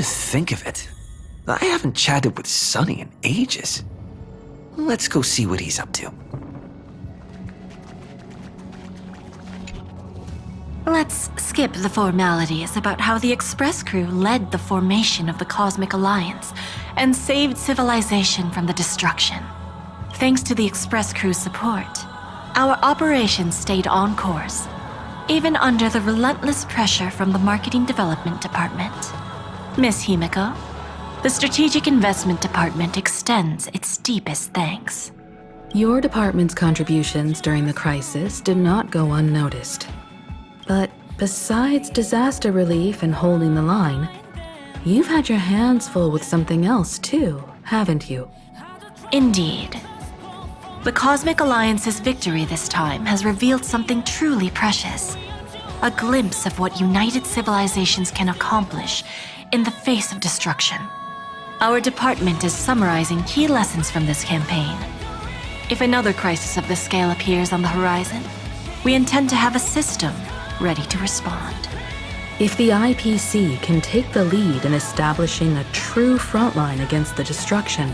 to think of it, I haven't chatted with Sonny in ages. Let's go see what he's up to. Let's skip the formalities about how the Express crew led the formation of the Cosmic Alliance and saved civilization from the destruction. Thanks to the Express crew's support, our operations stayed on course, even under the relentless pressure from the Marketing Development Department. Miss Himiko, the Strategic Investment Department extends its deepest thanks. Your department's contributions during the crisis did not go unnoticed. But besides disaster relief and holding the line, you've had your hands full with something else too, haven't you? Indeed. The Cosmic Alliance's victory this time has revealed something truly precious. A glimpse of what united civilizations can accomplish in the face of destruction. Our department is summarizing key lessons from this campaign. If another crisis of this scale appears on the horizon, we intend to have a system ready to respond. If the IPC can take the lead in establishing a true frontline against the destruction,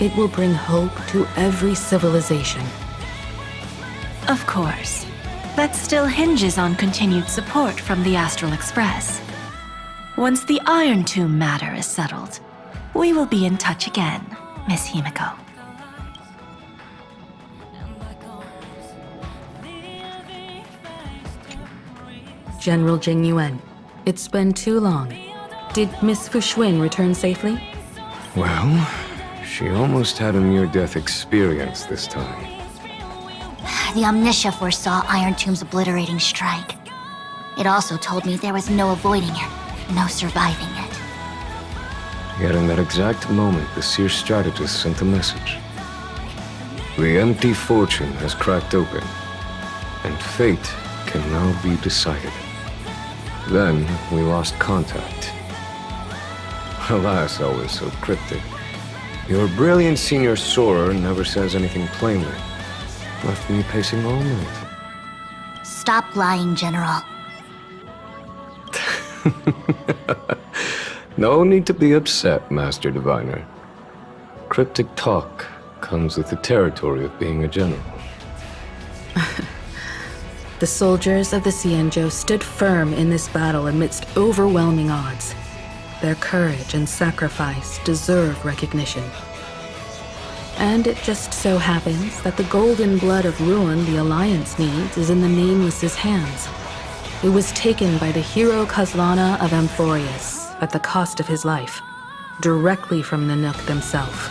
it will bring hope to every civilization. Of course. That still hinges on continued support from the Astral Express. Once the Iron Tomb matter is settled, we will be in touch again, Miss Himiko. General Jing Yuan, it's been too long. Did Miss Fuxuan return safely? Well, she almost had a near-death experience this time. The Omniscia foresaw Iron Tomb's obliterating strike. It also told me there was no avoiding it, no surviving it. Yet in that exact moment, the Seer strategist sent a message. The empty fortune has cracked open, and fate can now be decided. Then we lost contact. Alas, always so cryptic. Your brilliant senior soarer never says anything plainly. Left me pacing all night. Stop lying, General. No need to be upset, Master Diviner. Cryptic talk comes with the territory of being a general. The soldiers of the Cienjo stood firm in this battle amidst overwhelming odds. Their courage and sacrifice deserve recognition. And it just so happens that the golden blood of ruin the Alliance needs is in the Nameless's hands. It was taken by the hero Kazlana of Amphorius at the cost of his life, directly from the Nook themselves.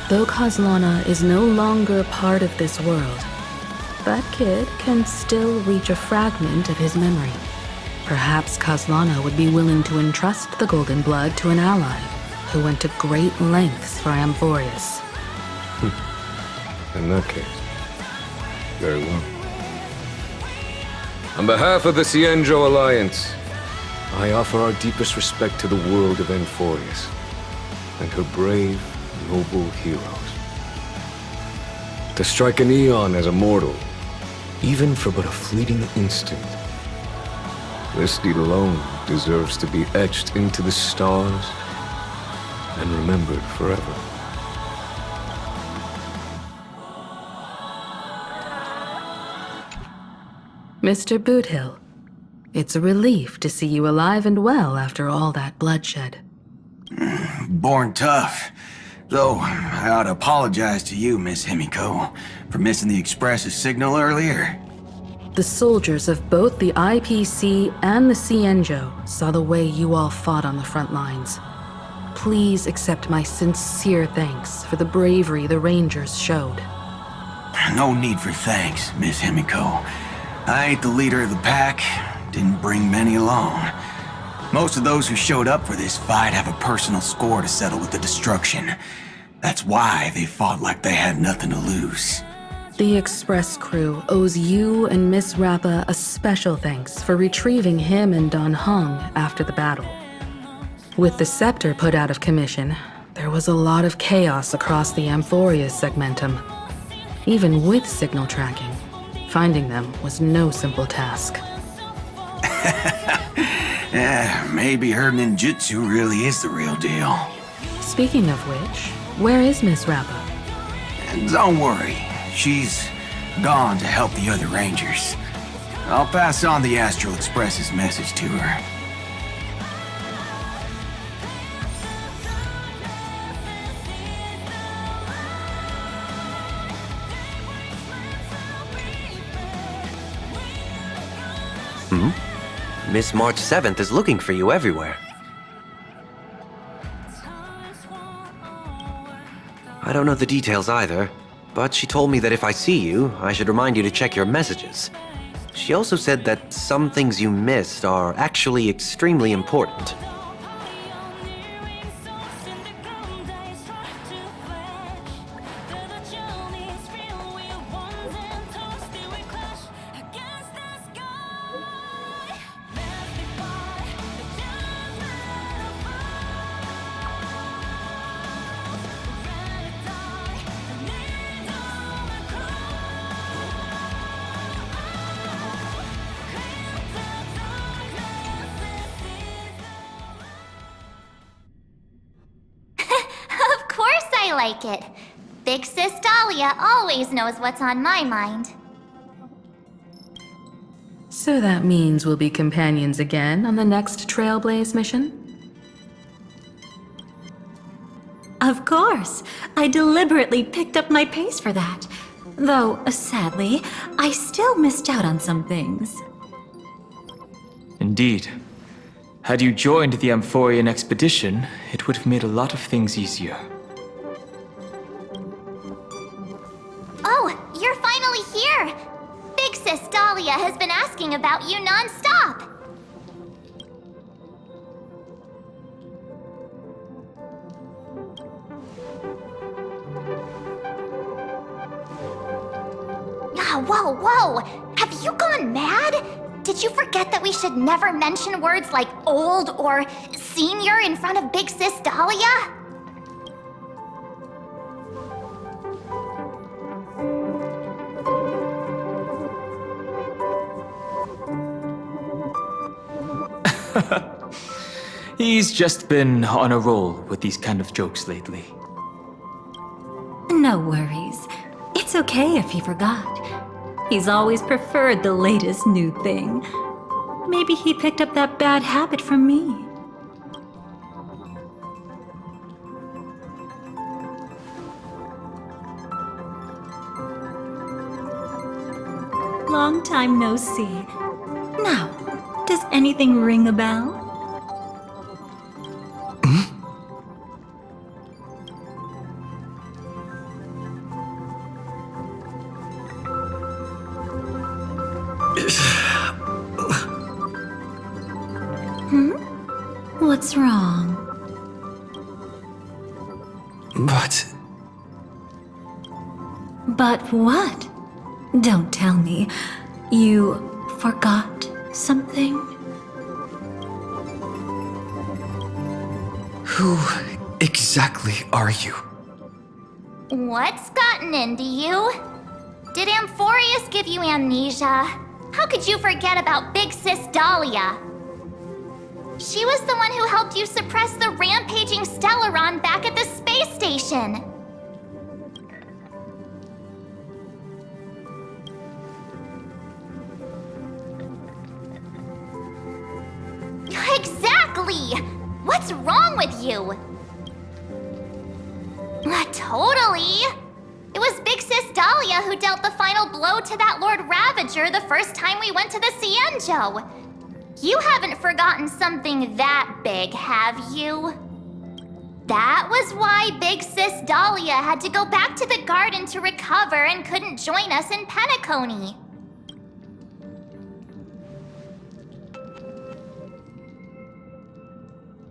Though Kazlana is no longer part of this world, that kid can still reach a fragment of his memory. Perhaps Kazlana would be willing to entrust the golden blood to an ally who went to great lengths for Amphorius. In that case, very well. On behalf of the Cienjo Alliance, I offer our deepest respect to the world of Amphorius and her brave, noble heroes. To strike an eon as a mortal, even for but a fleeting instant, this deed alone deserves to be etched into the stars and remembered forever. Mr. Boothill, it's a relief to see you alive and well after all that bloodshed. Born tough. Though, I ought to apologize to you, Miss Himiko, for missing the Express's signal earlier. The soldiers of both the IPC and the Cienjo saw the way you all fought on the front lines. Please accept my sincere thanks for the bravery the Rangers showed. No need for thanks, Miss Himiko. I ain't the leader of the pack, didn't bring many along. Most of those who showed up for this fight have a personal score to settle with the destruction. That's why they fought like they had nothing to lose. The Express crew owes you and Miss Rappa a special thanks for retrieving him and Don Hung after the battle. With the scepter put out of commission, there was a lot of chaos across the Amphorius segmentum. Even with signal tracking, finding them was no simple task. Maybe her ninjutsu really is the real deal. Speaking of which, where is Miss Rappa? And don't worry, she's gone to help the other Rangers. I'll pass on the Astral Express's message to her. Miss March 7th is looking for you everywhere. I don't know the details either, but she told me that if I see you, I should remind you to check your messages. She also said that some things you missed are actually extremely important. Of course I like it. Big Sis Dahlia always knows what's on my mind. So that means we'll be companions again on the next Trailblaze mission? Of course. I deliberately picked up my pace for that. Though, sadly, I still missed out on some things. Indeed. Had you joined the Amphorian expedition, it would have made a lot of things easier. Oh, you're finally here! Big Sis Dahlia has been asking about you non-stop! Whoa, whoa! Have you gone mad? Did you forget that we should never mention words like old or senior in front of Big Sis Dahlia? He's just been on a roll with these kind of jokes lately. No worries. It's okay if he forgot. He's always preferred the latest new thing. Maybe he picked up that bad habit from me. Long time no see. Now, does anything ring a bell? What's wrong? But what? Don't tell me. You forgot something? Who exactly are you? What's gotten into you? Did Amphorius give you amnesia? How could you forget about Big Sis Dahlia? She was the one who helped you suppress the rampaging Stellaron back at the space station. Exactly! What's wrong with you? Totally! It was Big Sis Dahlia who dealt the final blow to that Lord Ravager the first time we went to the Cienjo. You haven't forgotten something that big, have you? That was why Big Sis Dahlia had to go back to the garden to recover and couldn't join us in Penacony.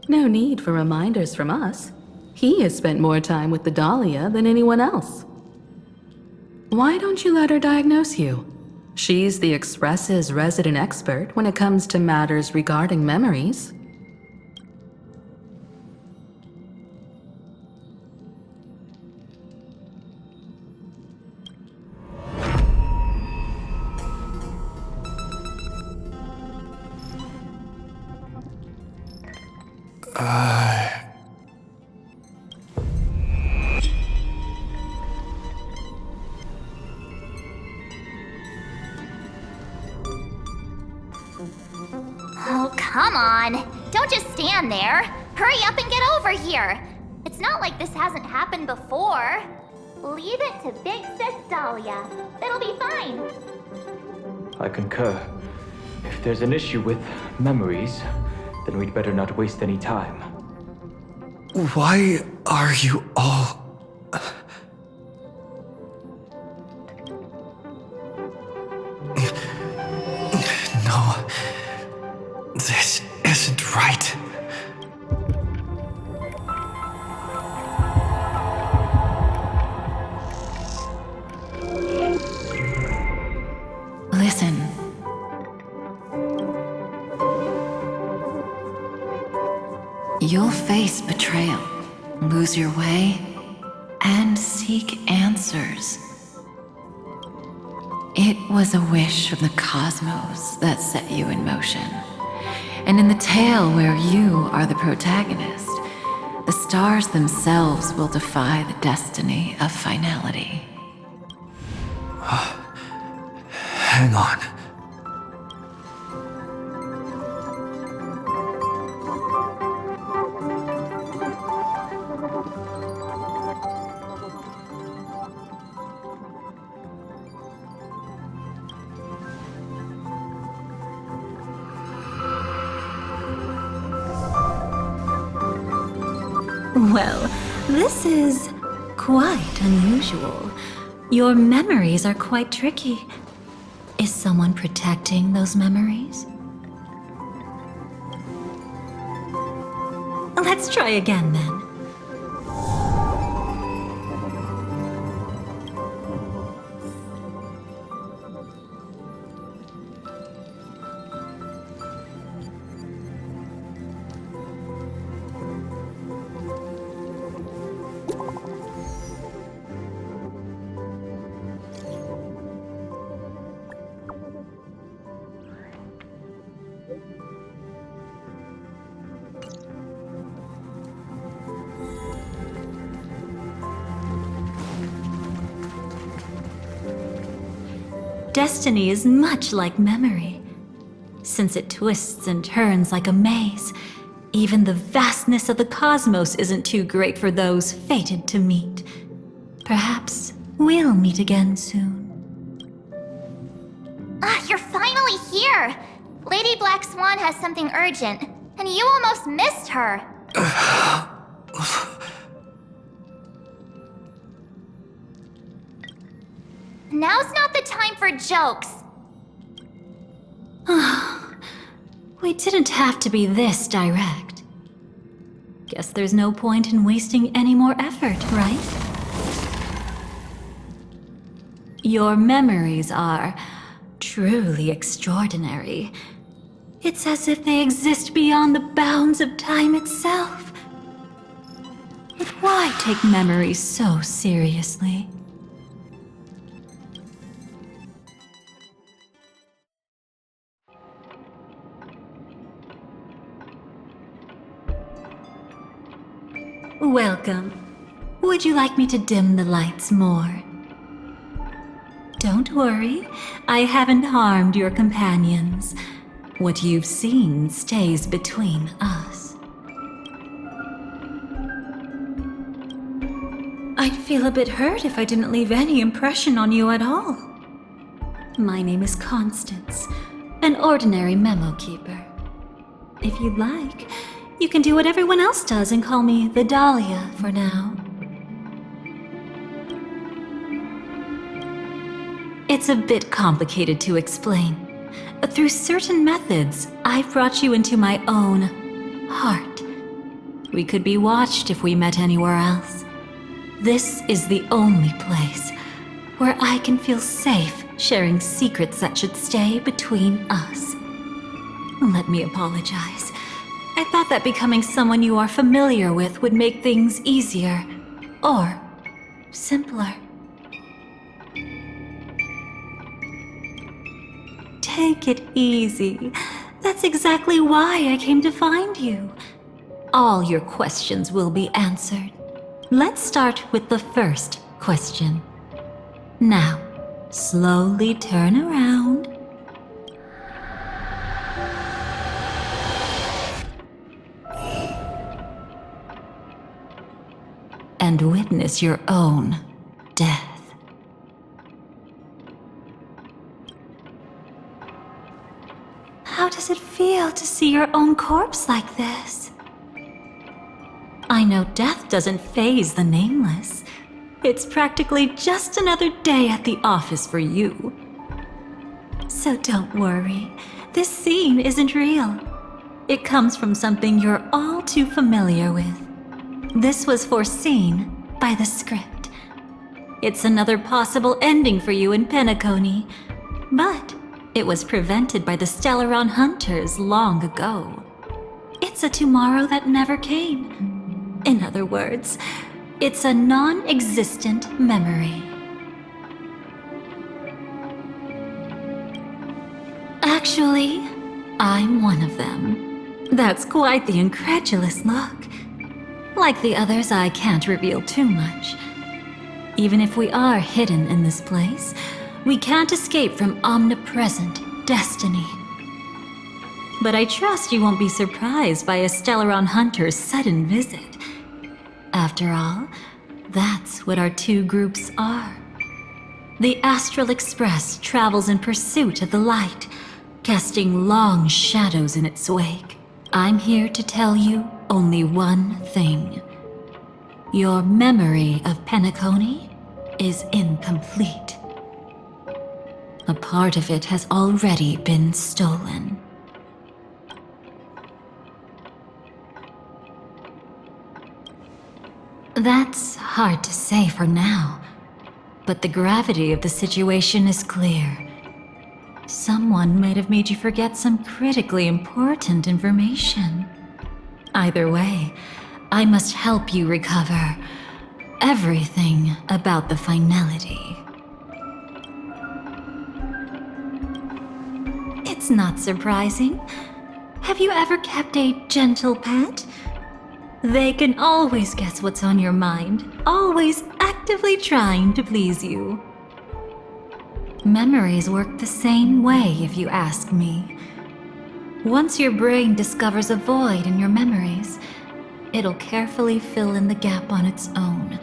No need for reminders from us. He has spent more time with the Dahlia than anyone else. Why don't you let her diagnose you? She's the Express's resident expert when it comes to matters regarding memories. come on. Don't just stand there. Hurry up and get over here. It's not like this hasn't happened before. Leave it to Big Sis Dahlia. It'll be fine. I concur. If there's an issue with memories, then we'd better not waste any time. Why are you all... No. This isn't right. Listen. You'll face betrayal, lose your way, and seek answers. It was a wish from the cosmos that set you in motion. And in the tale where you are the protagonist, the stars themselves will defy the destiny of finality. Hang on. Well, this is quite unusual. Your memories are quite tricky. Is someone protecting those memories? Let's try again then. Destiny is much like memory. Since it twists and turns like a maze, even the vastness of the cosmos isn't too great for those fated to meet. Perhaps we'll meet again soon. You're finally here! Lady Black Swan has something urgent, and you almost missed her. Now's not the time for jokes. We didn't have to be this direct. Guess there's no point in wasting any more effort, right? Your memories are truly extraordinary. It's as if they exist beyond the bounds of time itself. But why take memories so seriously? Welcome. Would you like me to dim the lights more? Don't worry, I haven't harmed your companions. What you've seen stays between us. I'd feel a bit hurt if I didn't leave any impression on you at all. My name is Constance, an ordinary memo keeper. If you'd like, you can do what everyone else does and call me the Dahlia for now. It's a bit complicated to explain. Through certain methods, I've brought you into my own heart. We could be watched if we met anywhere else. This is the only place where I can feel safe sharing secrets that should stay between us. Let me apologize. I thought that becoming someone you are familiar with would make things easier, or simpler. Take it easy. That's exactly why I came to find you. All your questions will be answered. Let's start with the first question. Now, slowly turn around. and witness your own death. How does it feel to see your own corpse like this? I know death doesn't faze the nameless. It's practically just another day at the office for you. So don't worry, this scene isn't real. It comes from something you're all too familiar with. This was foreseen by the script. It's another possible ending for you in Penacony, but it was prevented by the Stellaron Hunters long ago. It's a tomorrow that never came. In other words, it's a non-existent memory. Actually, I'm one of them. That's quite the incredulous look. Like the others, I can't reveal too much. Even if we are hidden in this place, we can't escape from omnipresent destiny. But I trust you won't be surprised by a Stellaron Hunter's sudden visit. After all, that's what our two groups are. The Astral Express travels in pursuit of the light, casting long shadows in its wake. I'm here to tell you only one thing. Your memory of Penacony is incomplete. A part of it has already been stolen. That's hard to say for now, but the gravity of the situation is clear. Someone might have made you forget some critically important information. Either way, I must help you recover everything about the finality. It's not surprising. Have you ever kept a gentle pet? They can always guess what's on your mind, always actively trying to please you. Memories work the same way, if you ask me. Once your brain discovers a void in your memories, it'll carefully fill in the gap on its own,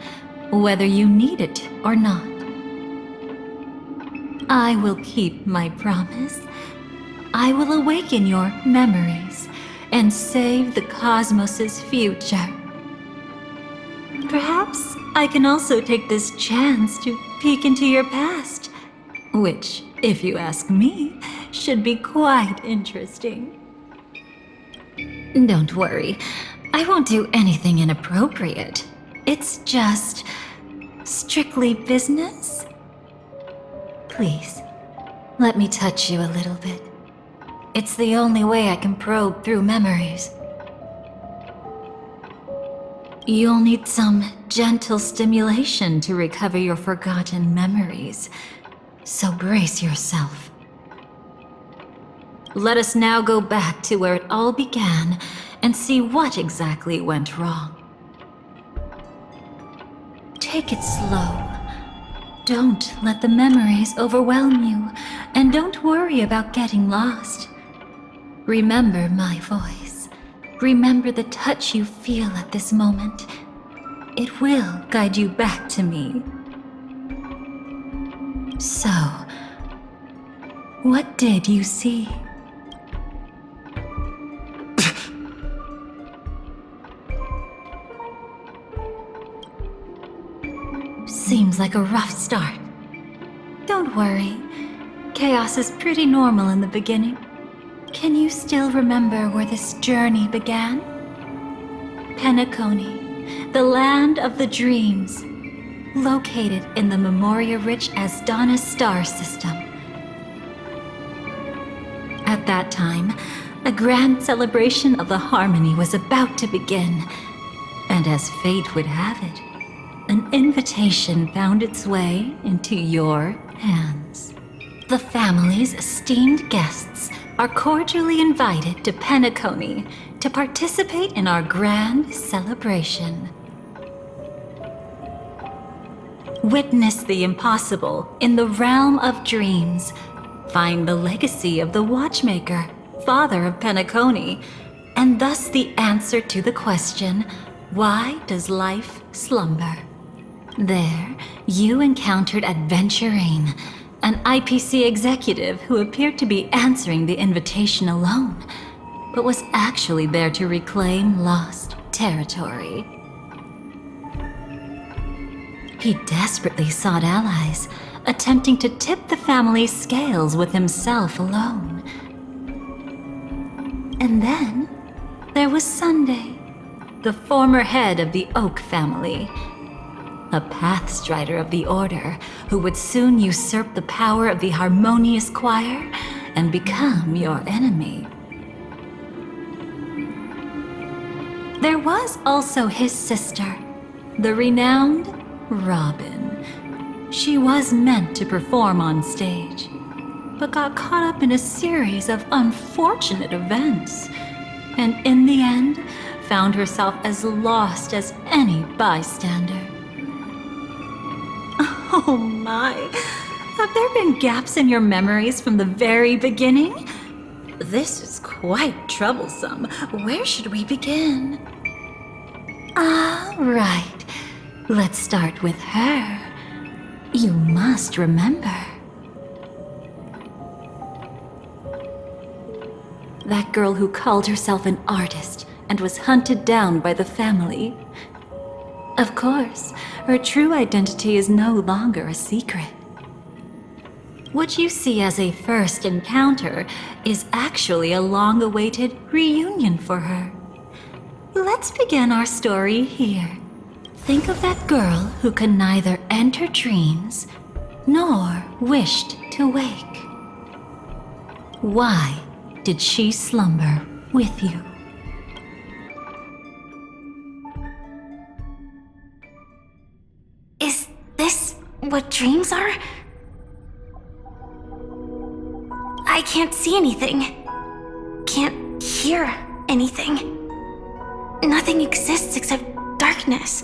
whether you need it or not. I will keep my promise. I will awaken your memories and save the cosmos's future. Perhaps I can also take this chance to peek into your past, which, if you ask me, should be quite interesting. Don't worry, I won't do anything inappropriate. It's just strictly business. Please, let me touch you a little bit. It's the only way I can probe through memories. You'll need some gentle stimulation to recover your forgotten memories, so brace yourself. Let us now go back to where it all began and see what exactly went wrong. Take it slow. Don't let the memories overwhelm you, and don't worry about getting lost. Remember my voice. Remember the touch you feel at this moment. It will guide you back to me. So, what did you see? Seems like a rough start. Don't worry. Chaos is pretty normal in the beginning. Can you still remember where this journey began? Penacony, the land of the dreams, located in the Memoria-rich Asdana star system. At that time, a grand celebration of the harmony was about to begin, and as fate would have it, an invitation found its way into your hands. The family's esteemed guests are cordially invited to Penacony to participate in our grand celebration. Witness the impossible in the realm of dreams. Find the legacy of the Watchmaker, father of Penacony, and thus the answer to the question, why does life slumber. There, you encountered Adventurine, an IPC executive who appeared to be answering the invitation alone, but was actually there to reclaim lost territory. He desperately sought allies, attempting to tip the family's scales with himself alone. And then, there was Sunday, the former head of the Oak family, a Pathstrider of the Order who would soon usurp the power of the Harmonious Choir and become your enemy. There was also his sister, the renowned Robin. She was meant to perform on stage, but got caught up in a series of unfortunate events, and in the end, found herself as lost as any bystander. Oh my, have there been gaps in your memories from the very beginning? This is quite troublesome. Where should we begin? All right, let's start with her. You must remember. That girl who called herself an artist and was hunted down by the family. Of course, her true identity is no longer a secret. What you see as a first encounter is actually a long-awaited reunion for her. Let's begin our story here. Think of that girl who could neither enter dreams nor wished to wake. Why did she slumber with you? Is this what dreams are? I can't see anything. Can't hear anything. Nothing exists except darkness.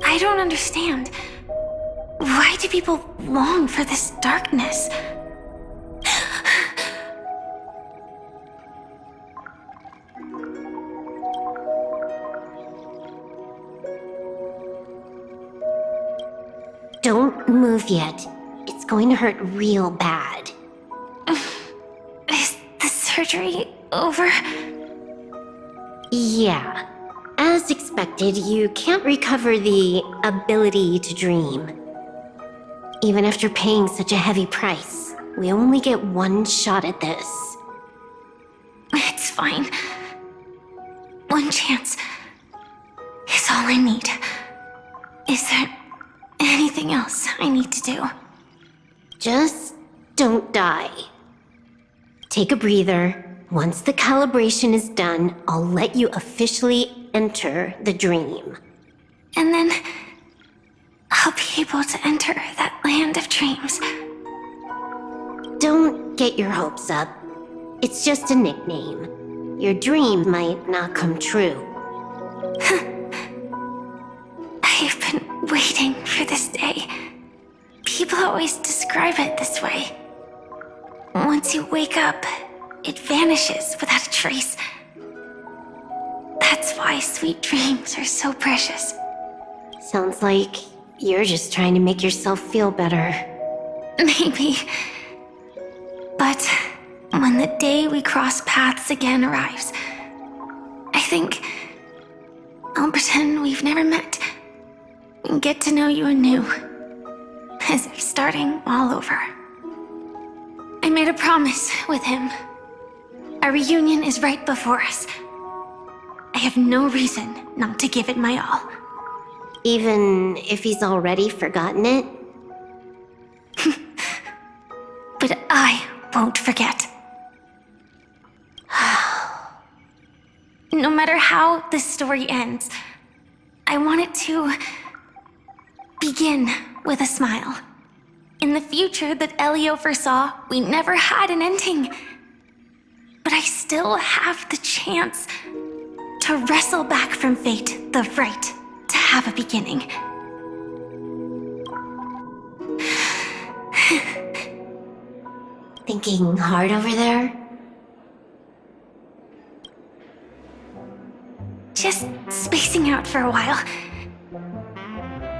I don't understand. Why do people long for this darkness? Don't move yet. It's going to hurt real bad. Is the surgery over? Yeah. As expected, you can't recover the ability to dream. Even after paying such a heavy price, we only get one shot at this. It's fine. One chance is all I need. Is there anything else I need to do? Just don't die. Take a breather. Once the calibration is done, I'll let you officially enter the dream. And then I'll be able to enter that land of dreams. Don't get your hopes up. It's just a nickname. Your dream might not come true. I've been waiting for this day. People always describe it this way. Once you wake up, it vanishes without a trace. That's why sweet dreams are so precious. Sounds like you're just trying to make yourself feel better. Maybe. But when the day we cross paths again arrives, I think I'll pretend we've never met and get to know you anew, as if starting all over. I made a promise with him. Our reunion is right before us. I have no reason not to give it my all. Even if he's already forgotten it? But I won't forget. No matter how this story ends, I want it to begin with a smile. In the future that Elio foresaw, we never had an ending. But I still have the chance to wrestle back from fate the right to have a beginning. Thinking hard over there? Just spacing out for a while.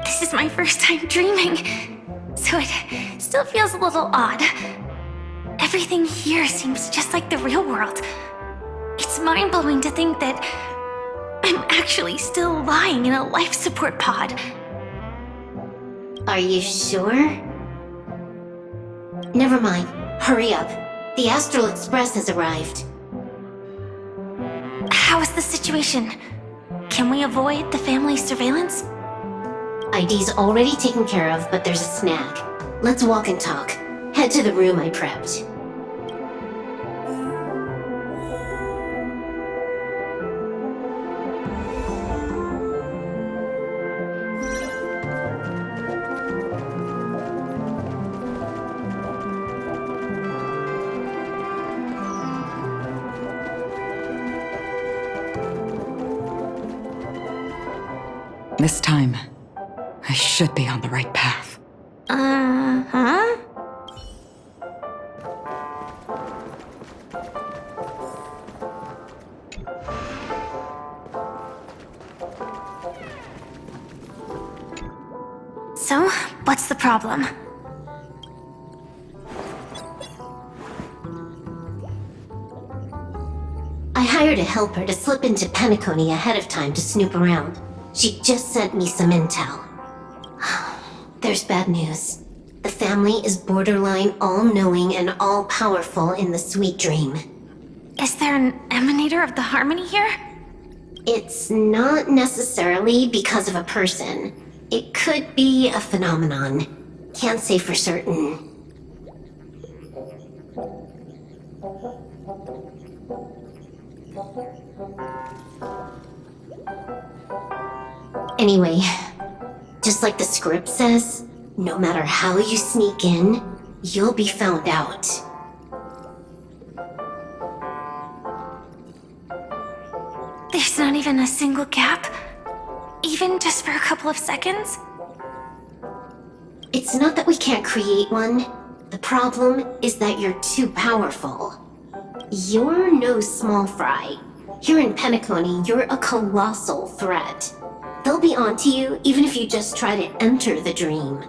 This is my first time dreaming, so it still feels a little odd. Everything here seems just like the real world. It's mind-blowing to think that I'm actually still lying in a life support pod. Are you sure? Never mind. Hurry up. The Astral Express has arrived. How is the situation? Can we avoid the family's surveillance? ID's already taken care of, but there's a snag. Let's walk and talk. Head to the room I prepped. This time, I should be on the right path. Uh-huh? So, what's the problem? I hired a helper to slip into Penacony ahead of time to snoop around. She just sent me some intel. There's bad news. The family is borderline all-knowing and all-powerful in the sweet dream. Is there an emanator of the harmony here? It's not necessarily because of a person. It could be a phenomenon. Can't say for certain. Anyway, just like the script says, no matter how you sneak in, you'll be found out. There's not even a single gap? Even just for a couple of seconds? It's not that we can't create one. The problem is that you're too powerful. You're no small fry. Here in Penacony, you're a colossal threat. They'll be onto you even if you just try to enter the dream.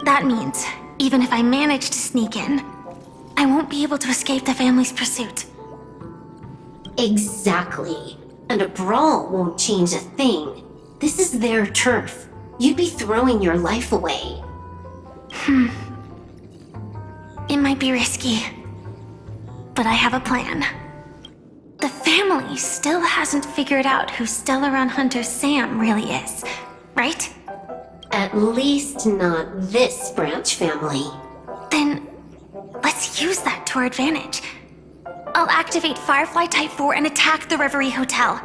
That means, even if I manage to sneak in, I won't be able to escape the family's pursuit. Exactly. And a brawl won't change a thing. This is their turf. You'd be throwing your life away. It might be risky, but I have a plan. The family still hasn't figured out who Stellaron Hunter Sam really is, right? At least not this branch family. Then, let's use that to our advantage. I'll activate Firefly Type 4 and attack the Reverie Hotel.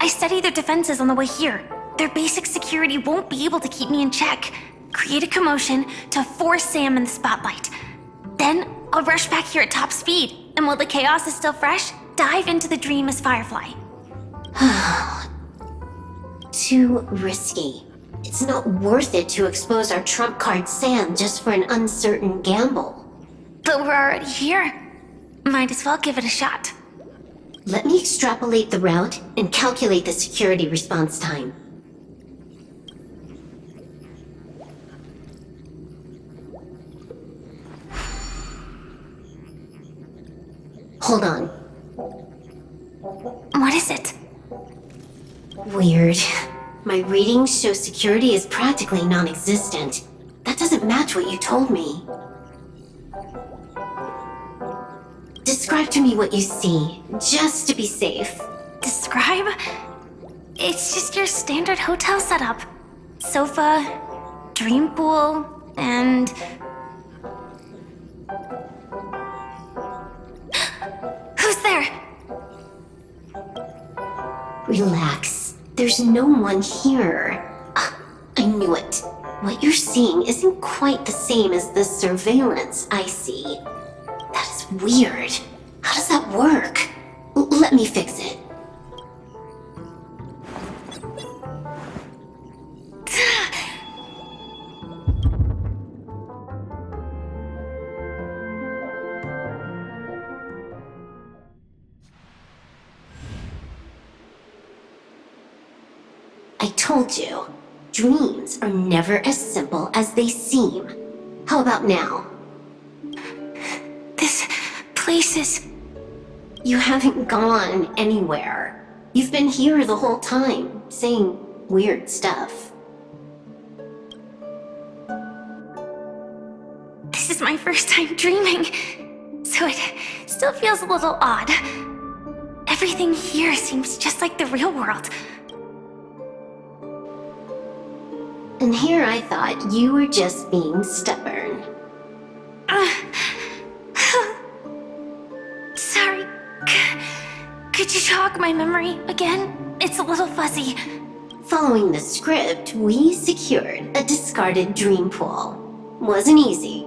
I studied their defenses on the way here. Their basic security won't be able to keep me in check. Create a commotion to force Sam in the spotlight. Then, I'll rush back here at top speed, and while the chaos is still fresh, dive into the dream as Firefly. Too risky. It's not worth it to expose our trump card Sam just for an uncertain gamble. But we're already here. Might as well give it a shot. Let me extrapolate the route and calculate the security response time. Hold on. What is it? Weird. My readings show security is practically non-existent. That doesn't match what you told me. Describe to me what you see, just to be safe. Describe? It's just your standard hotel setup. Sofa, dream pool, and... Who's there? Relax. There's no one here. I knew it. What you're seeing isn't quite the same as the surveillance I see. That is weird. How does that work? Let me fix it. told you, dreams are never as simple as they seem. How about now? This place is... You haven't gone anywhere. You've been here the whole time, saying weird stuff. This is my first time dreaming, so it still feels a little odd. Everything here seems just like the real world. And here I thought you were just being stubborn. Sorry. Could you jog my memory again? It's a little fuzzy. Following the script, we secured a discarded dream pool. Wasn't easy.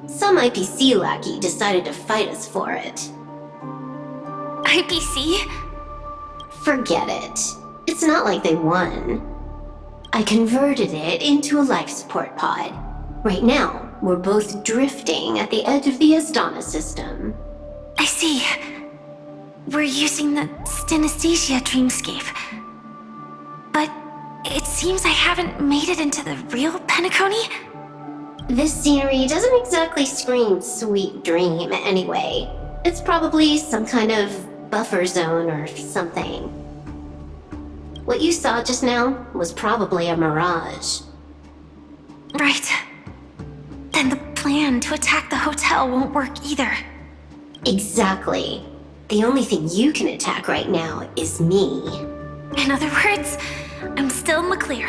Some IPC lackey decided to fight us for it. IPC? Forget it. It's not like they won. I converted it into a life support pod. Right now, we're both drifting at the edge of the Astana system. I see. We're using the synesthesia dreamscape. But it seems I haven't made it into the real Penacony? This scenery doesn't exactly scream sweet dream anyway. It's probably some kind of buffer zone or something. What you saw just now was probably a mirage. Right. Then the plan to attack the hotel won't work either. Exactly. The only thing you can attack right now is me. In other words, I'm still in the clear.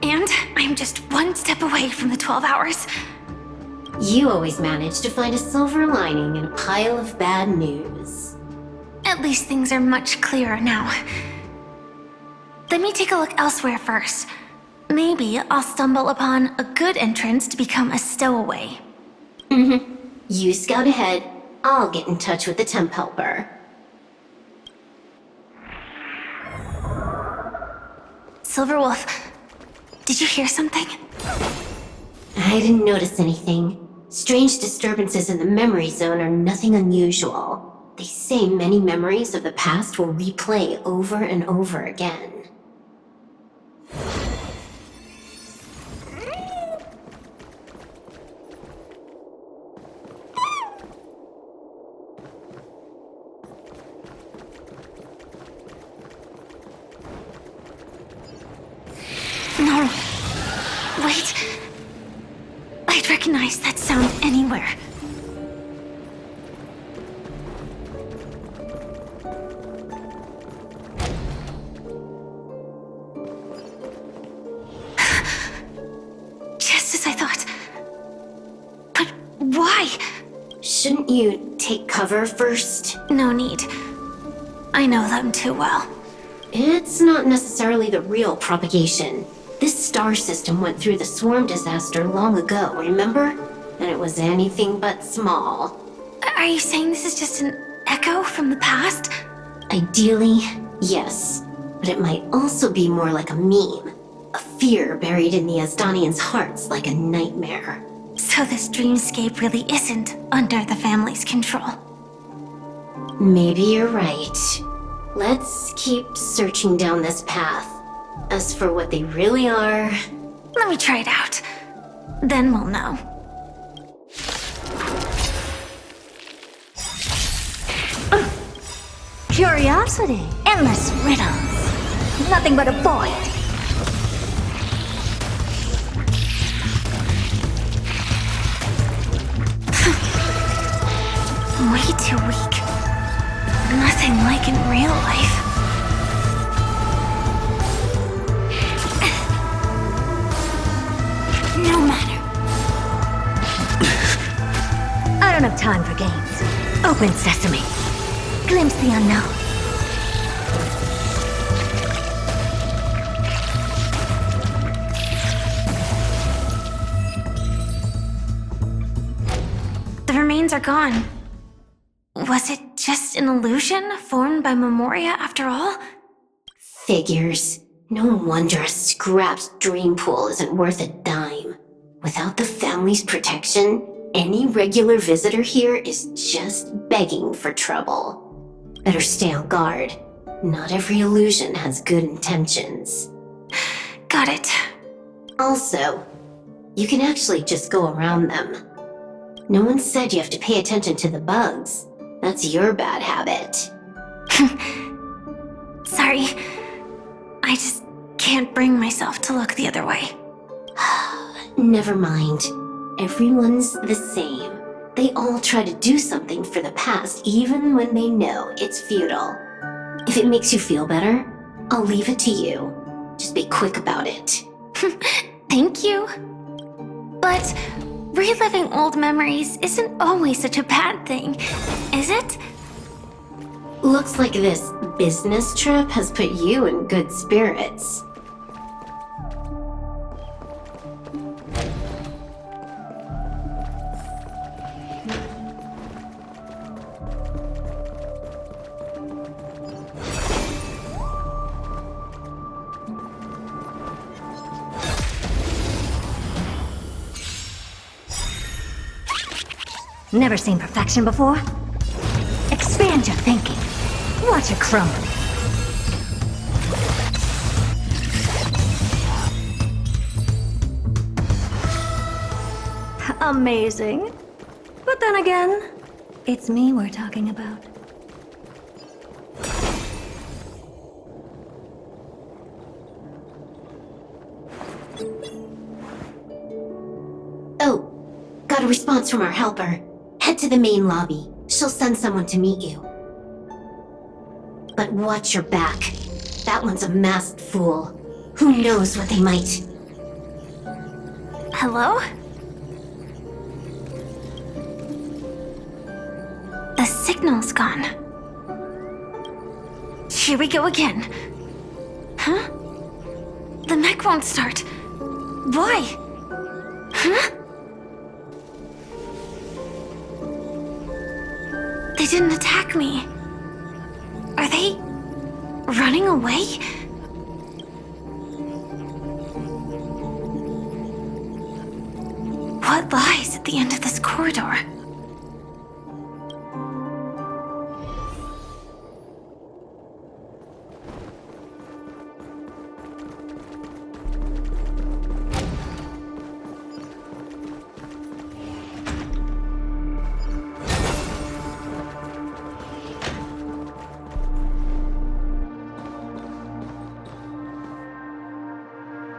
And I'm just one step away from the 12 hours. You always manage to find a silver lining in a pile of bad news. At least things are much clearer now. Let me take a look elsewhere first. Maybe I'll stumble upon a good entrance to become a stowaway. You scout ahead. I'll get in touch with the temp helper. Silverwolf, did you hear something? I didn't notice anything. Strange disturbances in the memory zone are nothing unusual. They say many memories of the past will replay over and over again. No. Wait. I'd recognize that sound anywhere. Just as I thought. But why? Shouldn't you take cover first? No need. I know them too well. It's not necessarily the real propagation. This star system went through the swarm disaster long ago, remember? And it was anything but small. Are you saying this is just an echo from the past? Ideally, yes. But it might also be more like a meme. A fear buried in the Asdanians' hearts like a nightmare. So this dreamscape really isn't under the family's control. Maybe you're right. Let's keep searching down this path. As for what they really are... Let me try it out. Then we'll know. Curiosity, endless riddles. Nothing but a void. Way too weak. Nothing like in real life. No matter. I don't have time for games. Open sesame. Glimpse the unknown. The remains are gone. Was it just an illusion formed by Memoria after all? Figures. No wonder a scrapped dream pool isn't worth a dime. Without the family's protection, any regular visitor here is just begging for trouble. Better stay on guard. Not every illusion has good intentions. Got it. Also, you can actually just go around them. No one said you have to pay attention to the bugs. That's your bad habit. Sorry. I just can't bring myself to look the other way. Never mind. Everyone's the same. They all try to do something for the past, even when they know it's futile. If it makes you feel better, I'll leave it to you. Just be quick about it. Thank you. But reliving old memories isn't always such a bad thing, is it? Looks like this business trip has put you in good spirits. Never seen perfection before? Expand your thinking. Watch it crumble. Amazing. But then again, it's me we're talking about. Oh, got a response from our helper. Head to the main lobby. She'll send someone to meet you. But watch your back. That one's a masked fool. Who knows what they might... Hello? The signal's gone. Here we go again. Huh? The mech won't start. Why? Huh? They didn't attack me. Are they running away? What lies at the end of this corridor?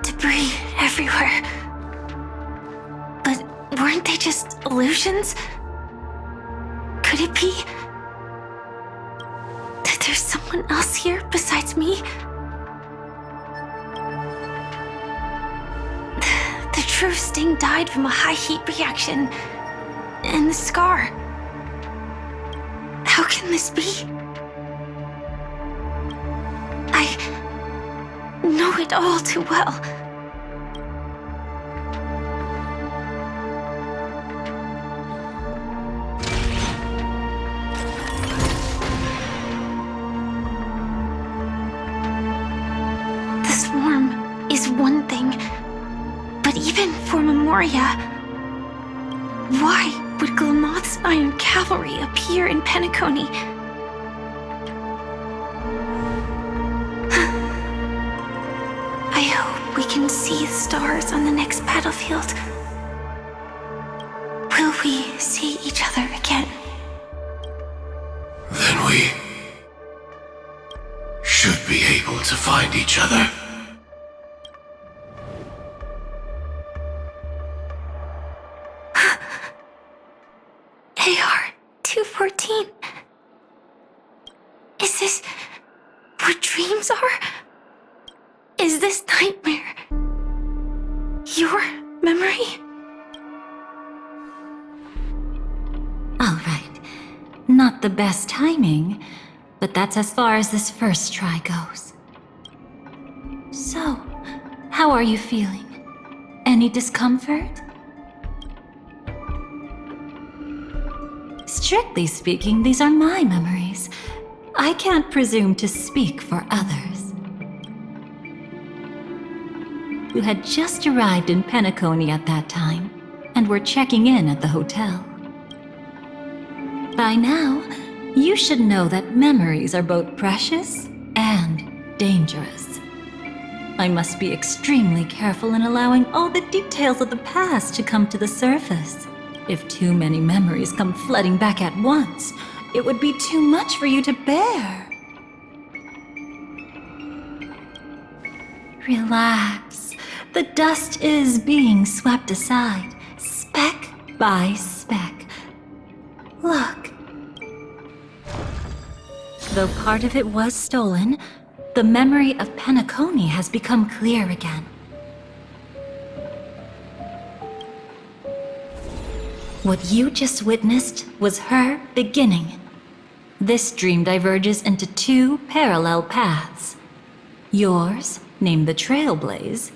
Debris everywhere. But weren't they just illusions? Could it be that there's someone else here besides me? The true Sting died from a high heat reaction. And the scar. How can this be? I know it all too well. The swarm is one thing, but even for Memoria, why would Glamoth's Iron Cavalry appear in Penacony? I hope we can see the stars on the next battlefield. Will we see each other again? Then we should be able to find each other. AR-214. Is this what dreams are? Is this nightmare your memory? All right. Not the best timing, but that's as far as this first try goes. So, how are you feeling? Any discomfort? Strictly speaking, these are my memories. I can't presume to speak for others. You had just arrived in Penacony at that time, and were checking in at the hotel. By now, you should know that memories are both precious and dangerous. I must be extremely careful in allowing all the details of the past to come to the surface. If too many memories come flooding back at once, it would be too much for you to bear. Relax. The dust is being swept aside, speck by speck. Look. Though part of it was stolen, the memory of Penacony has become clear again. What you just witnessed was her beginning. This dream diverges into two parallel paths. Yours, named the Trailblaze,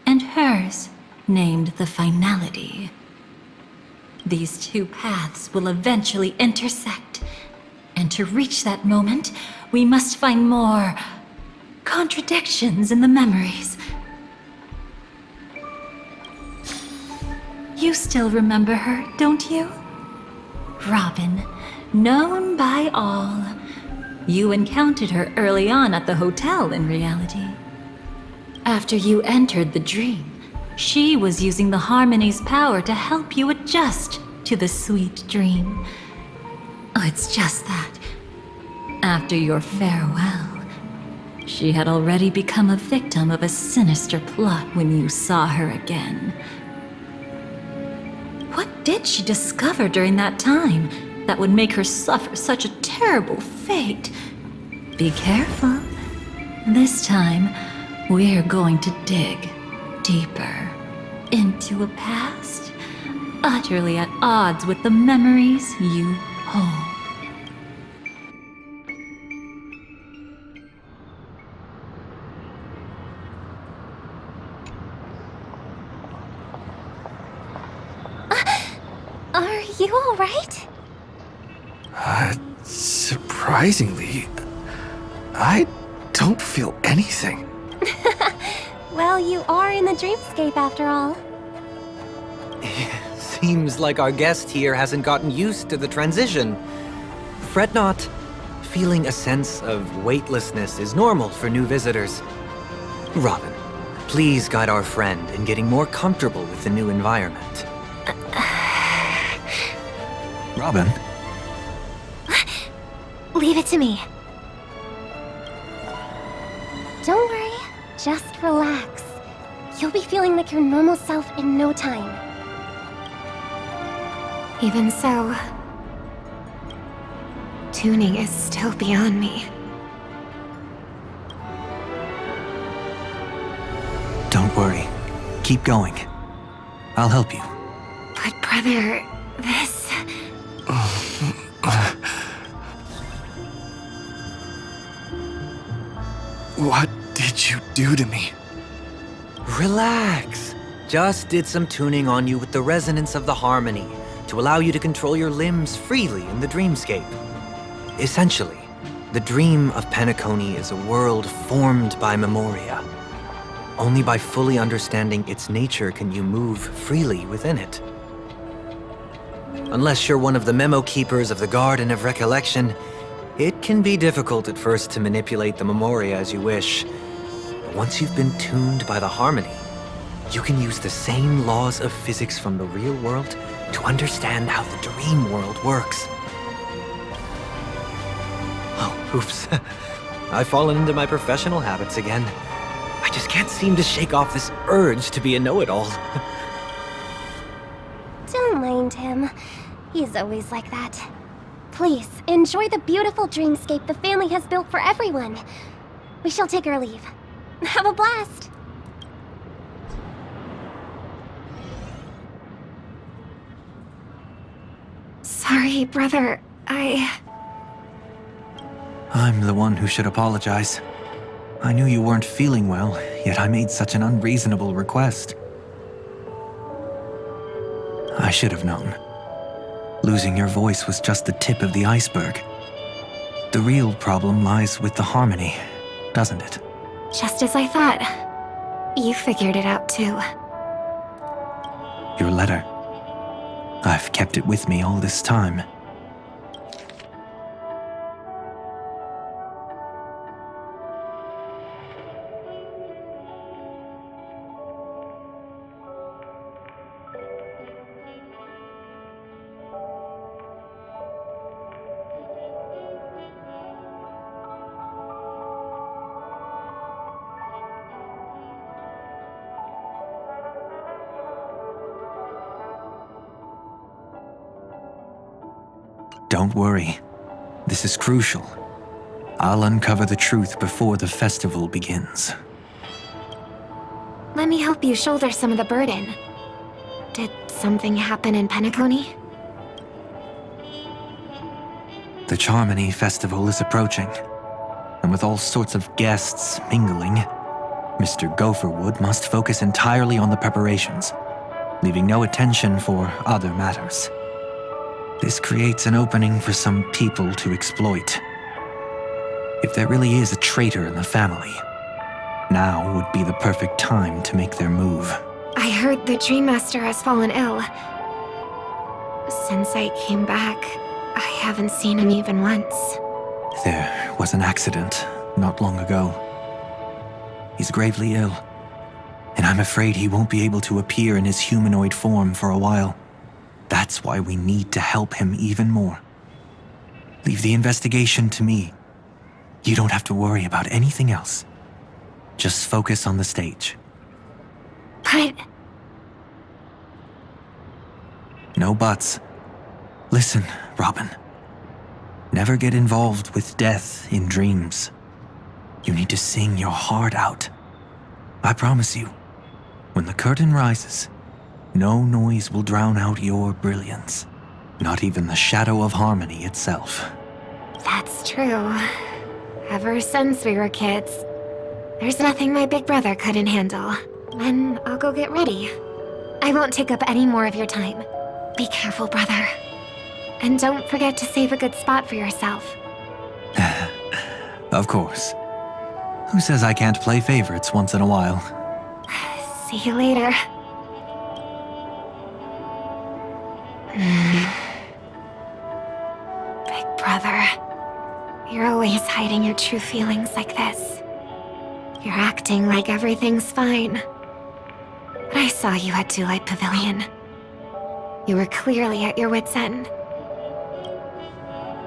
and hers, named the Finality. These two paths will eventually intersect, and to reach that moment, we must find more contradictions in the memories. You still remember her, don't you? Robin, known by all. You encountered her early on at the hotel in reality. After you entered the dream, she was using the Harmony's power to help you adjust to the sweet dream. Oh, it's just that. After your farewell, she had already become a victim of a sinister plot when you saw her again. What did she discover during that time that would make her suffer such a terrible fate? Be careful. This time, we're going to dig deeper into a past utterly at odds with the memories you hold. Are you all right? Surprisingly, I don't feel anything. Well, you are in the dreamscape after all. Seems like our guest here hasn't gotten used to the transition. Fret not. Feeling a sense of weightlessness is normal for new visitors. Robin, please guide our friend in getting more comfortable with the new environment. Robin? Leave it to me. Don't worry, just relax. You'll be feeling like your normal self in no time. Even so, tuning is still beyond me. Don't worry. Keep going. I'll help you. But brother, this... What did you do to me? Relax. Just did some tuning on you with the resonance of the harmony to allow you to control your limbs freely in the dreamscape. Essentially, the dream of Penacony is a world formed by memoria. Only by fully understanding its nature can you move freely within it. Unless you're one of the memo keepers of the Garden of Recollection, it can be difficult at first to manipulate the memoria as you wish. But once you've been tuned by the harmony, you can use the same laws of physics from the real world to understand how the dream world works. Oh, oops. I've fallen into my professional habits again. I just can't seem to shake off this urge to be a know-it-all. Don't mind him. He's always like that. Please, enjoy the beautiful dreamscape the family has built for everyone. We shall take our leave. Have a blast! Sorry, brother. I'm the one who should apologize. I knew you weren't feeling well, yet I made such an unreasonable request. I should have known. Losing your voice was just the tip of the iceberg. The real problem lies with the harmony, doesn't it? Just as I thought. You figured it out too. Your letter. I've kept it with me all this time. Don't worry. This is crucial. I'll uncover the truth before the festival begins. Let me help you shoulder some of the burden. Did something happen in Penacony? The Charmony Festival is approaching, and with all sorts of guests mingling, Mr. Gopherwood must focus entirely on the preparations, leaving no attention for other matters. This creates an opening for some people to exploit. If there really is a traitor in the family, now would be the perfect time to make their move. I heard the Dream Master has fallen ill. Since I came back, I haven't seen him even once. There was an accident not long ago. He's gravely ill, and I'm afraid he won't be able to appear in his humanoid form for a while. That's why we need to help him even more. Leave the investigation to me. You don't have to worry about anything else. Just focus on the stage. But... No buts. Listen, Robin. Never get involved with death in dreams. You need to sing your heart out. I promise you, when the curtain rises, no noise will drown out your brilliance. Not even the shadow of harmony itself. that's true. Ever since we were kids, there's nothing my big brother couldn't handle. Then I'll go get ready. I won't take up any more of your time. Be careful, brother. And don't forget to save a good spot for yourself. Of course. Who says I can't play favorites once in a while? See you later. Big brother, you're always hiding your true feelings like this. You're acting like everything's fine. But I saw you at Daylight Pavilion. You were clearly at your wit's end.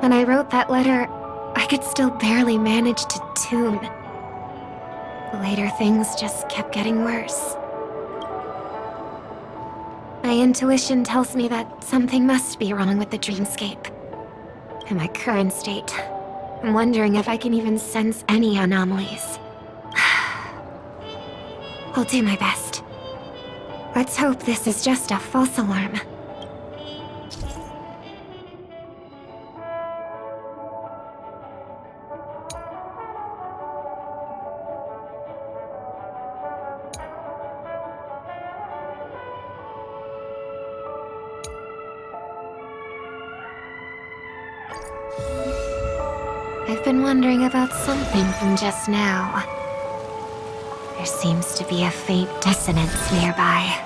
When I wrote that letter, I could still barely manage to tune. Later, things just kept getting worse. My intuition tells me that something must be wrong with the dreamscape. In my current state, I'm wondering if I can even sense any anomalies. I'll do my best. Let's hope this is just a false alarm. I've been wondering about something from just now. There seems to be a faint dissonance nearby.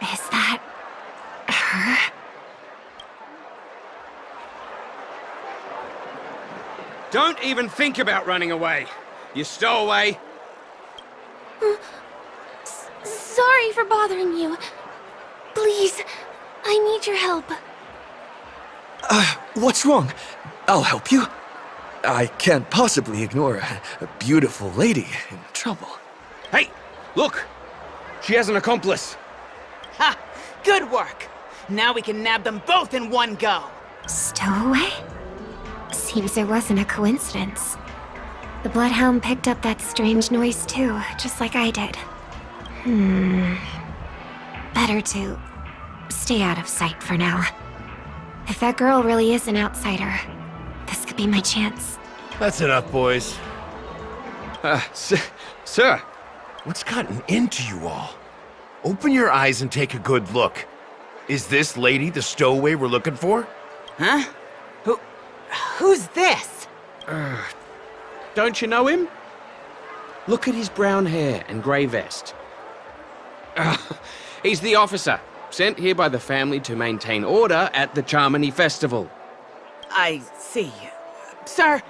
Is that her? Don't even think about running away. You stowaway. Sorry for bothering you. Please, I need your help. What's wrong? I'll help you. I can't possibly ignore a beautiful lady in trouble. Hey, look! She has an accomplice. Ha! Good work! Now we can nab them both in one go! Stowaway? Seems it wasn't a coincidence. The Bloodhound picked up that strange noise too, just like I did. Better to stay out of sight for now. If that girl really is an outsider, this could be my chance. That's enough, boys. Sir. What's gotten into you all? Open your eyes and take a good look. Is this lady the stowaway we're looking for? Huh? Who's this? Don't you know him? Look at his brown hair and grey vest. He's the officer, sent here by the family to maintain order at the Charmony Festival. I see. Sir,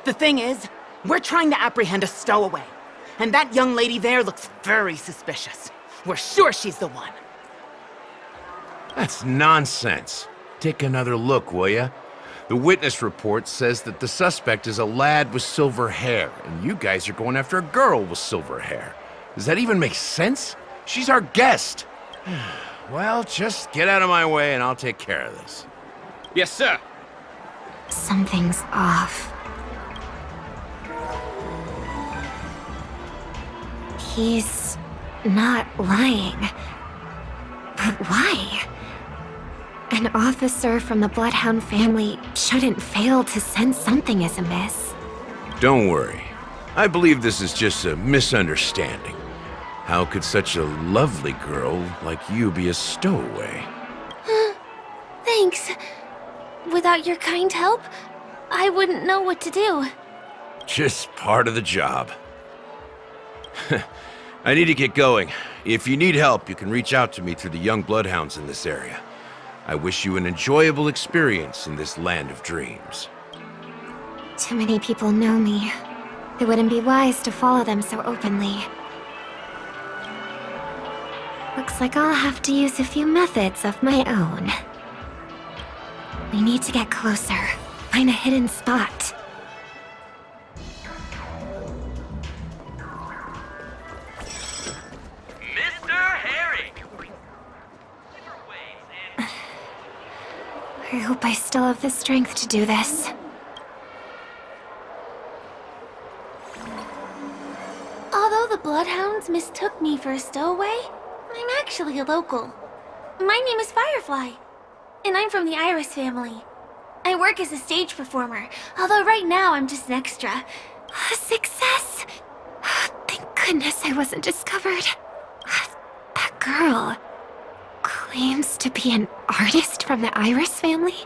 the thing is, we're trying to apprehend a stowaway. And that young lady there looks very suspicious. We're sure she's the one. That's nonsense. Take another look, will ya? The witness report says that the suspect is a lad with silver hair, and you guys are going after a girl with silver hair. Does that even make sense? She's our guest. Well, just get out of my way and I'll take care of this. Yes, sir. Something's off. He's not lying. But why? An officer from the Bloodhound family shouldn't fail to sense something is amiss. Don't worry. I believe this is just a misunderstanding. How could such a lovely girl like you be a stowaway? Thanks. Without your kind help, I wouldn't know what to do. Just part of the job. I need to get going. If you need help, you can reach out to me through the young bloodhounds in this area. I wish you an enjoyable experience in this land of dreams. Too many people know me. It wouldn't be wise to follow them so openly. Looks like I'll have to use a few methods of my own. We need to get closer. Find a hidden spot. I hope I still have the strength to do this. Although the Bloodhounds mistook me for a stowaway, I'm actually a local. My name is Firefly, and I'm from the Iris family. I work as a stage performer, although right now I'm just an extra. A success! Thank goodness I wasn't discovered. That girl claims to be an artist from the Iris family,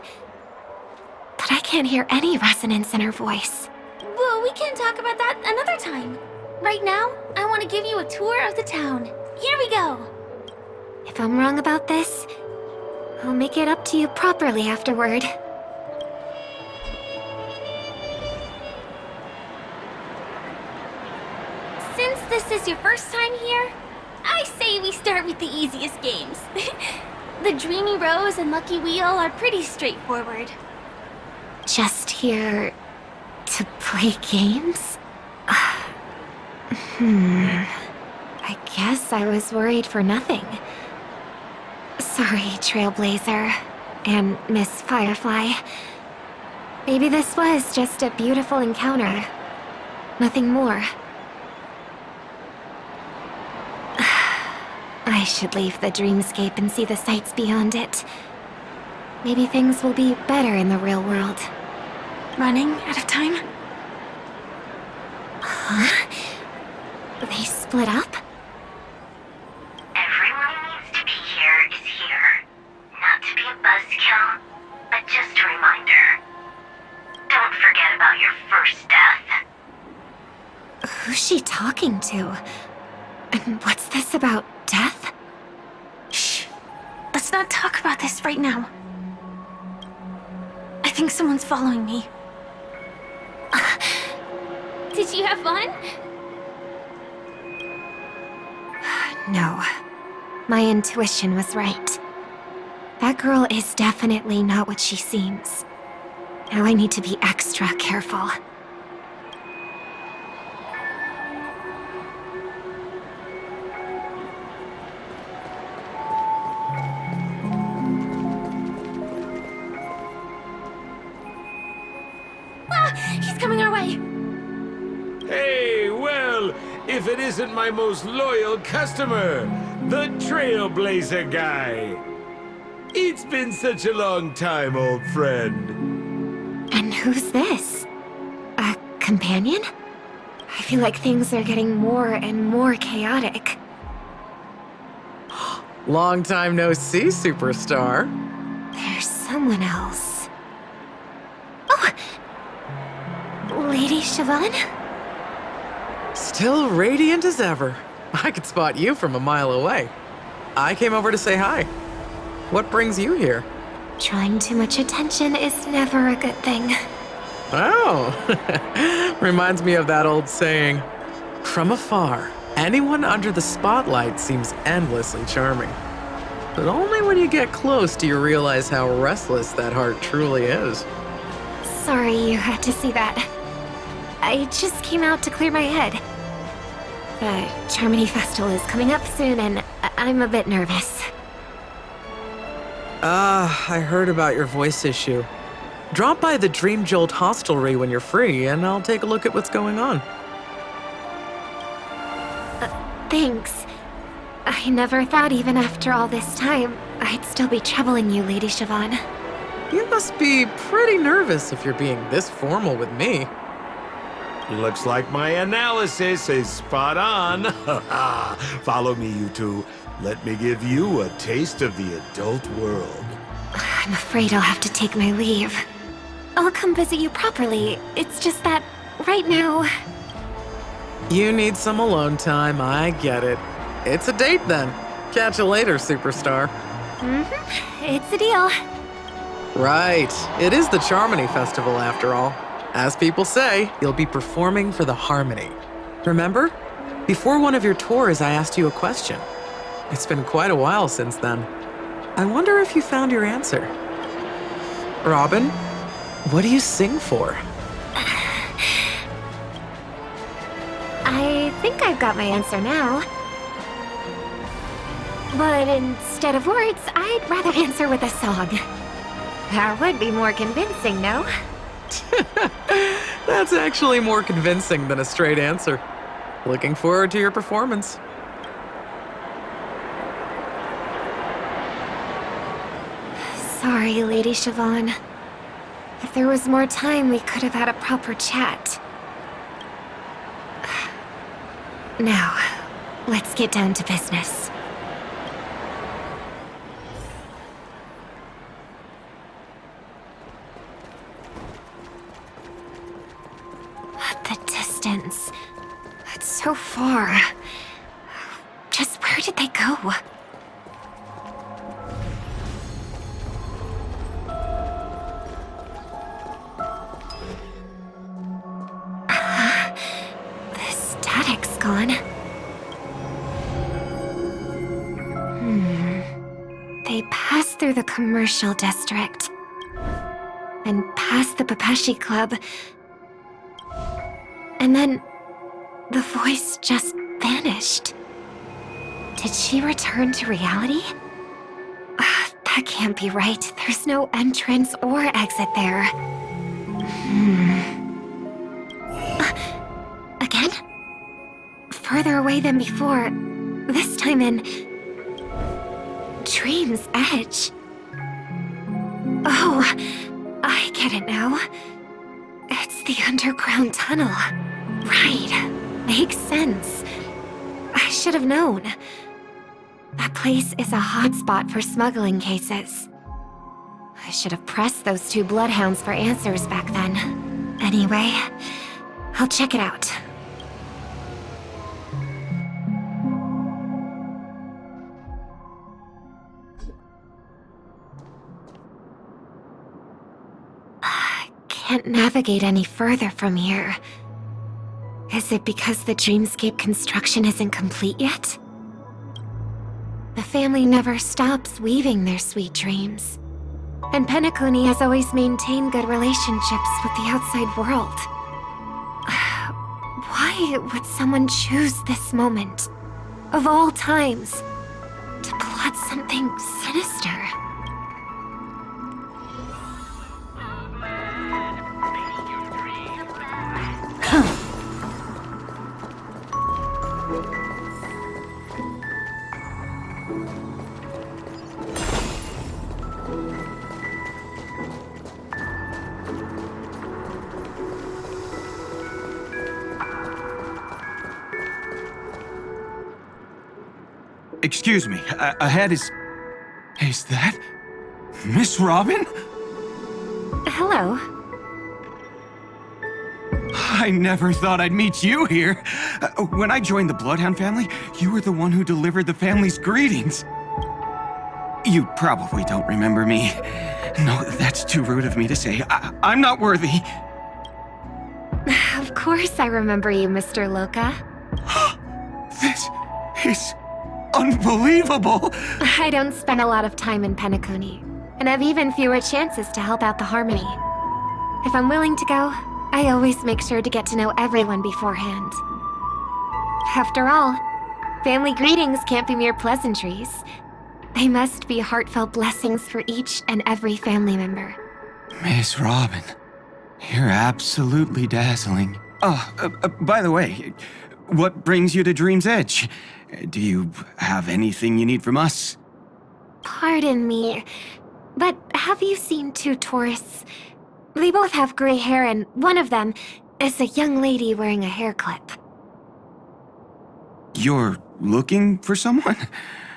but I can't hear any resonance in her voice. Well, we can talk about that another time. Right now, I want to give you a tour of the town. Here we go. If I'm wrong about this, I'll make it up to you properly afterward. Since this is your first time here, I say we start with the easiest games. The Dreamy Rose and Lucky Wheel are pretty straightforward. Just here to play games? I guess I was worried for nothing. Sorry, Trailblazer and Miss Firefly. Maybe this was just a beautiful encounter. Nothing more. I should leave the dreamscape and see the sights beyond it. Maybe things will be better in the real world. Running out of time? Huh? They split up? Everyone who needs to be here is here. Not to be a buzzkill, but just a reminder. Don't forget about your first death. Who's she talking to? And what's this about death? Shh. Let's not talk about this right now. I think someone's following me. Did you have fun? No. My intuition was right. That girl is definitely not what she seems. Now I need to be extra careful. He's coming our way! Hey, well, if it isn't my most loyal customer, the Trailblazer guy. It's been such a long time, old friend. And who's this? A companion? I feel like things are getting more and more chaotic. Long time no see, superstar. There's someone else. Oh! Lady Siobhan? Still radiant as ever. I could spot you from a mile away. I came over to say hi. What brings you here? Drawing too much attention is never a good thing. Oh, reminds me of that old saying, from afar, anyone under the spotlight seems endlessly charming. But only when you get close do you realize how restless that heart truly is. Sorry you had to see that. I just came out to clear my head. The Charmony Festival is coming up soon and I'm a bit nervous. I heard about your voice issue. Drop by the Dream Jolt hostelry when you're free and I'll take a look at what's going on. Thanks. I never thought even after all this time, I'd still be troubling you, Lady Siobhan. You must be pretty nervous if you're being this formal with me. Looks like my analysis is spot on. Follow me, you two. Let me give you a taste of the adult world. I'm afraid I'll have to take my leave. I'll come visit you properly. It's just that, right now... You need some alone time, I get it. It's a date then. Catch you later, superstar. It's a deal. Right. It is the Charmony Festival after all. As people say, you'll be performing for the Harmony. Remember? Before one of your tours, I asked you a question. It's been quite a while since then. I wonder if you found your answer. Robin, what do you sing for? I think I've got my answer now. But instead of words, I'd rather answer with a song. That would be more convincing, no? That's actually more convincing than a straight answer. Looking forward to your performance. Sorry, Lady Siobhan. If there was more time, we could have had a proper chat. Now, let's get down to business. The distance. It's so far. Just where did they go? The static's gone. They passed through the commercial district. And past the Papashi Club. And then the voice just vanished. Did she return to reality? That can't be right. There's no entrance or exit there. Again? Further away than before. This time in Dream's Edge. Oh, I get it now. It's the underground tunnel. Right. Makes sense. I should have known. That place is a hotspot for smuggling cases. I should have pressed those two bloodhounds for answers back then. Anyway, I'll check it out. Can't navigate any further from here. Is it because the dreamscape construction isn't complete yet? The family never stops weaving their sweet dreams. And Penacony has always maintained good relationships with the outside world. Why would someone choose this moment, of all times, to plot something sinister? Excuse me, ahead is... Is that... Miss Robin? Hello. I never thought I'd meet you here. When I joined the Bloodhound family, you were the one who delivered the family's greetings. You probably don't remember me. No, that's too rude of me to say. I'm not worthy. Of course I remember you, Mr. Loka. This is unbelievable. I don't spend a lot of time in Penacony, and have even fewer chances to help out the Harmony. If I'm willing to go, I always make sure to get to know everyone beforehand. After all, family greetings can't be mere pleasantries. They must be heartfelt blessings for each and every family member. Miss Robin, you're absolutely dazzling. By the way, what brings you to Dream's Edge? Do you have anything you need from us? Pardon me, but have you seen two tourists? They both have gray hair, and one of them is a young lady wearing a hair clip. You're looking for someone?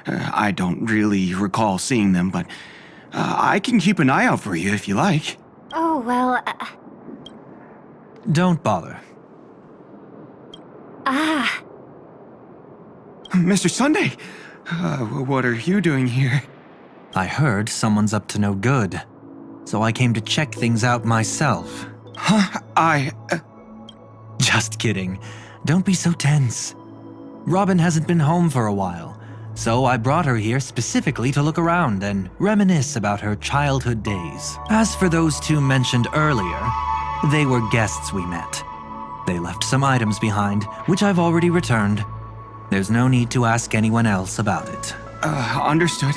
I don't really recall seeing them, but I can keep an eye out for you if you like. Oh, well, Don't bother. Mr. Sunday, what are you doing here? I heard someone's up to no good, so I came to check things out myself. Huh? Just kidding. Don't be so tense. Robin hasn't been home for a while, so I brought her here specifically to look around and reminisce about her childhood days. As for those two mentioned earlier, they were guests we met. They left some items behind, which I've already returned. There's no need to ask anyone else about it. Understood.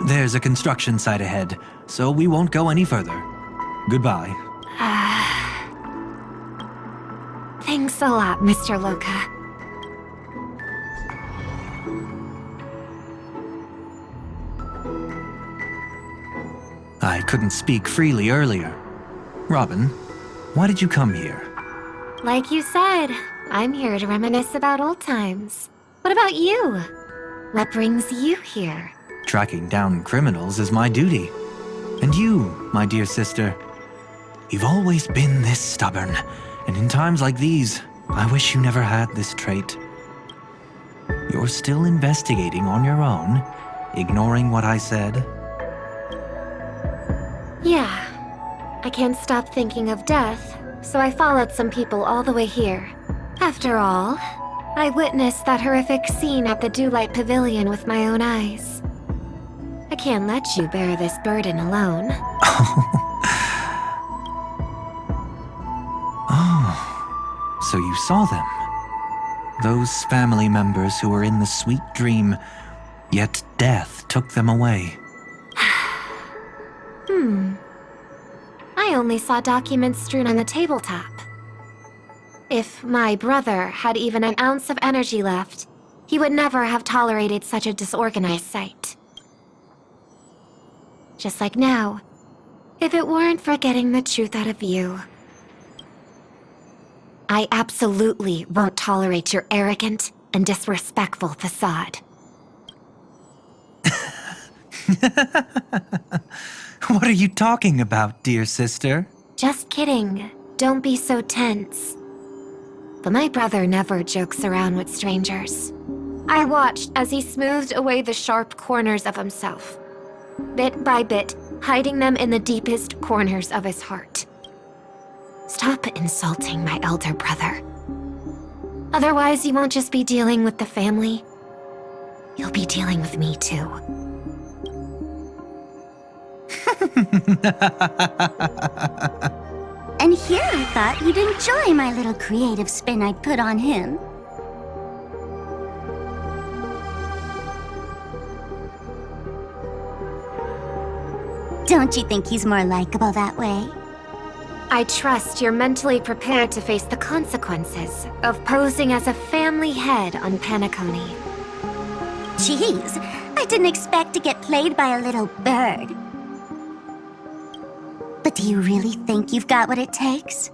There's a construction site ahead, so we won't go any further. Goodbye. Thanks a lot, Mr. Loka. I couldn't speak freely earlier. Robin, why did you come here? Like you said, I'm here to reminisce about old times. What about you? What brings you here? Tracking down criminals is my duty. And you, my dear sister, you've always been this stubborn, and in times like these, I wish you never had this trait. You're still investigating on your own, ignoring what I said? Yeah. I can't stop thinking of death, so I followed some people all the way here. After all, I witnessed that horrific scene at the Dewlight Pavilion with my own eyes. I can't let you bear this burden alone. Oh, so you saw them. Those family members who were in the sweet dream, yet death took them away. I only saw documents strewn on the tabletop. If my brother had even an ounce of energy left, he would never have tolerated such a disorganized sight. Just like now, if it weren't for getting the truth out of you. I absolutely won't tolerate your arrogant and disrespectful facade. What are you talking about, dear sister? Just kidding. Don't be so tense. But my brother never jokes around with strangers. I watched as he smoothed away the sharp corners of himself, bit by bit, hiding them in the deepest corners of his heart. Stop insulting my elder brother. Otherwise, you won't just be dealing with the family. You'll be dealing with me too. And here I thought you'd enjoy my little creative spin I put on him. Don't you think he's more likable that way? I trust you're mentally prepared to face the consequences of posing as a family head on Penacony. Jeez, I didn't expect to get played by a little bird. But do you really think you've got what it takes?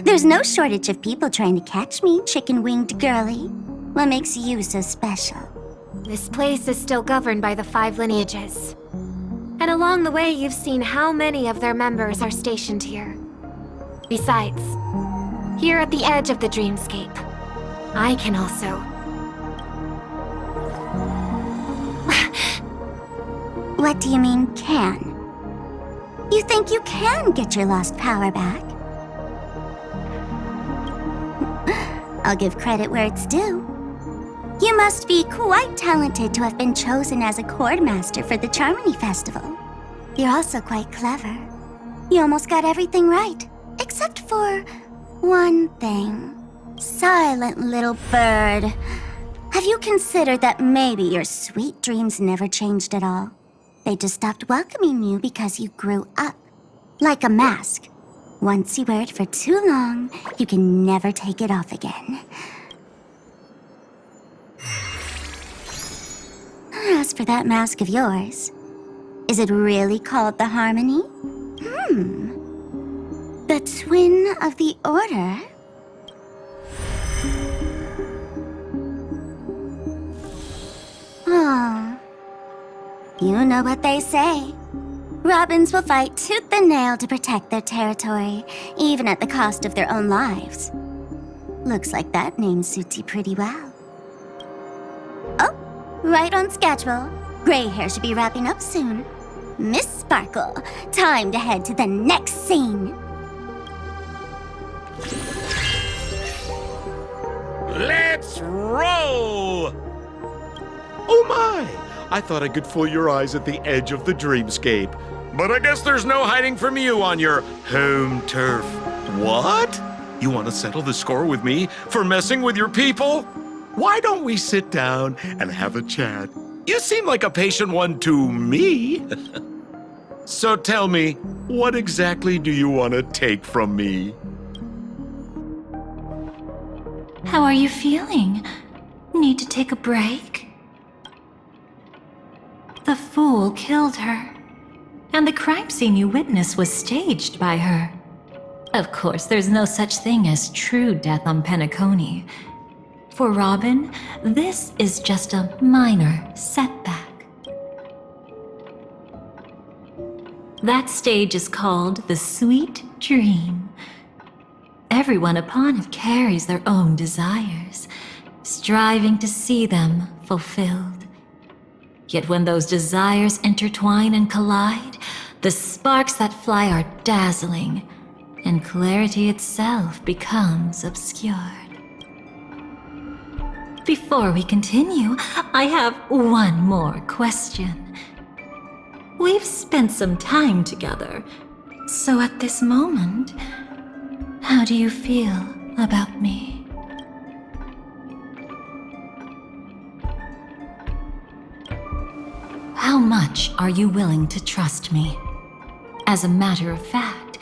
There's no shortage of people trying to catch me, chicken-winged girly. What makes you so special? This place is still governed by the 5 lineages. And along the way, you've seen how many of their members are stationed here. Besides, here at the edge of the dreamscape, I can also What do you mean, can? You think you can get your lost power back? I'll give credit where it's due. You must be quite talented to have been chosen as a chord master for the Charmony Festival. You're also quite clever. You almost got everything right, except for one thing. Silent little bird. Have you considered that maybe your sweet dreams never changed at all? They just stopped welcoming you because you grew up. Like a mask. Once you wear it for too long, you can never take it off again. As for that mask of yours, is it really called the Harmony? The Twin of the Order? Oh. You know what they say. Robins will fight tooth and nail to protect their territory, even at the cost of their own lives. Looks like that name suits you pretty well. Oh, right on schedule. Gray hair should be wrapping up soon. Miss Sparkle, time to head to the next scene. Let's roll! Oh my! I thought I could fool your eyes at the edge of the dreamscape. But I guess there's no hiding from you on your home turf. What? You want to settle the score with me for messing with your people? Why don't we sit down and have a chat? You seem like a patient one to me. So tell me, what exactly do you want to take from me? How are you feeling? Need to take a break? The fool killed her. And the crime scene you witnessed was staged by her. Of course, there's no such thing as true death on Penacony. For Robin, this is just a minor setback. That stage is called the Sweet Dream. Everyone upon it carries their own desires, striving to see them fulfilled. Yet when those desires intertwine and collide, the sparks that fly are dazzling, and clarity itself becomes obscured. Before we continue, I have one more question. We've spent some time together, so at this moment, how do you feel about me? How much are you willing to trust me? As a matter of fact,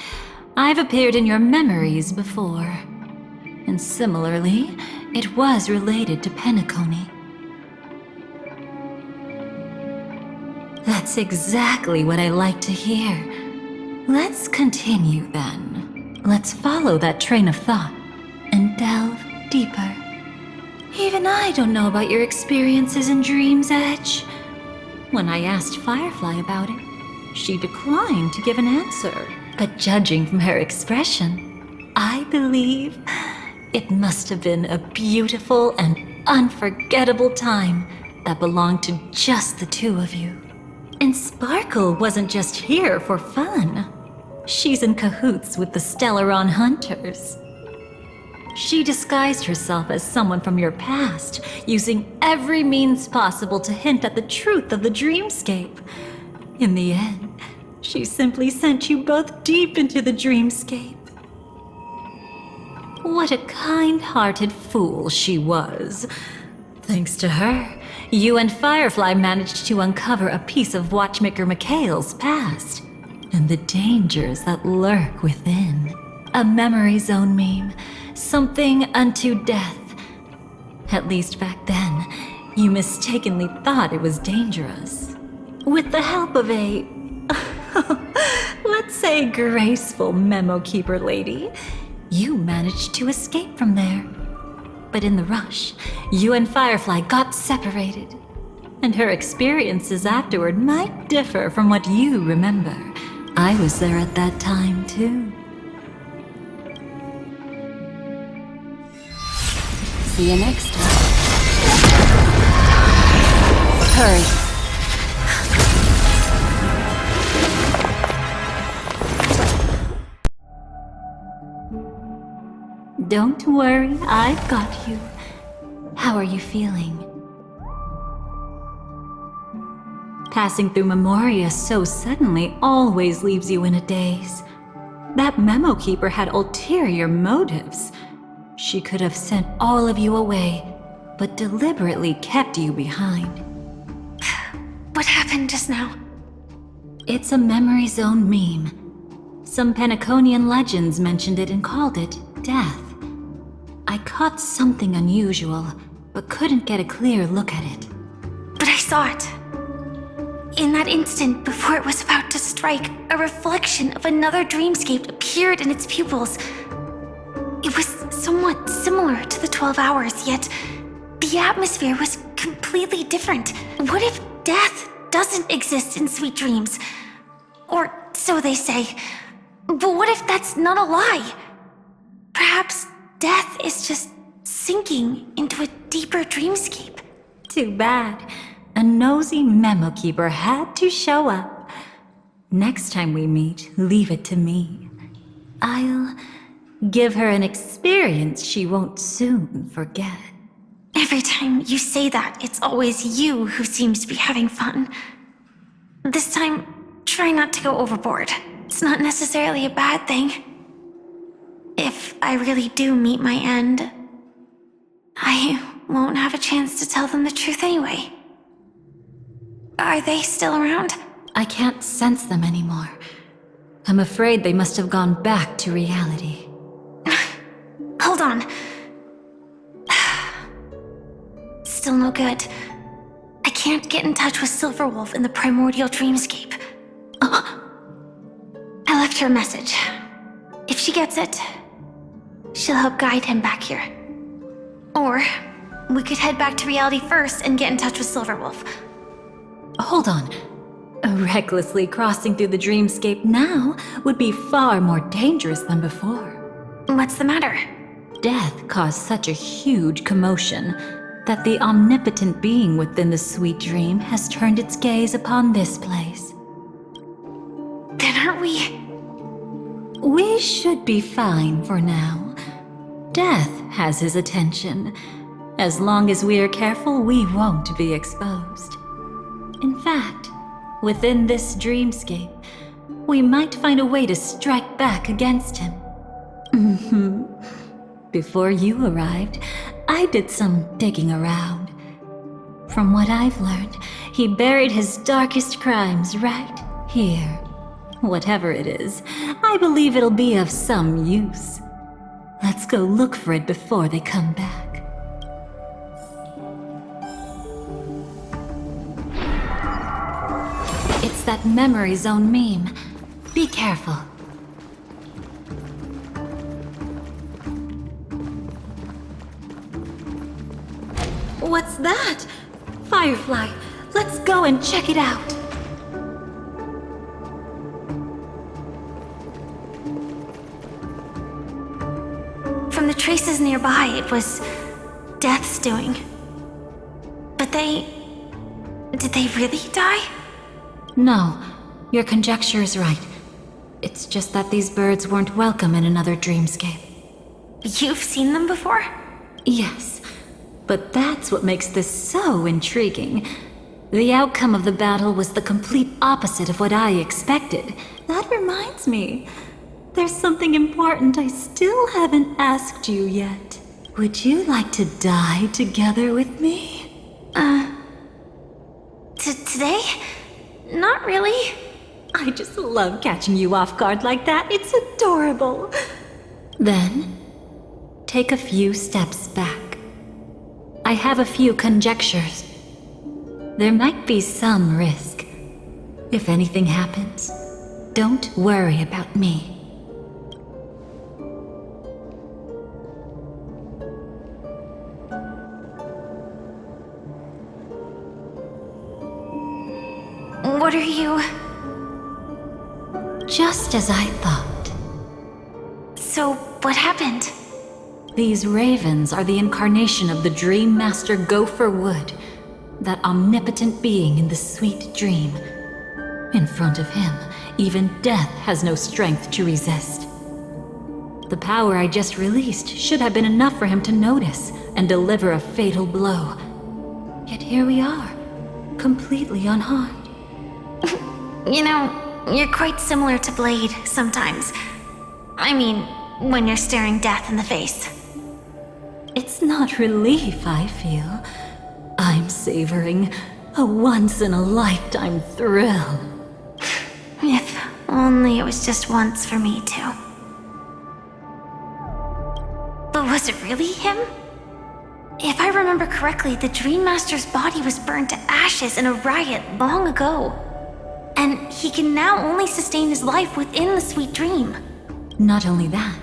I've appeared in your memories before. And similarly, it was related to Penacony. That's exactly what I like to hear. Let's continue then. Let's follow that train of thought and delve deeper. Even I don't know about your experiences in Dream's Edge. When I asked Firefly about it, she declined to give an answer. But judging from her expression, I believe it must have been a beautiful and unforgettable time that belonged to just the two of you. And Sparkle wasn't just here for fun. She's in cahoots with the Stellaron Hunters. She disguised herself as someone from your past, using every means possible to hint at the truth of the dreamscape. In the end, she simply sent you both deep into the dreamscape. What a kind-hearted fool she was. Thanks to her, you and Firefly managed to uncover a piece of Watchmaker Mikhail's past, and the dangers that lurk within. A memory zone meme. Something unto death. At least back then, you mistakenly thought it was dangerous. With the help of a, let's say, graceful memo keeper lady, you managed to escape from there. But in the rush, you and Firefly got separated. And her experiences afterward might differ from what you remember. I was there at that time, too. See you next time. Hurry. Don't worry, I've got you. How are you feeling? Passing through Memoria so suddenly always leaves you in a daze. That memo keeper had ulterior motives. She could have sent all of you away, but deliberately kept you behind. What happened just now? It's a memory zone meme. Some Penaconian legends mentioned it and called it death. I caught something unusual, but couldn't get a clear look at it. But I saw it. In that instant, before it was about to strike, a reflection of another dreamscape appeared in its pupils. It was somewhat similar to the 12 hours, yet the atmosphere was completely different. What if death doesn't exist in sweet dreams? Or so they say. But what if that's not a lie? Perhaps death is just sinking into a deeper dreamscape. Too bad. A nosy memo keeper had to show up. Next time we meet, leave it to me. I'll give her an experience she won't soon forget. Every time you say that, it's always you who seems to be having fun. This time, try not to go overboard. It's not necessarily a bad thing. If I really do meet my end, I won't have a chance to tell them the truth anyway. Are they still around? I can't sense them anymore. I'm afraid they must have gone back to reality. Hold on. Still no good. I can't get in touch with Silverwolf in the primordial dreamscape. I left her a message. If she gets it, she'll help guide him back here. Or we could head back to reality first and get in touch with Silverwolf. Hold on. Recklessly crossing through the dreamscape now would be far more dangerous than before. What's the matter? Death caused such a huge commotion that the omnipotent being within the sweet dream has turned its gaze upon this place. Then aren't we? We should be fine for now. Death has his attention. As long as we are careful, we won't be exposed. In fact, within this dreamscape, we might find a way to strike back against him. Before you arrived, I did some digging around. From what I've learned, he buried his darkest crimes right here. Whatever it is, I believe it'll be of some use. Let's go look for it before they come back. It's that memory zone meme. Be careful. What's that? Firefly, let's go and check it out. From the traces nearby, it was Death's doing. But did they really die? No, your conjecture is right. It's just that these birds weren't welcome in another dreamscape. You've seen them before? Yes, but that's what makes this so intriguing. The outcome of the battle was the complete opposite of what I expected. That reminds me, there's something important I still haven't asked you yet. Would you like to die together with me? Today? Not really. I just love catching you off guard like that. It's adorable. Then, take a few steps back. I have a few conjectures. There might be some risk. If anything happens, don't worry about me. What are you... Just as I thought. So, what happened? These ravens are the incarnation of the Dream Master Gopher Wood, that omnipotent being in the sweet dream. In front of him, even death has no strength to resist. The power I just released should have been enough for him to notice and deliver a fatal blow. Yet here we are, completely unharmed. You know, you're quite similar to Blade sometimes. I mean, when you're staring death in the face. It's not relief I feel. I'm savoring a once-in-a-lifetime thrill. If only it was just once for me too. But was it really him? If I remember correctly, the Dream Master's body was burned to ashes in a riot long ago. And he can now only sustain his life within the sweet dream. Not only that,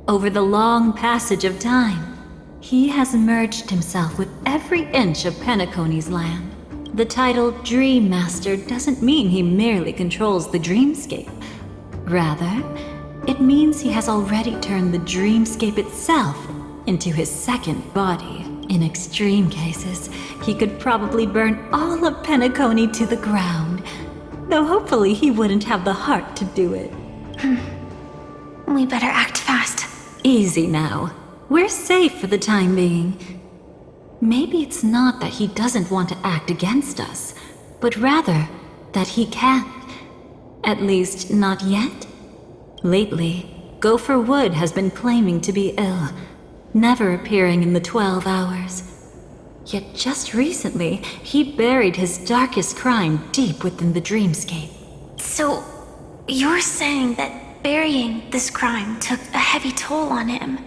over the long passage of time, he has merged himself with every inch of Penacony's land. The title Dream Master doesn't mean he merely controls the dreamscape. Rather, it means he has already turned the dreamscape itself into his second body. In extreme cases, he could probably burn all of Penacony to the ground, though hopefully he wouldn't have the heart to do it. We better act fast. Easy now. We're safe for the time being. Maybe it's not that he doesn't want to act against us, but rather that he can't. At least, not yet. Lately, Gopher Wood has been claiming to be ill, never appearing in the 12 hours. Yet just recently, he buried his darkest crime deep within the dreamscape. So, you're saying that burying this crime took a heavy toll on him,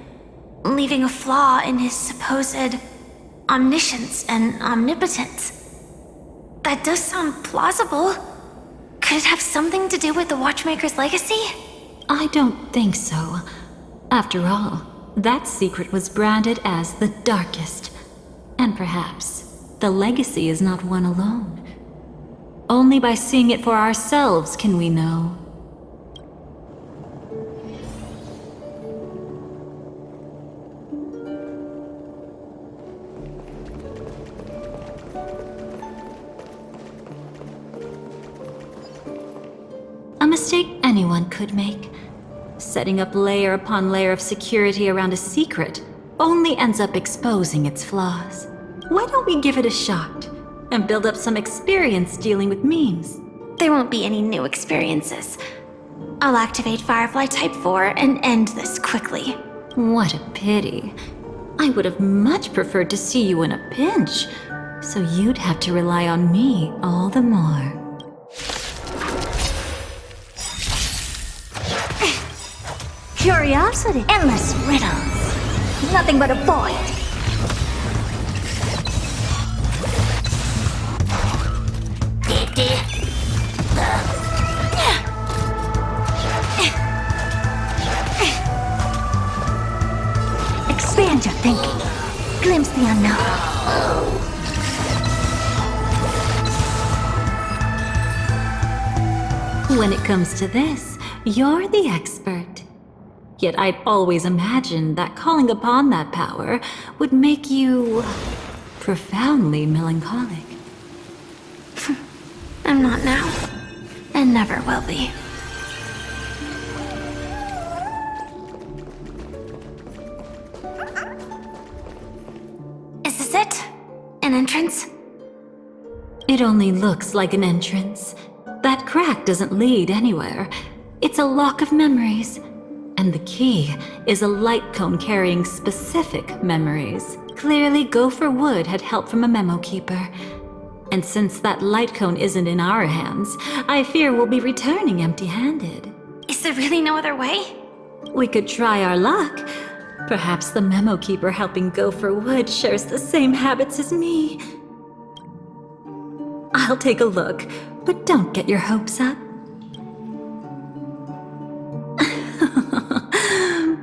leaving a flaw in his supposed omniscience and omnipotence. That does sound plausible. Could it have something to do with the Watchmaker's legacy? I don't think so. After all, that secret was branded as the darkest. And perhaps the legacy is not one alone. Only by seeing it for ourselves can we know. A mistake anyone could make. Setting up layer upon layer of security around a secret only ends up exposing its flaws. Why don't we give it a shot and build up some experience dealing with memes? There won't be any new experiences. I'll activate Firefly Type 4 and end this quickly. What a pity. I would have much preferred to see you in a pinch, so you'd have to rely on me all the more. Curiosity. Endless riddles. Nothing but a void. Expand your thinking. Glimpse the unknown. When it comes to this, you're the expert. Yet I'd always imagined that calling upon that power would make you profoundly melancholic. I'm not now, and never will be. Is this it? An entrance? It only looks like an entrance. That crack doesn't lead anywhere. It's a lock of memories. And the key is a light cone carrying specific memories. Clearly, Gopher Wood had help from a memo keeper. And since that light cone isn't in our hands, I fear we'll be returning empty-handed. Is there really no other way? We could try our luck. Perhaps the memo keeper helping Gopher Wood shares the same habits as me. I'll take a look, but don't get your hopes up.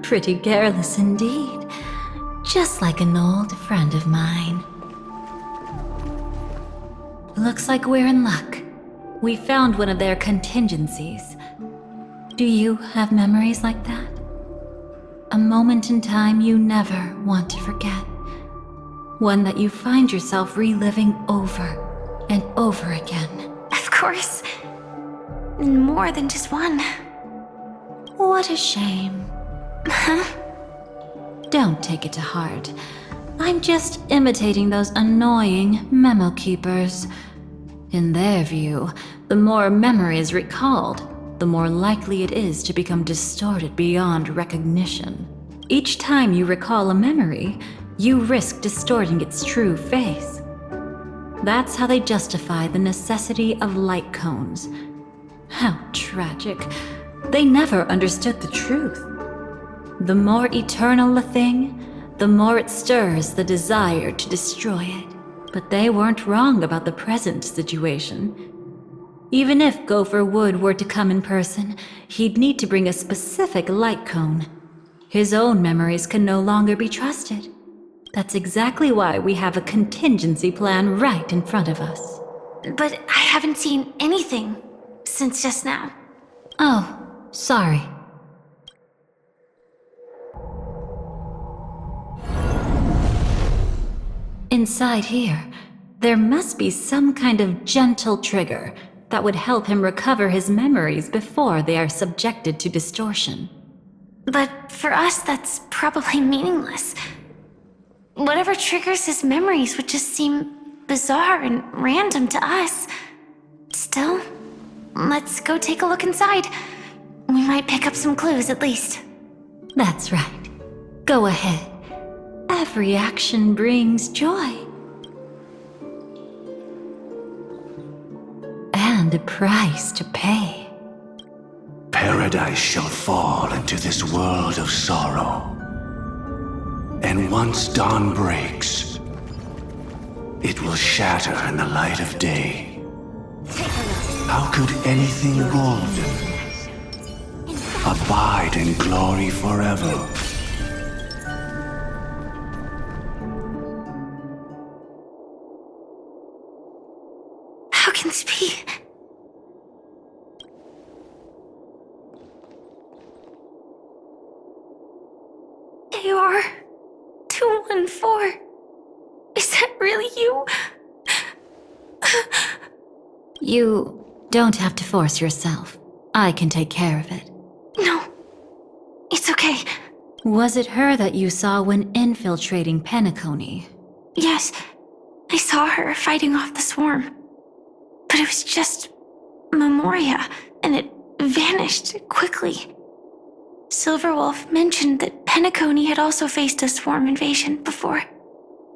Pretty careless indeed. Just like an old friend of mine. Looks like we're in luck. We found one of their contingencies. Do you have memories like that? A moment in time you never want to forget. One that you find yourself reliving over and over again. Of course. More than just one. What a shame. Don't take it to heart. I'm just imitating those annoying memo keepers. In their view, the more memories recalled, the more likely it is to become distorted beyond recognition. Each time you recall a memory, you risk distorting its true face. That's how they justify the necessity of light cones. How tragic. They never understood the truth. The more eternal a thing, the more it stirs the desire to destroy it. But they weren't wrong about the present situation. Even if Gopher Wood were to come in person, he'd need to bring a specific light cone. His own memories can no longer be trusted. That's exactly why we have a contingency plan right in front of us. But I haven't seen anything since just now. Oh, sorry. Inside here, there must be some kind of gentle trigger that would help him recover his memories before they are subjected to distortion. But for us, that's probably meaningless. Whatever triggers his memories would just seem bizarre and random to us. Still, let's go take a look inside. We might pick up some clues at least. That's right. Go ahead. Every action brings joy. And a price to pay. Paradise shall fall into this world of sorrow. And once dawn breaks, it will shatter in the light of day. How could anything golden abide in glory forever? How can this be? AR 214. Is that really you? You don't have to force yourself. I can take care of it. No. It's okay. Was it her that you saw when infiltrating Penacony? Yes. I saw her fighting off the swarm. But it was just Memoria, and it vanished quickly. Silverwolf mentioned that Penacony had also faced a swarm invasion before.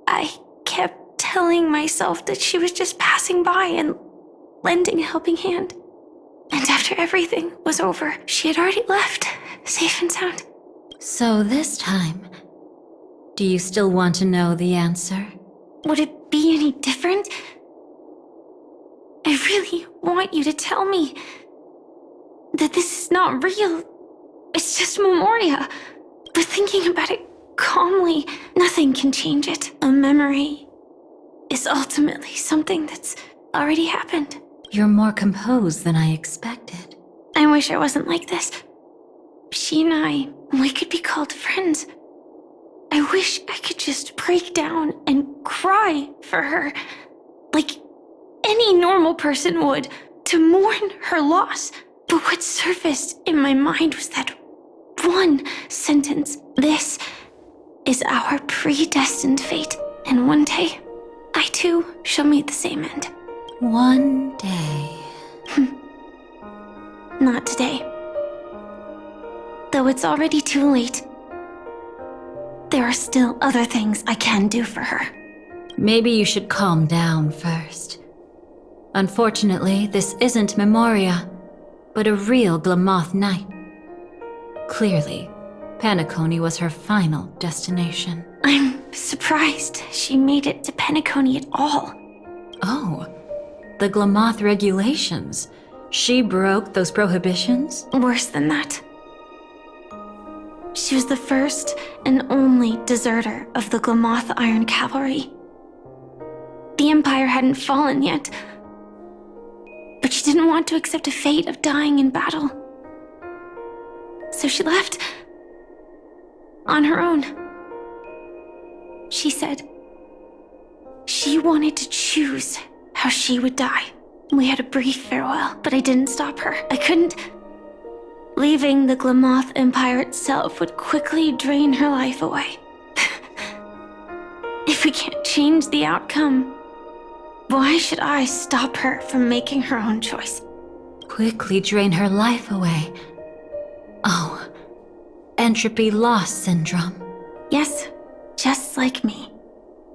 I kept telling myself that she was just passing by and lending a helping hand. And after everything was over, she had already left, safe and sound. So this time, do you still want to know the answer? Would it be any different? I really want you to tell me that this is not real. It's just Memoria. But thinking about it calmly, nothing can change it. A memory is ultimately something that's already happened. You're more composed than I expected. I wish I wasn't like this. She and I, we could be called friends. I wish I could just break down and cry for her, like any normal person would, to mourn her loss. But what surfaced in my mind was that one sentence. This is our predestined fate, and one day, I too shall meet the same end. One day. Not today. Though it's already too late, there are still other things I can do for her. Maybe you should calm down first. Unfortunately, this isn't Memoria, but a real Glamoth Knight. Clearly, Penacony was her final destination. I'm surprised she made it to Penacony at all. Oh, the Glamoth regulations. She broke those prohibitions? Worse than that. She was the first and only deserter of the Glamoth Iron Cavalry. The Empire hadn't fallen yet, but she didn't want to accept a fate of dying in battle. So she left on her own. She said she wanted to choose how she would die. We had a brief farewell, but I didn't stop her. I couldn't Leaving the Glamoth Empire itself would quickly drain her life away. If we can't change the outcome, why should I stop her from making her own choice? Quickly drain her life away. Oh, entropy loss syndrome. Yes, just like me.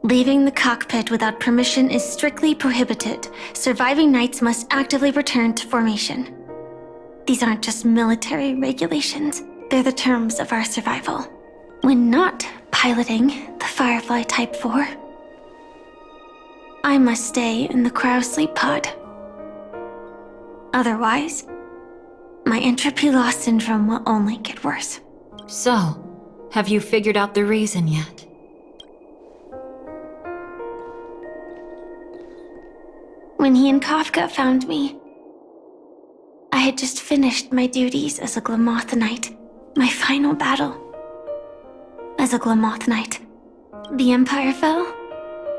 Leaving the cockpit without permission is strictly prohibited. Surviving knights must actively return to formation. These aren't just military regulations, they're the terms of our survival. When not piloting the Firefly Type 4, I must stay in the cryo sleep pod. Otherwise, my entropy loss syndrome will only get worse. So, have you figured out the reason yet? When he and Kafka found me, I had just finished my duties as a Glamoth Knight, my final battle. As a Glamoth Knight, the Empire fell,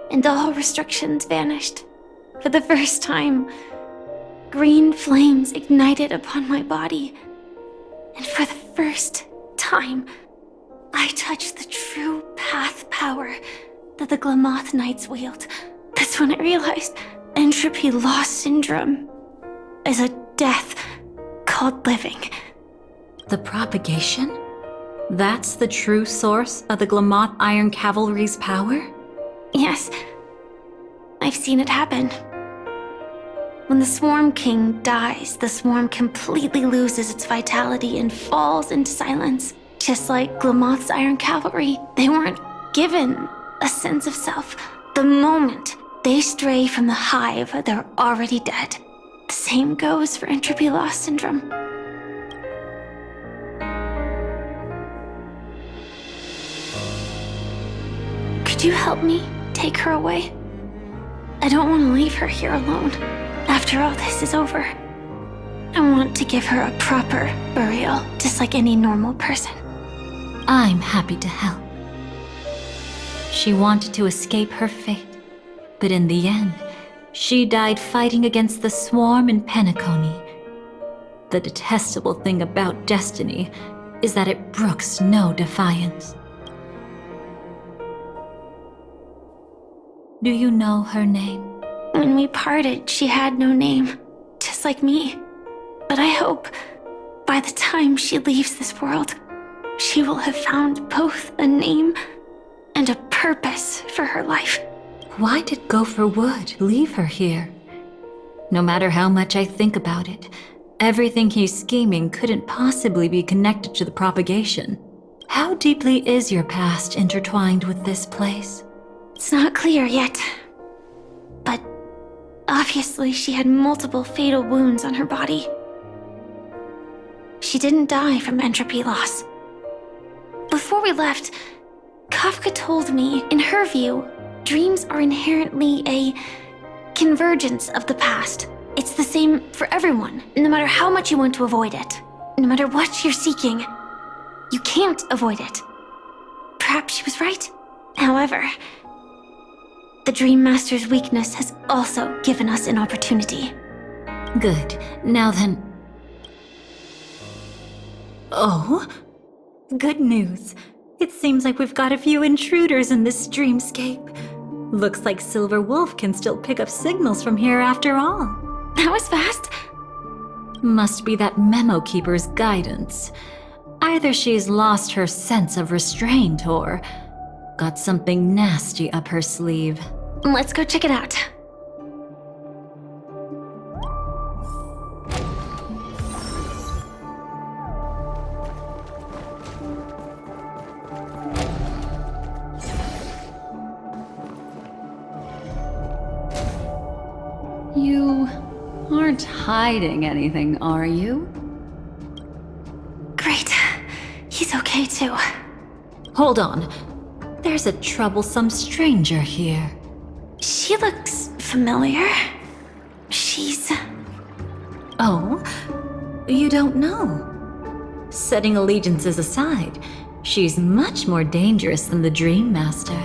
and all restrictions vanished. For the first time, green flames ignited upon my body, and for the first time, I touched the true path power that the Glamoth Knights wield. That's when I realized entropy loss syndrome is a death called living. The propagation? That's the true source of the Glamoth Iron Cavalry's power? Yes, I've seen it happen. When the Swarm King dies, the Swarm completely loses its vitality and falls into silence. Just like Glamoth's Iron Cavalry, they weren't given a sense of self. The moment they stray from the hive, they're already dead. The same goes for entropy loss syndrome. Could you help me take her away? I don't want to leave her here alone. After all this is over, I want to give her a proper burial, just like any normal person. I'm happy to help. She wanted to escape her fate, but in the end, she died fighting against the Swarm in Penacony. The detestable thing about destiny is that it brooks no defiance. Do you know her name? When we parted, she had no name, just like me. But I hope by the time she leaves this world, she will have found both a name and a purpose for her life. Why did Gopher Wood leave her here? No matter how much I think about it, everything he's scheming couldn't possibly be connected to the propagation. How deeply is your past intertwined with this place? It's not clear yet. But obviously she had multiple fatal wounds on her body. She didn't die from entropy loss. Before we left, Kafka told me, in her view, dreams are inherently a convergence of the past. It's the same for everyone, no matter how much you want to avoid it. No matter what you're seeking, you can't avoid it. Perhaps she was right. However, the Dream Master's weakness has also given us an opportunity. Good. Now then... Oh? Good news. It seems like we've got a few intruders in this dreamscape. Looks like Silver Wolf can still pick up signals from here after all. That was fast. Must be that Memo Keeper's guidance. Either she's lost her sense of restraint or got something nasty up her sleeve. Let's go check it out. You aren't hiding anything, are you? Great. He's okay too. Hold on. There's a troublesome stranger here. She looks familiar. She's... Oh? You don't know? Setting allegiances aside, she's much more dangerous than the Dream Master.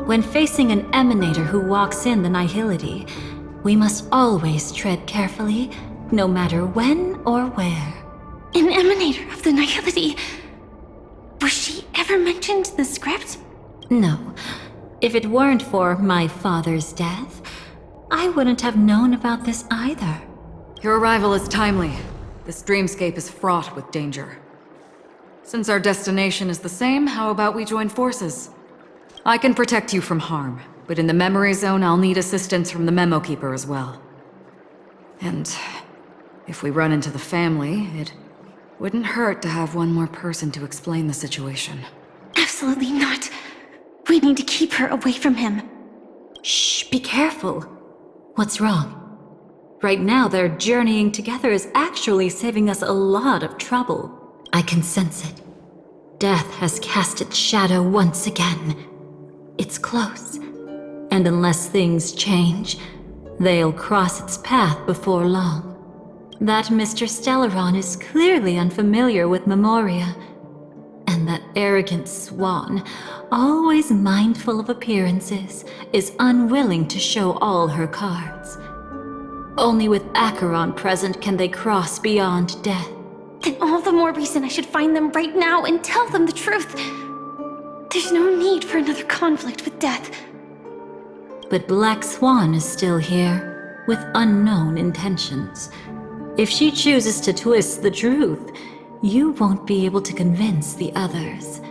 When facing an emanator who walks in the nihility, we must always tread carefully, no matter when or where. An emanator of the nihility. Was she ever mentioned in the script? No. If it weren't for my father's death, I wouldn't have known about this either. Your arrival is timely. This dreamscape is fraught with danger. Since our destination is the same, how about we join forces? I can protect you from harm, but in the memory zone I'll need assistance from the Memo Keeper as well. And if we run into the family, it wouldn't hurt to have one more person to explain the situation. Absolutely not. We need to keep her away from him. Shh, be careful. What's wrong? Right now, their journeying together is actually saving us a lot of trouble. I can sense it. Death has cast its shadow once again. It's close. And unless things change, they'll cross its path before long. That Mr. Stellaron is clearly unfamiliar with Memoria. And that arrogant swan, always mindful of appearances, is unwilling to show all her cards. Only with Acheron present can they cross beyond death. Then all the more reason I should find them right now and tell them the truth. There's no need for another conflict with death. But Black Swan is still here, with unknown intentions. If she chooses to twist the truth, you won't be able to convince the others.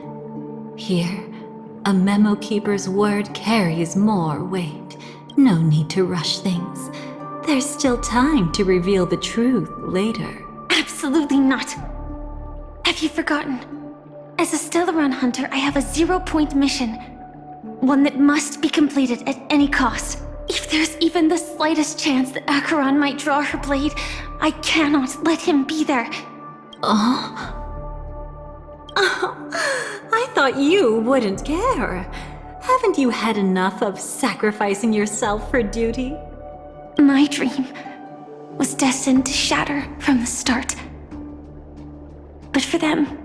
Here, a Memo Keeper's word carries more weight. No need to rush things. There's still time to reveal the truth later. Absolutely not. Have you forgotten? As a Stellaron hunter, I have a 0-point mission. One that must be completed at any cost. If there's even the slightest chance that Acheron might draw her blade, I cannot let him be there. Oh, I thought you wouldn't care. Haven't you had enough of sacrificing yourself for duty? My dream was destined to shatter from the start. But for them,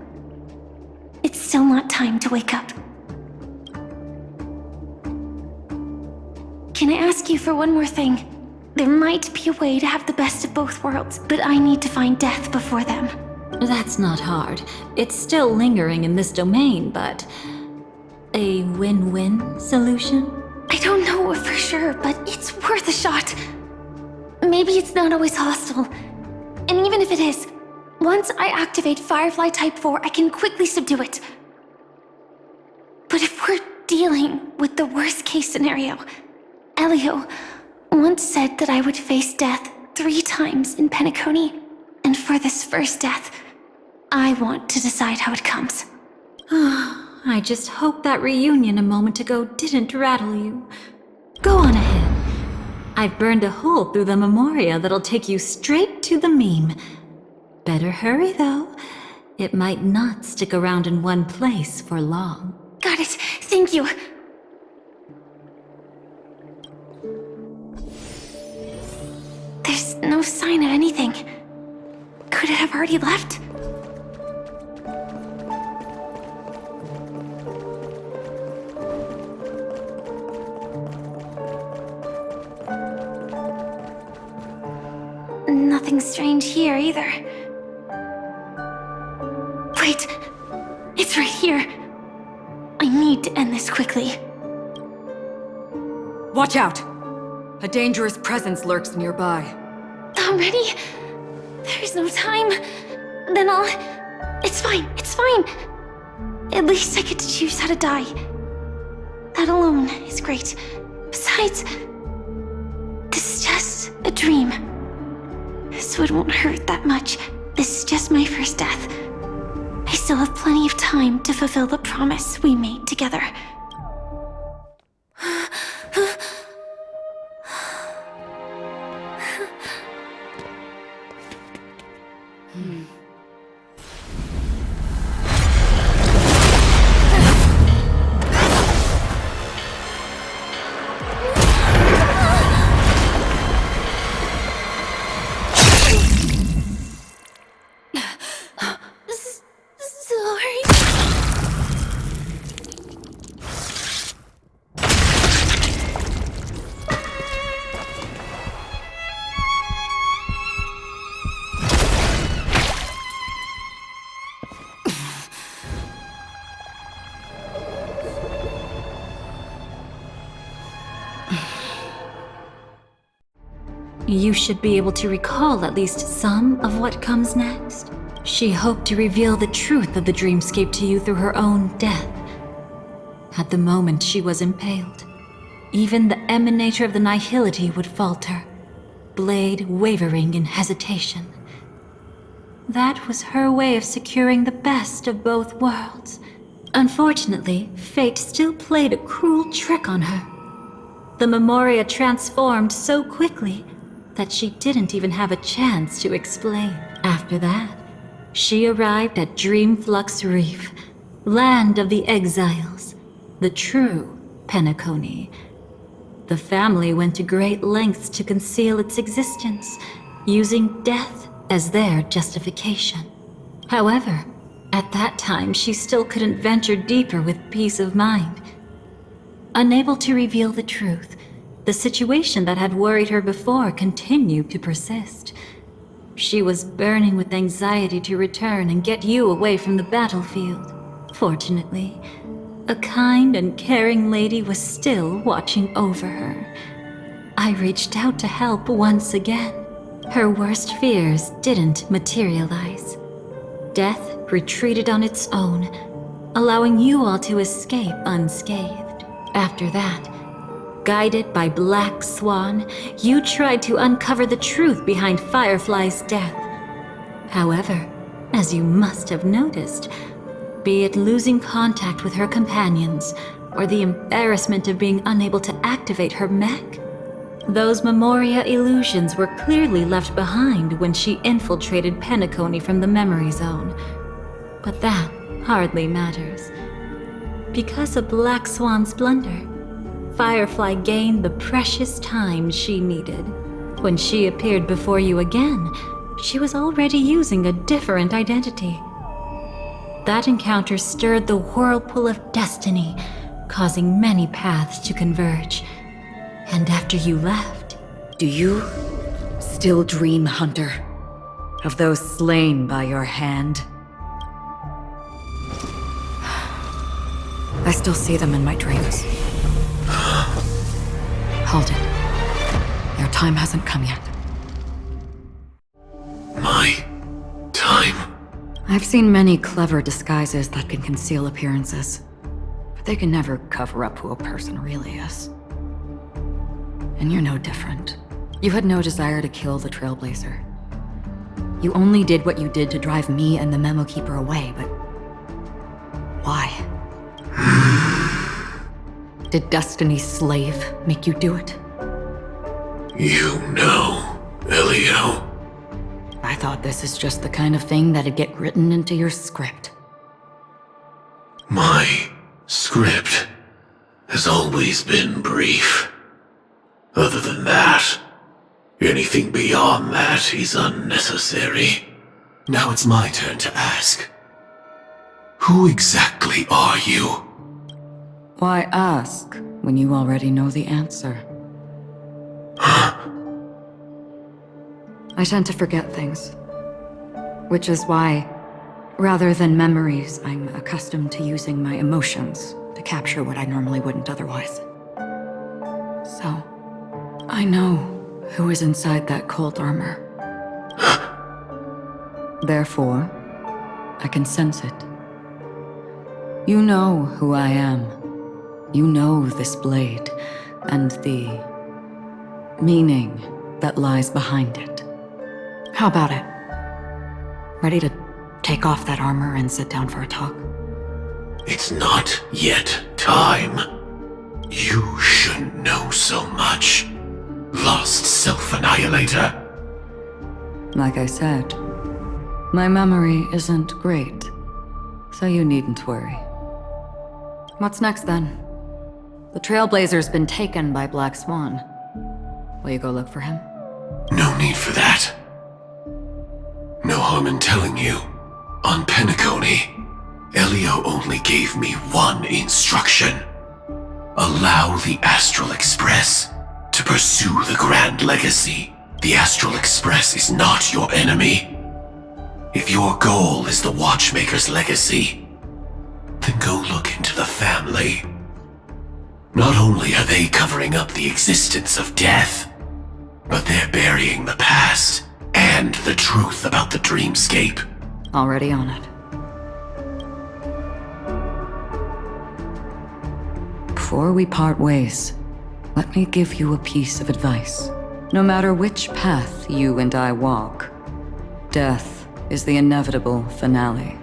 it's still not time to wake up. Can I ask you for one more thing? There might be a way to have the best of both worlds, but I need to find death before them. That's not hard. It's still lingering in this domain, but... a win-win solution? I don't know for sure, but it's worth a shot. Maybe it's not always hostile. And even if it is, once I activate Firefly Type 4, I can quickly subdue it. But if we're dealing with the worst-case scenario, Elio once said that I would face death 3 times in Penacony, and for this first death, I want to decide how it comes. I just hope that reunion a moment ago didn't rattle you. Go on ahead. I've burned a hole through the Memoria that'll take you straight to the meme. Better hurry, though. It might not stick around in one place for long. Got it. Thank you. There's no sign of anything. Could it have already left? Nothing strange here either. Wait! It's right here. I need to end this quickly. Watch out! A dangerous presence lurks nearby. Already? There's no time. Then I'll... It's fine, it's fine. At least I get to choose how to die. That alone is great. Besides, this is just a dream. So it won't hurt that much. This is just my first death. I still have plenty of time to fulfill the promise we made together. You should be able to recall at least some of what comes next. She hoped to reveal the truth of the dreamscape to you through her own death. At the moment she was impaled, even the emanator of the nihility would falter, blade wavering in hesitation. That was her way of securing the best of both worlds. Unfortunately, fate still played a cruel trick on her. The Memoria transformed so quickly that she didn't even have a chance to explain. After that, she arrived at Dreamflux Reef, land of the exiles, the true Penacony. The family went to great lengths to conceal its existence, using death as their justification. However, at that time she still couldn't venture deeper with peace of mind. Unable to reveal the truth, the situation that had worried her before continued to persist. She was burning with anxiety to return and get you away from the battlefield. Fortunately, a kind and caring lady was still watching over her. I reached out to help once again. Her worst fears didn't materialize. Death retreated on its own, allowing you all to escape unscathed. After that, guided by Black Swan, you tried to uncover the truth behind Firefly's death. However, as you must have noticed, be it losing contact with her companions, or the embarrassment of being unable to activate her mech, those Memoria illusions were clearly left behind when she infiltrated Penacony from the memory zone. But that hardly matters. Because of Black Swan's blunder, Firefly gained the precious time she needed. When she appeared before you again, she was already using a different identity. That encounter stirred the whirlpool of destiny, causing many paths to converge. And after you left... Do you still dream, Hunter? Of those slain by your hand? I still see them in my dreams. Hold it. Your time hasn't come yet. My time? I've seen many clever disguises that can conceal appearances, but they can never cover up who a person really is. And you're no different. You had no desire to kill the Trailblazer. You only did what you did to drive me and the Memo Keeper away, but... why? Did Destiny's slave make you do it? You know, Elio. I thought this is just the kind of thing that'd get written into your script. My script has always been brief. Other than that, anything beyond that is unnecessary. Now it's my turn to ask. Who exactly are you? Why ask when you already know the answer? I tend to forget things. Which is why, rather than memories, I'm accustomed to using my emotions to capture what I normally wouldn't otherwise. So, I know who is inside that cold armor. Therefore, I can sense it. You know who I am. You know this blade, and the meaning that lies behind it. How about it? Ready to take off that armor and sit down for a talk? It's not yet time. You shouldn't know so much. Lost Self-Annihilator. Like I said, my memory isn't great, so you needn't worry. What's next then? The Trailblazer's been taken by Black Swan. Will you go look for him? No need for that. No harm in telling you. On Penacony, Elio only gave me one instruction. Allow the Astral Express to pursue the Grand Legacy. The Astral Express is not your enemy. If your goal is the Watchmaker's legacy, then go look into the family. Not only are they covering up the existence of death, But they're burying the past and the truth about the dreamscape. Already on it. Before we part ways, let me give you a piece of advice. No matter which path you and I walk, death is the inevitable finale.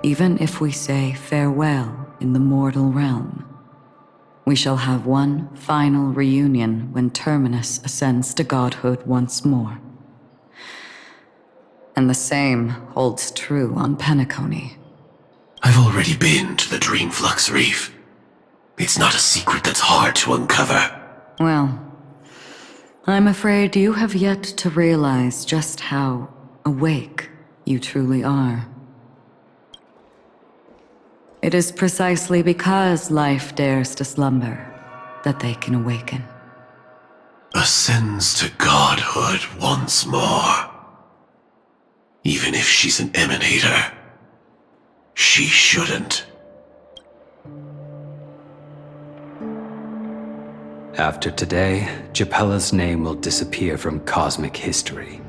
Even if we say farewell in the mortal realm, we shall have one final reunion when Terminus ascends to godhood once more. And the same holds true on Penacony. I've already been to the Dreamflux Reef. It's not a secret that's hard to uncover. Well, I'm afraid you have yet to realize just how awake you truly are. It is precisely because life dares to slumber that they can awaken. Ascends to godhood once more. Even if she's an emanator, she shouldn't. After today, Japella's name will disappear from cosmic history,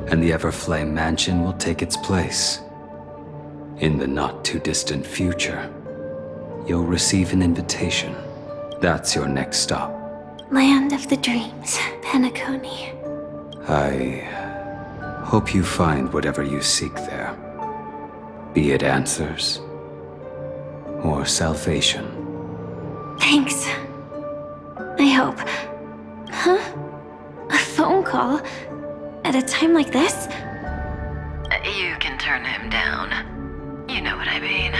and the Everflame Mansion will take its place. In the not-too-distant future, you'll receive an invitation. That's your next stop. Land of the Dreams, Penacony. I hope you find whatever you seek there. Be it answers or salvation. Thanks. I hope. Huh? A phone call? At a time like this? You can turn him down. You know what I mean.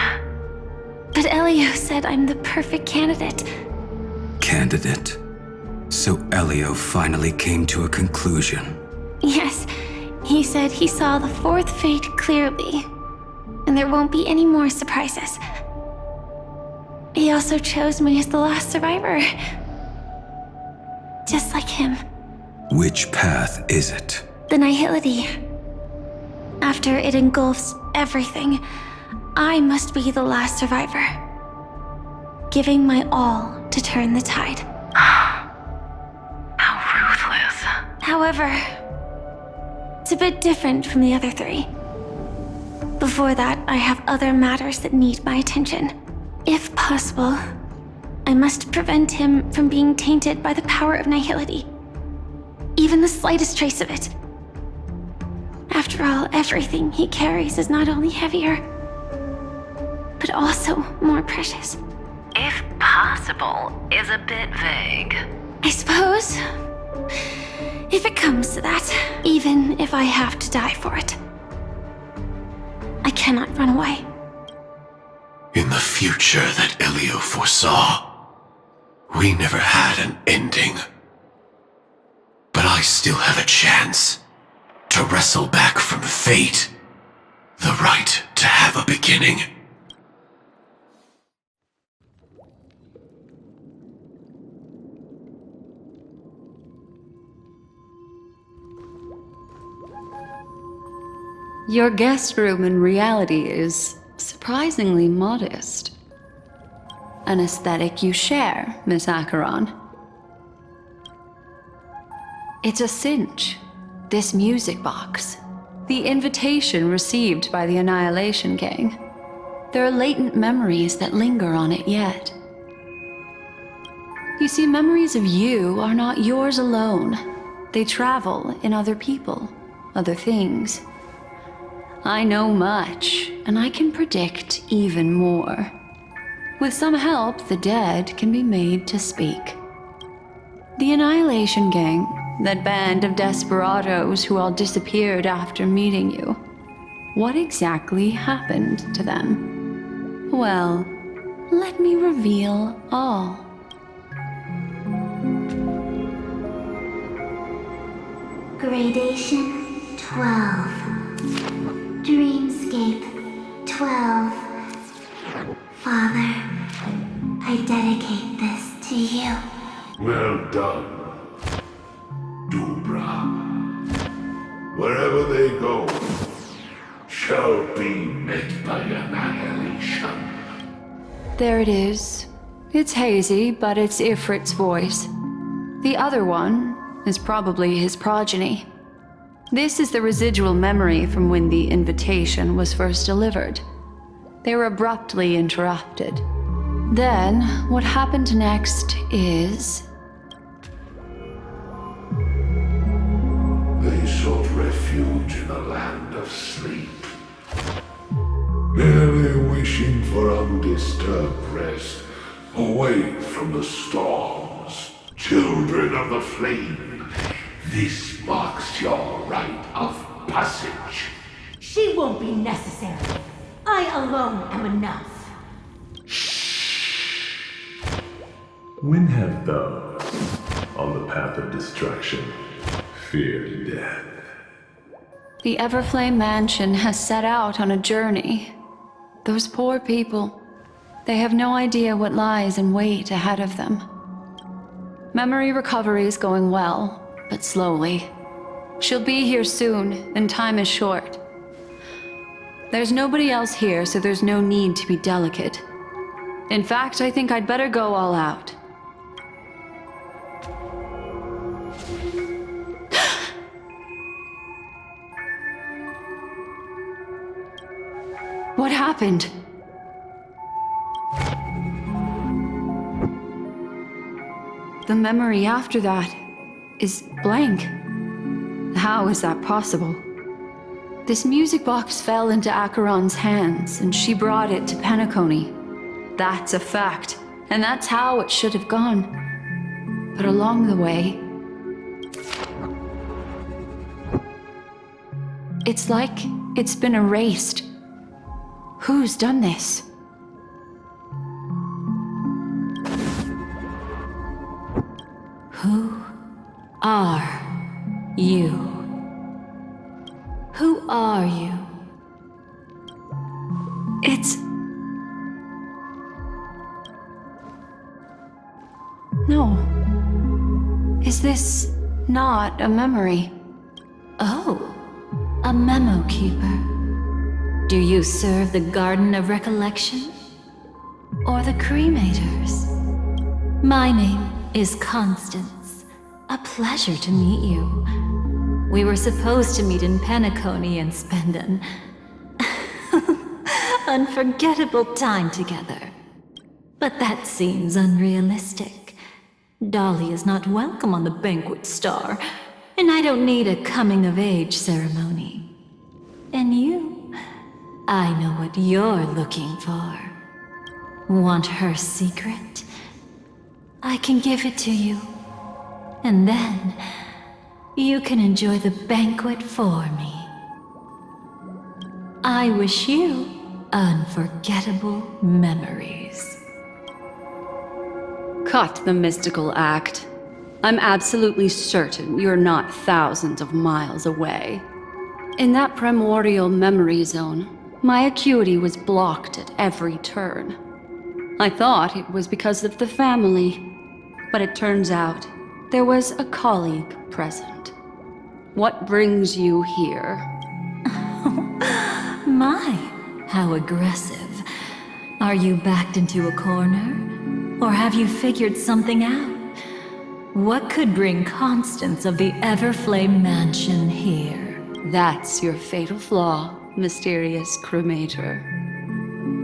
But Elio said I'm the perfect candidate. Candidate? So Elio finally came to a conclusion. Yes, he said he saw the fourth fate clearly, and there won't be any more surprises. He also chose me as the last survivor. Just like him. Which path is it? The Nihility. After it engulfs everything, I must be the last survivor. Giving my all to turn the tide. How ruthless. However, it's a bit different from the other three. Before that, I have other matters that need my attention. If possible, I must prevent him from being tainted by the power of Nihility. Even the slightest trace of it. After all, everything he carries is not only heavier, but also more precious. If possible is a bit vague. I suppose. If it comes to that, even if I have to die for it. I cannot run away. In the future that Elio foresaw, we never had an ending. But I still have a chance to wrestle back from fate the right to have a beginning. Your guest room in reality is surprisingly modest. An aesthetic you share, Miss Acheron. It's a cinch. This music box. The invitation received by the Annihilation Gang. There are latent memories that linger on it yet. You see, memories of you are not yours alone. They travel in other people, other things. I know much, and I can predict even more. With some help, the dead can be made to speak. The Annihilation Gang, that band of desperados who all disappeared after meeting you. What exactly happened to them? Well, let me reveal all. Gradation 12. Dreamscape 12. Father, I dedicate this to you. Well done, Dubra. Wherever they go, shall be met by annihilation. There it is. It's hazy, but it's Ifrit's voice. The other one, is probably his progeny. This is the residual memory from when the invitation was first delivered. They were abruptly interrupted. Then, what happened next is... They sought refuge in a land of sleep, merely wishing for undisturbed rest, away from the storms. Children of the flame, this marks your rite of passage. She won't be necessary. I alone am enough. When have those on the path of destruction feared death? The Everflame Mansion has set out on a journey. Those poor people, they have no idea what lies in wait ahead of them. Memory recovery is going well, but slowly. She'll be here soon, and time is short. There's nobody else here, so there's no need to be delicate. In fact, I think I'd better go all out. What happened? The memory after that is blank. How is that possible? This music box fell into Acheron's hands, and she brought it to Penacony. That's a fact, and that's how it should have gone. But along the way, it's like it's been erased. Who's done this? Who are you? Who are you? It's... No. Is this not a memory? Oh, a memo keeper. Do you serve the Garden of Recollection? Or the Cremators? My name is Constance. A pleasure to meet you. We were supposed to meet in Penacony and spend an unforgettable time together. But that seems unrealistic. Dolly is not welcome on the Banquet Star, and I don't need a coming-of-age ceremony. And you, I know what you're looking for. Want her secret? I can give it to you. And then, you can enjoy the banquet for me. I wish you unforgettable memories. Cut the mystical act. I'm absolutely certain you're not thousands of miles away. In that primordial memory zone, my acuity was blocked at every turn. I thought it was because of the family, but it turns out there was a colleague present. What brings you here? My, how aggressive. Are you backed into a corner? Or have you figured something out? What could bring Constance of the Everflame Mansion here? That's your fatal flaw, mysterious cremator.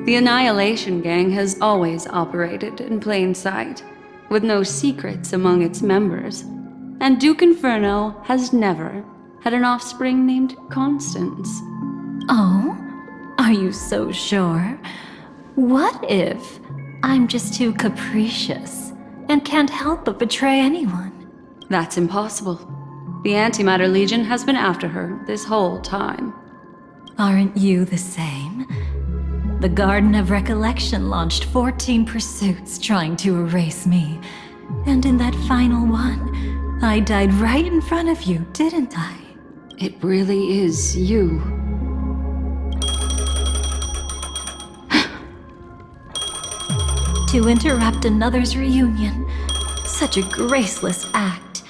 The Annihilation Gang has always operated in plain sight, with no secrets among its members. And Duke Inferno has never had an offspring named Constance. Oh? Are you so sure? What if I'm just too capricious and can't help but betray anyone? That's impossible. The Antimatter Legion has been after her this whole time. Aren't you the same? The Garden of Recollection launched 14 pursuits trying to erase me. And in that final one, I died right in front of you, didn't I? It really is you. To interrupt another's reunion. Such a graceless act.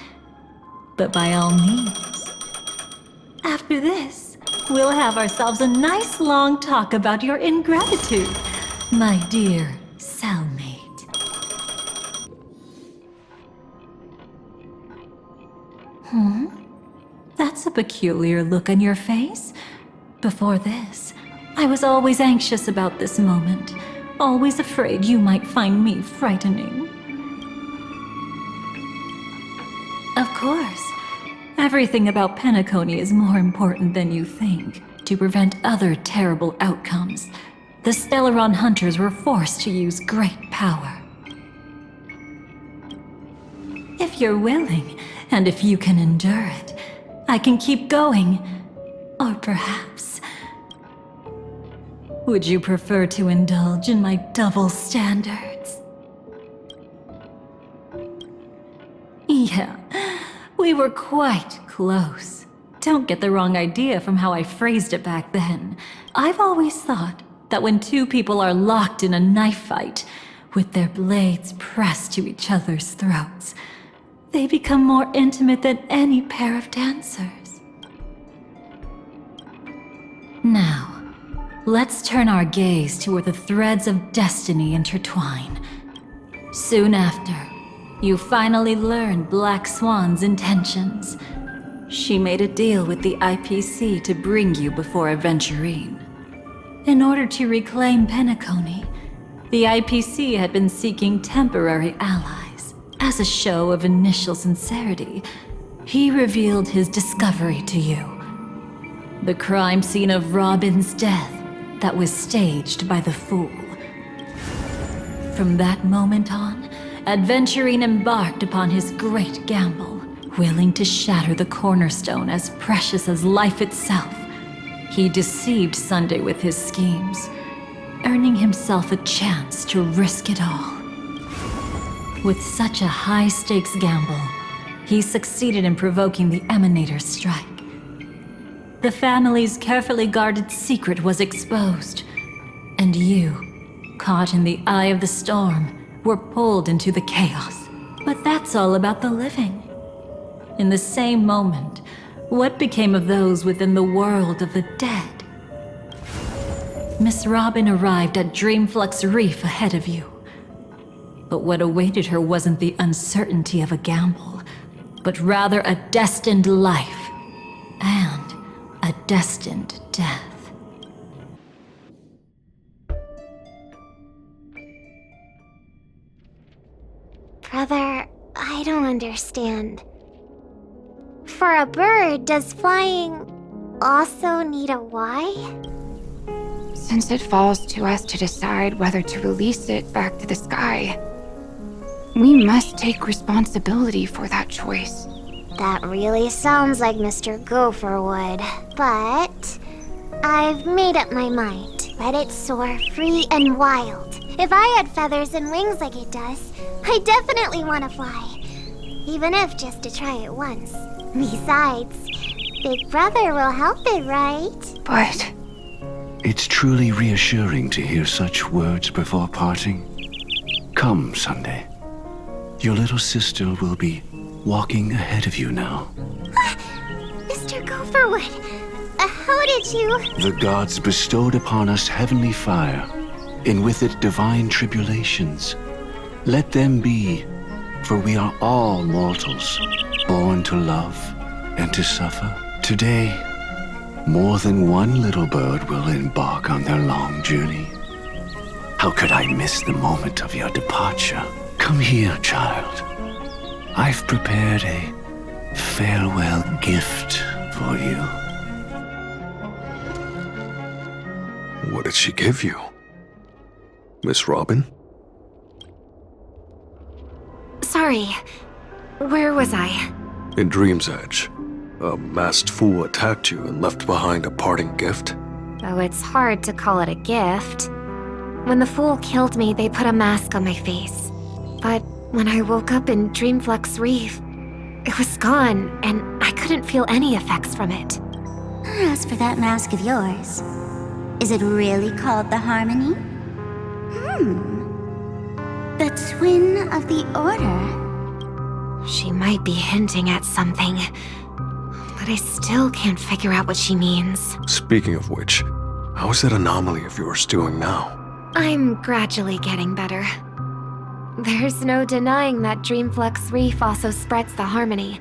But by all means. After this, we'll have ourselves a nice long talk about your ingratitude, my dear cellmate. peculiar look on your face? Before this, I was always anxious about this moment, always afraid you might find me frightening. Of course, everything about Penacony is more important than you think. To prevent other terrible outcomes, the Stellaron hunters were forced to use great power. If you're willing, and if you can endure it, I can keep going. Or perhaps... would you prefer to indulge in my double standards? Yeah, we were quite close. Don't get the wrong idea from how I phrased it back then. I've always thought that when two people are locked in a knife fight, with their blades pressed to each other's throats, they become more intimate than any pair of dancers. Now, let's turn our gaze to where the threads of destiny intertwine. Soon after, you finally learn Black Swan's intentions. She made a deal with the IPC to bring you before Aventurine. In order to reclaim Penacony, the IPC had been seeking temporary allies. As a show of initial sincerity, he revealed his discovery to you. The crime scene of Robin's death that was staged by the Fool. From that moment on, Aventurine embarked upon his great gamble, willing to shatter the cornerstone as precious as life itself. He deceived Sunday with his schemes, earning himself a chance to risk it all. With such a high-stakes gamble, he succeeded in provoking the Emanator's strike. The family's carefully guarded secret was exposed, and you, caught in the eye of the storm, were pulled into the chaos. But that's all about the living. In the same moment, what became of those within the world of the dead? Miss Robin arrived at Dreamflux Reef ahead of you. But what awaited her wasn't the uncertainty of a gamble, but rather a destined life and a destined death. Brother, I don't understand. For a bird, does flying also need a why? Since it falls to us to decide whether to release it back to the sky, we must take responsibility for that choice. That really sounds like Mr. Gopher would, but I've made up my mind. Let it soar free and wild. If I had feathers and wings like it does, I definitely want to fly. Even if just to try it once. Besides, Big Brother will help it, right? But... It's truly reassuring to hear such words before parting. Come, Sunday. Your little sister will be walking ahead of you now. Mr. Gopherwood, how did you... The gods bestowed upon us heavenly fire, and with it divine tribulations. Let them be, for we are all mortals, born to love and to suffer. Today, more than one little bird will embark on their long journey. How could I miss the moment of your departure? Come here, child. I've prepared a farewell gift for you. What did she give you? Miss Robin? Sorry, where was I? In Dream's Edge, a masked fool attacked you and left behind a parting gift. Though it's hard to call it a gift. When the fool killed me, they put a mask on my face. But when I woke up in Dreamflux Reef, it was gone, and I couldn't feel any effects from it. As for that mask of yours, is it really called the Harmony? The Twin of the Order. She might be hinting at something, but I still can't figure out what she means. Speaking of which, how is that anomaly of yours doing now? I'm gradually getting better. There's no denying that Dreamflux Reef also spreads the Harmony.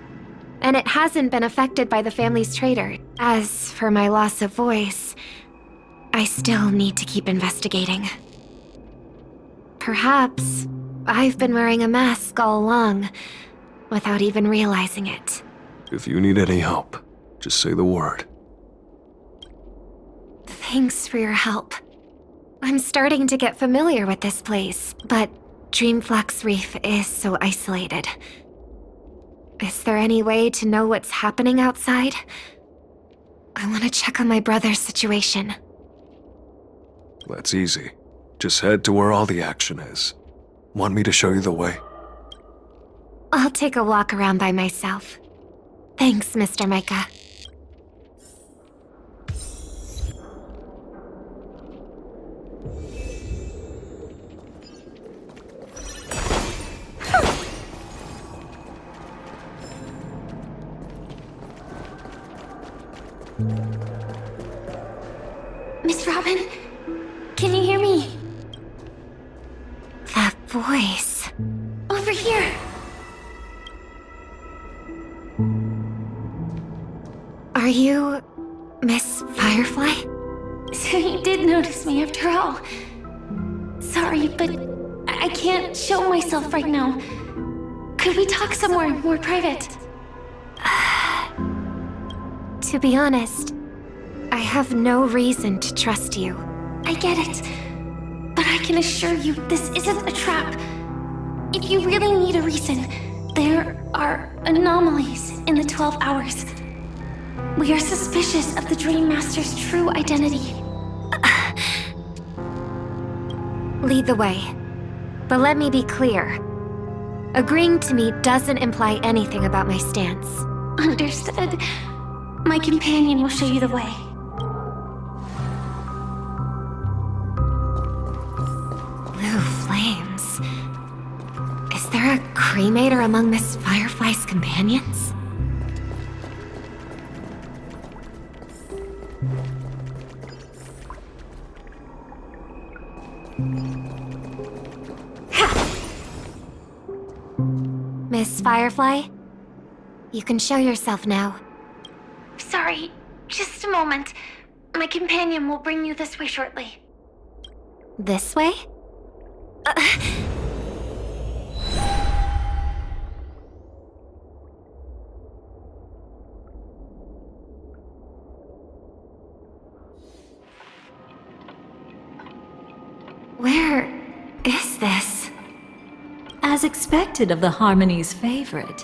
and it hasn't been affected by the family's traitor. As for my loss of voice, I still need to keep investigating. Perhaps I've been wearing a mask all along, without even realizing it. If you need any help, just say the word. Thanks for your help. I'm starting to get familiar with this place, but Dreamflux Reef is so isolated. Is there any way to know what's happening outside? I want to check on my brother's situation. That's easy. Just head to where all the action is. Want me to show you the way? I'll take a walk around by myself. Thanks, Mr. Micah. Miss Robin, can you hear me? That voice. Over here. Are you Miss Firefly? So you did notice me after all. Sorry, but I can't show myself right now. Could we talk somewhere more private? To be honest, I have no reason to trust you. I get it. But I can assure you this isn't a trap. If you really need a reason, there are anomalies in the 12 hours. We are suspicious of the Dream Master's true identity. Lead the way. But let me be clear. Agreeing to me doesn't imply anything about my stance. Understood. My companion will show you the way. Blue flames. Is there a cremator among Miss Firefly's companions? Miss Firefly, you can show yourself now. Sorry, just a moment. My companion will bring you this way shortly. This way? Where is this? As expected of the Harmony's favorite,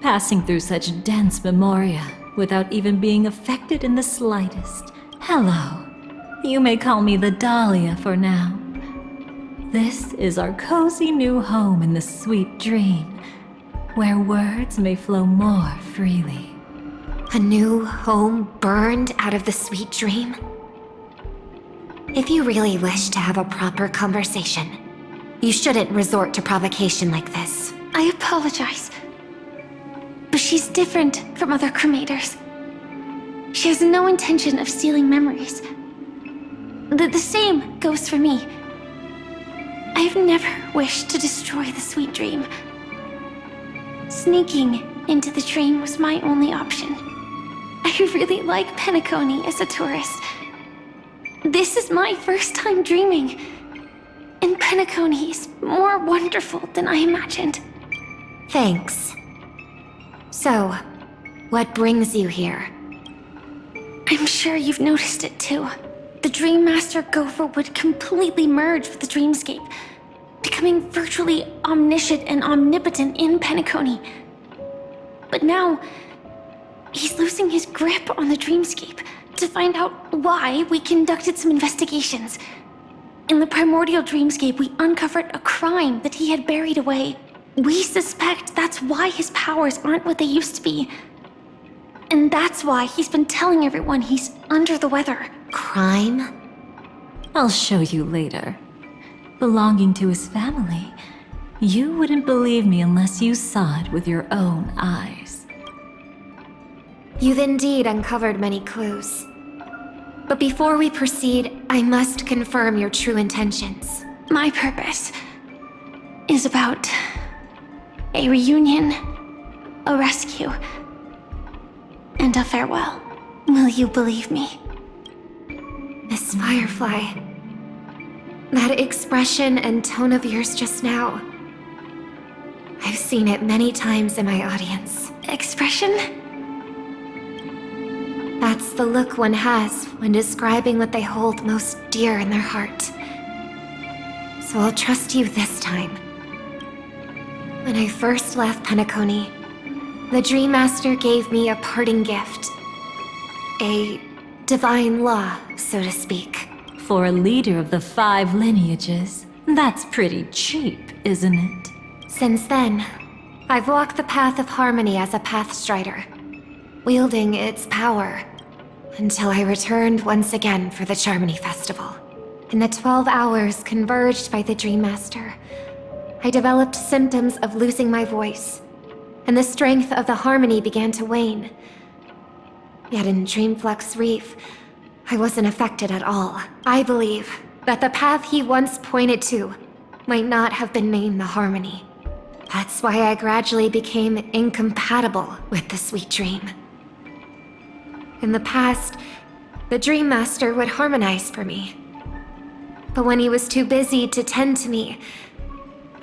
passing through such dense memoria without even being affected in the slightest. Hello. You may call me the Dahlia for now. This is our cozy new home in the sweet dream, where words may flow more freely. A new home burned out of the sweet dream? If you really wish to have a proper conversation, you shouldn't resort to provocation like this. I apologize. But she's different from other cremators. She has no intention of stealing memories. The same goes for me. I've never wished to destroy the sweet dream. Sneaking into the dream was my only option. I really like Penacony as a tourist. This is my first time dreaming. And Penacony is more wonderful than I imagined. Thanks. So, what brings you here? I'm sure you've noticed it too. The Dream Master Gopher would completely merge with the dreamscape, becoming virtually omniscient and omnipotent in Penacony. But now, he's losing his grip on the dreamscape. To find out why, we conducted some investigations. In the primordial dreamscape, we uncovered a crime that he had buried away. We suspect that's why his powers aren't what they used to be. And that's why he's been telling everyone he's under the weather. Crime? I'll show you later. Belonging to his family, you wouldn't believe me unless you saw it with your own eyes. You've indeed uncovered many clues. But before we proceed, I must confirm your true intentions. My purpose is about a reunion a rescue, and a farewell. Will you believe me? Miss Firefly, that expression and tone of yours just now, I've seen it many times in my audience. Expression? That's the look one has when describing what they hold most dear in their heart. So I'll trust you this time. When I first left Penacony, the Dream Master gave me a parting gift. A divine law, so to speak. For a leader of the 5 lineages, that's pretty cheap, isn't it? Since then, I've walked the path of harmony as a Pathstrider, wielding its power, until I returned once again for the Charmony Festival. In the 12 hours converged by the Dream Master, I developed symptoms of losing my voice, and the strength of the harmony began to wane. Yet in Dreamflux Reef, I wasn't affected at all. I believe that the path he once pointed to might not have been named the Harmony. That's why I gradually became incompatible with the sweet dream. In the past, the Dream Master would harmonize for me. But when he was too busy to tend to me,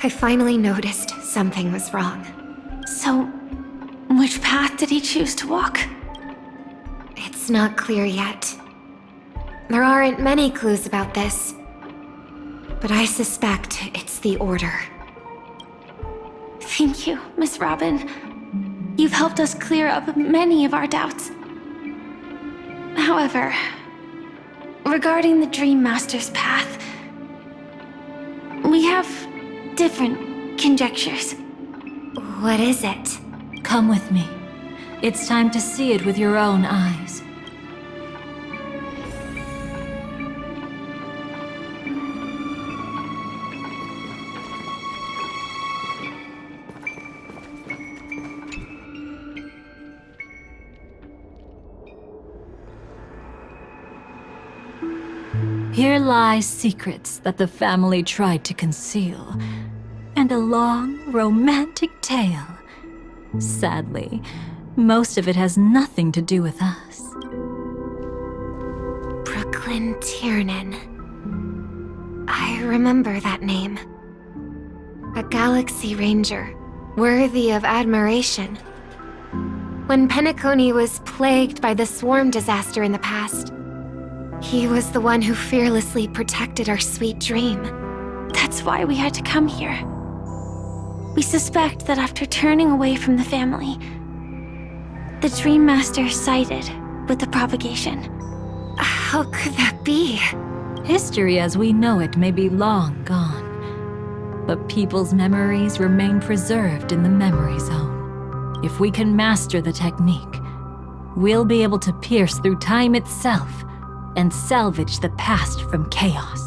I finally noticed something was wrong. So, which path did he choose to walk? It's not clear yet. There aren't many clues about this, but I suspect it's the Order. Thank you, Miss Robin. You've helped us clear up many of our doubts. However, regarding the Dream Master's path, we have different conjectures. What is it? Come with me. It's time to see it with your own eyes. Here lie secrets that the family tried to conceal, and a long, romantic tale. Sadly, most of it has nothing to do with us. Brooklyn Tiernan. I remember that name. A Galaxy Ranger, worthy of admiration. When Penacony was plagued by the swarm disaster in the past, he was the one who fearlessly protected our sweet dream. That's why we had to come here. We suspect that after turning away from the family, the Dream Master sided with the propagation. How could that be? History as we know it may be long gone, but people's memories remain preserved in the memory zone. If we can master the technique, we'll be able to pierce through time itself and salvage the past from chaos.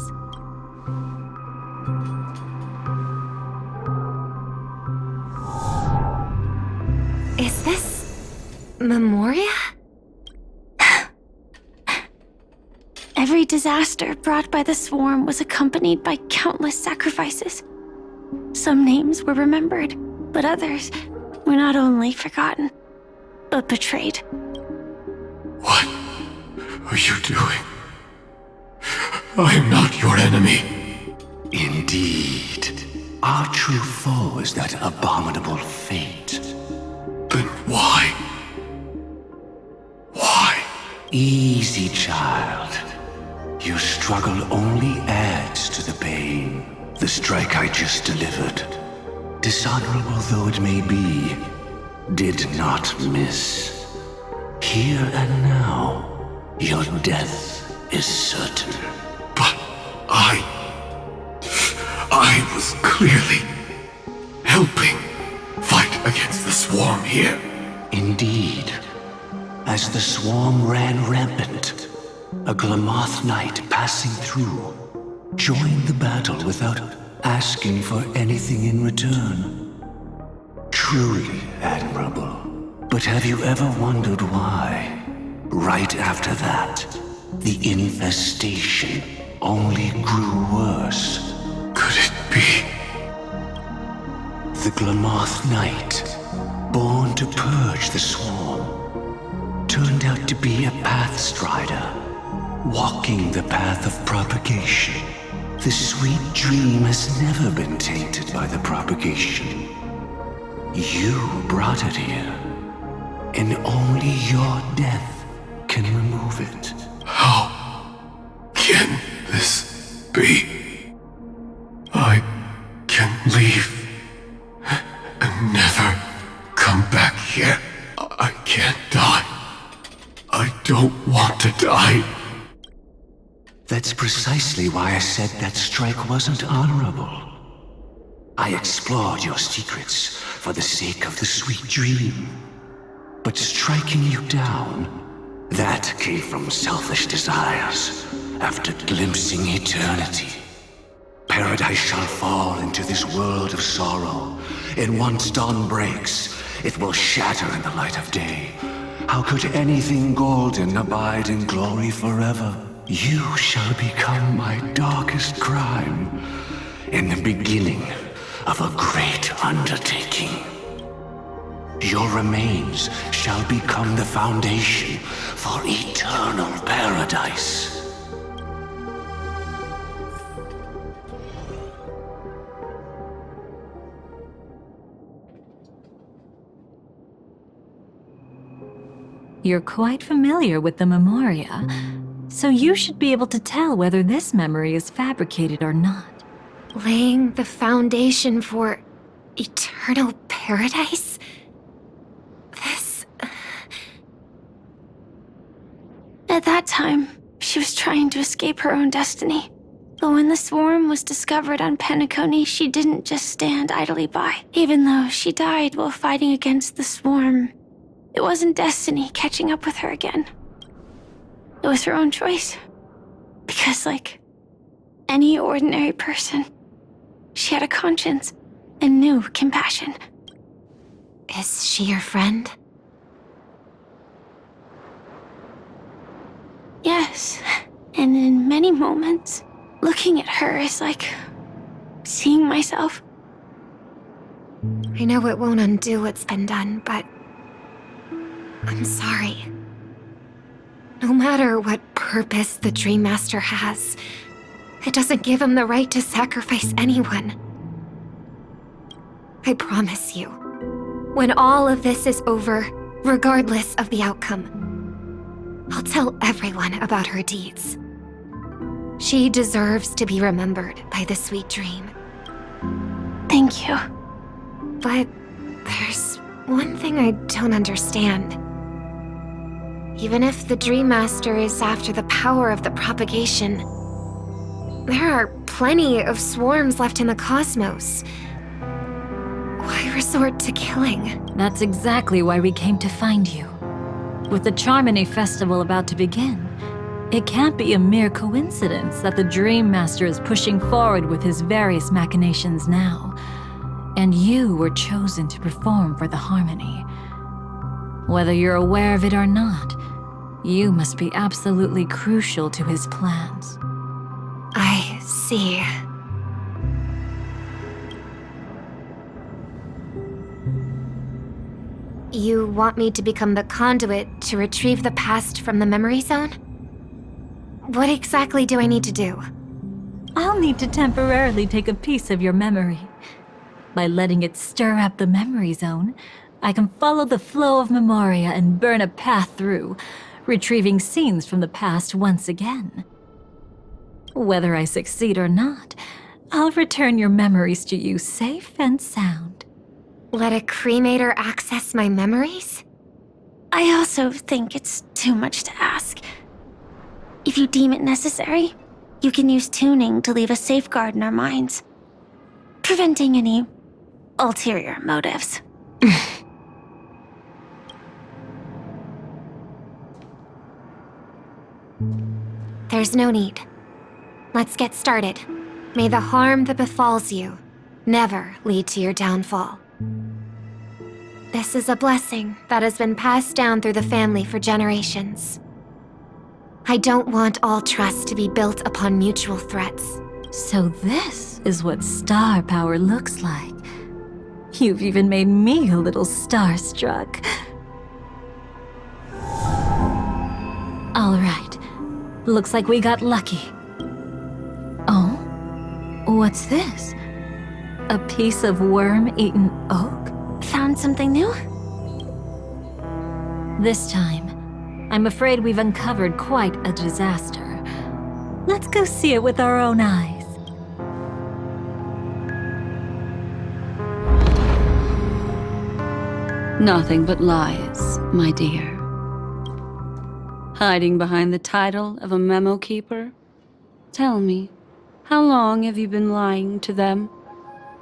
Is this Memoria? Every disaster brought by the swarm was accompanied by countless sacrifices. Some names were remembered, but others were not only forgotten, but betrayed. What are you doing? I am not your enemy. Indeed. Our true foe is that abominable fate. Then why? Why? Easy, child. Your struggle only adds to the pain. The strike I just delivered, dishonorable though it may be, did not miss. Here and now, your death is certain. But I was clearly helping fight against the swarm here. Indeed. As the swarm ran rampant, a Glamoth knight passing through joined the battle without asking for anything in return. Truly admirable. But have you ever wondered why, right after that, the infestation only grew worse? Could it be? The Glamoth Knight born to purge the swarm, turned out to be a pathstrider, walking the path of propagation. The sweet dream has never been tainted by the propagation. You brought it here, and only your death can remove it. How can this be? I can leave and never come back here. I can't die. I don't want to die. That's precisely why I said that strike wasn't honorable. I explored your secrets for the sake of the sweet dream. But striking you down, that came from selfish desires after glimpsing eternity. Paradise shall fall into this world of sorrow, and once dawn breaks, it will shatter in the light of day. How could anything golden abide in glory forever? You shall become my darkest crime, and the beginning of a great undertaking. Your remains shall become the foundation for eternal paradise. You're quite familiar with the Memoria, so you should be able to tell whether this memory is fabricated or not. Laying the foundation for eternal paradise? This... At that time, she was trying to escape her own destiny. But when the swarm was discovered on Penacony, she didn't just stand idly by. Even though she died while fighting against the swarm, it wasn't destiny catching up with her again. It was her own choice. Because, like any ordinary person, she had a conscience and knew compassion. Is she your friend? Yes, and in many moments, looking at her is like seeing myself. I know it won't undo what's been done, but I'm sorry. No matter what purpose the Dream Master has, it doesn't give him the right to sacrifice anyone. I promise you, when all of this is over, regardless of the outcome, I'll tell everyone about her deeds. She deserves to be remembered by the sweet dream. Thank you. But there's one thing I don't understand. Even if the Dream Master is after the power of the propagation, there are plenty of swarms left in the cosmos. Why resort to killing? That's exactly why we came to find you. With the Charmony Festival about to begin, it can't be a mere coincidence that the Dream Master is pushing forward with his various machinations now. And you were chosen to perform for the Harmony. Whether you're aware of it or not, you must be absolutely crucial to his plans. I see. You want me to become the conduit to retrieve the past from the memory zone? What exactly do I need to do? I'll need to temporarily take a piece of your memory. By letting it stir up the memory zone, I can follow the flow of Memoria and burn a path through, retrieving scenes from the past once again. Whether I succeed or not, I'll return your memories to you safe and sound. Let a cremator access my memories? I also think it's too much to ask. If you deem it necessary, you can use tuning to leave a safeguard in our minds, preventing any ulterior motives. There's no need. Let's get started. May the harm that befalls you never lead to your downfall. This is a blessing that has been passed down through the family for generations. I don't want all trust to be built upon mutual threats. So this is what star power looks like. You've even made me a little starstruck. All right. Looks like we got lucky. Oh? What's this? A piece of worm-eaten oak? Found something new? This time, I'm afraid we've uncovered quite a disaster. Let's go see it with our own eyes. Nothing but lies, my dear. Hiding behind the title of a memo keeper? Tell me, how long have you been lying to them?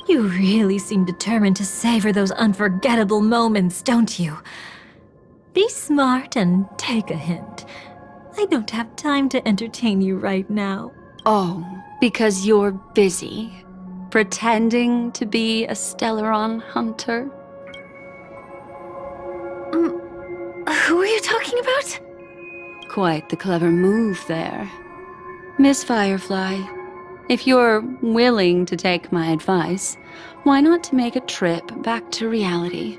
You really seem determined to savor those unforgettable moments, don't you? Be smart and take a hint. I don't have time to entertain you right now. Oh, because you're busy, pretending to be a Stellaron hunter? Who are you talking about? Quite the clever move there. Miss Firefly, if you're willing to take my advice, why not make a trip back to reality?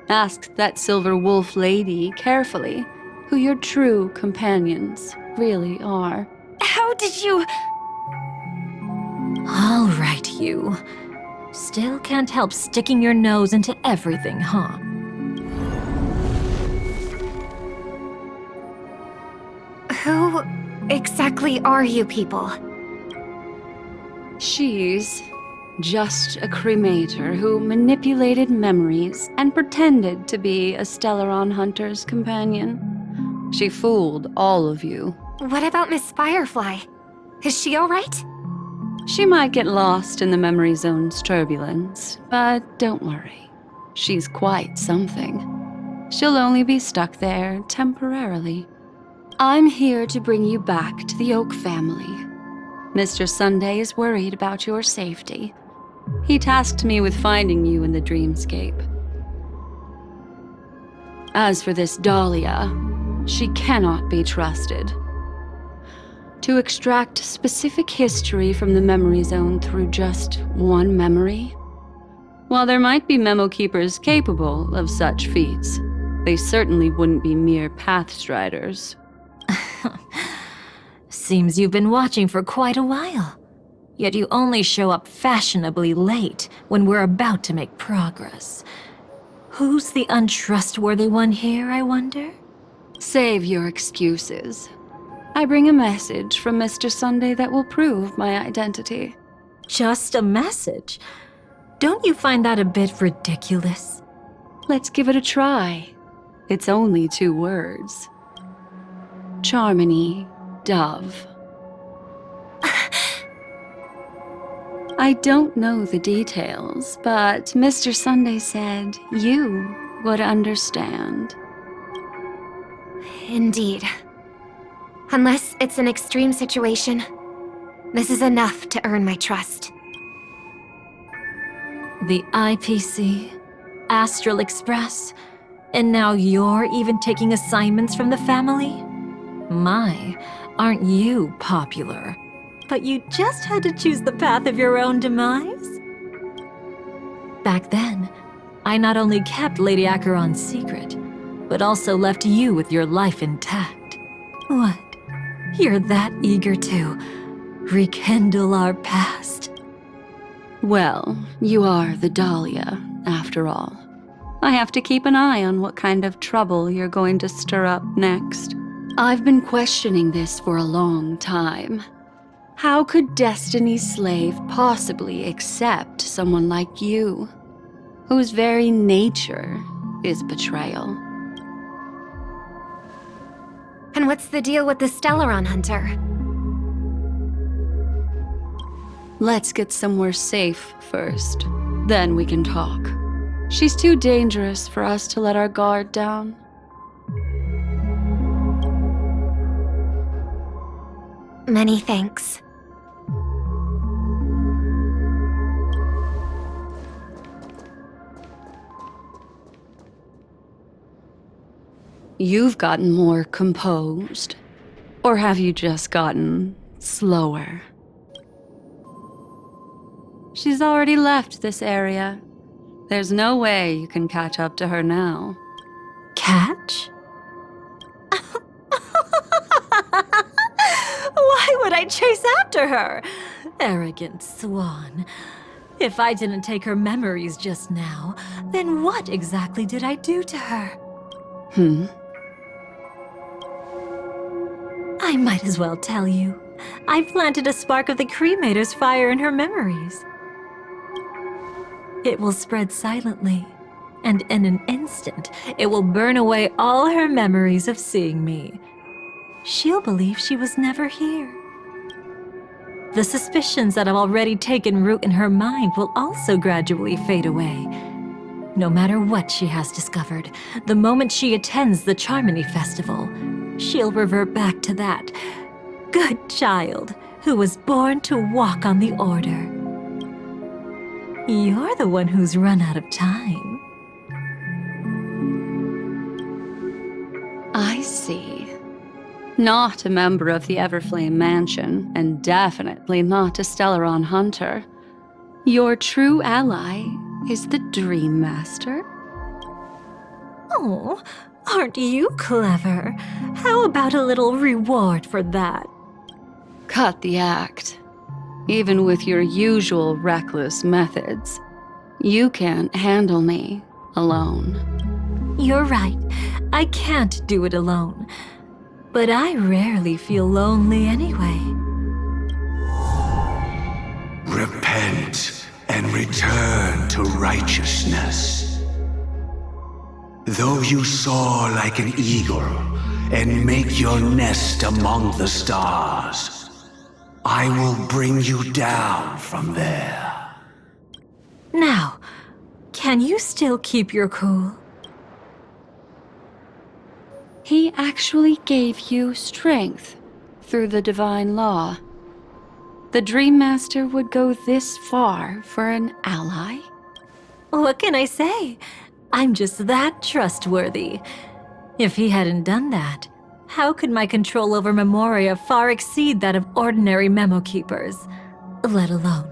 Ask that Silver Wolf lady carefully who your true companions really are. How did you... All right, you. Still can't help sticking your nose into everything, huh? Who exactly are you people? She's just a cremator who manipulated memories and pretended to be a Stellaron hunter's companion. She fooled all of you. What about Miss Firefly? Is she alright? She might get lost in the memory zone's turbulence, but don't worry. She's quite something. She'll only be stuck there temporarily. I'm here to bring you back to the Oak family. Mr. Sunday is worried about your safety. He tasked me with finding you in the dreamscape. As for this Dahlia, she cannot be trusted. To extract specific history from the memory zone through just one memory? While there might be memo keepers capable of such feats, they certainly wouldn't be mere pathstriders. Seems you've been watching for quite a while. Yet you only show up fashionably late when we're about to make progress. Who's the untrustworthy one here, I wonder? Save your excuses. I bring a message from Mr. Sunday that will prove my identity. Just a message? Don't you find that a bit ridiculous? Let's give it a try. It's only 2 words. Charmony Dove. I don't know the details, but Mr. Sunday said you would understand. Indeed. Unless it's an extreme situation, this is enough to earn my trust. The IPC, Astral Express, and now you're even taking assignments from the family? My, aren't you popular? But you just had to choose the path of your own demise? Back then, I not only kept Lady Acheron's secret, but also left you with your life intact. What? You're that eager to rekindle our past? Well, you are the Dahlia, after all. I have to keep an eye on what kind of trouble you're going to stir up next. I've been questioning this for a long time. How could Destiny's slave possibly accept someone like you, whose very nature is betrayal? And what's the deal with the Stellaron hunter? Let's get somewhere safe first. Then we can talk. She's too dangerous for us to let our guard down. Many thanks. You've gotten more composed. Or have you just gotten slower? She's already left this area. There's no way you can catch up to her now. Catch? Why would I chase after her? Arrogant swan. If I didn't take her memories just now, then what exactly did I do to her? I might as well tell you. I planted a spark of the cremator's fire in her memories. It will spread silently, and in an instant, it will burn away all her memories of seeing me. She'll believe she was never here. The suspicions that have already taken root in her mind will also gradually fade away. No matter what she has discovered, the moment she attends the Charmony Festival, she'll revert back to that good child who was born to walk on the Order. You're the one who's run out of time. I see. Not a member of the Everflame Mansion, and definitely not a Stellaron hunter. Your true ally is the Dream Master. Oh, aren't you clever? How about a little reward for that? Cut the act. Even with your usual reckless methods, you can't handle me alone. You're right. I can't do it alone. But I rarely feel lonely anyway. Repent and return to righteousness. Though you soar like an eagle and make your nest among the stars, I will bring you down from there. Now, can you still keep your cool? He actually gave you strength through the divine law. The Dream Master would go this far for an ally? What can I say? I'm just that trustworthy. If he hadn't done that, how could my control over Memoria far exceed that of ordinary memo keepers? Let alone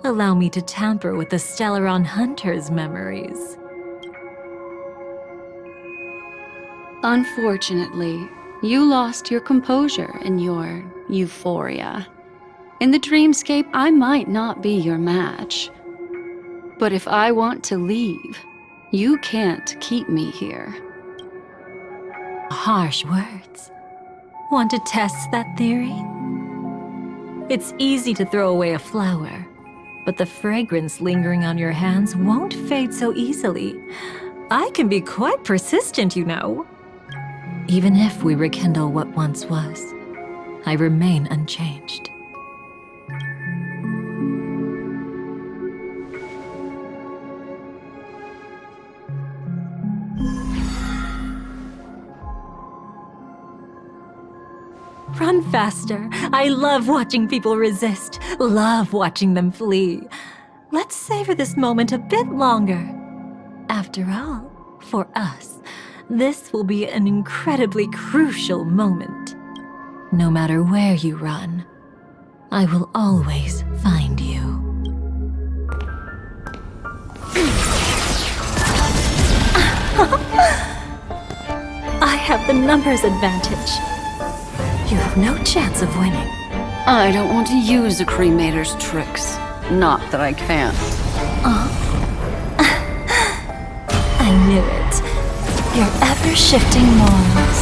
allow me to tamper with the Stellaron Hunter's memories. Unfortunately, you lost your composure in your euphoria. In the dreamscape, I might not be your match. But if I want to leave, you can't keep me here. Harsh words. Want to test that theory? It's easy to throw away a flower, but the fragrance lingering on your hands won't fade so easily. I can be quite persistent, you know. Even if we rekindle what once was, I remain unchanged. Run faster. I love watching people resist, love watching them flee. Let's savor this moment a bit longer. After all, for us, this will be an incredibly crucial moment. No matter where you run, I will always find you. I have the numbers advantage. You have no chance of winning. I don't want to use the cremator's tricks. Not that I can't. I knew it. Your ever-shifting morals.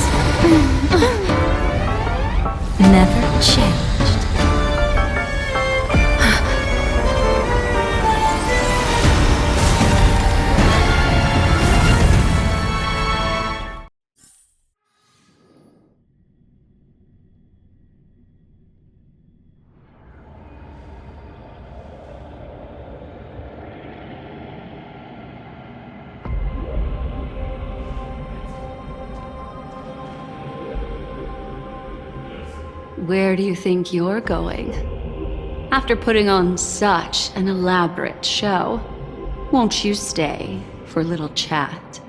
Never changed. Where do you think you're going? After putting on such an elaborate show, won't you stay for a little chat?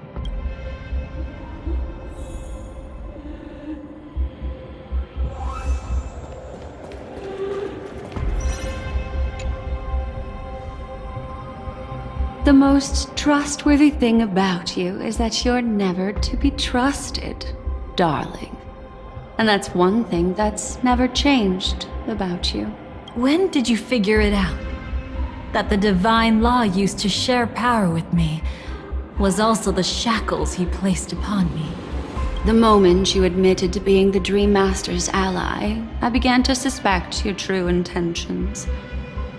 The most trustworthy thing about you is that you're never to be trusted, darling. And that's one thing that's never changed about you. When did you figure it out? That the divine law used to share power with me was also the shackles he placed upon me. The moment you admitted to being the Dream Master's ally, I began to suspect your true intentions.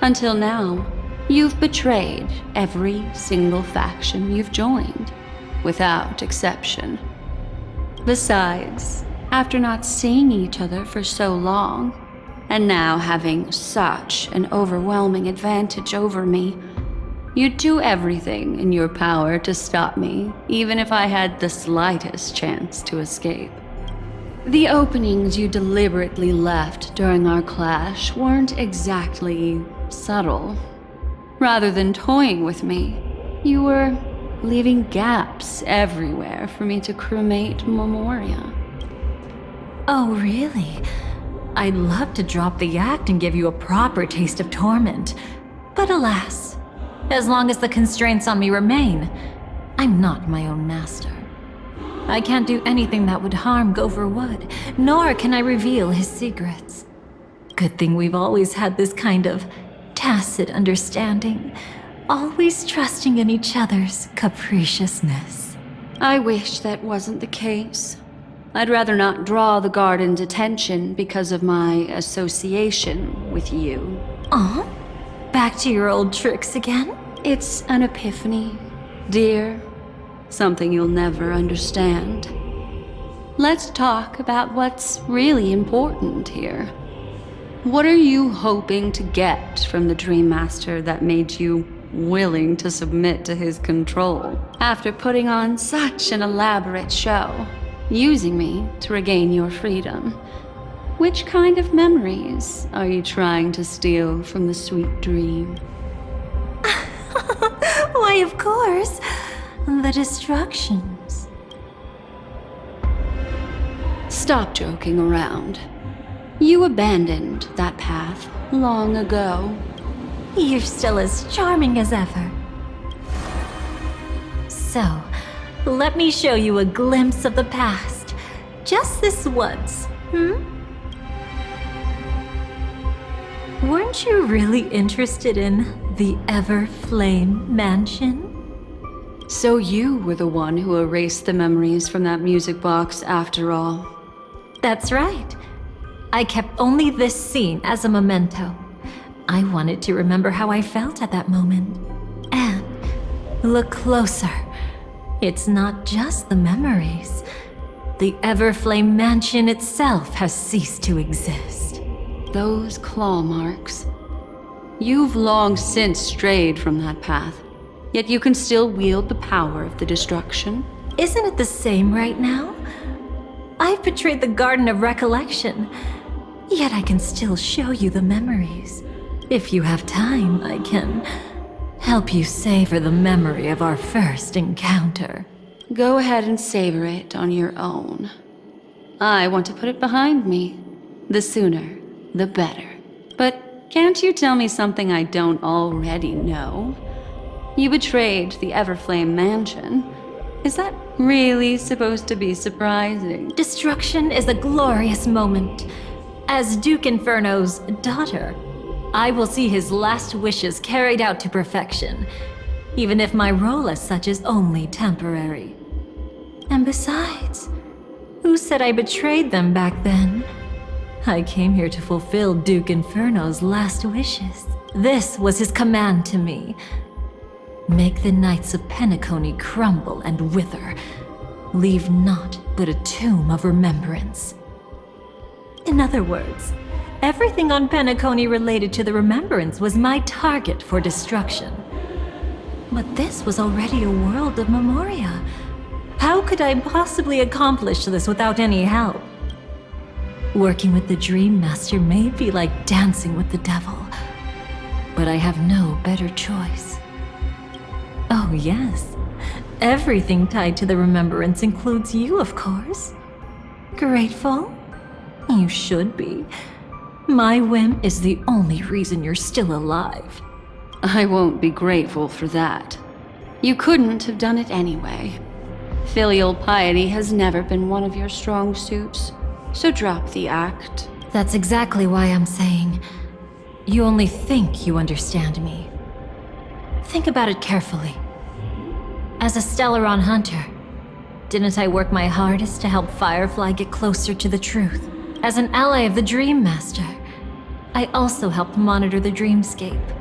Until now, you've betrayed every single faction you've joined, without exception. Besides, after not seeing each other for so long, and now having such an overwhelming advantage over me, you'd do everything in your power to stop me, even if I had the slightest chance to escape. The openings you deliberately left during our clash weren't exactly subtle. Rather than toying with me, you were leaving gaps everywhere for me to cremate Memoria. Oh, really? I'd love to drop the act and give you a proper taste of torment. But alas, as long as the constraints on me remain, I'm not my own master. I can't do anything that would harm Gopher Wood, nor can I reveal his secrets. Good thing we've always had this kind of tacit understanding, always trusting in each other's capriciousness. I wish that wasn't the case. I'd rather not draw the garden's attention because of my association with you. Aw? Back to your old tricks again? It's an epiphany, dear. Something you'll never understand. Let's talk about what's really important here. What are you hoping to get from the Dream Master that made you willing to submit to his control after putting on such an elaborate show, using me to regain your freedom? Which kind of memories are you trying to steal from the sweet dream? Why, of course, the destructions. Stop joking around. You abandoned that path long ago. You're still as charming as ever. So, let me show you a glimpse of the past. Just this once, Weren't you really interested in the Everflame Mansion? So you were the one who erased the memories from that music box after all. That's right. I kept only this scene as a memento. I wanted to remember how I felt at that moment. And look closer. It's not just the memories. The Everflame Mansion itself has ceased to exist. Those claw marks. You've long since strayed from that path, yet you can still wield the power of the destruction. Isn't it the same right now? I've betrayed the Garden of Recollection, yet I can still show you the memories. If you have time, I can help you savor the memory of our first encounter. Go ahead and savor it on your own. I want to put it behind me. The sooner, the better. But can't you tell me something I don't already know? You betrayed the Everflame Mansion. Is that really supposed to be surprising? Destruction is a glorious moment. As Duke Inferno's daughter, I will see his last wishes carried out to perfection, even if my role as such is only temporary. And besides, who said I betrayed them back then? I came here to fulfill Duke Inferno's last wishes. This was his command to me. Make the Knights of Penacony crumble and wither. Leave naught but a tomb of remembrance. In other words, everything on Penacony related to the remembrance was my target for destruction. But this was already a world of Memoria. How could I possibly accomplish this without any help? Working with the Dream Master may be like dancing with the devil, but I have no better choice. Oh yes, everything tied to the remembrance includes you, of course. Grateful? You should be. My whim is the only reason you're still alive. I won't be grateful for that. You couldn't have done it anyway. Filial piety has never been one of your strong suits, so drop the act. That's exactly why I'm saying you only think you understand me. Think about it carefully. As a Stellaron hunter, didn't I work my hardest to help Firefly get closer to the truth? As an ally of the Dream Master, I also helped monitor the dreamscape.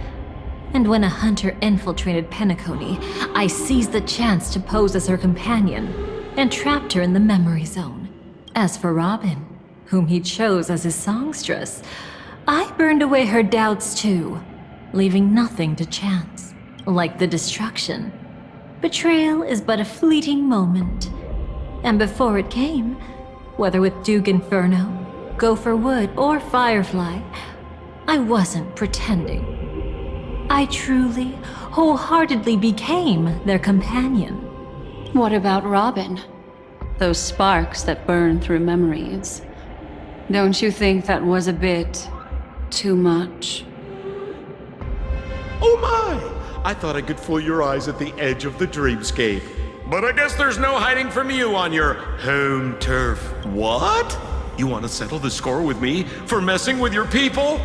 And when a hunter infiltrated Penacony, I seized the chance to pose as her companion and trapped her in the memory zone. As for Robin, whom he chose as his songstress, I burned away her doubts too, leaving nothing to chance. Like the destruction, betrayal is but a fleeting moment. And before it came, whether with Duke Inferno, Gopher Wood, or Firefly, I wasn't pretending. I truly, wholeheartedly became their companion. What about Robin? Those sparks that burn through memories. Don't you think that was a bit too much? Oh my! I thought I could fool your eyes at the edge of the dreamscape. But I guess there's no hiding from you on your home turf. What? You want to settle the score with me for messing with your people?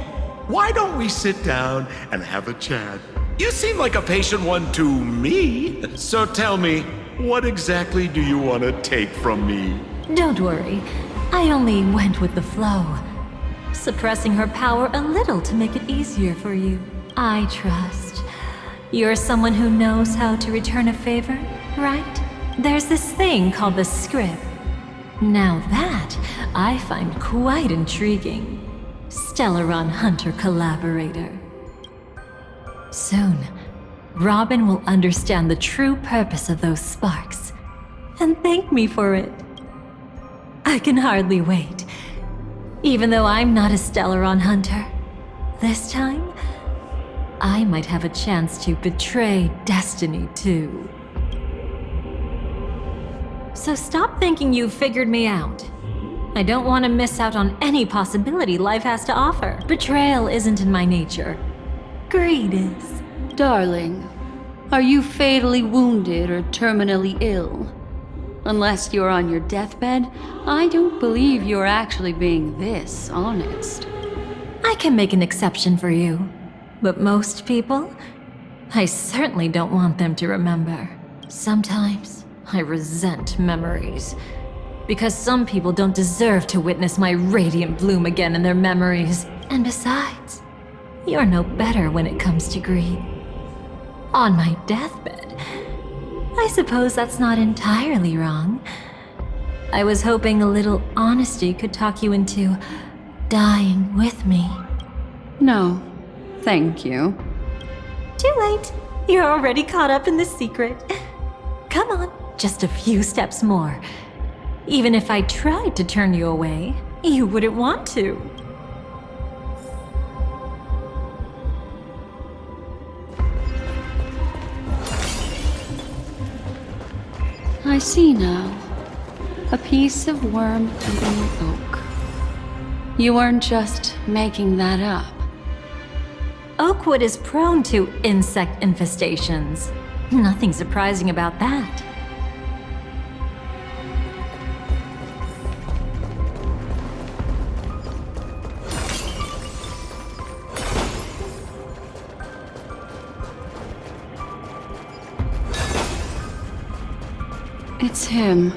Why don't we sit down and have a chat? You seem like a patient one to me. So tell me, what exactly do you want to take from me? Don't worry, I only went with the flow, suppressing her power a little to make it easier for you. I trust. You're someone who knows how to return a favor, right? There's this thing called the script. Now that, I find quite intriguing. Stellaron Hunter collaborator. Soon, Robin will understand the true purpose of those sparks, and thank me for it. I can hardly wait. Even though I'm not a Stellaron Hunter, this time, I might have a chance to betray destiny too. So stop thinking you've figured me out. I don't want to miss out on any possibility life has to offer. Betrayal isn't in my nature. Greed is. Darling, are you fatally wounded or terminally ill? Unless you're on your deathbed, I don't believe you're actually being this honest. I can make an exception for you. But most people, I certainly don't want them to remember. Sometimes, I resent memories. Because some people don't deserve to witness my radiant bloom again in their memories. And besides, you're no better when it comes to greed. On my deathbed, I suppose that's not entirely wrong. I was hoping a little honesty could talk you into dying with me. No, thank you. Too late. You're already caught up in the secret. Come on, just a few steps more. Even if I tried to turn you away, you wouldn't want to. I see now. A piece of worm-eaten oak. You weren't just making that up. Oakwood is prone to insect infestations. Nothing surprising about that. It's him.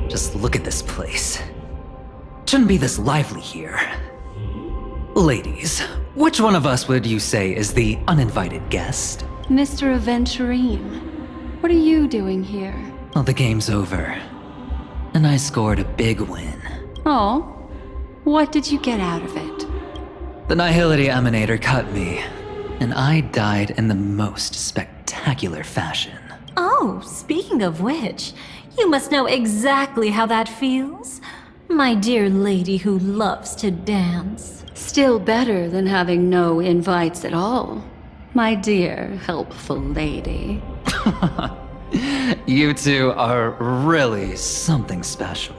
Just look at this place. Shouldn't be this lively here. Ladies, which one of us would you say is the uninvited guest? Mr. Aventurine, what are you doing here? Well, the game's over. And I scored a big win. Oh, what did you get out of it? The Nihility Emanator cut me, and I died in the most spectacular fashion. Oh, speaking of which, you must know exactly how that feels. My dear lady who loves to dance. Still better than having no invites at all, my dear helpful lady. You two are really something special.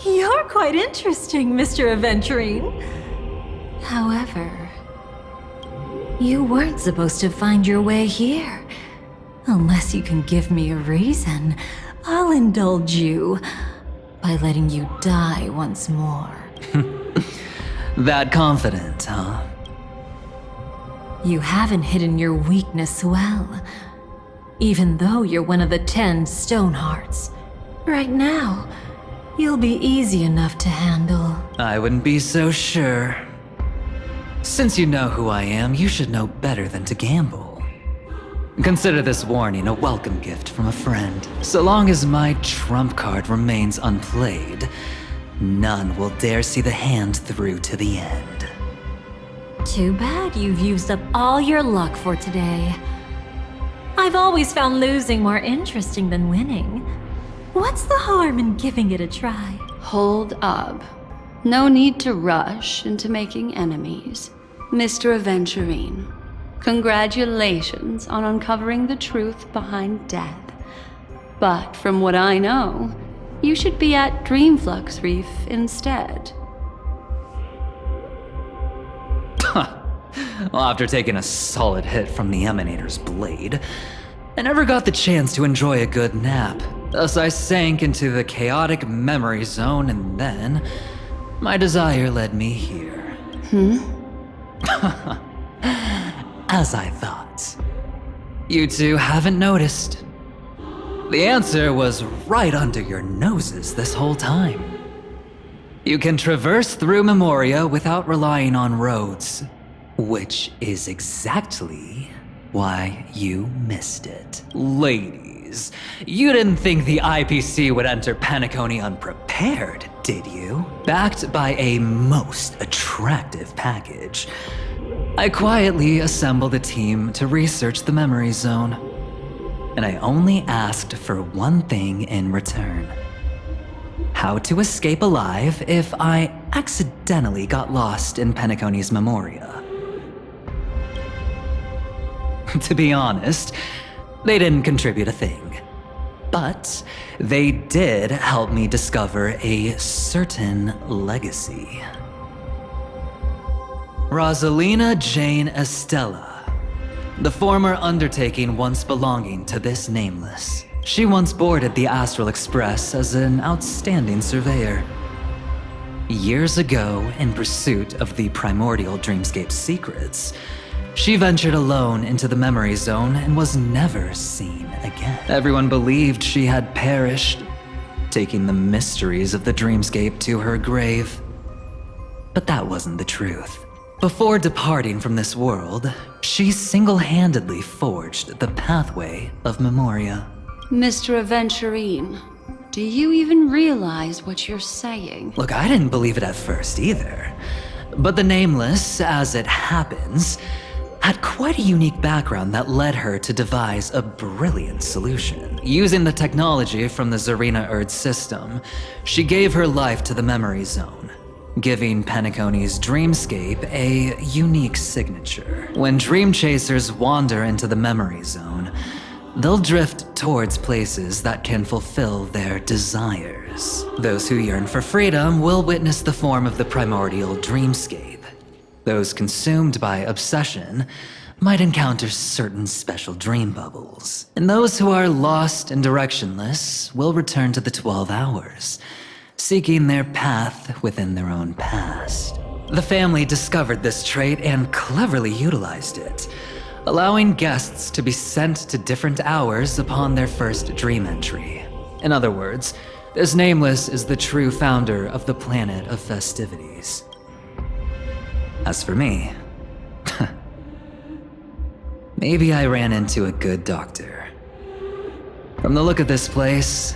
You're quite interesting, Mr. Aventurine. However, you weren't supposed to find your way here. Unless you can give me a reason, I'll indulge you by letting you die once more. That confident, huh? You haven't hidden your weakness well, even though you're one of the 10 Stonehearts. Right now, you'll be easy enough to handle. I wouldn't be so sure. Since you know who I am, you should know better than to gamble. Consider this warning a welcome gift from a friend. So long as my trump card remains unplayed, none will dare see the hand through to the end. Too bad you've used up all your luck for today. I've always found losing more interesting than winning. What's the harm in giving it a try? Hold up. No need to rush into making enemies. Mr. Aventurine, congratulations on uncovering the truth behind death. But from what I know, you should be at Dreamflux Reef instead. Well, after taking a solid hit from the Emanator's blade, I never got the chance to enjoy a good nap. Thus I sank into the chaotic memory zone, and then my desire led me here. As I thought. You two haven't noticed. The answer was right under your noses this whole time. You can traverse through Memoria without relying on roads, which is exactly why you missed it. Ladies, you didn't think the IPC would enter Penacony unprepared, did you? Backed by a most attractive package, I quietly assembled a team to research the memory zone. And I only asked for one thing in return. How to escape alive if I accidentally got lost in Penacony's Memoria. To be honest, they didn't contribute a thing. But they did help me discover a certain legacy. Rosalina Jane Estella, the former undertaking once belonging to this nameless. She once boarded the Astral Express as an outstanding surveyor. Years ago, in pursuit of the primordial dreamscape secrets, she ventured alone into the memory zone and was never seen again. Everyone believed she had perished, taking the mysteries of the dreamscape to her grave. But that wasn't the truth. Before departing from this world, she single-handedly forged the pathway of Memoria. Mr. Aventurine, do you even realize what you're saying? Look, I didn't believe it at first either. But the Nameless, as it happens, had quite a unique background that led her to devise a brilliant solution. Using the technology from the Zarina Erd system, she gave her life to the memory zone, giving Penacony's dreamscape a unique signature. When dream chasers wander into the memory zone, they'll drift towards places that can fulfill their desires. Those who yearn for freedom will witness the form of the primordial dreamscape. Those consumed by obsession might encounter certain special dream bubbles. And those who are lost and directionless will return to the 12 hours, seeking their path within their own past. The family discovered this trait and cleverly utilized it, allowing guests to be sent to different hours upon their first dream entry. In other words, this Nameless is the true founder of the planet of festivities. As for me, maybe I ran into a good doctor. From the look of this place,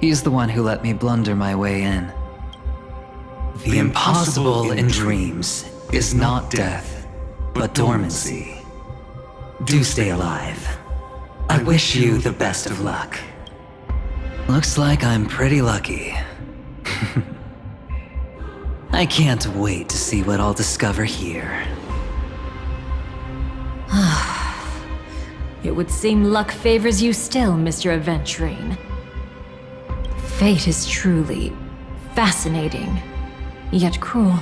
he's the one who let me blunder my way in. The impossible in dreams is not death, but dormancy. Do stay alive. I wish you the best of luck. Looks like I'm pretty lucky. I can't wait to see what I'll discover here. It would seem luck favors you still, Mr. Aventurine. Fate is truly fascinating, yet cruel.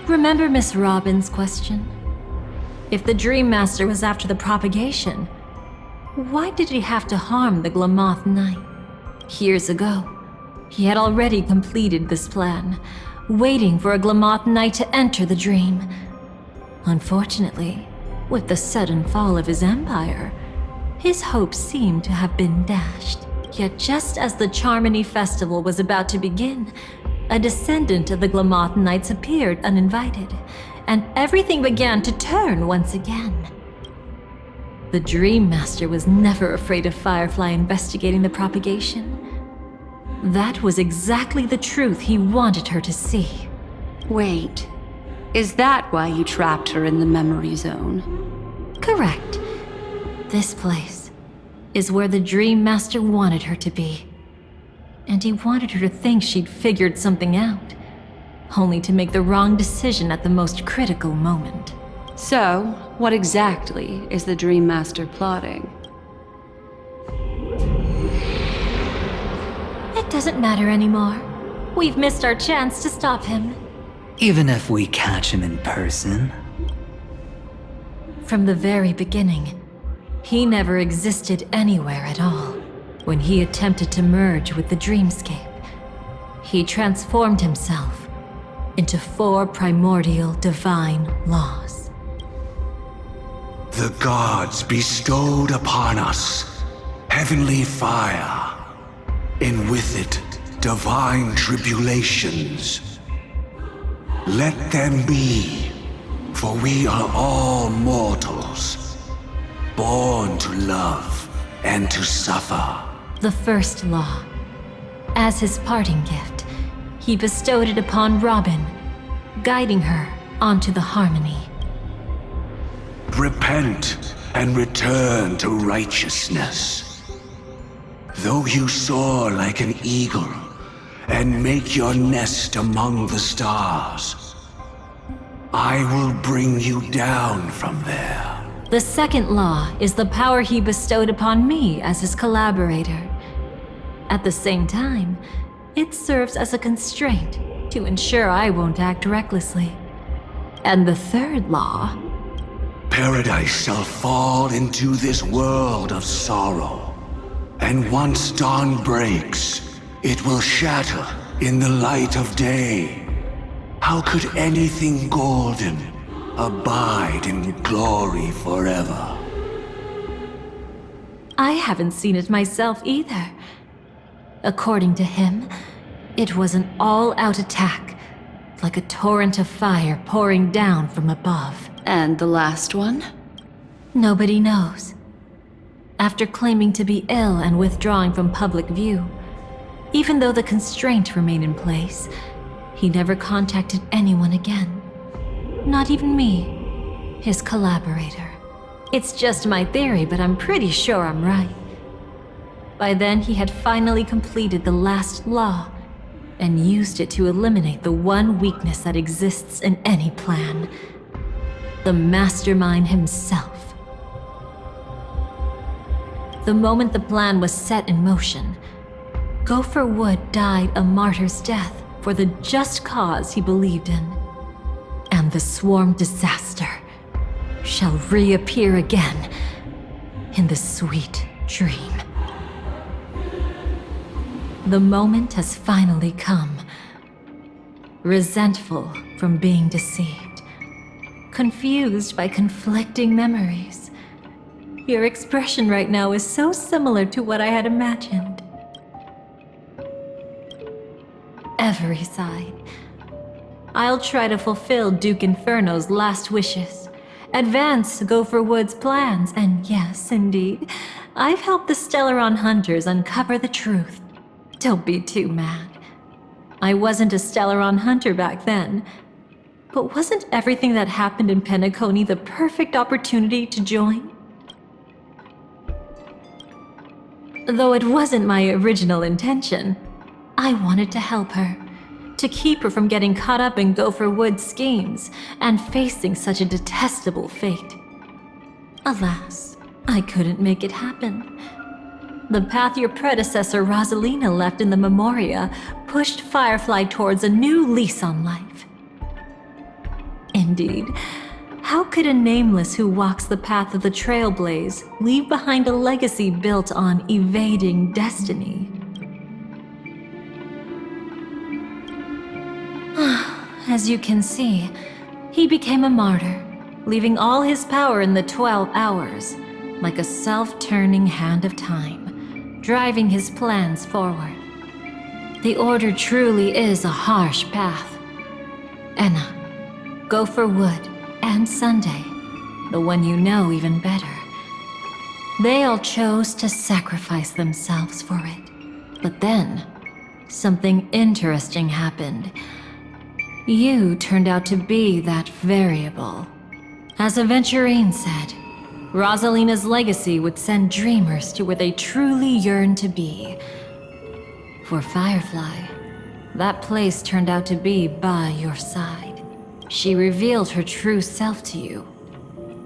Remember Miss Robin's question? If the Dream Master was after the propagation, why did he have to harm the Glamoth Knight? Years ago, he had already completed this plan, waiting for a Glamoth Knight to enter the dream. Unfortunately, with the sudden fall of his empire, his hopes seemed to have been dashed. Yet just as the Charmony Festival was about to begin, a descendant of the Glamoth Knights appeared uninvited, and everything began to turn once again. The Dream Master was never afraid of Firefly investigating the propagation. That was exactly the truth he wanted her to see. Wait, is that why you trapped her in the memory zone? Correct. This place is where the Dream Master wanted her to be. And he wanted her to think she'd figured something out, only to make the wrong decision at the most critical moment. So, what exactly is the Dream Master plotting? It doesn't matter anymore. We've missed our chance to stop him. Even if we catch him in person? From the very beginning, he never existed anywhere at all. When he attempted to merge with the dreamscape, he transformed himself into 4 primordial divine laws. The gods bestowed upon us heavenly fire, and with it divine tribulations. Let them be, for we are all mortals, born to love and to suffer. The first law. As his parting gift, he bestowed it upon Robin, guiding her onto the harmony. Repent and return to righteousness. Though you soar like an eagle and make your nest among the stars, I will bring you down from there. The second law is the power he bestowed upon me as his collaborator. At the same time, it serves as a constraint to ensure I won't act recklessly. And the third law... Paradise shall fall into this world of sorrow. And once dawn breaks, it will shatter in the light of day. How could anything golden abide in glory forever? I haven't seen it myself either. According to him, it was an all-out attack, like a torrent of fire pouring down from above. And the last one? Nobody knows. After claiming to be ill and withdrawing from public view, even though the constraint remained in place, he never contacted anyone again. Not even me, his collaborator. It's just my theory, but I'm pretty sure I'm right. By then, he had finally completed the last law and used it to eliminate the one weakness that exists in any plan. The mastermind himself. The moment the plan was set in motion, Gopher Wood died a martyr's death for the just cause he believed in. And the swarm disaster shall reappear again in the sweet dream. The moment has finally come. Resentful from being deceived, confused by conflicting memories. Your expression right now is so similar to what I had imagined. Every side. I'll try to fulfill Duke Inferno's last wishes, advance Gopher Wood's plans, and yes, indeed, I've helped the Stellaron Hunters uncover the truth. Don't be too mad. I wasn't a Stellaron Hunter back then, but wasn't everything that happened in Penacony the perfect opportunity to join? Though it wasn't my original intention, I wanted to help her. To keep her from getting caught up in Gopher Wood's schemes and facing such a detestable fate. Alas, I couldn't make it happen. The path your predecessor Rosalina left in the Memoria pushed Firefly towards a new lease on life. Indeed, how could a nameless who walks the path of the Trailblaze leave behind a legacy built on evading destiny? As you can see, he became a martyr, leaving all his power in the 12 hours, like a self-turning hand of time, driving his plans forward. The Order truly is a harsh path. Enna, Gopher Wood, and Sunday, the one you know even better. They all chose to sacrifice themselves for it. But then, something interesting happened. You turned out to be that variable. As Aventurine said, Rosalina's legacy would send dreamers to where they truly yearn to be. For Firefly, that place turned out to be by your side. She revealed her true self to you,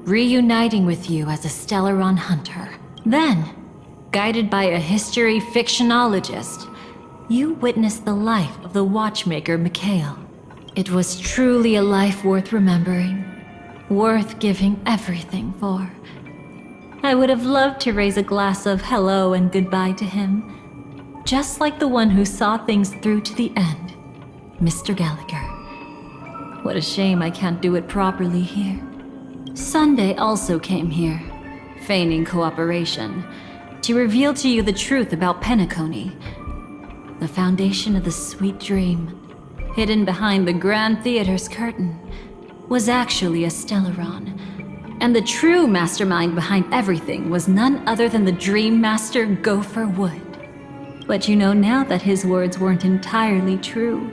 reuniting with you as a Stellaron hunter. Then, guided by a history fictionologist, you witnessed the life of the watchmaker Mikhail. It was truly a life worth remembering, worth giving everything for. I would have loved to raise a glass of hello and goodbye to him, just like the one who saw things through to the end, Mr. Gallagher. What a shame I can't do it properly here. Sunday also came here, feigning cooperation, to reveal to you the truth about Penacony, the foundation of the sweet dream, hidden behind the Grand Theater's curtain, was actually a Stellaron. And the true mastermind behind everything was none other than the Dream Master Gopher Wood. But you know now that his words weren't entirely true.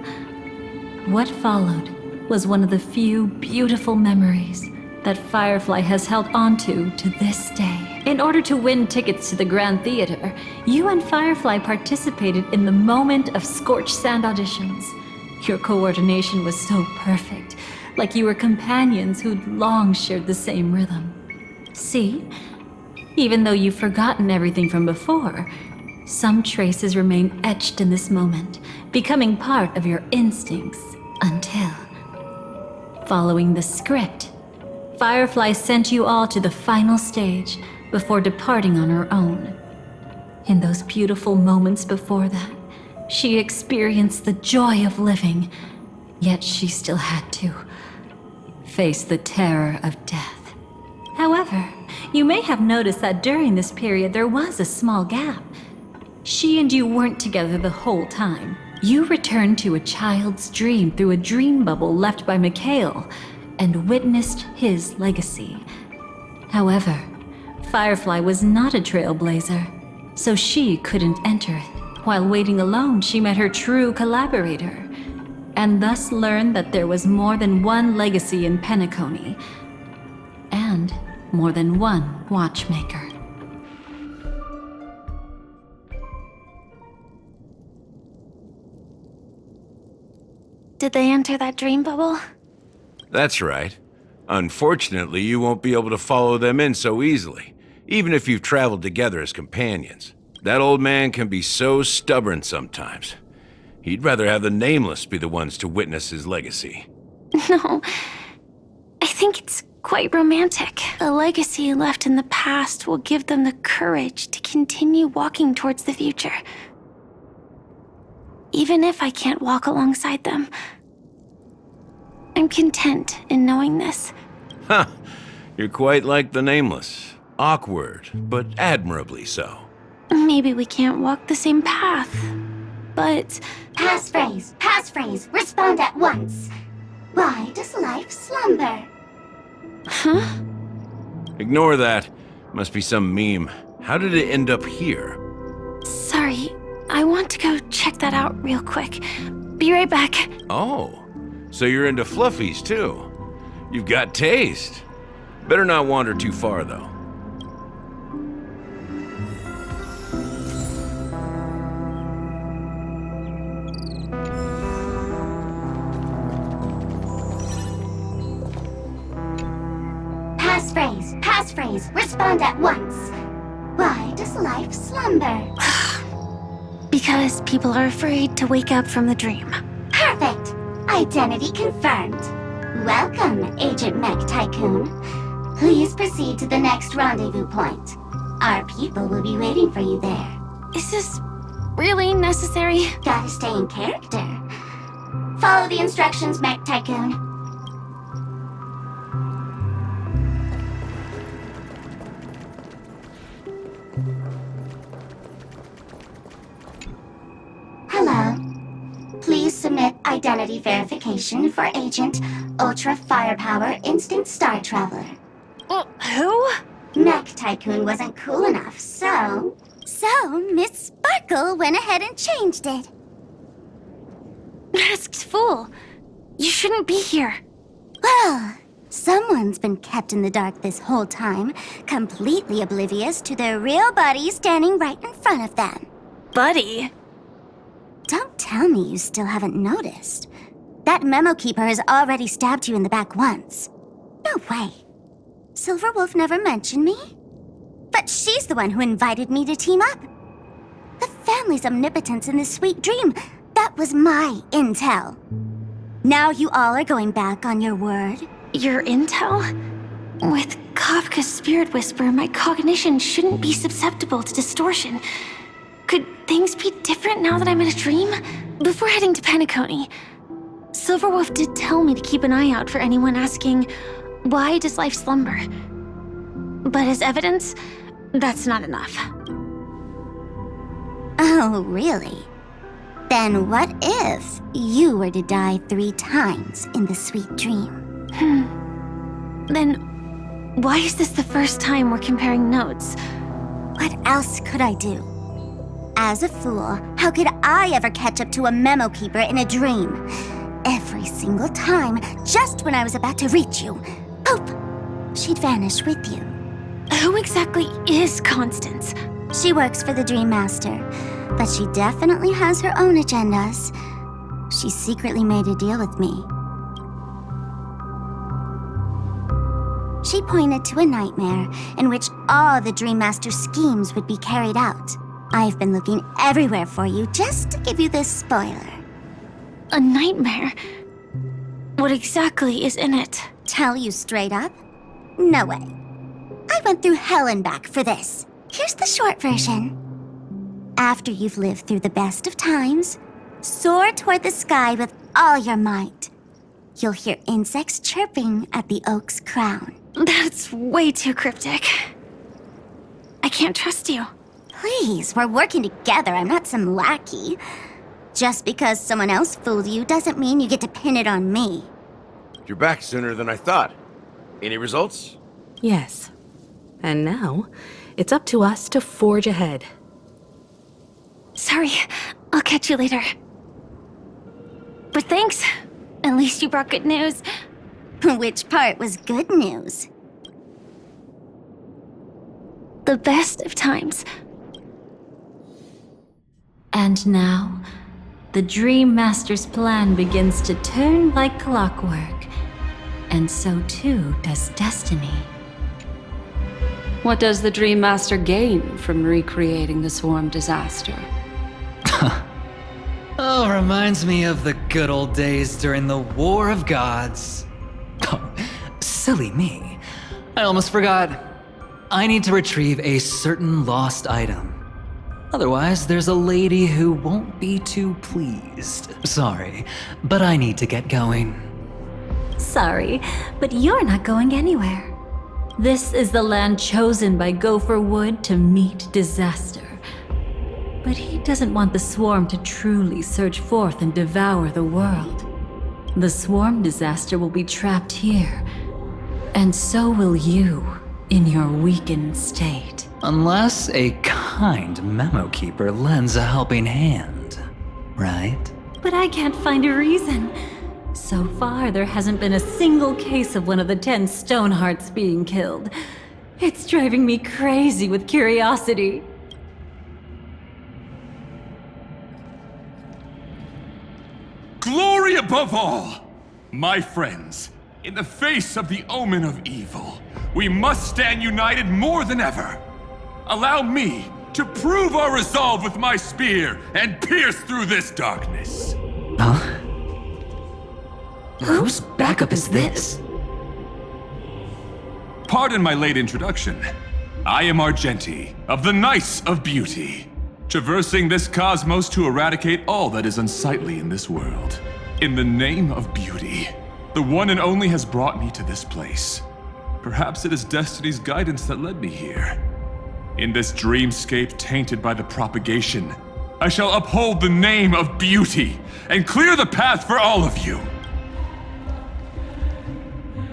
What followed was one of the few beautiful memories that Firefly has held onto to this day. In order to win tickets to the Grand Theater, you and Firefly participated in the moment of scorched sand auditions. Your coordination was so perfect, like you were companions who'd long shared the same rhythm. See? Even though you've forgotten everything from before, some traces remain etched in this moment, becoming part of your instincts until... Following the script, Firefly sent you all to the final stage before departing on her own. In those beautiful moments before that, she experienced the joy of living, yet she still had to face the terror of death. However, you may have noticed that during this period there was a small gap. She and you weren't together the whole time. You returned to a child's dream through a dream bubble left by Mikhail and witnessed his legacy. However, Firefly was not a trailblazer, so she couldn't enter it. While waiting alone, she met her true collaborator, and thus learned that there was more than one legacy in Penacony, and more than one watchmaker. Did they enter that dream bubble? That's right. Unfortunately, you won't be able to follow them in so easily, even if you've traveled together as companions. That old man can be so stubborn sometimes. He'd rather have the Nameless be the ones to witness his legacy. No, I think it's quite romantic. A legacy left in the past will give them the courage to continue walking towards the future. Even if I can't walk alongside them, I'm content in knowing this. Ha! You're quite like the Nameless. Awkward, but admirably so. Maybe we can't walk the same path, but... Passphrase, respond at once. Why does life slumber? Huh? Ignore that. Must be some meme. How did it end up here? Sorry, I want to go check that out real quick. Be right back. Oh, so you're into fluffies too. You've got taste. Better not wander too far though. phrase. Respond at once. Why does life slumber? Because people are afraid to wake up from the dream. Perfect. Identity confirmed. Welcome, Agent Mech Tycoon. Please proceed to the next rendezvous point. Our people will be waiting for you there. Is this really necessary? Gotta stay in character. Follow the instructions, Mech Tycoon. Hello. Please submit identity verification for Agent Ultra Firepower Instant Star Traveler. Who? Mech Tycoon wasn't cool enough, so... So, Miss Sparkle went ahead and changed it. Masked fool. You shouldn't be here. Well, someone's been kept in the dark this whole time, completely oblivious to their real buddy standing right in front of them. Buddy? Don't tell me you still haven't noticed. That memo keeper has already stabbed you in the back once. No way. Silverwolf never mentioned me. But she's the one who invited me to team up. The family's omnipotence in this sweet dream, that was my intel. Now you all are going back on your word? Your intel? With Kafka's spirit whisper, my cognition shouldn't be susceptible to distortion. Could things be different now that I'm in a dream? Before heading to Penacony, Silverwolf did tell me to keep an eye out for anyone asking, why does life slumber? But as evidence, that's not enough. Oh, really? Then what if you were to die 3 times in the sweet dream? Then why is this the first time we're comparing notes? What else could I do? As a fool, how could I ever catch up to a memo keeper in a dream? Every single time, just when I was about to reach you, poof, she'd vanish with you. Who exactly is Constance? She works for the Dream Master, but she definitely has her own agendas. She secretly made a deal with me. She pointed to a nightmare in which all the Dream Master's schemes would be carried out. I've been looking everywhere for you just to give you this spoiler. A nightmare? What exactly is in it? Tell you straight up? No way. I went through hell and back for this. Here's the short version. After you've lived through the best of times, soar toward the sky with all your might. You'll hear insects chirping at the oak's crown. That's way too cryptic. I can't trust you. Please, we're working together. I'm not some lackey. Just because someone else fooled you doesn't mean you get to pin it on me. You're back sooner than I thought. Any results? Yes. And now, it's up to us to forge ahead. Sorry, I'll catch you later. But thanks. At least you brought good news. Which part was good news? The best of times. And now, the Dream Master's plan begins to turn like clockwork. And so too does destiny. What does the Dream Master gain from recreating the swarm disaster? Oh, reminds me of the good old days during the War of Gods. Oh, silly me. I almost forgot. I need to retrieve a certain lost item. Otherwise, there's a lady who won't be too pleased. Sorry, but I need to get going. Sorry, but you're not going anywhere. This is the land chosen by Gopher Wood to meet disaster. But he doesn't want the swarm to truly surge forth and devour the world. The swarm disaster will be trapped here, and so will you in your weakened state. Unless a kind memo keeper lends a helping hand, right? But I can't find a reason. So far, there hasn't been a single case of one of the 10 Stonehearts being killed. It's driving me crazy with curiosity. Glory above all! My friends, in the face of the omen of evil, We must stand united more than ever. Allow me to prove our resolve with my spear and pierce through this darkness. Huh? Whose backup is this? Pardon my late introduction. I am Argenti, of the Knights of Beauty, traversing this cosmos to eradicate all that is unsightly in this world. In the name of beauty, the one and only has brought me to this place. Perhaps it is destiny's guidance that led me here. In this dreamscape tainted by the propagation, I shall uphold the name of beauty and clear the path for all of you.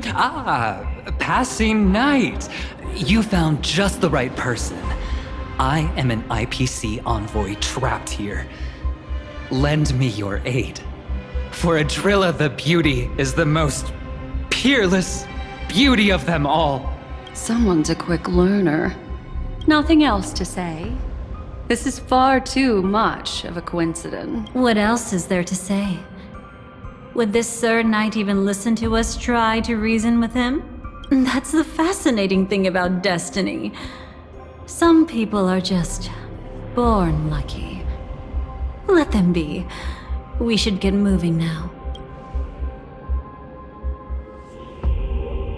Ah, passing knight. You found just the right person. I am an IPC envoy trapped here. Lend me your aid. For Adrilla the Beauty is the most peerless beauty of them all. Someone's a quick learner. Nothing else to say. This is far too much of a coincidence. What else is there to say? Would this Sir Knight even listen to us try to reason with him? That's the fascinating thing about destiny. Some people are just born lucky. Let them be. We should get moving now.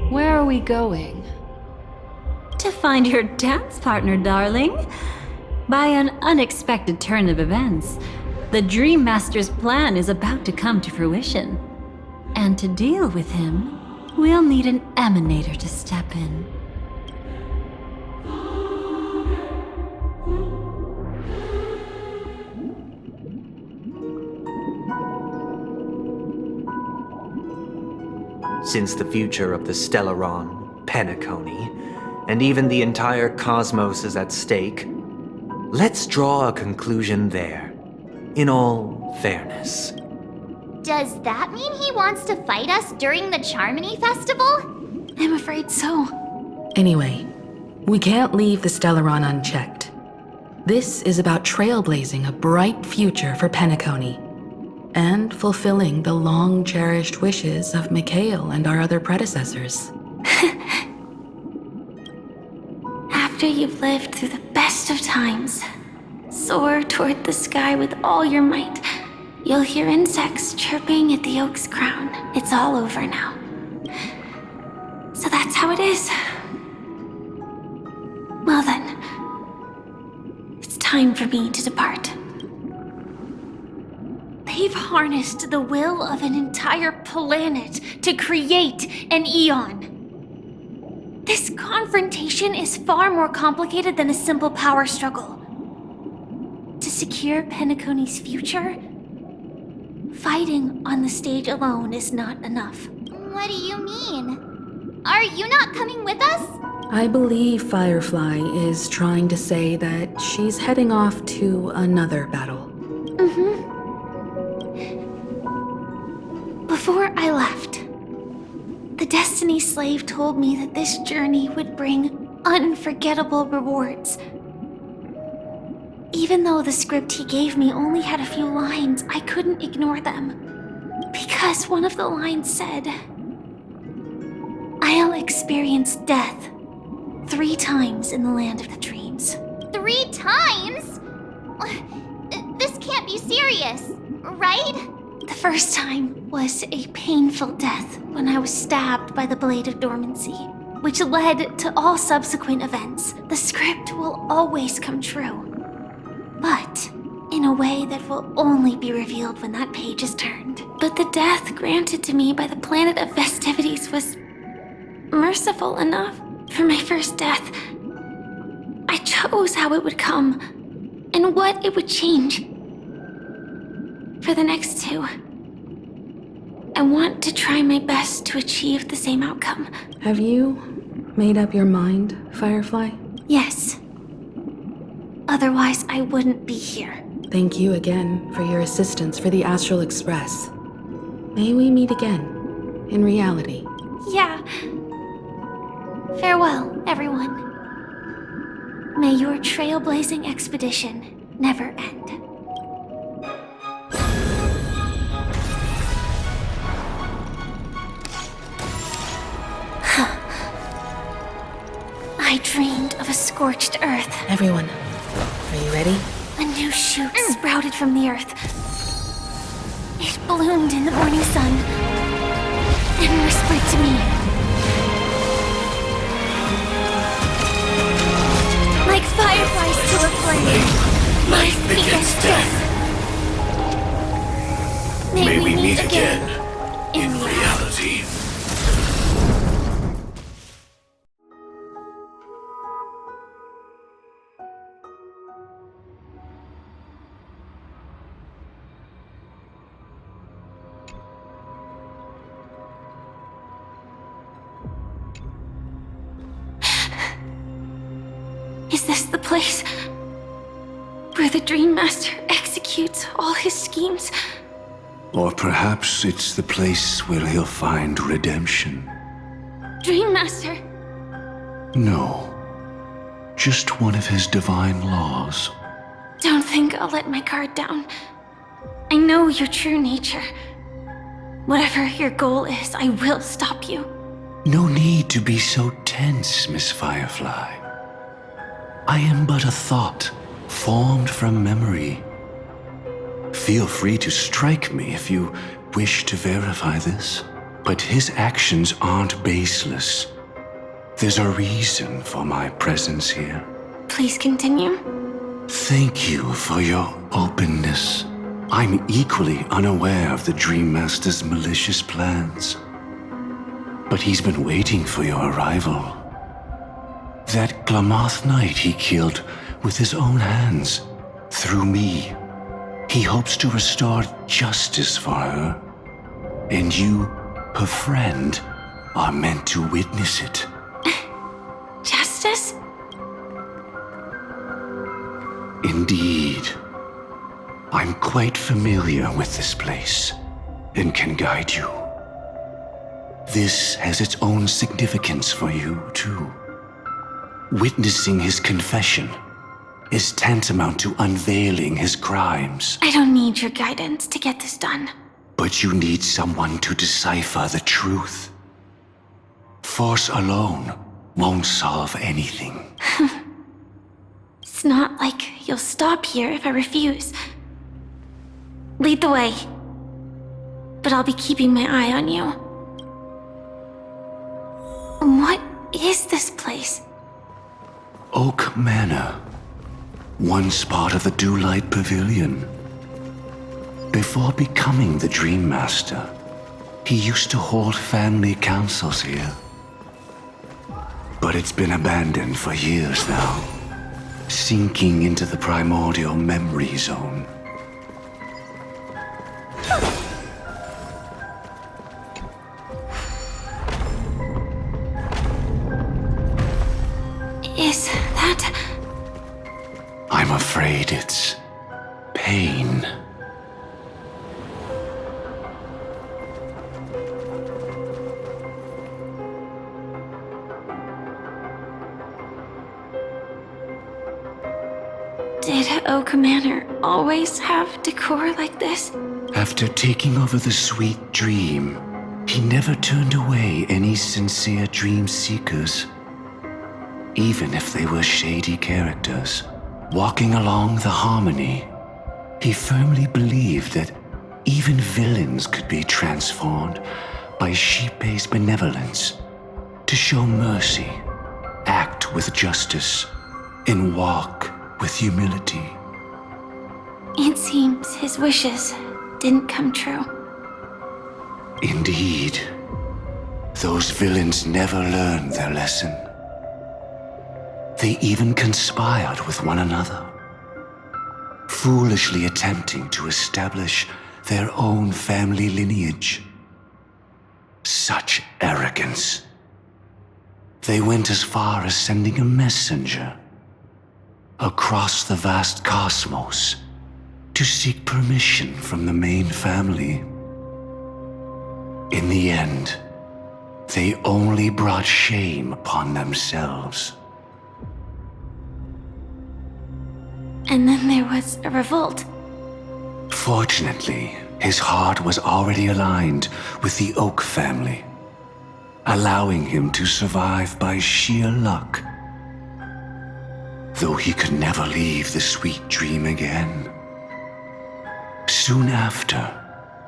Where are we going? To find your dance partner, darling. By an unexpected turn of events, the Dream Master's plan is about to come to fruition. And to deal with him, we'll need an emanator to step in. Since the future of the Stellaron, Penacony, and even the entire cosmos is at stake, let's draw a conclusion there, in all fairness. Does that mean he wants to fight us during the Charmony Festival? I'm afraid so. Anyway, we can't leave the Stellaron unchecked. This is about trailblazing a bright future for Penacony, and fulfilling the long-cherished wishes of Mikhail and our other predecessors. After you've lived through the best of times, soar toward the sky with all your might. You'll hear insects chirping at the oak's crown. It's all over now. So that's how it is. Well then, it's time for me to depart. They've harnessed the will of an entire planet to create an eon. This confrontation is far more complicated than a simple power struggle. To secure Penacony's future, fighting on the stage alone is not enough. What do you mean? Are you not coming with us? I believe Firefly is trying to say that she's heading off to another battle. Before I left, the Destiny Slave told me that this journey would bring unforgettable rewards. Even though the script he gave me only had a few lines, I couldn't ignore them. Because one of the lines said, I'll experience death 3 times in the land of the dreams. 3 times? This can't be serious, right? The first time was a painful death when I was stabbed by the Blade of Dormancy, which led to all subsequent events. The script will always come true, but in a way that will only be revealed when that page is turned. But the death granted to me by the planet of festivities was merciful enough. For my first death, I chose how it would come and what it would change. For the next 2, I want to try my best to achieve the same outcome. Have you made up your mind, Firefly? Yes. Otherwise, I wouldn't be here. Thank you again for your assistance for the Astral Express. May we meet again, in reality. Yeah. Farewell, everyone. May your trailblazing expedition never end. scorched earth. Everyone, are you ready? A new shoot sprouted from the earth. It bloomed in the morning sun and whispered to me. Like fireflies to a flame, life begets death. May we meet again in reality. Is this the place where the Dream Master executes all his schemes? Or perhaps it's the place where he'll find redemption. Dream Master! No. Just one of his divine laws. Don't think I'll let my guard down. I know your true nature. Whatever your goal is, I will stop you. No need to be so tense, Miss Firefly. I am but a thought, formed from memory. Feel free to strike me if you wish to verify this. But his actions aren't baseless. There's a reason for my presence here. Please continue. Thank you for your openness. I'm equally unaware of the Dream Master's malicious plans. But he's been waiting for your arrival. That Glamoth Knight he killed with his own hands, through me. He hopes to restore justice for her. And you, her friend, are meant to witness it. Justice? Indeed. I'm quite familiar with this place, and can guide you. This has its own significance for you, too. Witnessing his confession is tantamount to unveiling his crimes. I don't need your guidance to get this done. But you need someone to decipher the truth. Force alone won't solve anything. It's not like you'll stop here if I refuse. Lead the way. But I'll be keeping my eye on you. What is this place? Oak Manor. Once part of the Dewlight Pavilion. Before becoming the Dream Master, he used to hold family councils here. But it's been abandoned for years now, sinking into the primordial memory zone. Is that... I'm afraid it's pain. Did Oak Manor always have decor like this? After taking over the sweet dream, he never turned away any sincere dream seekers, even if they were shady characters. Walking along the harmony, he firmly believed that even villains could be transformed by Shippei's benevolence to show mercy, act with justice, and walk with humility. It seems his wishes didn't come true. Indeed, those villains never learned their lesson. They even conspired with one another, foolishly attempting to establish their own family lineage. Such arrogance. They went as far as sending a messenger across the vast cosmos to seek permission from the main family. In the end, they only brought shame upon themselves. And then there was a revolt. Fortunately, his heart was already aligned with the Oak family, allowing him to survive by sheer luck. though he could never leave the sweet dream again. Soon after,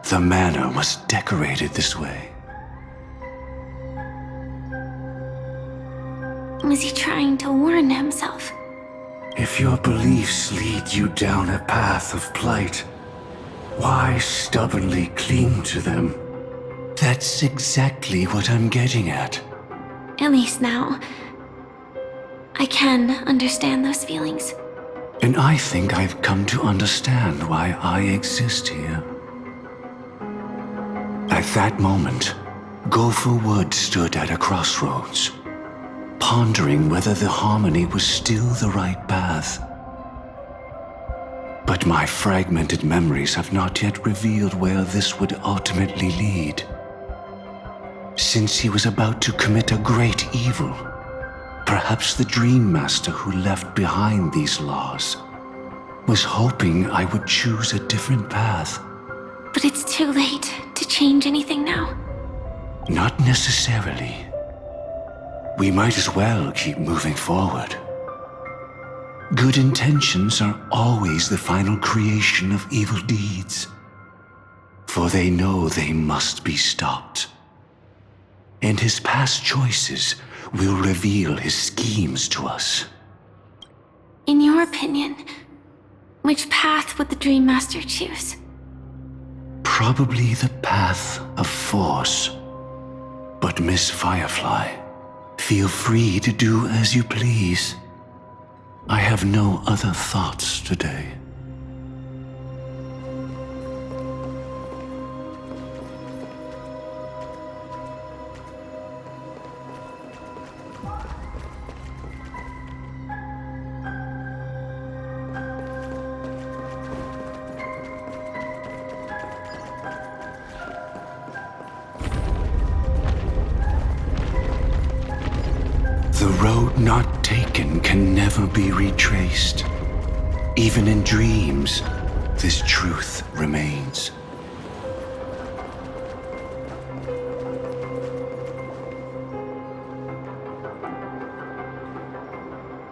the manor was decorated this way. Was he trying to warn himself? If your beliefs lead you down a path of plight, why stubbornly cling to them? That's exactly what I'm getting at. At least now, I can understand those feelings. And I think I've come to understand why I exist here. At that moment, Gopher Wood stood at a crossroads, pondering whether the harmony was still the right path. But my fragmented memories have not yet revealed where this would ultimately lead. Since he was about to commit a great evil, perhaps the Dream Master who left behind these laws was hoping I would choose a different path. But it's too late to change anything now. Not necessarily. We might as well keep moving forward. Good intentions are always the final creation of evil deeds, for they know they must be stopped. And his past choices will reveal his schemes to us. In your opinion, which path would the Dream Master choose? Probably the path of force. But Miss Firefly, feel free to do as you please. I have no other thoughts today. The road not taken can never be retraced. Even in dreams, this truth remains.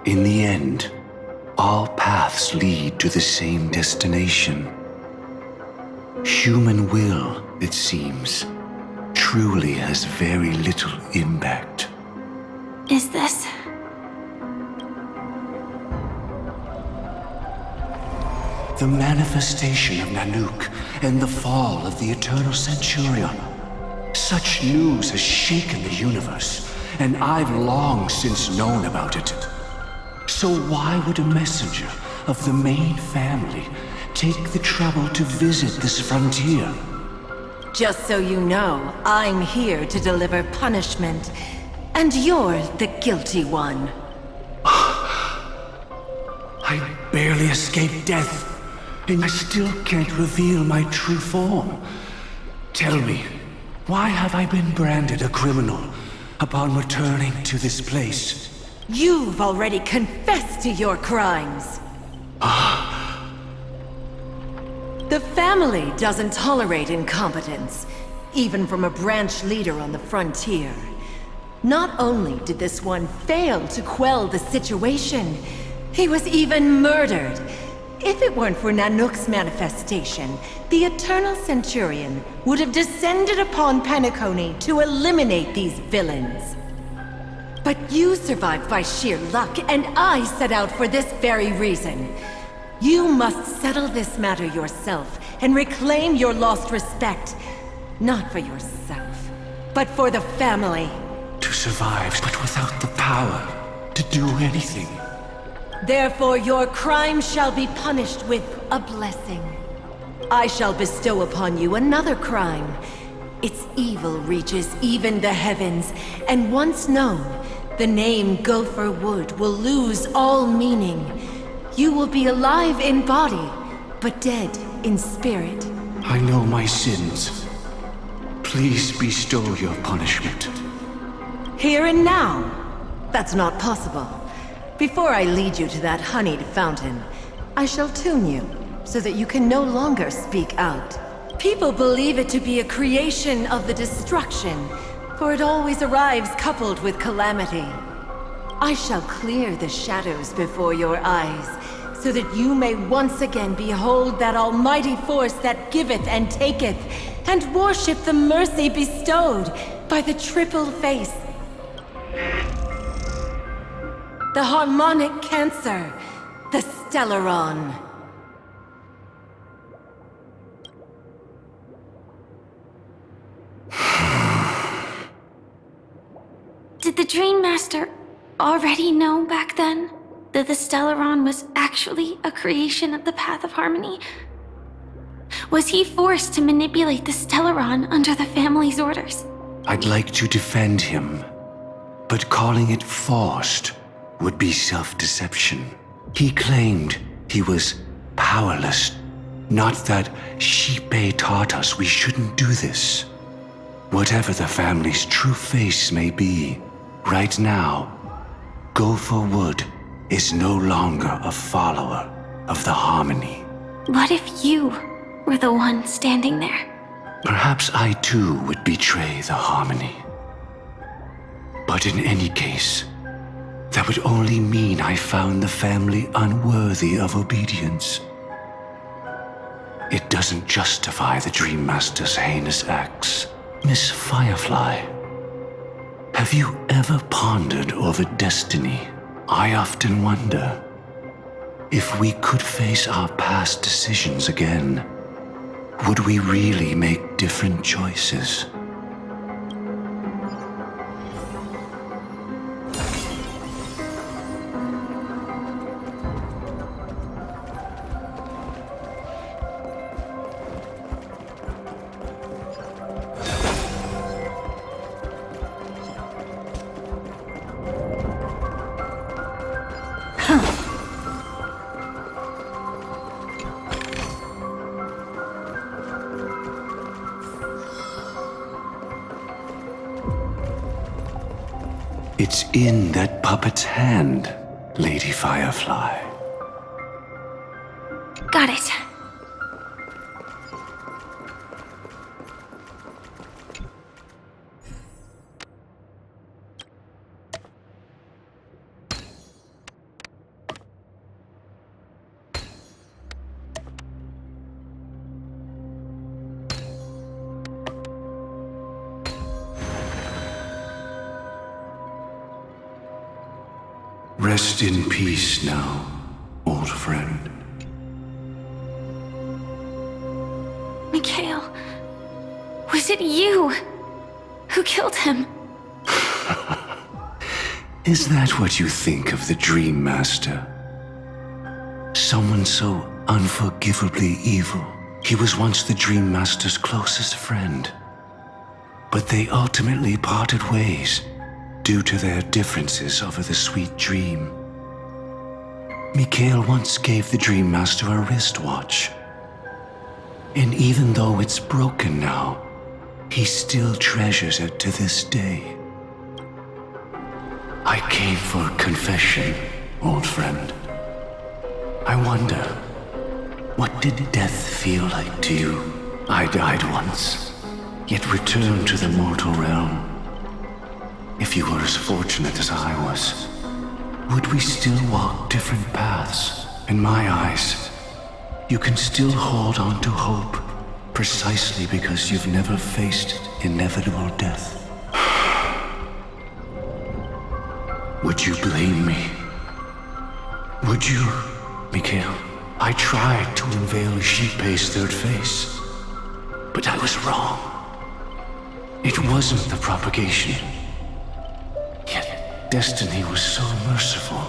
In the end, all paths lead to the same destination. Human will, it seems, truly has very little impact. Is this? The manifestation of Nanook and the fall of the Eternal Centurion. Such news has shaken the universe, and I've long since known about it. So why would a messenger of the main family take the trouble to visit this frontier? Just so you know, I'm here to deliver punishment, and you're the guilty one. I barely escaped death, and I still can't reveal my true form. Tell me, why have I been branded a criminal upon returning to this place? You've already confessed to your crimes. The family doesn't tolerate incompetence, even from a branch leader on the frontier. Not only did this one fail to quell the situation, he was even murdered. If it weren't for Nanook's manifestation, the Eternal Centurion would have descended upon Penacony to eliminate these villains. But you survived by sheer luck, and I set out for this very reason. You must settle this matter yourself and reclaim your lost respect. Not for yourself, but for the family. To survive, but without the power to do anything. Therefore, your crime shall be punished with a blessing. I shall bestow upon you another crime. Its evil reaches even the heavens, and once known, the name Gopher Wood will lose all meaning. You will be alive in body, but dead in spirit. I know my sins. Please bestow your punishment. Here and now? That's not possible. Before I lead you to that honeyed fountain, I shall tune you, so that you can no longer speak out. People believe it to be a creation of the destruction, for it always arrives coupled with calamity. I shall clear the shadows before your eyes, so that you may once again behold that almighty force that giveth and taketh, and worship the mercy bestowed by the triple face. The harmonic cancer, the Stellaron. Did the Dream Master already know back then that the Stellaron was actually a creation of the Path of Harmony? Was he forced to manipulate the Stellaron under the family's orders? I'd like to defend him, but calling it forced would be self-deception. He claimed he was powerless, not that Xipe taught us we shouldn't do this. Whatever the family's true face may be, right now, Gopher Wood is no longer a follower of the Harmony. What if you were the one standing there? Perhaps I too would betray the Harmony. But in any case, that would only mean I found the family unworthy of obedience. It doesn't justify the Dream Master's heinous acts. Miss Firefly, have you ever pondered over destiny? I often wonder if we could face our past decisions again, would we really make different choices? It's in that puppet's hand, Lady Firefly. Got it. Rest in peace now, old friend. Mikhail, was it you who killed him? Is that what you think of the Dream Master? Someone so unforgivably evil. He was once the Dream Master's closest friend. But they ultimately parted ways due to their differences over the sweet dream. Mikhail once gave the Dream Master a wristwatch. And even though it's broken now, he still treasures it to this day. I came for confession, old friend. I wonder, what did death feel like to you? I died once, yet returned to the mortal realm. If you were as fortunate as I was, would we still walk different paths? In my eyes, you can still hold on to hope, precisely because you've never faced inevitable death. Would you blame me? Would you, Mikhail? I tried to unveil Xipe's third face, but I was wrong. It wasn't the propagation. Yet destiny was so merciful,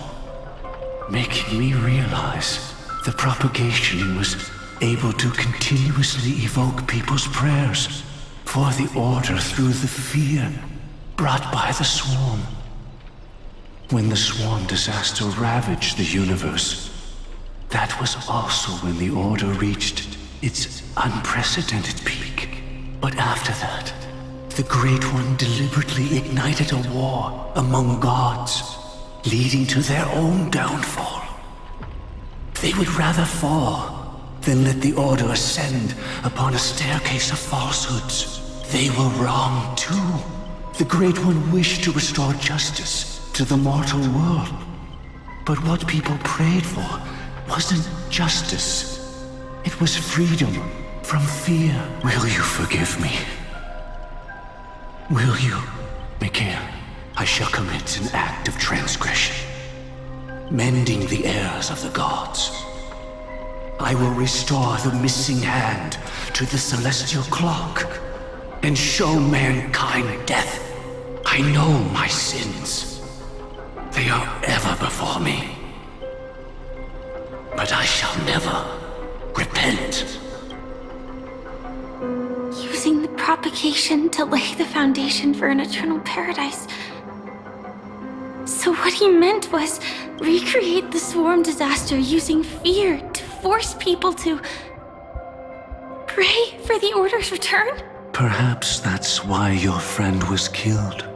making me realize the propagation was able to continuously evoke people's prayers for the order through the fear brought by the swarm. When the swarm disaster ravaged the universe, that was also when the order reached its unprecedented peak. But after that, the Great One deliberately ignited a war among gods, leading to their own downfall. They would rather fall than let the Order ascend upon a staircase of falsehoods. They were wrong too. The Great One wished to restore justice, to the mortal world. But what people prayed for wasn't justice. It was freedom from fear. Will you forgive me? Will you? Mikael, I shall commit an act of transgression, mending the errors of the gods. I will restore the missing hand to the celestial clock and show mankind death. I know my sins. They are ever before me. But I shall never repent. Using the propagation to lay the foundation for an eternal paradise. So what he meant was recreate the swarm disaster using fear to force people to pray for the Order's return? Perhaps that's why your friend was killed.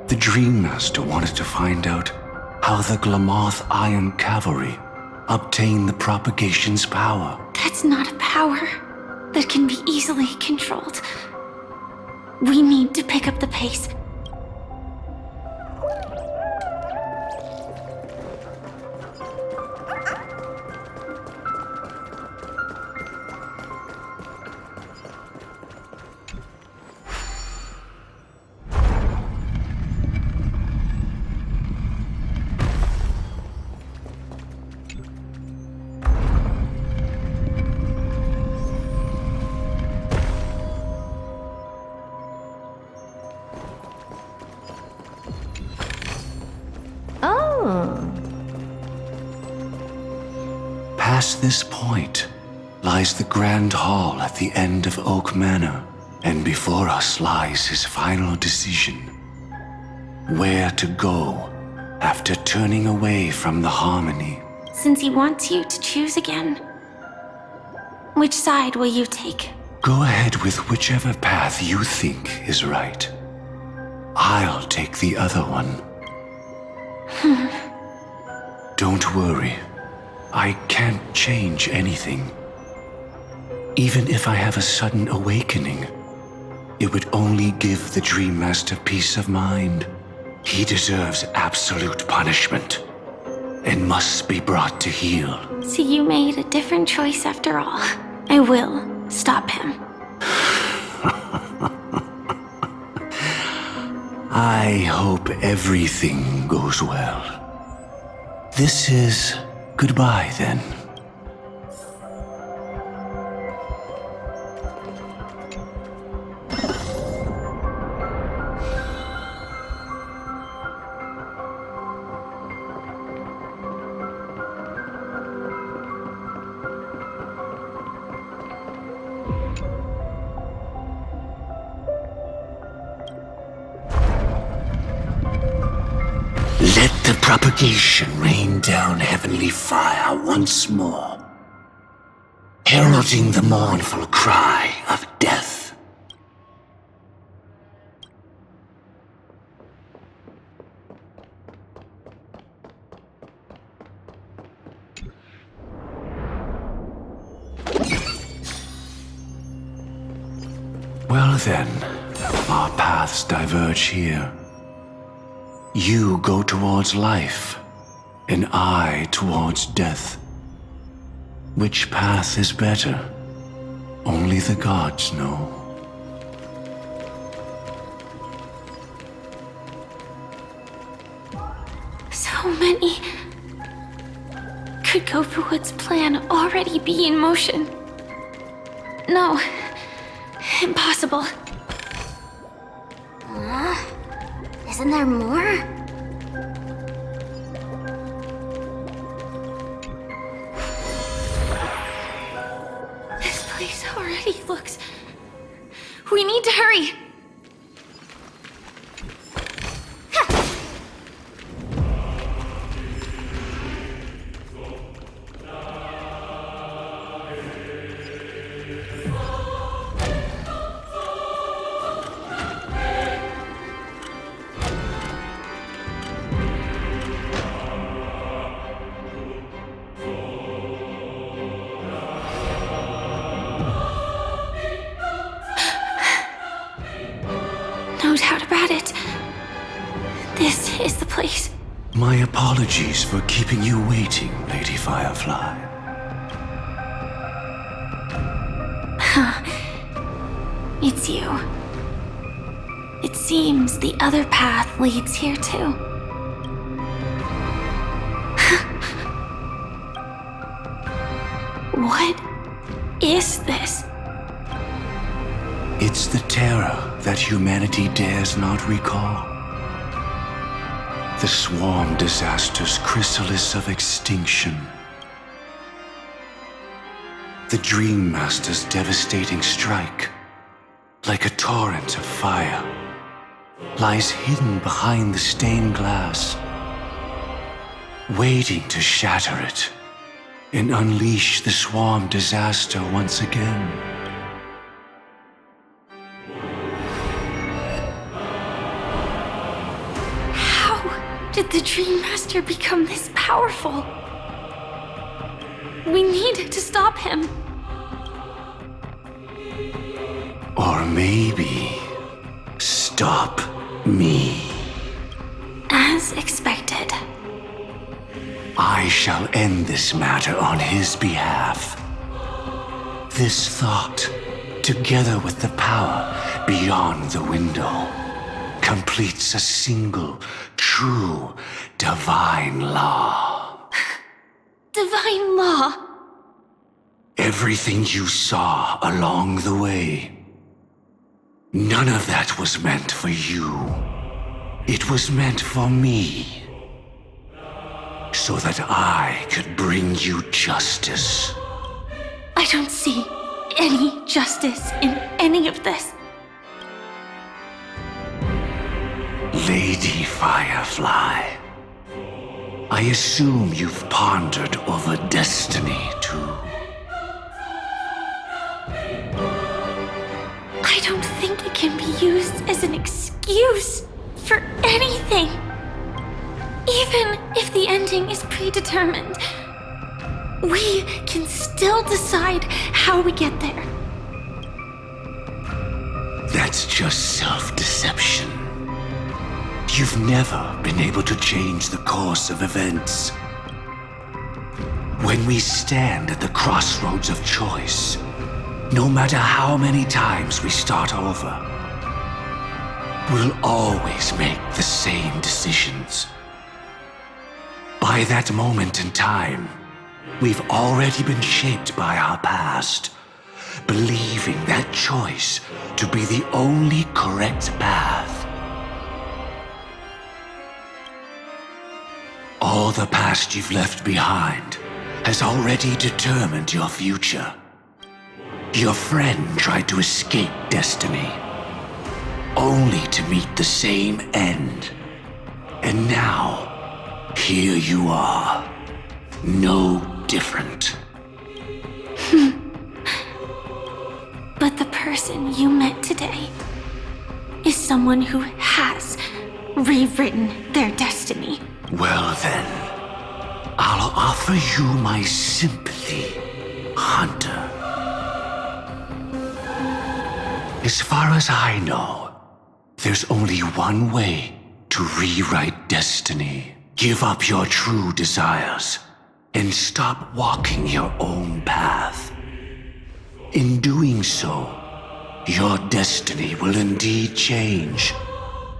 The Dream Master wanted to find out how the Glamoth Iron Cavalry obtained the propagation's power. That's not a power that can be easily controlled. We need to pick up the pace. Past this point lies the Grand Hall at the end of Oak Manor, and before us lies his final decision. Where to go after turning away from the Harmony. Since he wants you to choose again, which side will you take? Go ahead with whichever path you think is right. I'll take the other one. Don't worry. I can't change anything. Even if I have a sudden awakening, it would only give the Dream Master peace of mind. He deserves absolute punishment and must be brought to heel. So you made a different choice after all. I will stop him. I hope everything goes well. This is goodbye, then. Let the propagation rain down heavenly fire once more, heralding the mournful cry of death. Well then, our paths diverge here. You go towards life, and I towards death. Which path is better? Only the gods know. So many. Could Gofuwood's plan already be in motion? No. Impossible. Isn't there more? This place already looks... We need to hurry! No doubt about it. This My apologies for keeping you waiting, Lady Firefly. It's you. It seems the other path leads here too. What is this? It's the terror that humanity dares not recall. The swarm disaster's chrysalis of extinction. The Dream Master's devastating strike, like a torrent of fire, lies hidden behind the stained glass, waiting to shatter it and unleash the swarm disaster once again. How did the Dream Master become this powerful? We need to stop him. Or maybe stop me. As expected. I shall end this matter on his behalf. This thought, together with the power beyond the window, completes a single, true, divine law. Divine law? Everything you saw along the way, none of that was meant for you. It was meant for me. So that I could bring you justice. I don't see any justice in any of this. Lady Firefly, I assume you've pondered over destiny too. I don't think it can be used as an excuse for anything. Even if the ending is predetermined, we can still decide how we get there. That's just self-deception. You've never been able to change the course of events. When we stand at the crossroads of choice, no matter how many times we start over, we'll always make the same decisions. By that moment in time, we've already been shaped by our past, believing that choice to be the only correct path. All the past you've left behind has already determined your future. Your friend tried to escape destiny, only to meet the same end. And now, here you are, no different. But the person you met today is someone who has rewritten their destiny. Well then, I'll offer you my sympathy, Hunter. As far as I know, there's only one way to rewrite destiny. Give up your true desires and stop walking your own path. In doing so, your destiny will indeed change,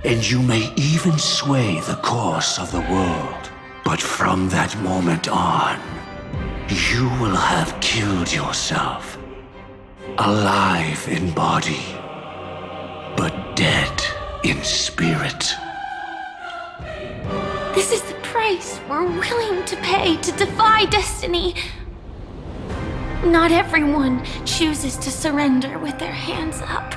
and you may even sway the course of the world. But from that moment on, you will have killed yourself, alive in body, but dead in spirit. This is the price we're willing to pay to defy destiny. Not everyone chooses to surrender with their hands up.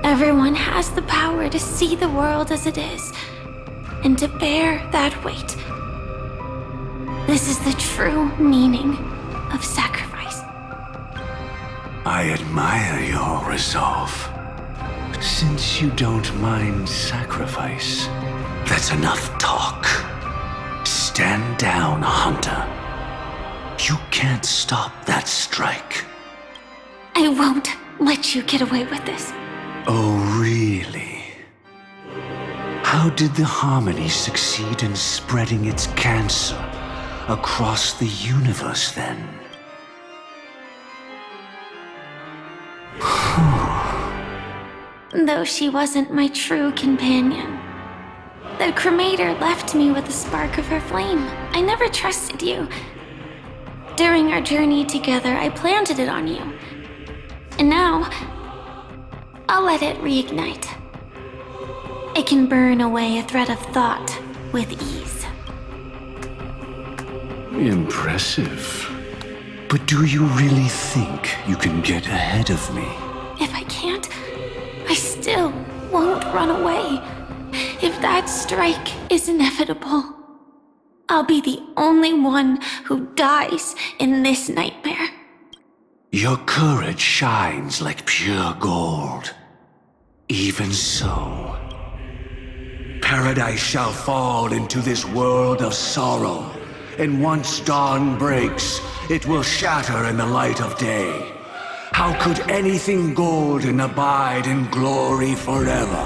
Everyone has the power to see the world as it is, and to bear that weight. This is the true meaning of sacrifice. I admire your resolve. Since you don't mind sacrifice, that's enough talk. Stand down, Hunter. You can't stop that strike. I won't let you get away with this. Oh, really? How did the Harmony succeed in spreading its cancer across the universe then? Though she wasn't my true companion, the cremator left me with a spark of her flame. I never trusted you. During our journey together, I planted it on you. And now, I'll let it reignite. It can burn away a thread of thought with ease. Impressive. But do you really think you can get ahead of me? If I can't, I still won't run away. If that strike is inevitable, I'll be the only one who dies in this nightmare. Your courage shines like pure gold. Even so, paradise shall fall into this world of sorrow, and once dawn breaks, it will shatter in the light of day. How could anything golden abide in glory forever?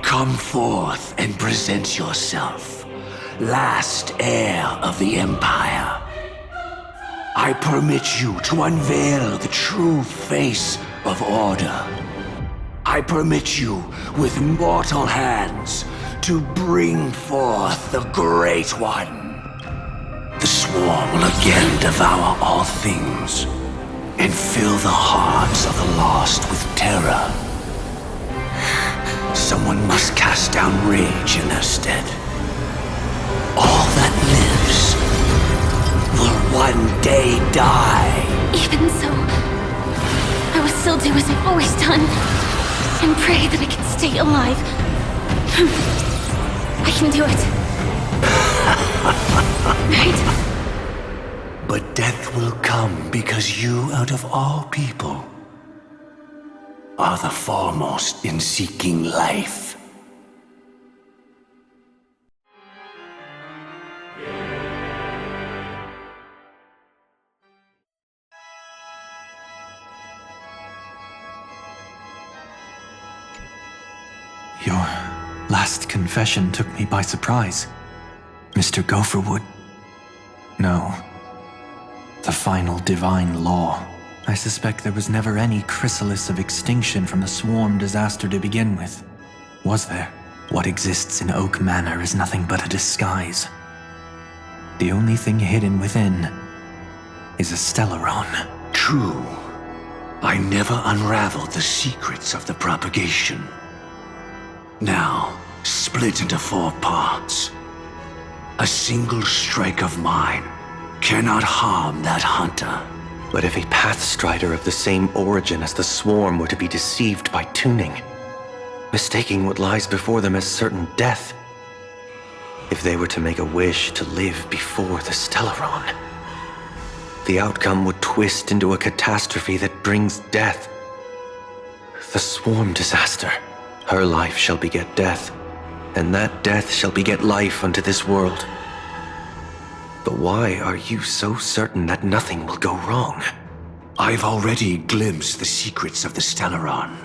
Come forth and present yourself, last heir of the Empire. I permit you to unveil the true face of order. I permit you, with mortal hands, to bring forth the Great One. The swarm will again devour all things, and fill the hearts of the lost with terror. Someone must cast down rage in their stead. All that lives will one day die. Even so, I will still do as I've always done, and pray that I can stay alive. I can do it. Right? But death will come because you, out of all people, are the foremost in seeking life. Your last confession took me by surprise, Mr. Gopherwood. No. The final divine law. I suspect there was never any chrysalis of extinction from the swarm disaster to begin with. Was there? What exists in Oak Manor is nothing but a disguise. The only thing hidden within is a Stellaron. True. I never unraveled the secrets of the propagation. Now, split into 4 parts. A single strike of mine cannot harm that hunter. But if a Pathstrider of the same origin as the Swarm were to be deceived by tuning, mistaking what lies before them as certain death, if they were to make a wish to live before the Stellaron, the outcome would twist into a catastrophe that brings death. The Swarm disaster. Her life shall beget death, and that death shall beget life unto this world. But why are you so certain that nothing will go wrong? I've already glimpsed the secrets of the Stellaron,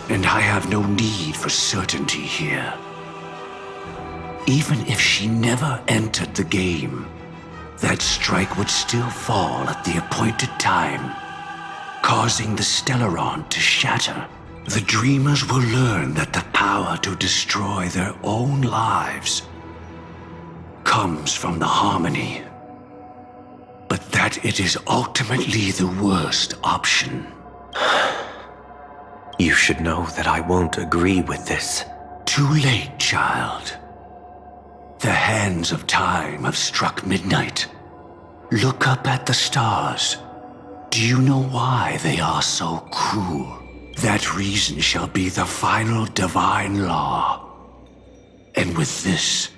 and I have no need for certainty here. Even if she never entered the game, that strike would still fall at the appointed time, causing the Stellaron to shatter. The Dreamers will learn that the power to destroy their own lives comes from the Harmony, but that it is ultimately the worst option. You should know that I won't agree with this. Too late, child. The hands of time have struck midnight. Look up at the stars. Do you know why they are so cruel? That reason shall be the final divine law. And with this,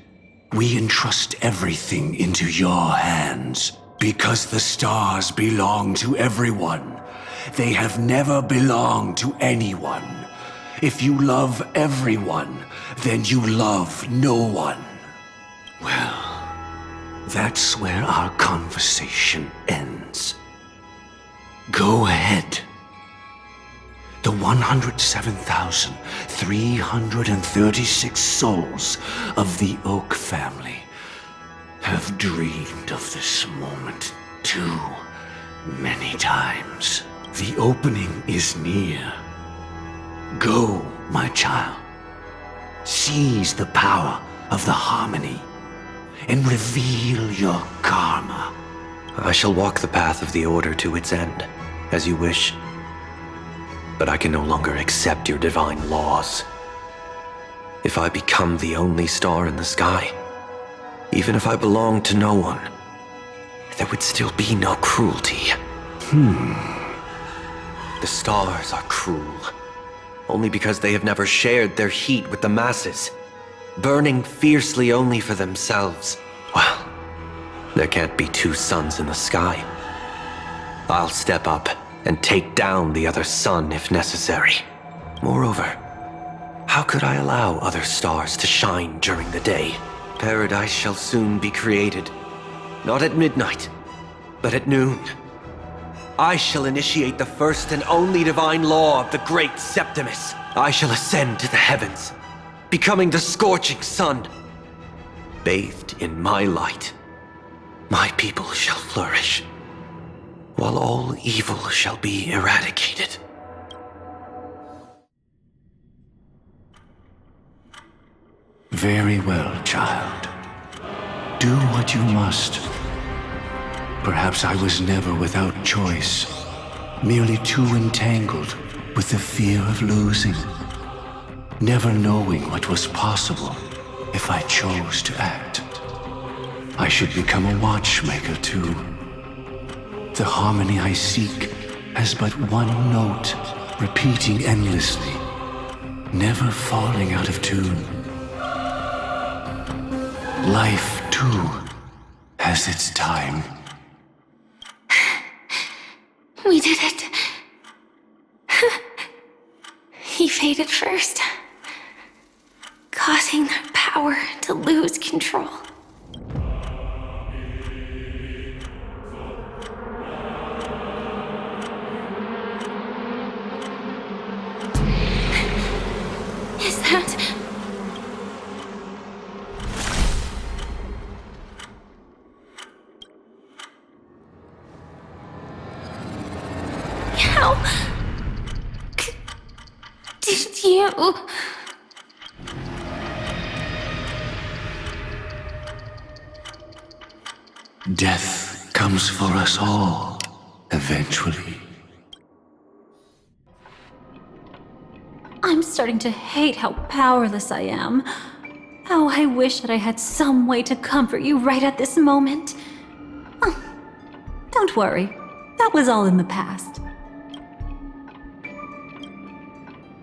we entrust everything into your hands. Because the stars belong to everyone. They have never belonged to anyone. If you love everyone, then you love no one. Well, that's where our conversation ends. Go ahead. The one 107,336 souls of the Oak family have dreamed of this moment too many times. The opening is near. Go, my child. Seize the power of the harmony and reveal your karma. I shall walk the path of the Order to its end, as you wish. But I can no longer accept your divine laws. If I become the only star in the sky, even if I belong to no one, there would still be no cruelty. The stars are cruel, only because they have never shared their heat with the masses, burning fiercely only for themselves. Well, there can't be two suns in the sky. I'll step up and take down the other sun if necessary. Moreover, how could I allow other stars to shine during the day? Paradise shall soon be created, not at midnight, but at noon. I shall initiate the first and only divine law of the great Septimus. I shall ascend to the heavens, becoming the scorching sun. Bathed in my light, my people shall flourish, while all evil shall be eradicated. Very well, child. Do what you must. Perhaps I was never without choice, merely too entangled with the fear of losing, never knowing what was possible if I chose to act. I should become a watchmaker too. The harmony I seek has but one note, repeating endlessly, never falling out of tune. Life, too, has its time. We did it. He faded first, causing their power to lose control. Is that... How... did you... Death comes for us all, eventually. I'm starting to hate how powerless I am. How I wish that I had some way to comfort you right at this moment. Oh, don't worry. That was all in the past.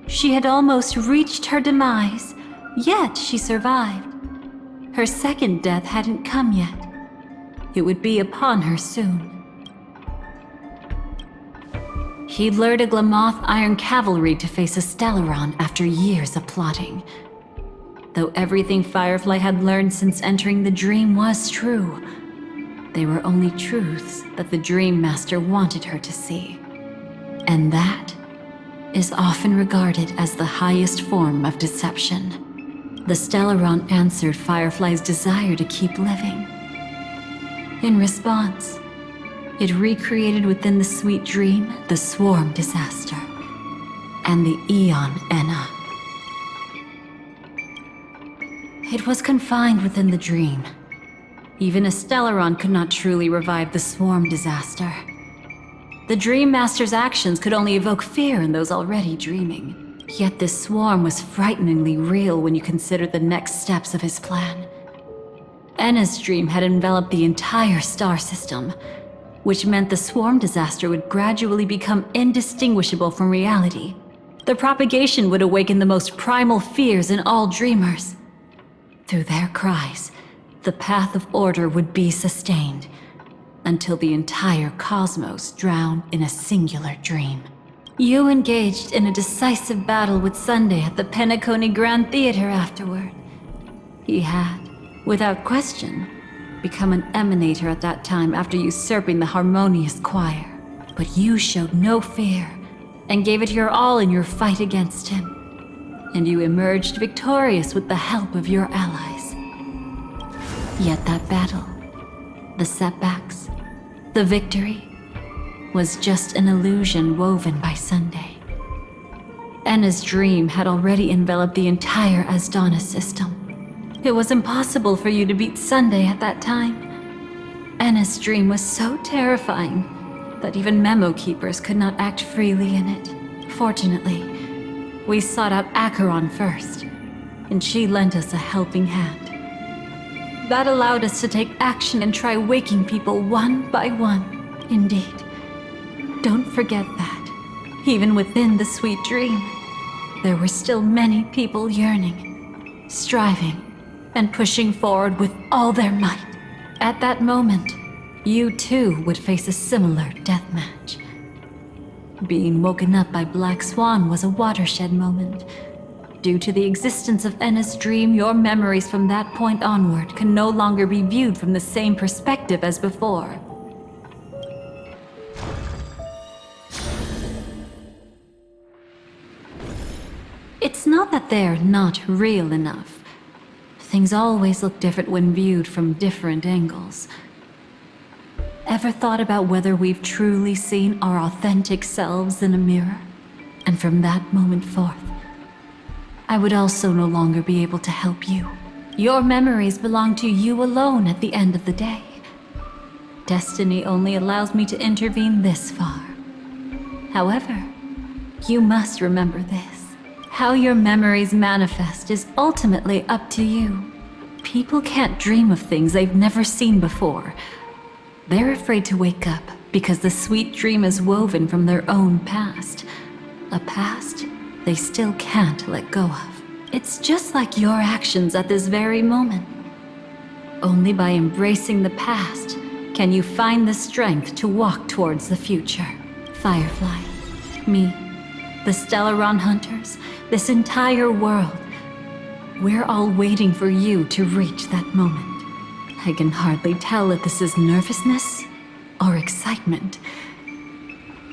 She had almost reached her demise, yet she survived. Her second death hadn't come yet. It would be upon her soon. He'd lured a Glamoth Iron Cavalry to face a Stellaron after years of plotting. Though everything Firefly had learned since entering the dream was true, they were only truths that the Dream Master wanted her to see. And that is often regarded as the highest form of deception. The Stellaron answered Firefly's desire to keep living. In response, it recreated within the sweet dream the Swarm Disaster and the Eon Enna. It was confined within the dream. Even a Stellaron could not truly revive the Swarm Disaster. The Dream Master's actions could only evoke fear in those already dreaming. Yet this swarm was frighteningly real when you consider the next steps of his plan. Enna's dream had enveloped the entire star system, which meant the Swarm Disaster would gradually become indistinguishable from reality. The propagation would awaken the most primal fears in all dreamers. Through their cries, the path of order would be sustained, until the entire cosmos drowned in a singular dream. You engaged in a decisive battle with Sunday at the Penacony Grand Theater afterward. He had, without question, become an emanator at that time after usurping the Harmonious Choir. But you showed no fear and gave it your all in your fight against him. And you emerged victorious with the help of your allies. Yet that battle, the setbacks, the victory, was just an illusion woven by Sunday. Enna's dream had already enveloped the entire Asdana system. It was impossible for you to beat Sunday at that time. Enna's dream was so terrifying that even memo keepers could not act freely in it. Fortunately, we sought out Acheron first, and she lent us a helping hand. That allowed us to take action and try waking people one by one. Indeed. Don't forget that, even within the sweet dream, there were still many people yearning, striving, and pushing forward with all their might. At that moment, you too would face a similar deathmatch. Being woken up by Black Swan was a watershed moment. Due to the existence of Enna's dream, your memories from that point onward can no longer be viewed from the same perspective as before. It's not that they're not real enough. Things always look different when viewed from different angles. Ever thought about whether we've truly seen our authentic selves in a mirror? And from that moment forth, I would also no longer be able to help you. Your memories belong to you alone at the end of the day. Destiny only allows me to intervene this far. However, you must remember this. How your memories manifest is ultimately up to you. People can't dream of things they've never seen before. They're afraid to wake up because the sweet dream is woven from their own past. A past they still can't let go of. It's just like your actions at this very moment. Only by embracing the past can you find the strength to walk towards the future. Firefly, me, the Stellaron Hunters, this entire world. We're all waiting for you to reach that moment. I can hardly tell if this is nervousness or excitement.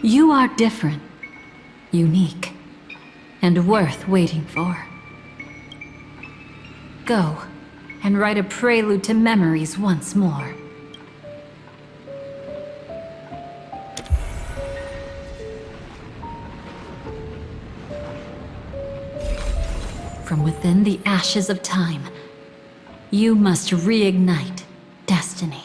You are different, unique, and worth waiting for. Go and write a prelude to memories once more. From within the ashes of time, you must reignite destiny.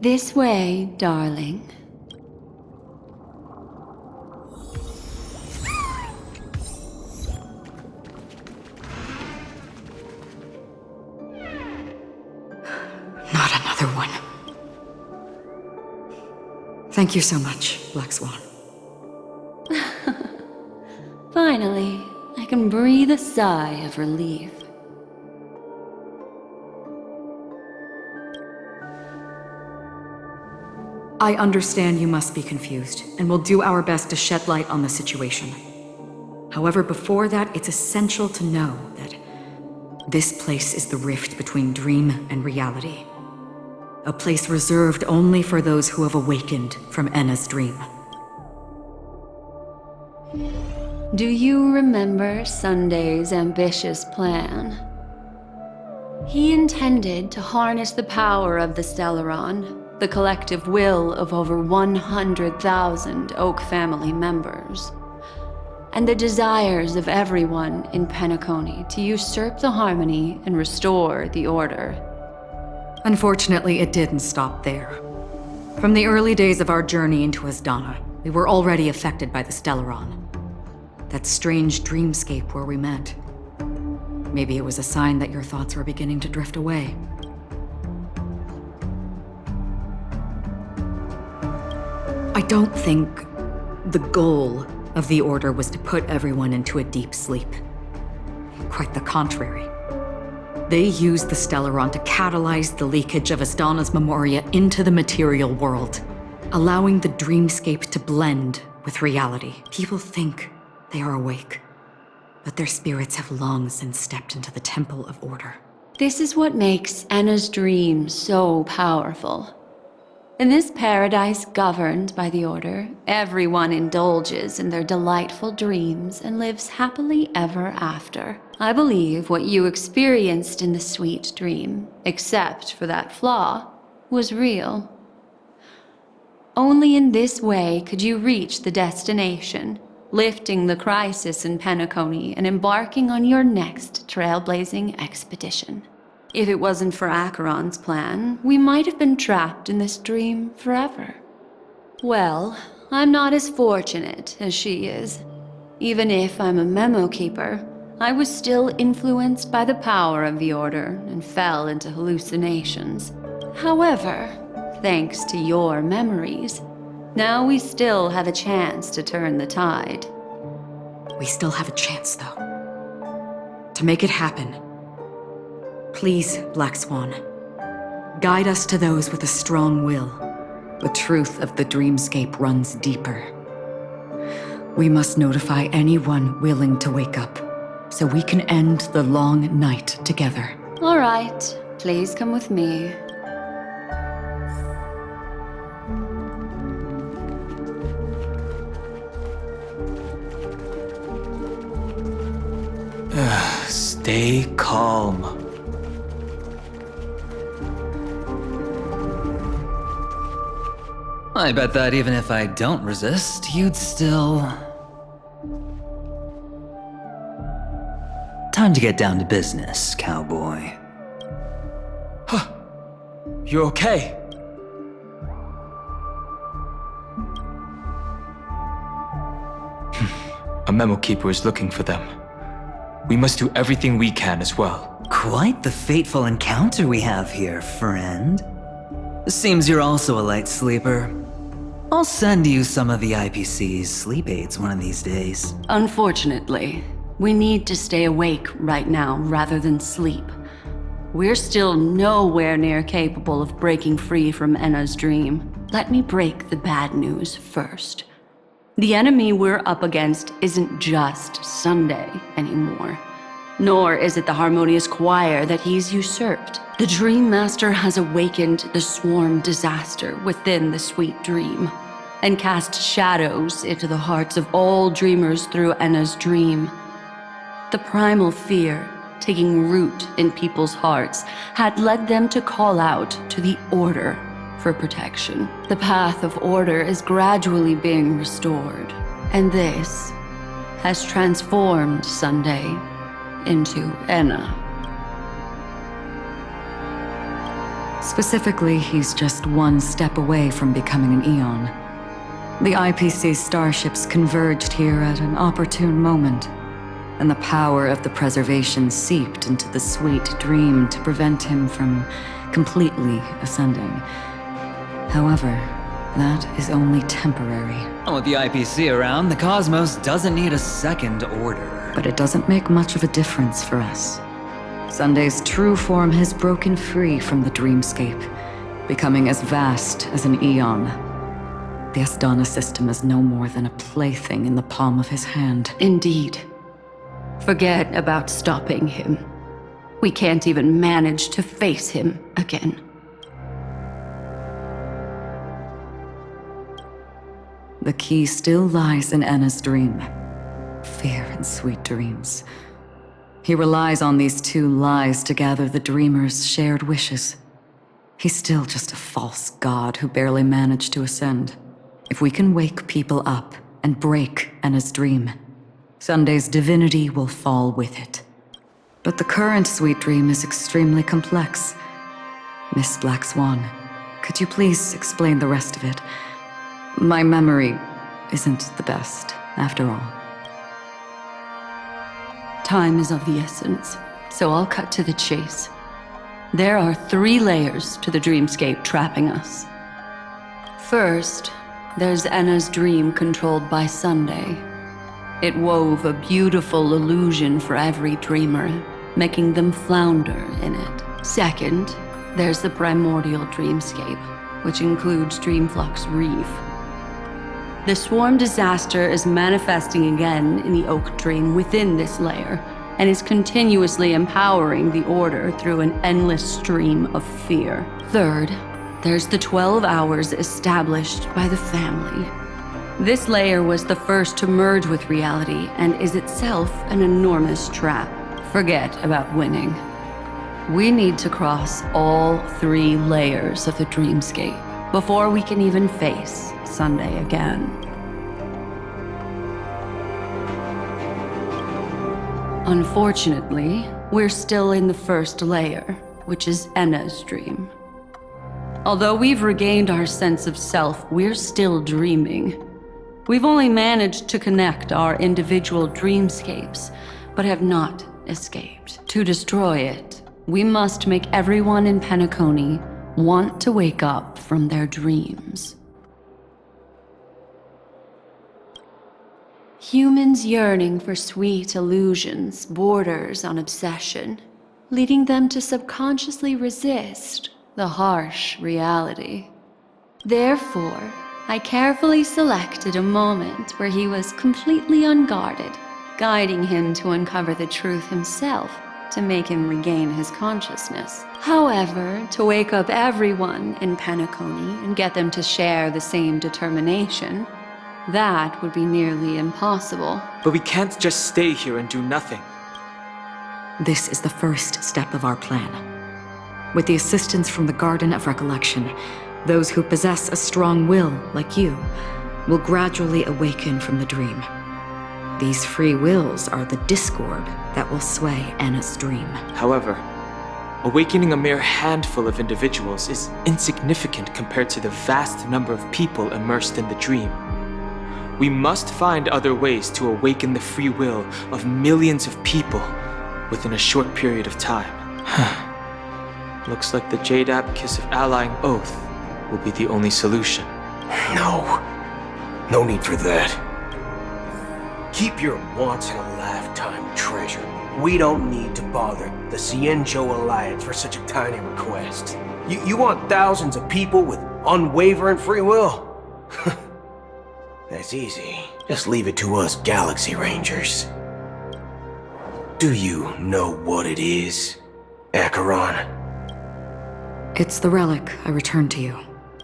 This way, darling. Not another one. Thank you so much, Black Swan. Finally, I can breathe a sigh of relief. I understand you must be confused, and we'll do our best to shed light on the situation. However, before that, it's essential to know that this place is the rift between dream and reality. A place reserved only for those who have awakened from Enna's dream. Do you remember Sunday's ambitious plan? He intended to harness the power of the Stellaron, the collective will of over 100,000 Oak family members, and the desires of everyone in Penacony to usurp the harmony and restore the order. Unfortunately, it didn't stop there. From the early days of our journey into Asdana, we were already affected by the Stellaron. That strange dreamscape where we met. Maybe it was a sign that your thoughts were beginning to drift away. I don't think the goal of the Order was to put everyone into a deep sleep. Quite the contrary. They used the Stellaron to catalyze the leakage of Asdana's memoria into the material world. allowing the dreamscape to blend with reality. People think they are awake, but their spirits have long since stepped into the temple of order. This is what makes Anna's dream so powerful. In this paradise governed by the Order, everyone indulges in their delightful dreams and lives happily ever after. I believe what you experienced in the sweet dream, except for that flaw, was real. Only in this way could you reach the destination, lifting the crisis in Penacony and embarking on your next trailblazing expedition. If it wasn't for Acheron's plan, we might have been trapped in this dream forever. Well, I'm not as fortunate as she is. Even if I'm a memo keeper, I was still influenced by the power of the Order and fell into hallucinations. However, thanks to your memories, now we still have a chance to turn the tide. We still have a chance, though. To make it happen, please, Black Swan, guide us to those with a strong will. The truth of the dreamscape runs deeper. We must notify anyone willing to wake up, so we can end the long night together. All right, please come with me. Stay calm. I bet that even if I don't resist, you'd still... Time to get down to business, cowboy. You're okay? A memo keeper is looking for them. We must do everything we can as well. Quite the fateful encounter we have here, friend. Seems you're also a light sleeper. I'll send you some of the IPC's sleep aids one of these days. Unfortunately, we need to stay awake right now rather than sleep. We're still nowhere near capable of breaking free from Enna's dream. Let me break the bad news first. The enemy we're up against isn't just Sunday anymore. Nor is it the harmonious choir that he's usurped. The Dream Master has awakened the swarm disaster within the sweet dream, and cast shadows into the hearts of all dreamers through Enna's dream. The primal fear taking root in people's hearts had led them to call out to the Order for protection. The path of order is gradually being restored, and this has transformed Sunday into Enna. Specifically, he's just one step away from becoming an Eon. The IPC starships converged here at an opportune moment, and the power of the preservation seeped into the sweet dream to prevent him from completely ascending. However, that is only temporary. With the IPC around, the cosmos doesn't need a second order. But it doesn't make much of a difference for us. Sunday's true form has broken free from the dreamscape, becoming as vast as an eon. The Asdana system is no more than a plaything in the palm of his hand. Indeed. Forget about stopping him. We can't even manage to face him again. The key still lies in Enna's dream. Fear and sweet dreams. He relies on these two lies to gather the dreamers' shared wishes. He's still just a false god who barely managed to ascend. If we can wake people up and break Enna's dream, Sunday's divinity will fall with it. But the current sweet dream is extremely complex. Miss Black Swan, could you please explain the rest of it? My memory isn't the best, after all. Time is of the essence, so I'll cut to the chase. There are 3 layers to the dreamscape trapping us. First, there's Enna's dream controlled by Sunday. It wove a beautiful illusion for every dreamer, making them flounder in it. Second, there's the primordial dreamscape, which includes Dreamflux Reef. The swarm disaster is manifesting again in the Oak Dream within this layer, and is continuously empowering the Order through an endless stream of fear. Third, there's the 12 hours established by the family. This layer was the first to merge with reality and is itself an enormous trap. Forget about winning. We need to cross all 3 layers of the dreamscape before we can even face Sunday again. Unfortunately, we're still in the first layer, which is Enna's dream. Although we've regained our sense of self, we're still dreaming. We've only managed to connect our individual dreamscapes, but have not escaped. To destroy it, we must make everyone in Penacony want to wake up from their dreams. Humans yearning for sweet illusions borders on obsession, leading them to subconsciously resist the harsh reality. Therefore, I carefully selected a moment where he was completely unguarded, guiding him to uncover the truth himself to make him regain his consciousness. However, to wake up everyone in Penacony and get them to share the same determination, that would be nearly impossible. But we can't just stay here and do nothing. This is the first step of our plan. With the assistance from the Garden of Recollection, those who possess a strong will, like you, will gradually awaken from the dream. These free wills are the discord that will sway Enna's dream. However, awakening a mere handful of individuals is insignificant compared to the vast number of people immersed in the dream. We must find other ways to awaken the free will of millions of people within a short period of time. Looks like the Jade Abacus of Allying Oath will be the only solution. No need for that. Keep your once-in-a-lifetime treasure. We don't need to bother the Cienjo Alliance for such a tiny request. You want thousands of people with unwavering free will? That's easy. Just leave it to us Galaxy Rangers. Do you know what it is, Acheron? It's the relic I returned to you.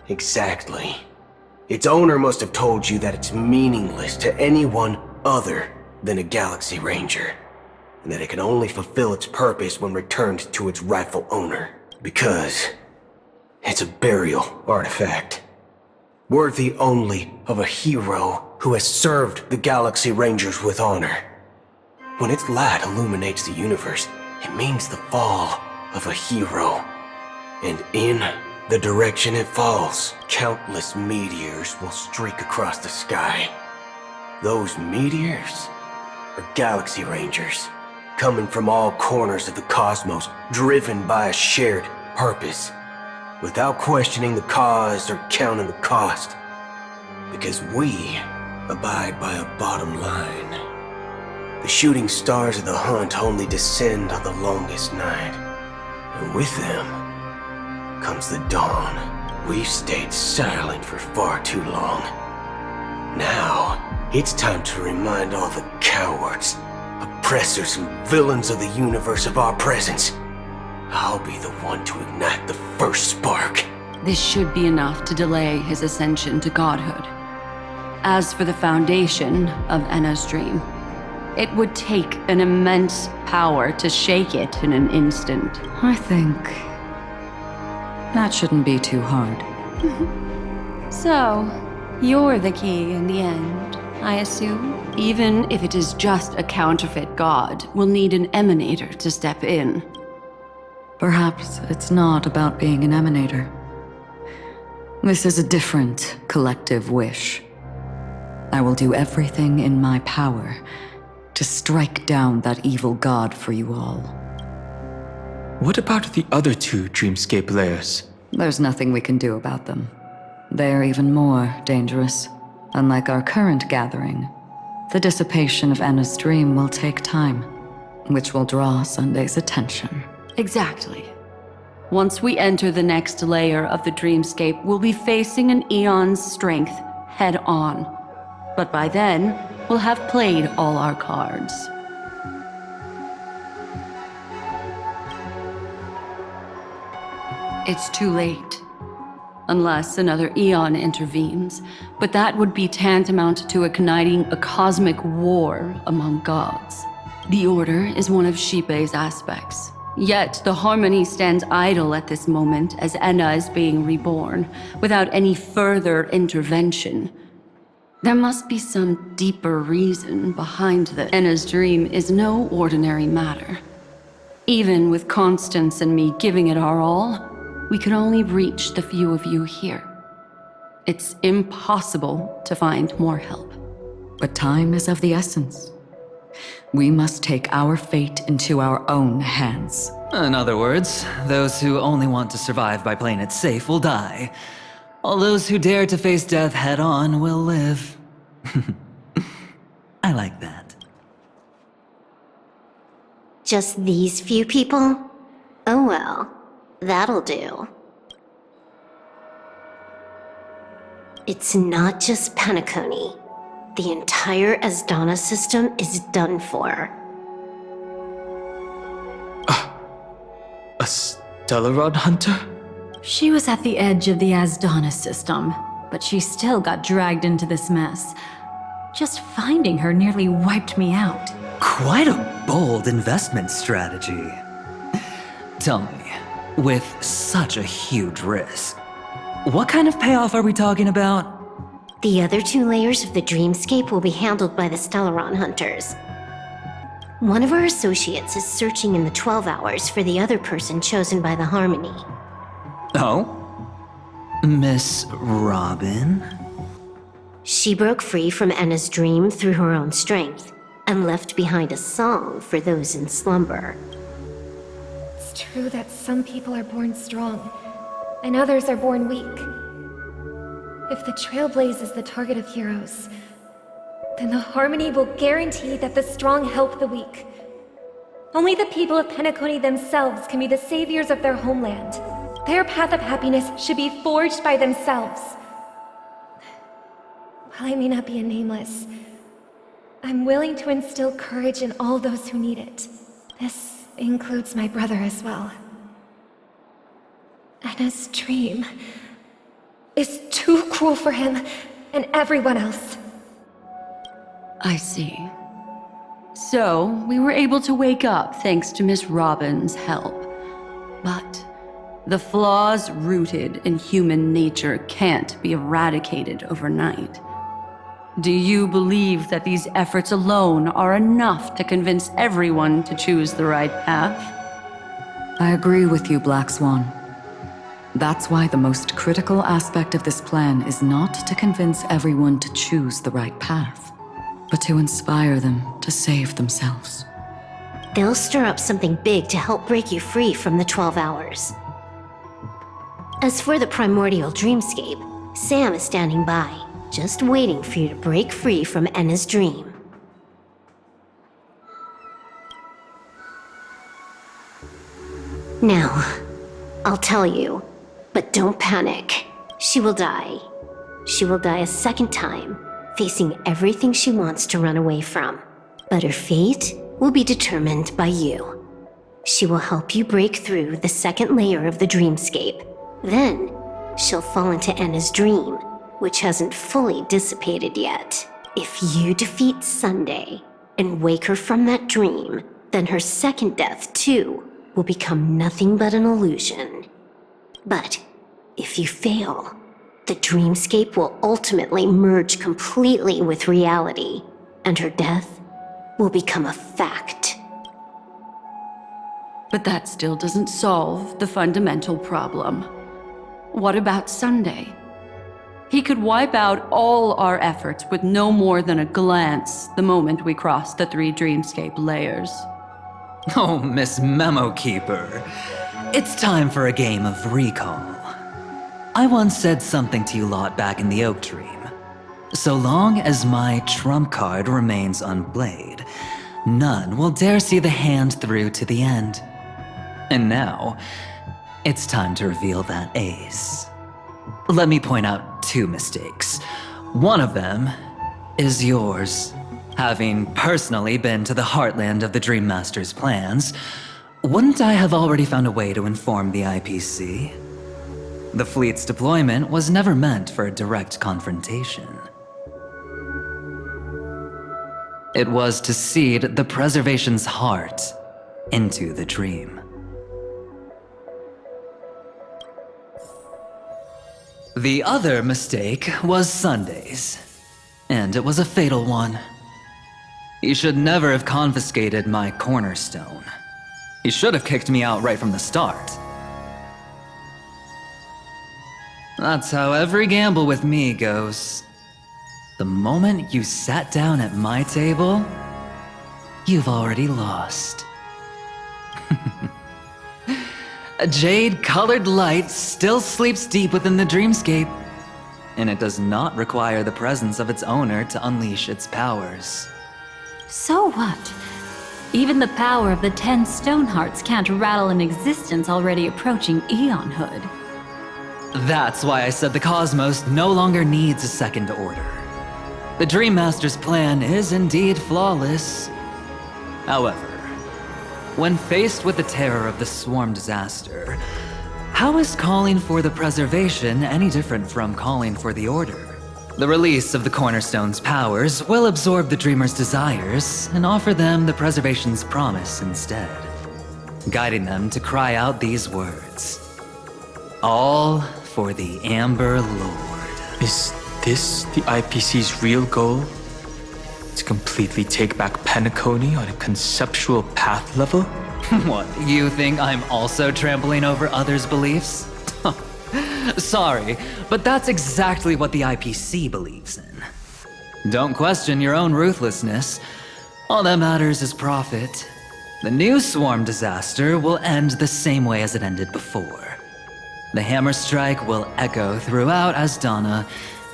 Exactly. Its owner must have told you that it's meaningless to anyone other than a Galaxy Ranger, and that it can only fulfill its purpose when returned to its rightful owner, because it's a burial artifact, worthy only of a hero who has served the Galaxy Rangers with honor. When its light illuminates the universe, it means the fall of a hero. And in the direction it falls, countless meteors will streak across the sky. Those meteors are Galaxy Rangers, coming from all corners of the cosmos, driven by a shared purpose, without questioning the cause or counting the cost. Because we abide by a bottom line. The shooting stars of the hunt only descend on the longest night, and with them comes the dawn. We've stayed silent for far too long. Now, it's time to remind all the cowards, oppressors, and villains of the universe of our presence. I'll be the one to ignite the first spark. This should be enough to delay his ascension to godhood. As for the foundation of Enna's dream, it would take an immense power to shake it in an instant. I think that shouldn't be too hard. So, you're the key in the end, I assume? Even if it is just a counterfeit god, we'll need an emanator to step in. Perhaps it's not about being an emanator. This is a different collective wish. I will do everything in my power to strike down that evil god for you all. What about the other 2 dreamscape layers? There's nothing we can do about them. They're even more dangerous. Unlike our current gathering, the dissipation of Enna's dream will take time, which will draw Sunday's attention. Exactly. Once we enter the next layer of the dreamscape, we'll be facing an eon's strength head on. But by then, we'll have played all our cards. It's too late. Unless another eon intervenes, but that would be tantamount to igniting a cosmic war among gods. The Order is one of Xipe's aspects. Yet the Harmony stands idle at this moment as Enna is being reborn, without any further intervention. There must be some deeper reason behind this. Enna's dream is no ordinary matter. Even with Constance and me giving it our all, we could only reach the few of you here. It's impossible to find more help. But time is of the essence. We must take our fate into our own hands. In other words, those who only want to survive by playing it safe will die. All those who dare to face death head-on will live. I like that. Just these few people? Oh well, that'll do. It's not just Penacony. The entire Asdana system is done for. A Stellaron hunter? She was at the edge of the Asdana system, but she still got dragged into this mess. Just finding her nearly wiped me out. Quite a bold investment strategy. Tell me, with such a huge risk, what kind of payoff are we talking about? The other 2 layers of the dreamscape will be handled by the Stellaron hunters. One of our associates is searching in the 12 hours for the other person chosen by the Harmony. Oh? Miss Robin? She broke free from Enna's dream through her own strength, and left behind a song for those in slumber. It's true that some people are born strong, and others are born weak. If the Trailblaze is the target of heroes, then the Harmony will guarantee that the strong help the weak. Only the people of Penacony themselves can be the saviors of their homeland. Their path of happiness should be forged by themselves. While I may not be a nameless, I'm willing to instill courage in all those who need it. This includes my brother as well. Enna's dream is too cruel for him and everyone else. I see. So, we were able to wake up thanks to Miss Robin's help. But the flaws rooted in human nature can't be eradicated overnight. Do you believe that these efforts alone are enough to convince everyone to choose the right path? I agree with you, Black Swan. That's why the most critical aspect of this plan is not to convince everyone to choose the right path, but to inspire them to save themselves. They'll stir up something big to help break you free from the 12 hours. As for the primordial dreamscape, Sam is standing by, just waiting for you to break free from Enna's dream. Now, I'll tell you, but don't panic. She will die. She will die a second time, facing everything she wants to run away from. But her fate will be determined by you. She will help you break through the second layer of the dreamscape. Then, she'll fall into Enna's dream, which hasn't fully dissipated yet. If you defeat Sunday and wake her from that dream, then her second death, too, will become nothing but an illusion. But if you fail, the dreamscape will ultimately merge completely with reality, and her death will become a fact. But that still doesn't solve the fundamental problem. What about Sunday? He could wipe out all our efforts with no more than a glance the moment we cross the 3 dreamscape layers. Oh, Miss Memo Keeper. It's time for a game of recall. I once said something to you lot back in the Oak Dream. So long as my trump card remains unplayed, none will dare see the hand through to the end. And now, It's time to reveal that ace. Let me point out 2 mistakes. One of them is yours. Having personally been to the heartland of the Dream Master's plans, wouldn't I have already found a way to inform the IPC? The fleet's deployment was never meant for a direct confrontation. It was to seed the Preservation's heart into the dream. The other mistake was Sundays, and it was a fatal one. He should never have confiscated my cornerstone. He should have kicked me out right from the start. That's how every gamble with me goes. The moment you sat down at my table, you've already lost. A jade-colored light still sleeps deep within the dreamscape, and it does not require the presence of its owner to unleash its powers. So what? Even the power of the 10 Stonehearts can't rattle an existence already approaching eonhood. That's why I said the cosmos no longer needs a second order. The Dream Master's plan is indeed flawless. However, when faced with the terror of the swarm disaster, how is calling for the preservation any different from calling for the order? The release of the Cornerstone's powers will absorb the Dreamer's desires and offer them the preservation's promise instead, guiding them to cry out these words. All for the Amber Lord. Is this the IPC's real goal? To completely take back Penacony on a conceptual path level? What, you think I'm also trampling over others' beliefs? Sorry, but that's exactly what the IPC believes in. Don't question your own ruthlessness. All that matters is profit. The new swarm disaster will end the same way as it ended before. The hammer strike will echo throughout Asdana,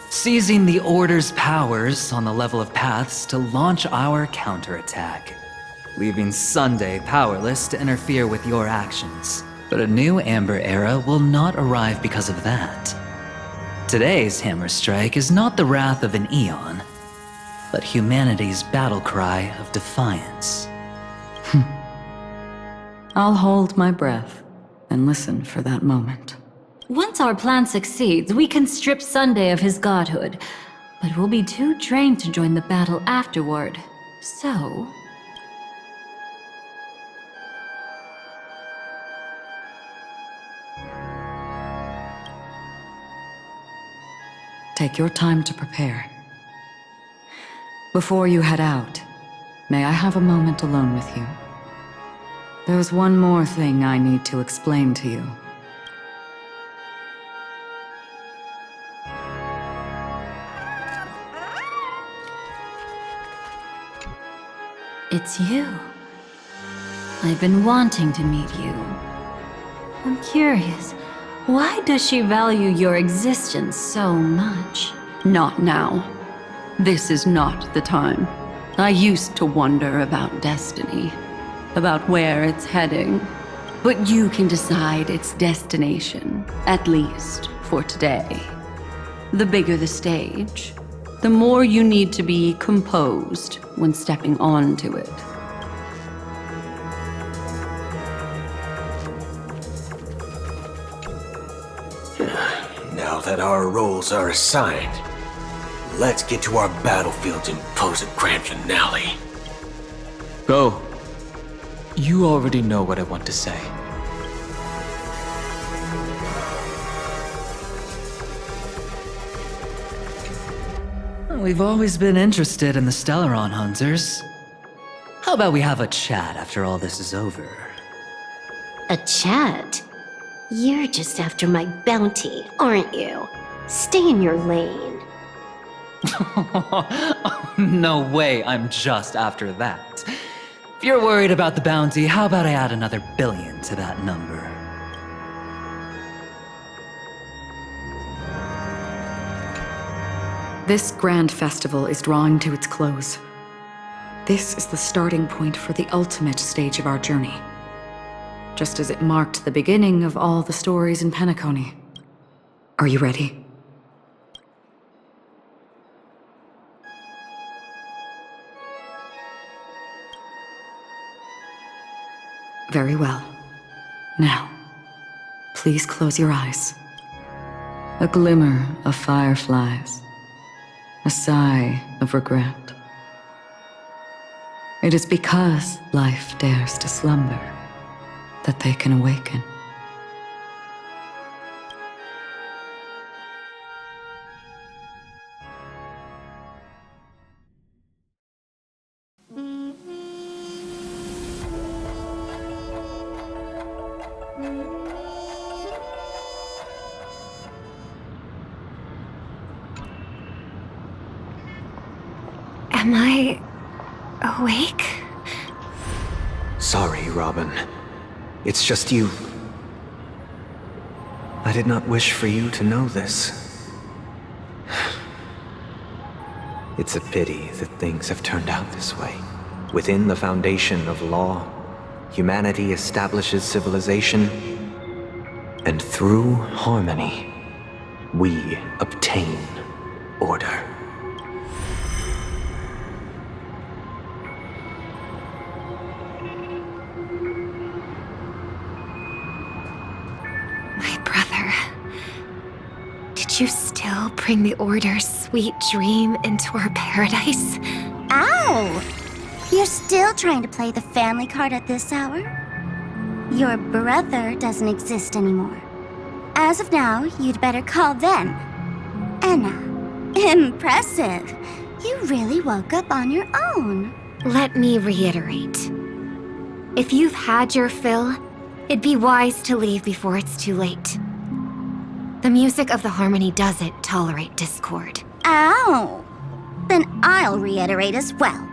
seizing the Order's powers on the level of paths to launch our counterattack, leaving Sunday powerless to interfere with your actions. But a new Amber Era will not arrive because of that. Today's hammer strike is not the wrath of an eon, but humanity's battle cry of defiance. I'll hold my breath and listen for that moment. Once our plan succeeds, we can strip Sunday of his godhood, but we'll be too drained to join the battle afterward. So... Take your time to prepare. Before you head out, may I have a moment alone with you? There's one more thing I need to explain to you. It's you. I've been wanting to meet you. I'm curious, why does she value your existence so much? Not now. This is not the time. I used to wonder about destiny, about where it's heading. But you can decide its destination, at least for today. The bigger the stage, the more you need to be composed when stepping onto it. Now that our roles are assigned, let's get to our battlefields and pose a grand finale. Go. You already know what I want to say. We've always been interested in the Stellaron Hunters. How about we have a chat after all this is over? A chat? You're just after my bounty, aren't you? Stay in your lane. No way, I'm just after that. If you're worried about the bounty, how about I add another billion to that number? This grand festival is drawing to its close. This is the starting point for the ultimate stage of our journey. just as it marked the beginning of all the stories in Penacony. Are you ready? Very well. Now, please close your eyes. A glimmer of fireflies. A sigh of regret. It is because life dares to slumber that they can awaken. Am I awake? Sorry, Robin. It's just you. I did not wish for you to know this. It's a pity that things have turned out this way. Within the foundation of law, humanity establishes civilization, and through harmony, we obtain order. Did you still bring the Order's sweet dream into our paradise? Ow! You're still trying to play the family card at this hour? Your brother doesn't exist anymore. As of now, you'd better call them Anna. Impressive. You really woke up on your own. Let me reiterate. If you've had your fill, it'd be wise to leave before it's too late. The music of the Harmony doesn't tolerate discord. Ow! Then I'll reiterate as well.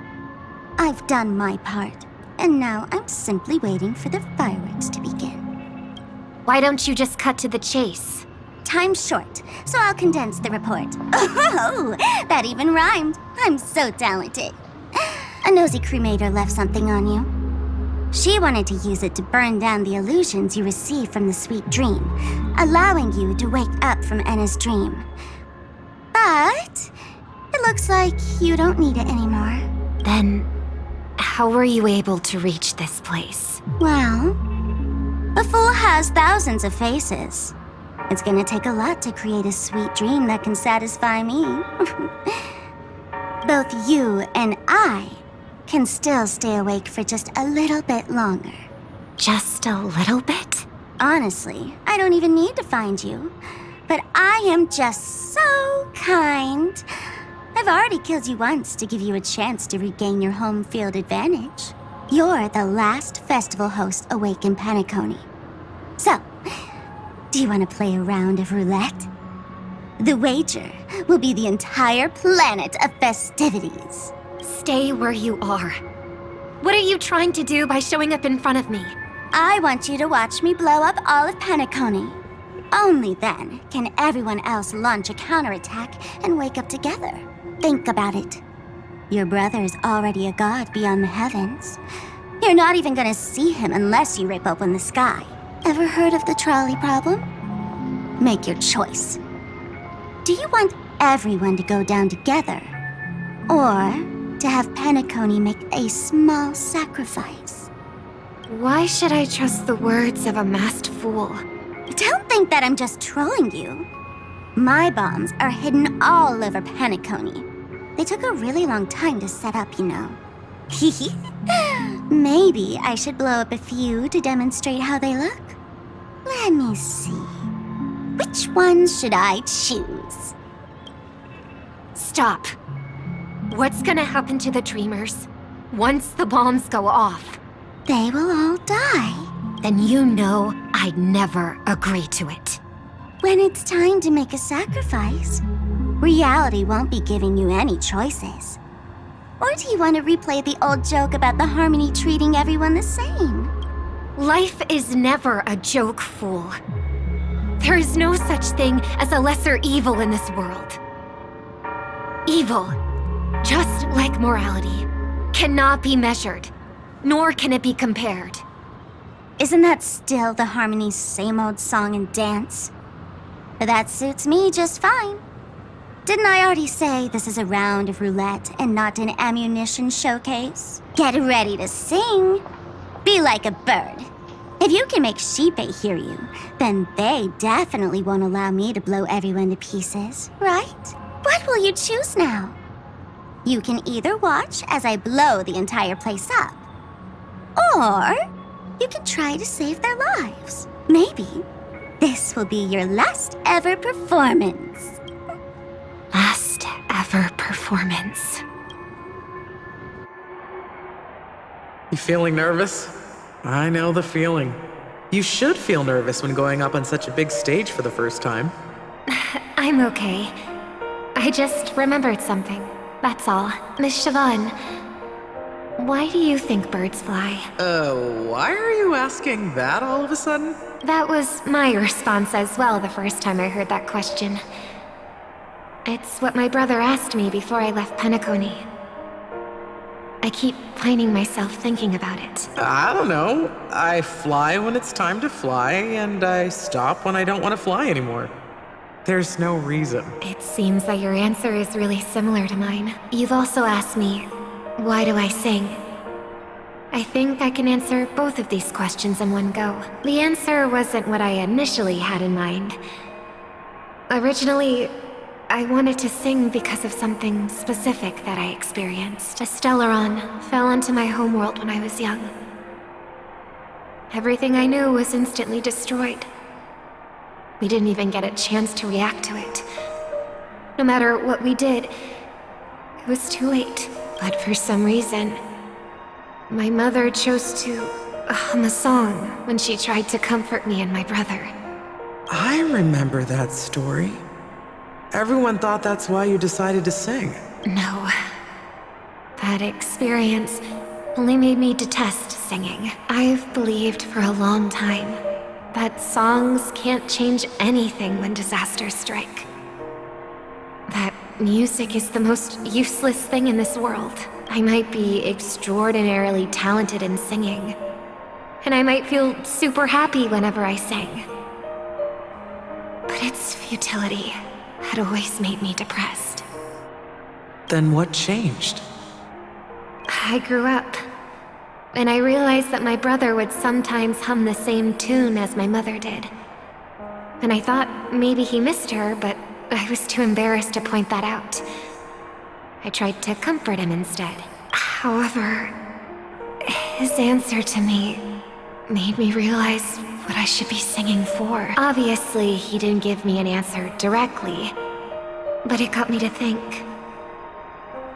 I've done my part, and now I'm simply waiting for the fireworks to begin. Why don't you just cut to the chase? Time's short, so I'll condense the report. Oh, that even rhymed. I'm so talented. A nosy cremator left something on you. She wanted to use it to burn down the illusions you received from the sweet dream, allowing you to wake up from Anna's dream. But it looks like you don't need it anymore. Then, how were you able to reach this place? Well, a fool has thousands of faces. It's gonna take a lot to create a sweet dream that can satisfy me. Both you and I can still stay awake for just a little bit longer. Just a little bit? Honestly, I don't even need to find you. But I am just so kind. I've already killed you once to give you a chance to regain your home field advantage. You're the last festival host awake in Penacony. So, do you want to play a round of roulette? The wager will be the entire planet of festivities. Stay where you are. What are you trying to do by showing up in front of me? I want you to watch me blow up all of Penacony. Only then can everyone else launch a counterattack and wake up together. Think about it. Your brother is already a god beyond the heavens. You're not even gonna see him unless you rip open the sky. Ever heard of the trolley problem? Make your choice. Do you want everyone to go down together? Or to have Penacony make a small sacrifice? Why should I trust the words of a masked fool? Don't think that I'm just trolling you. My bombs are hidden all over Penacony. They took a really long time to set up, you know. Maybe I should blow up a few to demonstrate how they look. Let me see. Which ones should I choose? Stop. What's gonna happen to the Dreamers once the bombs go off? They will all die. Then you know I'd never agree to it. When it's time to make a sacrifice, reality won't be giving you any choices. Or do you want to replay the old joke about the Harmony treating everyone the same? Life is never a joke, fool. There is no such thing as a lesser evil in this world. Evil, just like morality, cannot be measured, nor can it be compared. Isn't that still the Harmony's same old song and dance? But that suits me just fine. Didn't I already say this is a round of roulette and not an ammunition showcase? Get ready to sing. Be like a bird. If you can make Sheepei hear you, then they definitely won't allow me to blow everyone to pieces, right? What will you choose now? You can either watch as I blow the entire place up, or you can try to save their lives. Maybe this will be your last ever performance. Last ever performance. You feeling nervous? I know the feeling. You should feel nervous when going up on such a big stage for the first time. I'm okay. I just remembered something. That's all. Miss Siobhan, why do you think birds fly? Why are you asking that all of a sudden? That was my response as well the first time I heard that question. It's what my brother asked me before I left Penacony. I keep finding myself thinking about it. I don't know. I fly when it's time to fly, and I stop when I don't want to fly anymore. There's no reason. It seems that your answer is really similar to mine. You've also asked me, why do I sing? I think I can answer both of these questions in one go. The answer wasn't what I initially had in mind. Originally, I wanted to sing because of something specific that I experienced. A Stellaron fell onto my homeworld when I was young. Everything I knew was instantly destroyed. We didn't even get a chance to react to it. No matter what we did, it was too late. But for some reason, my mother chose to hum a song when she tried to comfort me and my brother. I remember that story. Everyone thought that's why you decided to sing. No. That experience only made me detest singing. I've believed for a long time that songs can't change anything when disasters strike. That music is the most useless thing in this world. I might be extraordinarily talented in singing, and I might feel super happy whenever I sing. But its futility had always made me depressed. Then what changed? I grew up, and I realized that my brother would sometimes hum the same tune as my mother did. And I thought maybe he missed her, but I was too embarrassed to point that out. I tried to comfort him instead. However, his answer to me made me realize what I should be singing for. Obviously, he didn't give me an answer directly, but it got me to think.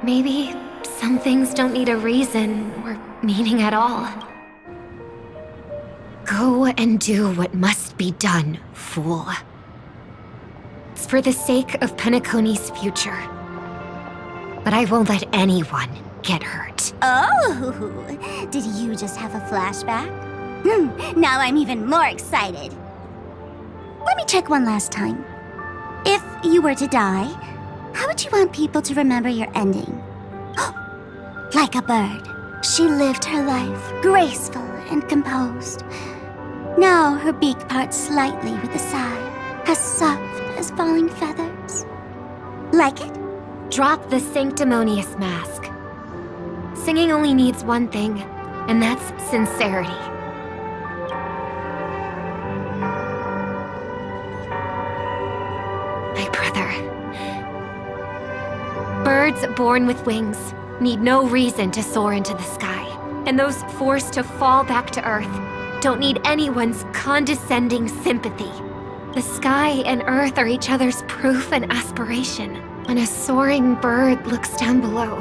Maybe some things don't need a reason or meaning at all. Go and do what must be done, fool. It's for the sake of Penacony's future. But I won't let anyone get hurt. Oh, did you just have a flashback? Now I'm even more excited. Let me check one last time. If you were to die, how would you want people to remember your ending? Like a bird, she lived her life, graceful and composed. Now her beak parts slightly with a sigh, as soft as falling feathers. Like it? Drop the sanctimonious mask. Singing only needs one thing, and that's sincerity. My brother. Birds born with wings need no reason to soar into the sky, and those forced to fall back to Earth don't need anyone's condescending sympathy. The sky and Earth are each other's proof and aspiration. When a soaring bird looks down below,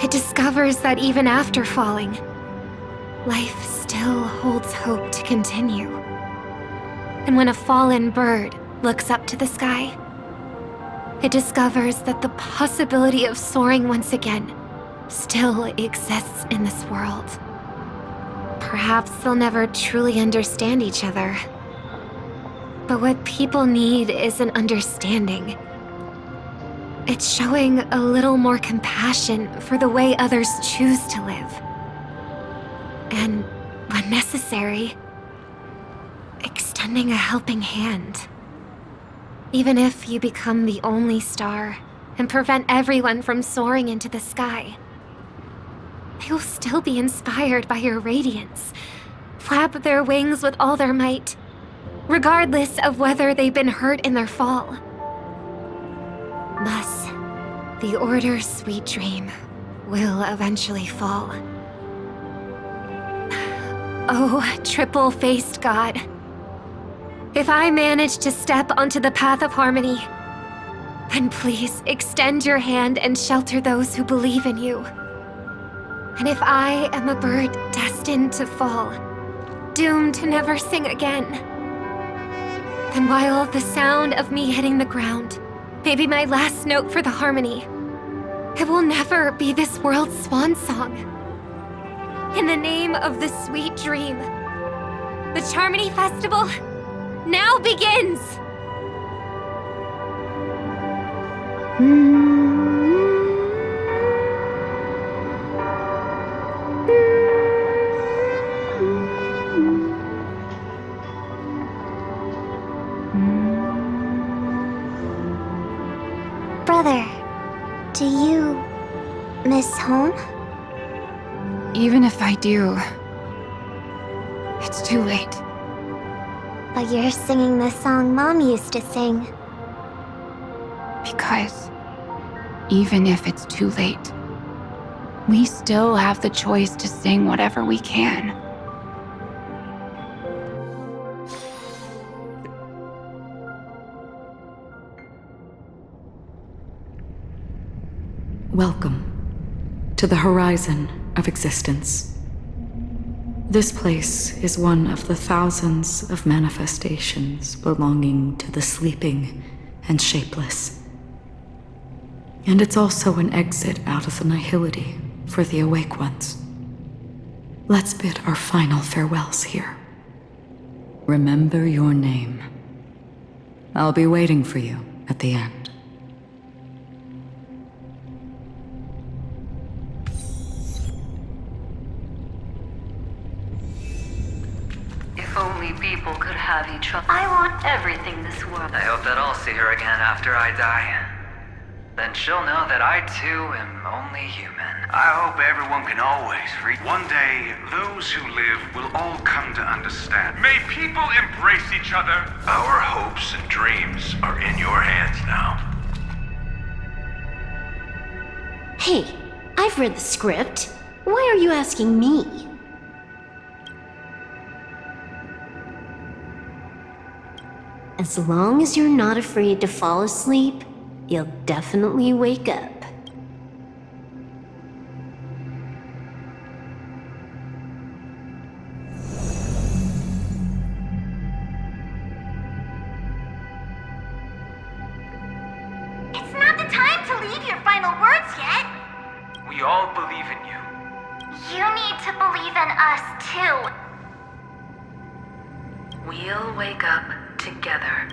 it discovers that even after falling, life still holds hope to continue. And when a fallen bird looks up to the sky, it discovers that the possibility of soaring once again still exists in this world. Perhaps they'll never truly understand each other. But what people need is an understanding. It's showing a little more compassion for the way others choose to live. And when necessary. Extending a helping hand. Even if you become the only star and prevent everyone from soaring into the sky, they will still be inspired by your radiance, flap their wings with all their might, regardless of whether they've been hurt in their fall. Thus, the Order's sweet dream will eventually fall. Oh, triple-faced God. If I manage to step onto the path of harmony, then please extend your hand and shelter those who believe in you. And if I am a bird destined to fall, doomed to never sing again, then while the sound of me hitting the ground may be my last note for the harmony, it will never be this world's swan song. In the name of the sweet dream, the Charmony Festival now begins! Brother, do you miss home? Even if I do, it's too late. But you're singing the song Mom used to sing. Because even if it's too late, we still have the choice to sing whatever we can. Welcome to the horizon of existence. This place is one of the thousands of manifestations belonging to the sleeping and shapeless. And it's also an exit out of the nihility for the awake ones. Let's bid our final farewells here. Remember your name. I'll be waiting for you at the end. If only people could have each other. I want everything this world. I hope that I'll see her again after I die. Then she'll know that I too am only human. I hope everyone can always read. One day, those who live will all come to understand. May people embrace each other. Our hopes and dreams are in your hands now. Hey, I've read the script. Why are you asking me? As long as you're not afraid to fall asleep, you'll definitely wake up. It's not the time to leave your final words yet. We all believe in you. You need to believe in us too. We'll wake up together.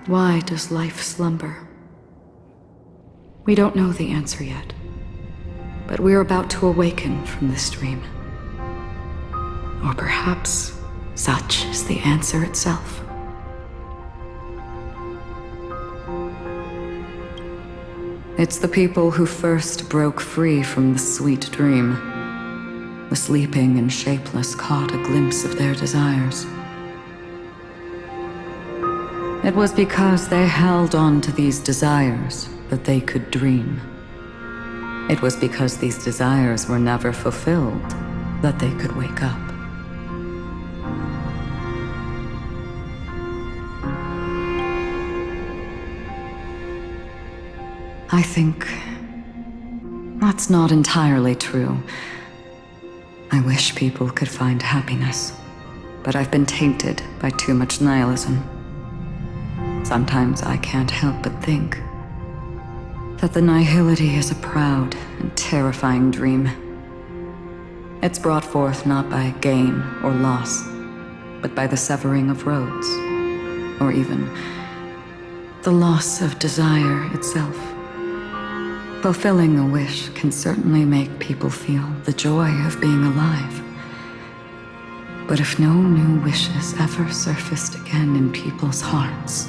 Why does life slumber? We don't know the answer yet, but we're about to awaken from this dream. Or perhaps such is the answer itself. It's the people who first broke free from the sweet dream. The sleeping and shapeless caught a glimpse of their desires. It was because they held on to these desires that they could dream. It was because these desires were never fulfilled that they could wake up. I think that's not entirely true. I wish people could find happiness, but I've been tainted by too much nihilism. Sometimes I can't help but think that the nihility is a proud and terrifying dream. It's brought forth not by gain or loss, but by the severing of roads, or even the loss of desire itself. Fulfilling a wish can certainly make people feel the joy of being alive. But if no new wishes ever surfaced again in people's hearts,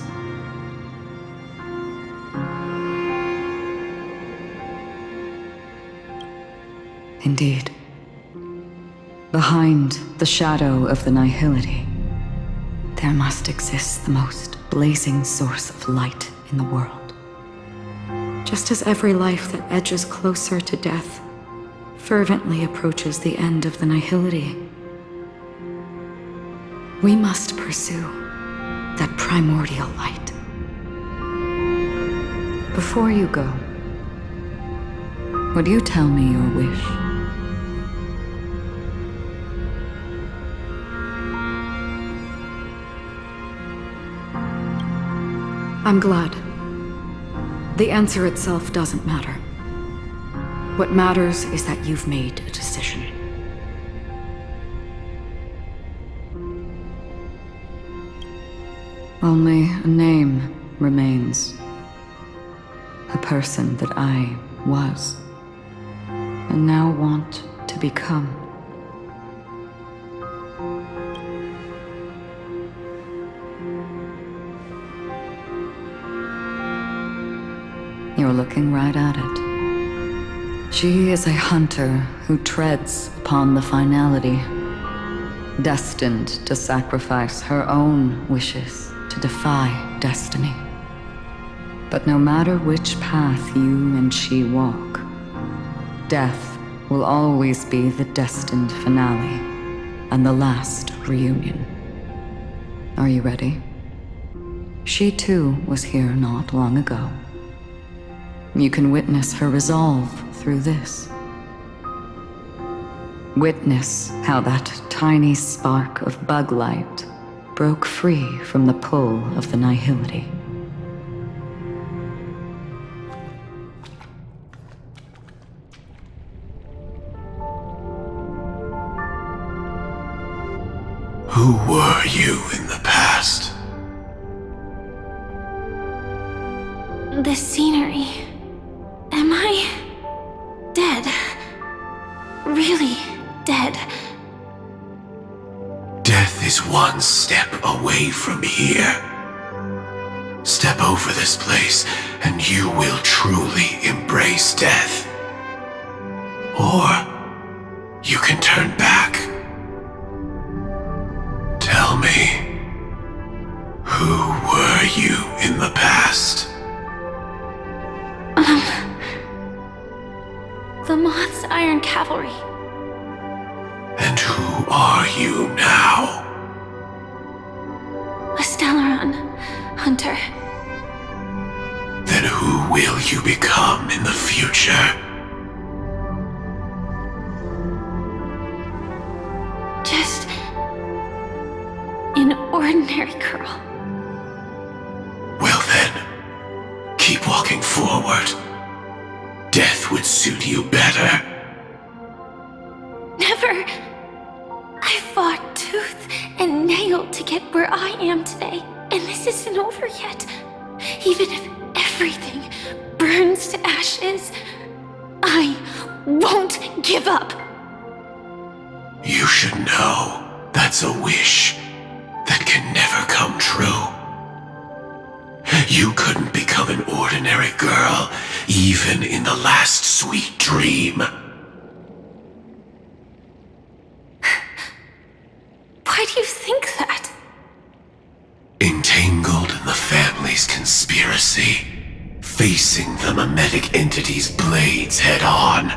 indeed, behind the shadow of the nihility, there must exist the most blazing source of light in the world. Just as every life that edges closer to death fervently approaches the end of the nihility, we must pursue that primordial light. Before you go, would you tell me your wish? I'm glad. The answer itself doesn't matter. What matters is that you've made a decision. Only a name remains. A person that I was, and now want to become. You're looking right at it. She is a hunter who treads upon the finality, destined to sacrifice her own wishes to defy destiny. But no matter which path you and she walk, death will always be the destined finale and the last reunion. Are you ready? She too was here not long ago. You can witness her resolve through this. Witness how that tiny spark of bug light broke free from the pull of the nihility. Who were you in the past? The scenery. Am I dead? Really dead? Death is one step away from here. Step over this place, and you will truly embrace death. Or you can turn back. Tell me, who were you in the past? The Moth's Iron Cavalry. And who are you now? A Stellaron hunter. Then who will you become in the future? Just an ordinary girl. Well then, keep walking forward. Death would suit you better. Never. I fought tooth and nail to get where I am today, and this isn't over yet. Even if everything burns to ashes, I won't give up. You should know that's a wish that can never come true. You couldn't become an ordinary girl, even in the last sweet dream. Why do you think that? Entangled in the family's conspiracy, facing the mimetic entity's blades head-on,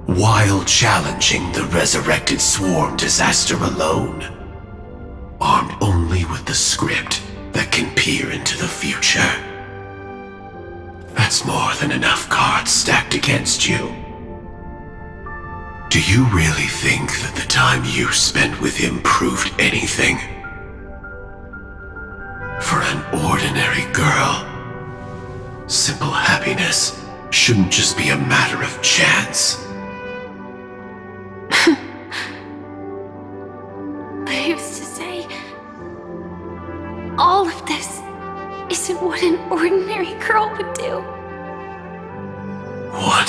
while challenging the resurrected swarm disaster alone, armed only with the script that can peer into the future. That's more than enough cards stacked against you. Do you really think that the time you spent with him proved anything? For an ordinary girl, simple happiness shouldn't just be a matter of chance. But who's to say all of this isn't what an ordinary girl would do? What?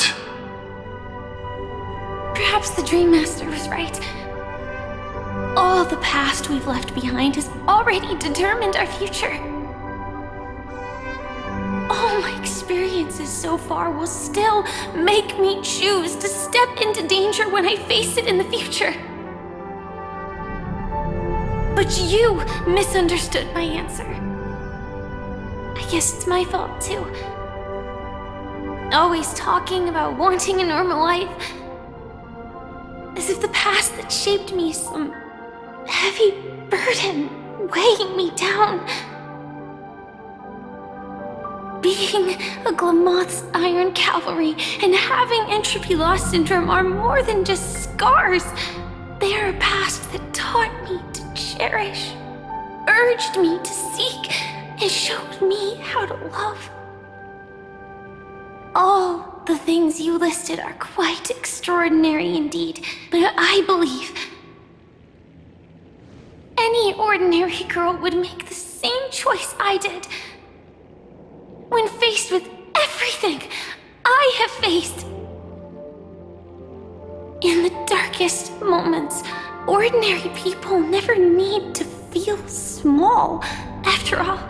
Perhaps the Dream Master was right. All the past we've left behind has already determined our future. All my experiences so far will still make me choose to step into danger when I face it in the future. But you misunderstood my answer. I guess it's my fault too. Always talking about wanting a normal life, as if the past that shaped me is some heavy burden weighing me down. Being a Glamoth's Iron Cavalry and having entropy loss syndrome are more than just scars. They are a past that taught me to cherish, urged me to seek, and showed me how to love. All the things you listed are quite extraordinary indeed, but I believe any ordinary girl would make the same choice I did. When faced with everything I have faced. In the darkest moments, ordinary people never need to feel small. After all,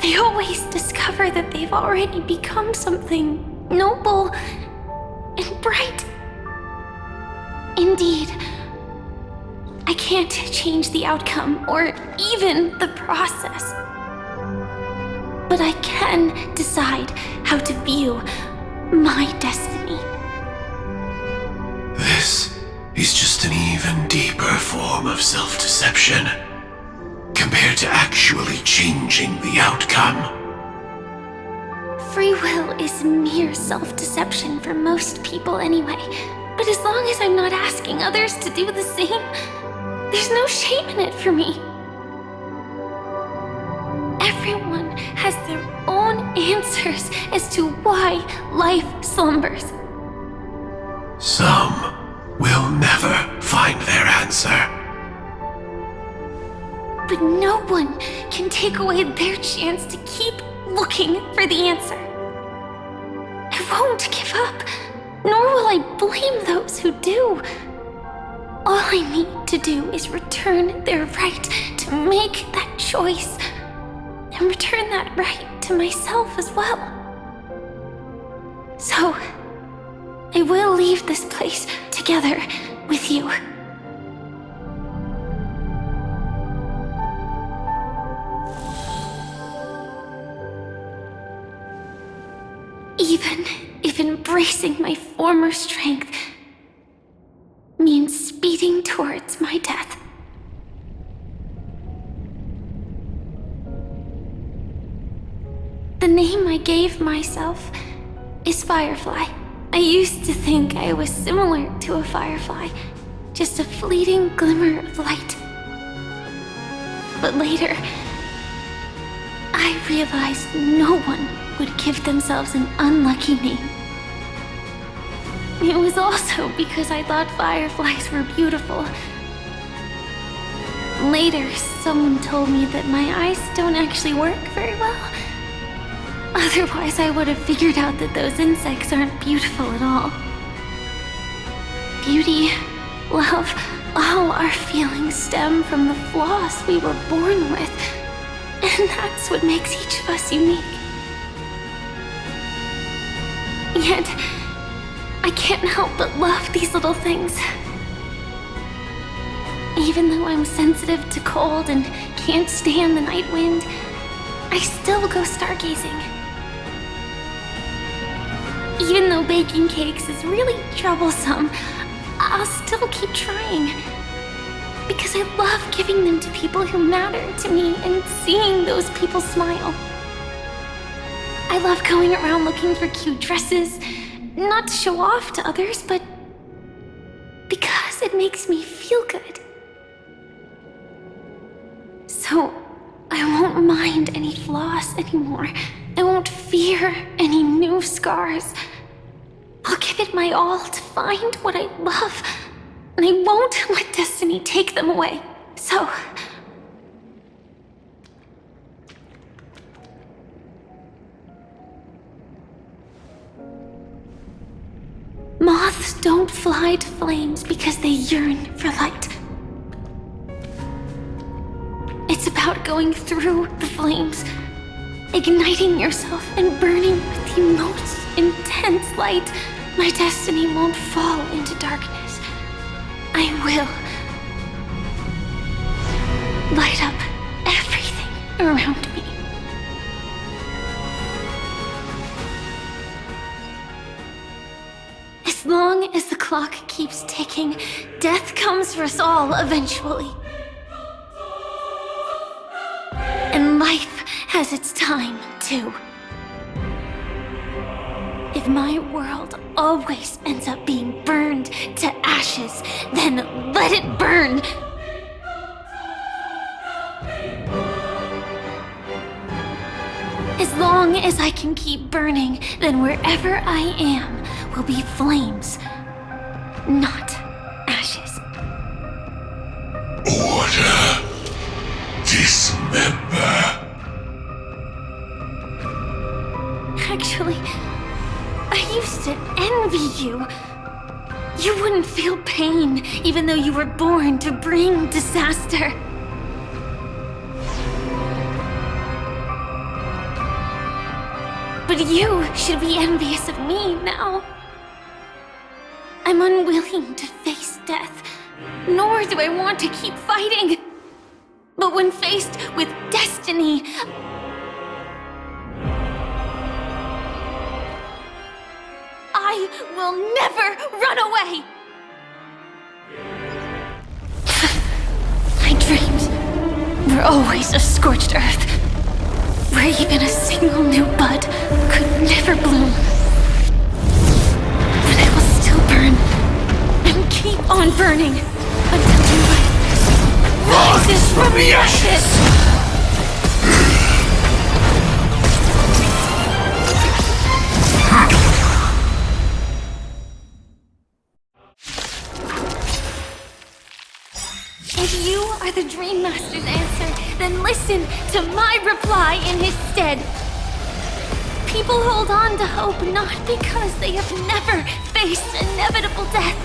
they always discover that they've already become something noble and bright. Indeed, I can't change the outcome or even the process. But I can decide how to view my destiny. This is just an even deeper form of self-deception, compared to actually changing the outcome. Free will is mere self-deception for most people anyway. But as long as I'm not asking others to do the same, there's no shame in it for me. Everyone has their own answers as to why life slumbers. Some will never find their answer. But no one can take away their chance to keep looking for the answer. I won't give up, nor will I blame those who do. All I need to do is return their right to make that choice, and return that right to myself as well. So, I will leave this place together with you. Even if embracing my former strength means speeding towards my death. The name I gave myself is Firefly. I used to think I was similar to a firefly, just a fleeting glimmer of light. But later, I realized no one would give themselves an unlucky name. It was also because I thought fireflies were beautiful. Later, someone told me that my eyes don't actually work very well. Otherwise, I would have figured out that those insects aren't beautiful at all. Beauty, love, all our feelings stem from the flaws we were born with. And that's what makes each of us unique. Yet, I can't help but love these little things. Even though I'm sensitive to cold and can't stand the night wind, I still go stargazing. Even though baking cakes is really troublesome, I'll still keep trying. Because I love giving them to people who matter to me and seeing those people smile. I love going around looking for cute dresses, not to show off to others, but because it makes me feel good. So, I won't mind any flaws anymore. I won't fear any new scars. I'll give it my all to find what I love, and I won't let destiny take them away. So, moths don't fly to flames because they yearn for light. It's about going through the flames, igniting yourself and burning with the most intense light. My destiny won't fall into darkness. I will light up everything around me. As long as the clock keeps ticking, death comes for us all eventually. And life has its time, too. If my world always ends up being burned to ashes, then let it burn! As long as I can keep burning, then wherever I am will be flames, not ashes. Order. Dismember. Actually, I used to envy you. You wouldn't feel pain, even though you were born to bring disaster. But you should be envious of me now. I'm unwilling to face death, nor do I want to keep fighting. But when faced with destiny, I will never run away! My dreams were always of scorched earth, where even a single new bud could never bloom. But I will still burn, and keep on burning, until new life rises from the ashes! If you are the Dream Master's answer, then listen to my reply in his stead. People hold on to hope not because they have never faced inevitable death.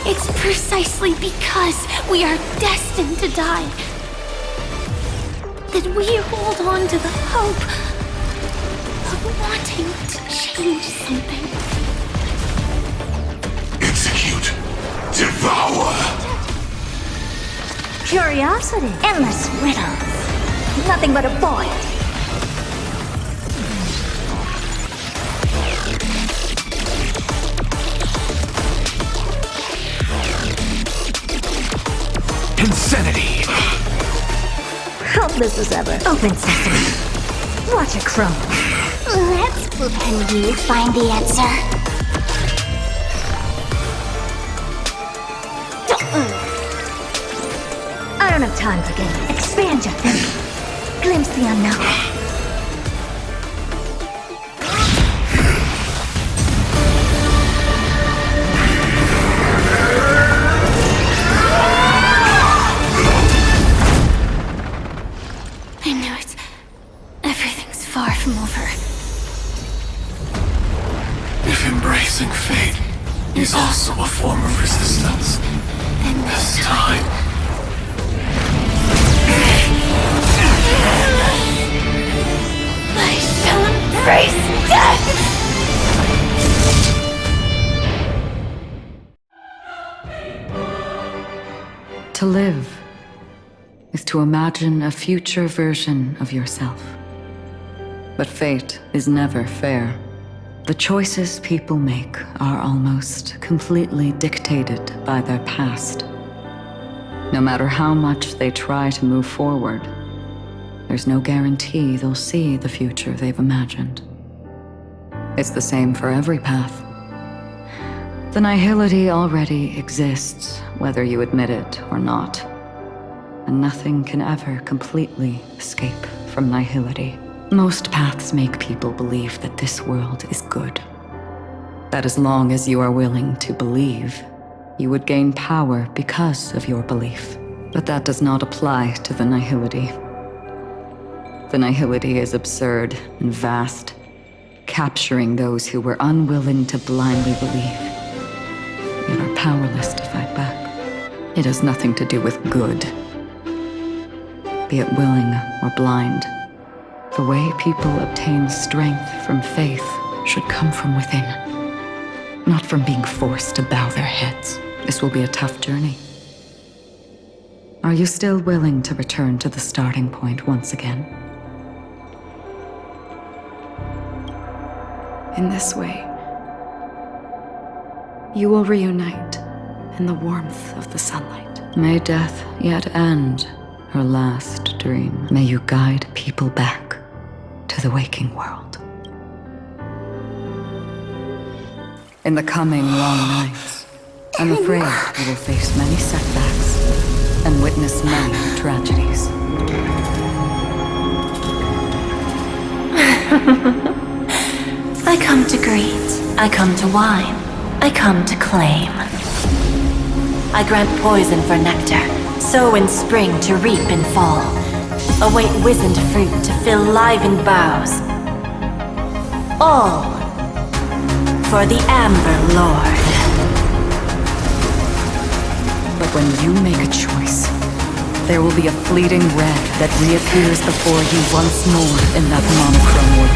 It's precisely because we are destined to die that we hold on to the hope of wanting to change something. Execute. Devour. Curiosity. Endless riddles. Nothing but a void. Insanity. Hopeless as ever. Open sesame. Watch it crumble. Let's pretend you find the answer. I don't have time for games. Expand your thinking. Glimpse the unknown. I knew it. Everything's far from over. If embracing fate is also a form of resistance, Then this time... I shall embrace death! To live is to imagine a future version of yourself. But fate is never fair. The choices people make are almost completely dictated by their past. No matter how much they try to move forward, there's no guarantee they'll see the future they've imagined. It's the same for every path. The nihility already exists, whether you admit it or not. And nothing can ever completely escape from nihility. Most paths make people believe that this world is good. That as long as you are willing to believe, you would gain power because of your belief. But that does not apply to the nihility. The nihility is absurd and vast, capturing those who were unwilling to blindly believe. powerless to fight back. It has nothing to do with good. Be it willing or blind, the way people obtain strength from faith should come from within, not from being forced to bow their heads. This will be a tough journey. Are you still willing to return to the starting point once again? In this way, you will reunite in the warmth of the sunlight. May death yet end her last dream. May you guide people back to the waking world. In the coming long nights, I'm afraid you will face many setbacks and witness many tragedies. I come to greet, I come to whine, I come to claim. I grant poison for nectar, sow in spring to reap in fall. Await wizened fruit to fill livened boughs. All for the Amber Lord. But when you make a choice, there will be a fleeting red that reappears before you once more in that monochrome world.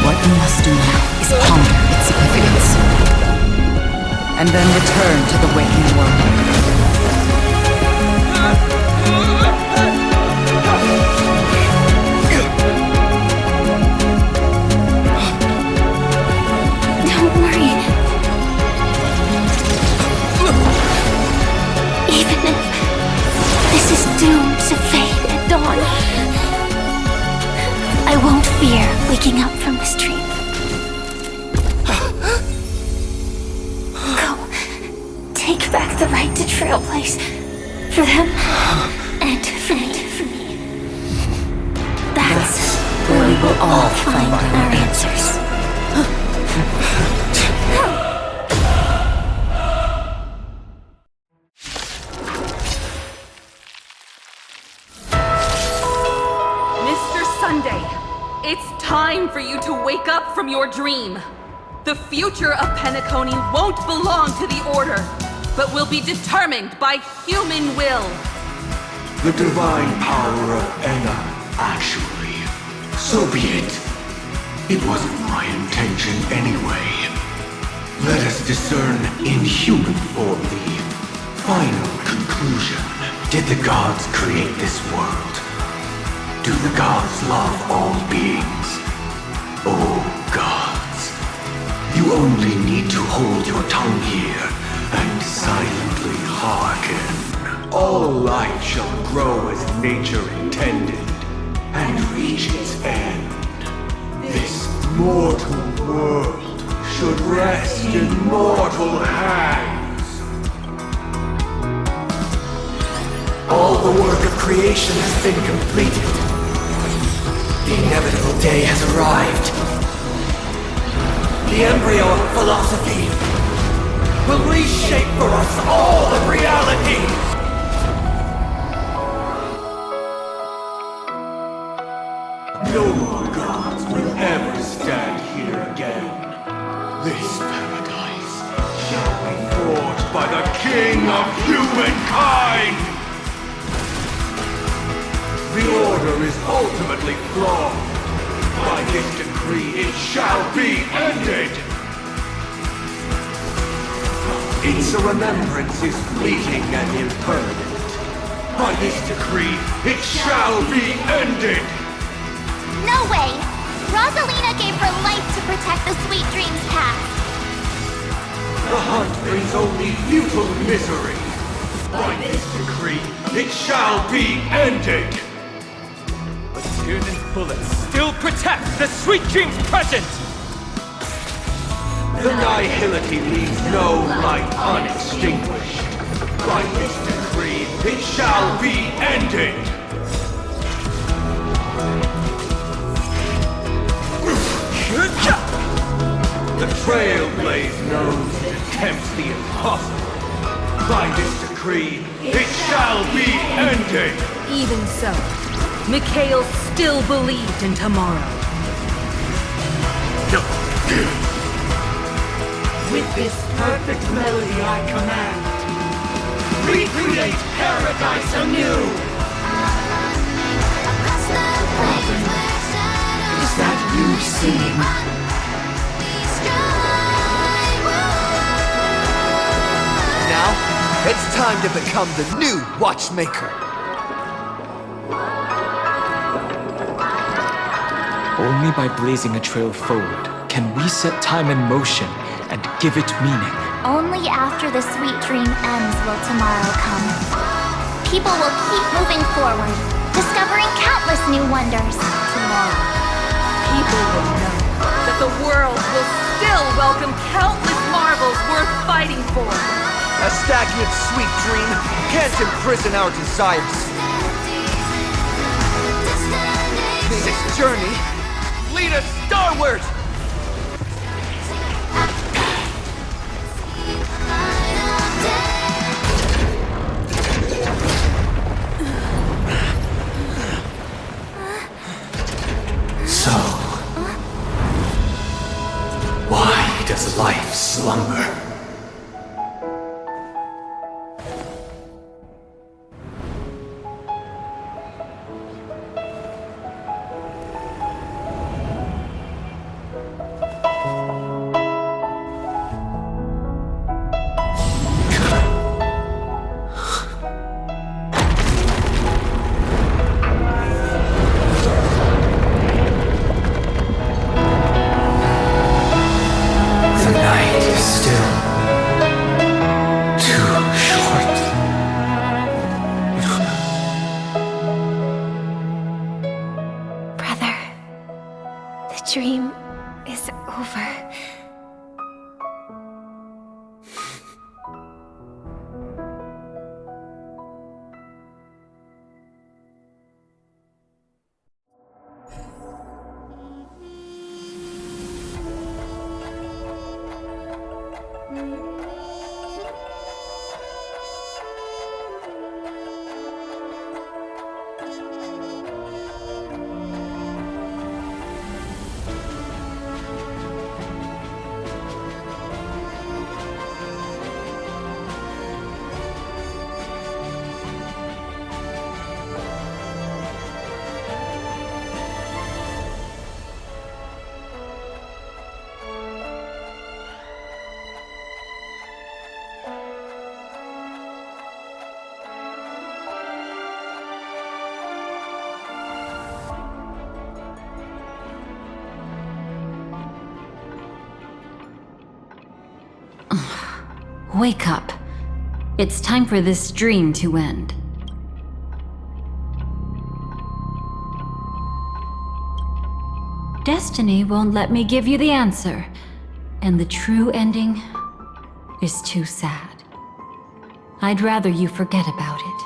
What you must do now is ponder its significance, and then return to the waking world. Don't worry. Even if this is doomed to fade at dawn, I won't fear waking up from this dream. Go. Take back the right to trailblaze. For them, and for me. That's where we will all find our answers. Mr. Sunday, it's time for you to wake up from your dream. The future of Penacony won't belong to the Order, but will be determined by human will. The divine power of Enna, actually. So be it. It wasn't my intention anyway. Let us discern in human form the final conclusion. Did the gods create this world? Do the gods love all beings? Oh gods, you only need to hold your tongue here and silently hearken. All life shall grow as nature intended, and reach its end. This mortal world should rest in mortal hands. All the work of creation has been completed. The inevitable day has arrived. The embryo of philosophy will reshape for us all of reality! No more gods will ever stand here again. This paradise shall be forged by the King of humankind! The Order is ultimately flawed. By this decree, it shall be ended! Its remembrance is fleeting and impermanent. By this decree, it shall be ended! No way! Rosalina gave her life to protect the sweet dreams past. The hunt brings only futile misery. By this decree, it shall be ended! But Tiernan's bullets still protect the sweet dreams present! The nihility leaves no light unextinguished. By this decree, it shall be ended! The Trailblaze knows it attempts the impossible. By this decree, it shall be ended! Even so, Mikhail still believed in tomorrow. With this perfect melody I command, recreate paradise anew! Robin, is that you singing? Now, it's time to become the new Watchmaker. Only by blazing a trail forward can we set time in motion and give it meaning. Only after the sweet dream ends will tomorrow come. People will keep moving forward, discovering countless new wonders. Tomorrow, people will know that the world will still welcome countless marvels worth fighting for. A stagnant sweet dream can't imprison our desires. May this journey lead us starward! So, why does life slumber? Dream is over. Wake up. It's time for this dream to end. Destiny won't let me give you the answer, and the true ending is too sad. I'd rather you forget about it.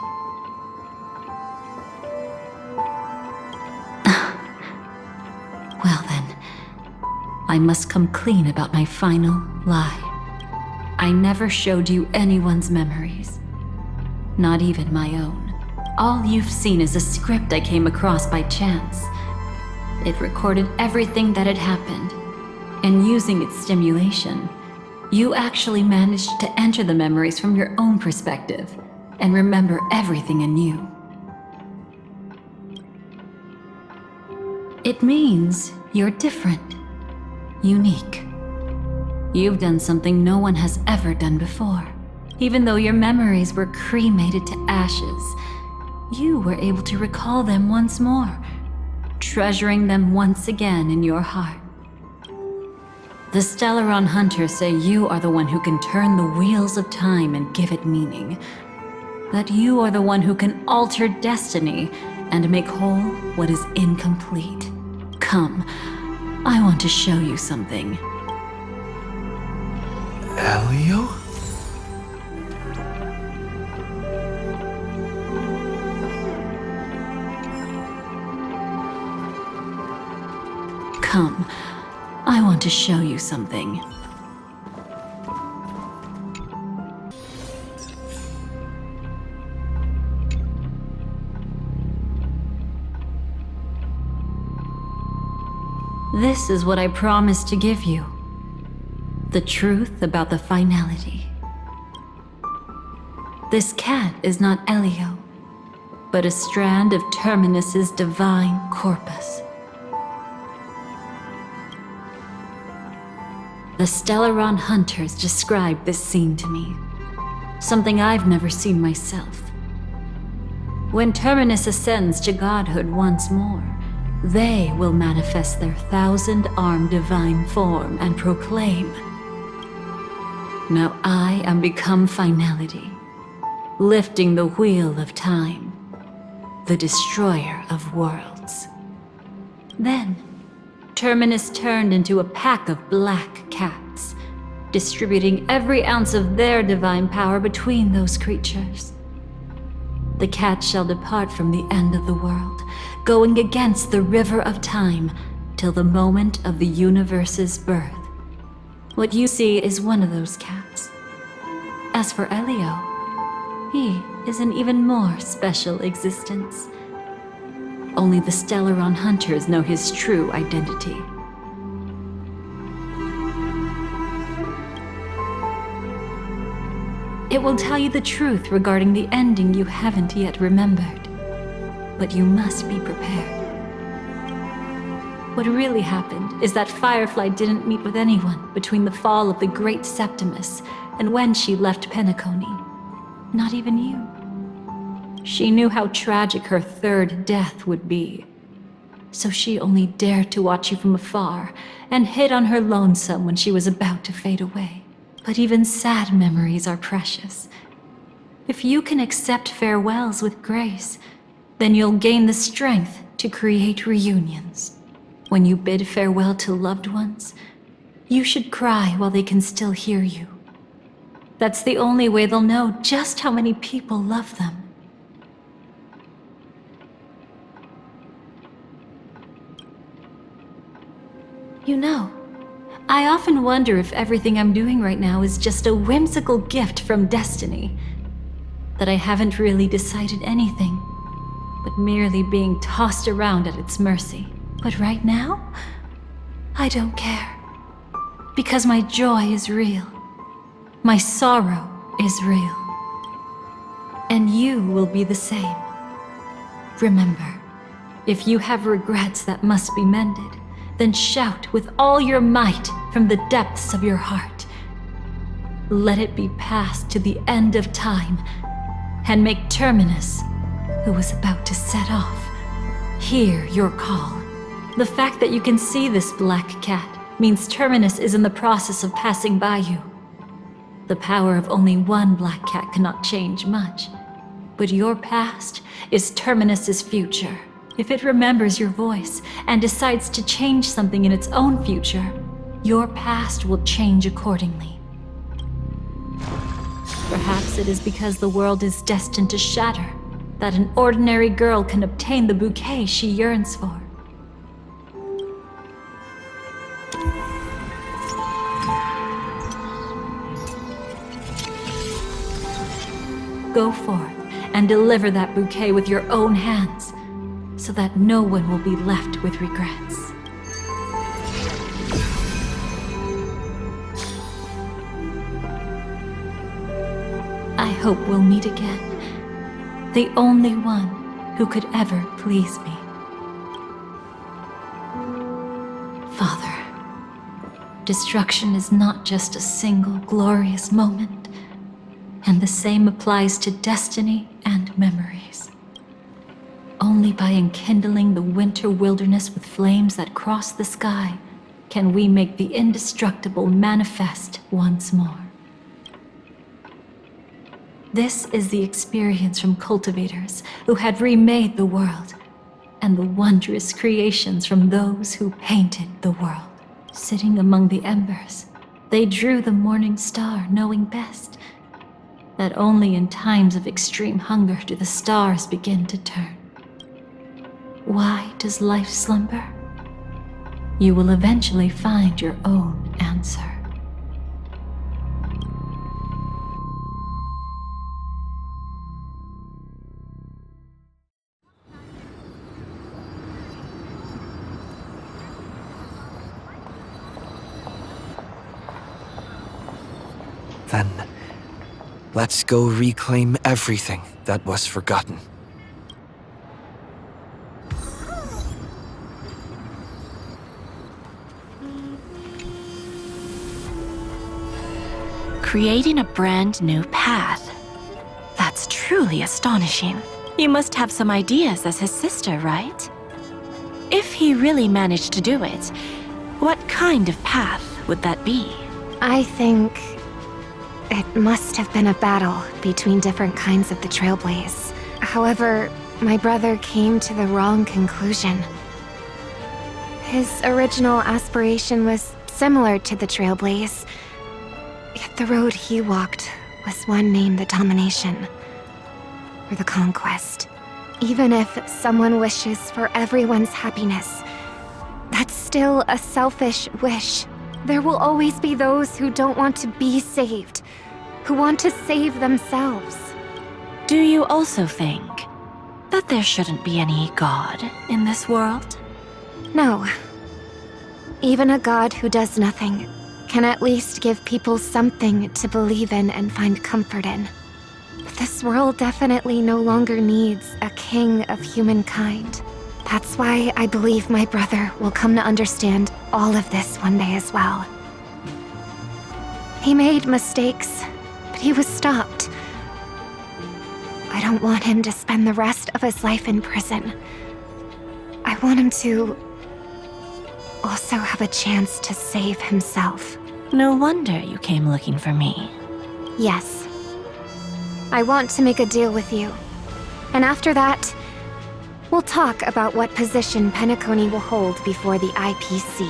Well then, I must come clean about my final lie. I never showed you anyone's memories. Not even my own. All you've seen is a script I came across by chance. It recorded everything that had happened, and using its stimulation, you actually managed to enter the memories from your own perspective and remember everything anew. It means you're different, unique. You've done something no one has ever done before. Even though your memories were cremated to ashes, you were able to recall them once more, treasuring them once again in your heart. The Stellaron Hunters say you are the one who can turn the wheels of time and give it meaning. That you are the one who can alter destiny and make whole what is incomplete. Come, I want to show you something. Elio? Come, I want to show you something. This is what I promised to give you. The truth about the finality. This cat is not Elio, but a strand of Terminus's divine corpus. The Stellaron hunters described this scene to me. Something I've never seen myself. When Terminus ascends to godhood once more, they will manifest their 1,000-armed divine form and proclaim, "Now I am become finality, lifting the wheel of time, the destroyer of worlds." Then, Terminus turned into a pack of black cats, distributing every ounce of their divine power between those creatures. The cats shall depart from the end of the world, going against the river of time till the moment of the universe's birth. What you see is one of those cats. As for Elio, he is an even more special existence. Only the Stellaron hunters know his true identity. It will tell you the truth regarding the ending you haven't yet remembered. But you must be prepared. What really happened is that Firefly didn't meet with anyone between the fall of the Great Septimus and when she left Penacony. Not even you. She knew how tragic her third death would be. So she only dared to watch you from afar and hid on her lonesome when she was about to fade away. But even sad memories are precious. If you can accept farewells with grace, then you'll gain the strength to create reunions. When you bid farewell to loved ones, you should cry while they can still hear you. That's the only way they'll know just how many people love them. You know, I often wonder if everything I'm doing right now is just a whimsical gift from destiny. That I haven't really decided anything, but merely being tossed around at its mercy. But right now, I don't care. Because my joy is real. My sorrow is real. And you will be the same. Remember, if you have regrets that must be mended, then shout with all your might from the depths of your heart. Let it be passed to the end of time, and make Terminus, who was about to set off, hear your call. The fact that you can see this black cat means Terminus is in the process of passing by you. The power of only one black cat cannot change much, but your past is Terminus's future. If it remembers your voice and decides to change something in its own future, your past will change accordingly. Perhaps it is because the world is destined to shatter that an ordinary girl can obtain the bouquet she yearns for. Go forth and deliver that bouquet with your own hands, so that no one will be left with regrets. I hope we'll meet again, the only one who could ever please me. Father, destruction is not just a single glorious moment, and the same applies to destiny and memories. Only by enkindling the winter wilderness with flames that cross the sky can we make the indestructible manifest once more. This is the experience from cultivators who had remade the world, and the wondrous creations from those who painted the world. Sitting among the embers, they drew the morning star, knowing best that only in times of extreme hunger do the stars begin to turn. Why does life slumber? You will eventually find your own answer. Let's go reclaim everything that was forgotten. Creating a brand new path. That's truly astonishing. You must have some ideas as his sister, right? If he really managed to do it, what kind of path would that be? I think it must have been a battle between different kinds of the Trailblaze. However, my brother came to the wrong conclusion. His original aspiration was similar to the Trailblaze, yet the road he walked was one named the Domination, or the Conquest. Even if someone wishes for everyone's happiness, that's still a selfish wish. There will always be those who don't want to be saved, who want to save themselves. Do you also think that there shouldn't be any god in this world? No. Even a god who does nothing can at least give people something to believe in and find comfort in. But this world definitely no longer needs a king of humankind. That's why I believe my brother will come to understand all of this one day as well. He made mistakes, but he was stopped. I don't want him to spend the rest of his life in prison. I want him to also have a chance to save himself. No wonder you came looking for me. Yes. I want to make a deal with you. And after that, we'll talk about what position Penacony will hold before the IPC.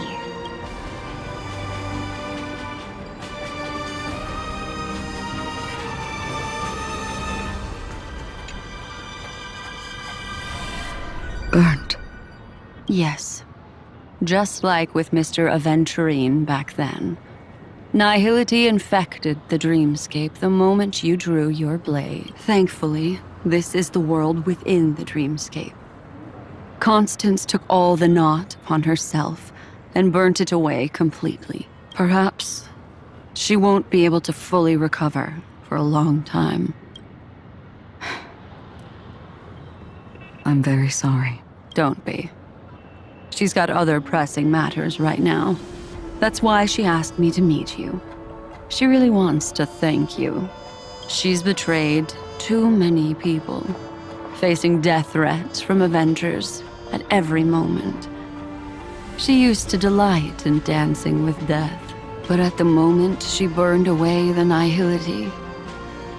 Burnt. Yes. Just like with Mr. Aventurine back then. Nihility infected the dreamscape the moment you drew your blade. Thankfully, this is the world within the dreamscape. Constance took all the knot upon herself and burnt it away completely. Perhaps she won't be able to fully recover for a long time. I'm very sorry. Don't be. She's got other pressing matters right now. That's why she asked me to meet you. She really wants to thank you. She's betrayed too many people, facing death threats from Avengers at every moment. She used to delight in dancing with death, but at the moment she burned away the nihility,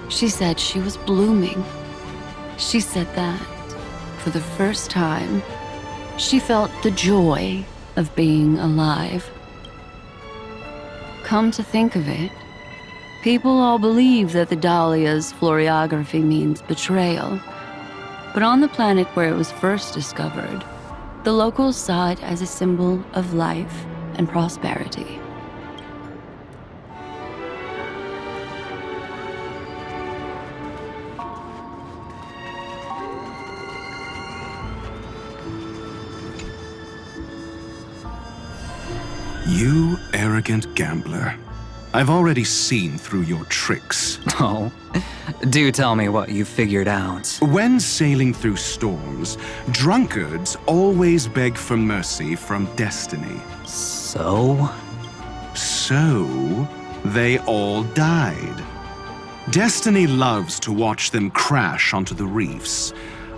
she said she was blooming. She said that, for the first time, she felt the joy of being alive. Come to think of it, people all believe that the Dahlia's floriography means betrayal. But on the planet where it was first discovered, the locals saw it as a symbol of life and prosperity. You arrogant gambler. I've already seen through your tricks. Oh, do tell me what you figured out. When sailing through storms, drunkards always beg for mercy from destiny. So? So, they all died. Destiny loves to watch them crash onto the reefs.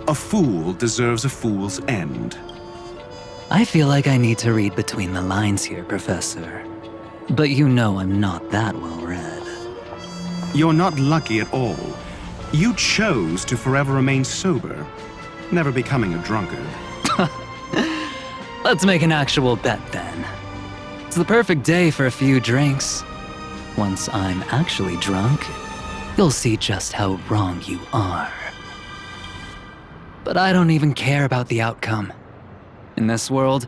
A fool deserves a fool's end. I feel like I need to read between the lines here, Professor. But you know I'm not that well read. You're not lucky at all. You chose to forever remain sober, never becoming a drunkard. Let's make an actual bet then. It's the perfect day for a few drinks. Once I'm actually drunk, you'll see just how wrong you are. But I don't even care about the outcome. In this world,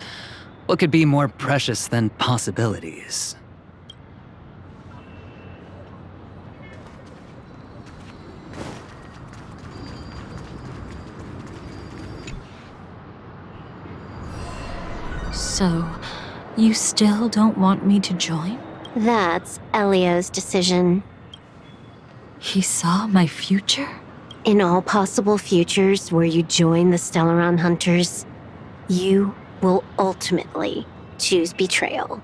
what could be more precious than possibilities? So, you still don't want me to join? That's Elio's decision. He saw my future? In all possible futures where you join the Stellaron Hunters, you will ultimately choose betrayal.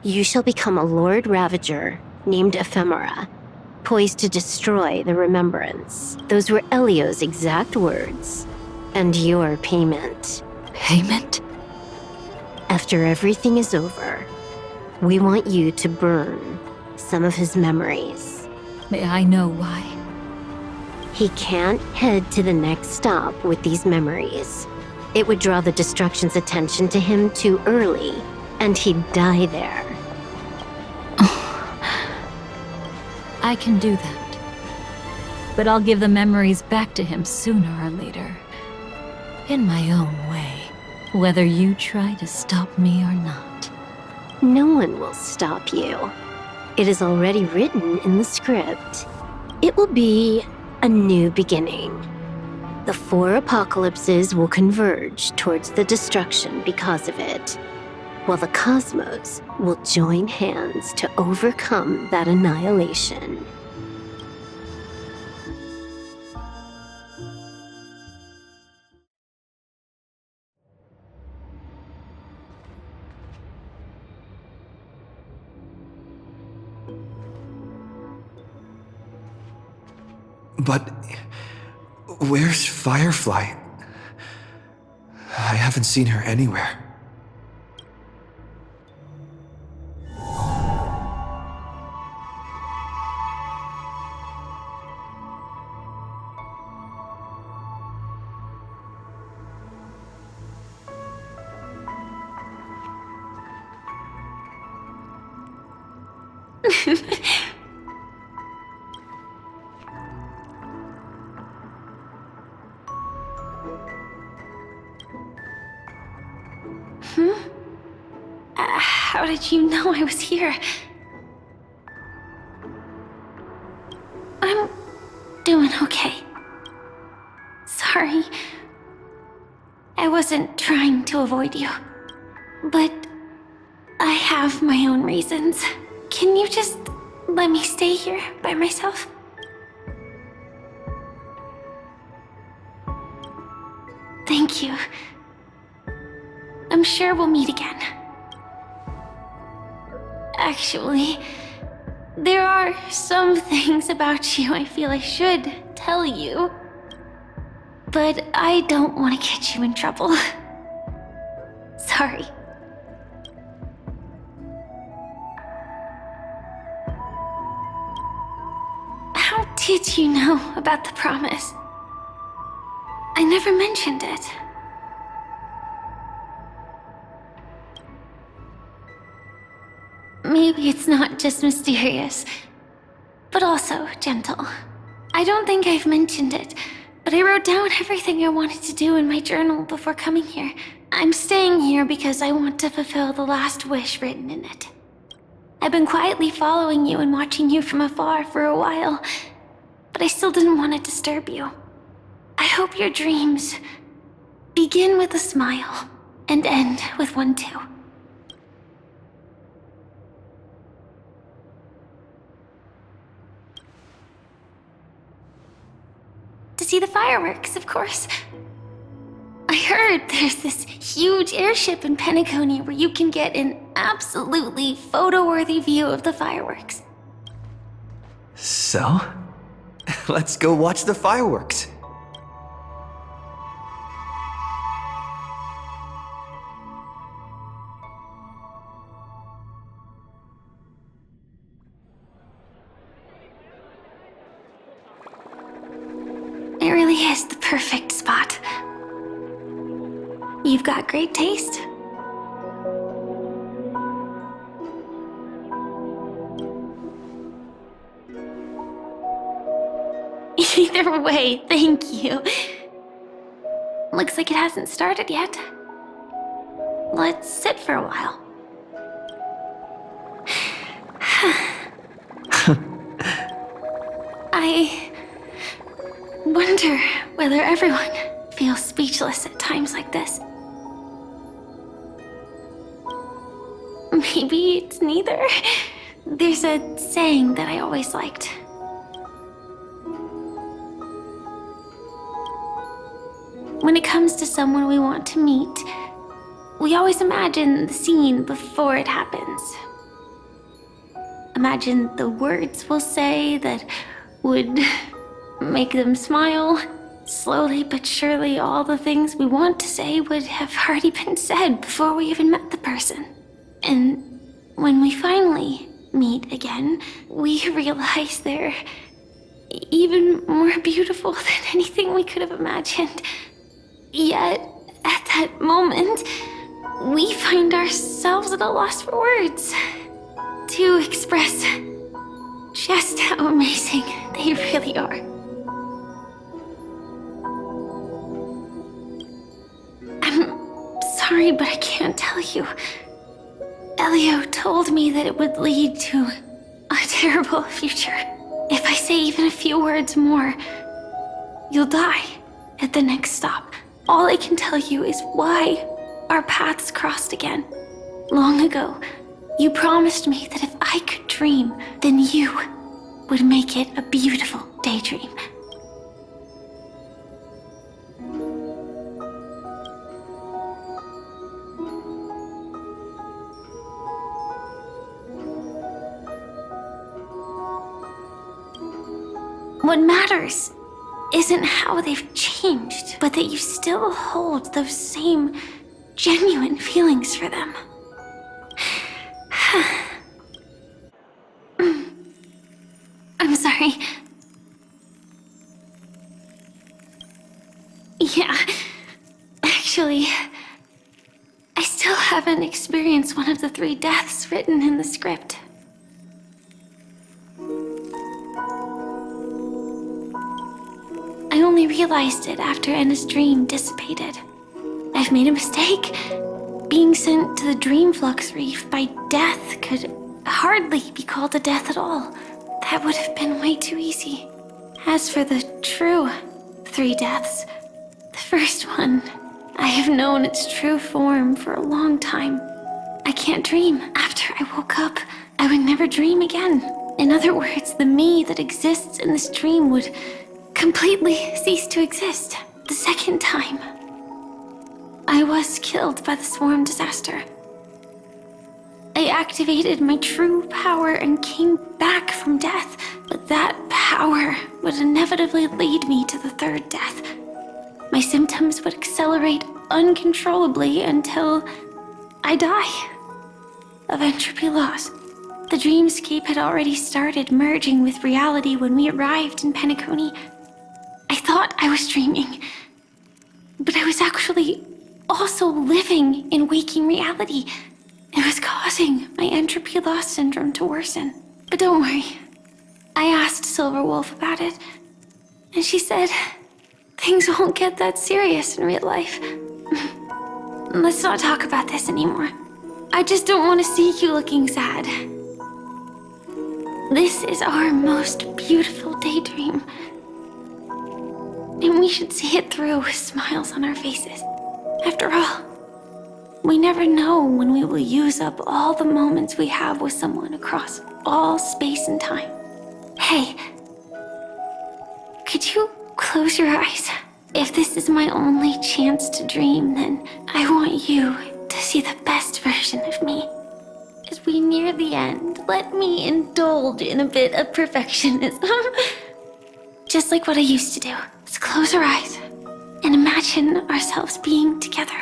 You shall become a Lord Ravager named Ephemera, poised to destroy the Remembrance. Those were Elio's exact words. And your payment. Payment? After everything is over, we want you to burn some of his memories. May I know why? He can't head to the next stop with these memories. It would draw the Destruction's attention to him too early, and he'd die there. I can do that. But I'll give the memories back to him sooner or later. In my own way. Whether you try to stop me or not. No one will stop you. It is already written in the script. It will be a new beginning. The 4 apocalypses will converge towards the destruction because of it, while the cosmos will join hands to overcome that annihilation. But where's Firefly? I haven't seen her anywhere. How did you know I was here? I'm doing okay. Sorry. I wasn't trying to avoid you. But I have my own reasons. Can you just let me stay here by myself? Thank you. I'm sure we'll meet again. Actually, there are some things about you I feel I should tell you. But I don't want to get you in trouble. Sorry. How did you know about the promise? I never mentioned it. Maybe it's not just mysterious, but also gentle. I don't think I've mentioned it, but I wrote down everything I wanted to do in my journal before coming here. I'm staying here because I want to fulfill the last wish written in it. I've been quietly following you and watching you from afar for a while, but I still didn't want to disturb you. I hope your dreams begin with a smile and end with one too. To see the fireworks, of course. I heard there's this huge airship in Penacony where you can get an absolutely photo-worthy view of the fireworks. So? Let's go watch the fireworks. It really is the perfect spot. You've got great taste. Either way, thank you. Looks like it hasn't started yet. Let's sit for a while. I wonder whether everyone feels speechless at times like this. Maybe it's neither. There's a saying that I always liked. when it comes to someone we want to meet, we always imagine the scene before it happens. Imagine the words we'll say that would make them smile. Slowly but surely, all the things we want to say would have already been said before we even met the person. And when we finally meet again, we realize they're even more beautiful than anything we could have imagined. Yet, at that moment, we find ourselves at a loss for words to express just how amazing they really are. I'm sorry, but I can't tell you. Elio told me that it would lead to a terrible future. If I say even a few words more, you'll die at the next stop. All I can tell you is why our paths crossed again. Long ago, you promised me that if I could dream, then you would make it a beautiful daydream. What matters isn't how they've changed, but that you still hold those same genuine feelings for them. I'm sorry. Yeah, actually, I still haven't experienced one of the 3 deaths written in the script. I only realized it after Anna's dream dissipated. I've made a mistake. Being sent to the Dream Flux Reef by death could hardly be called a death at all. That would have been way too easy. As for the true 3 deaths, the first one, I have known its true form for a long time. I can't dream. After I woke up, I would never dream again. In other words, the me that exists in this dream would completely cease to exist. The second time, I was killed by the swarm disaster. I activated my true power and came back from death, but that power would inevitably lead me to the 3rd death. My symptoms would accelerate uncontrollably until I die of entropy loss. The dreamscape had already started merging with reality when we arrived in Penacony. I thought I was dreaming, but I was actually also living in waking reality. It was causing my entropy loss syndrome to worsen. But don't worry. I asked Silver Wolf about it, and she said things won't get that serious in real life. Let's not talk about this anymore. I just don't want to see you looking sad. This is our most beautiful daydream, and we should see it through with smiles on our faces. After all, we never know when we will use up all the moments we have with someone across all space and time. Hey, could you close your eyes? If this is my only chance to dream, then I want you to see the best version of me. As we near the end, let me indulge in a bit of perfectionism. Just like what I used to do. Let's close our eyes and imagine ourselves being together.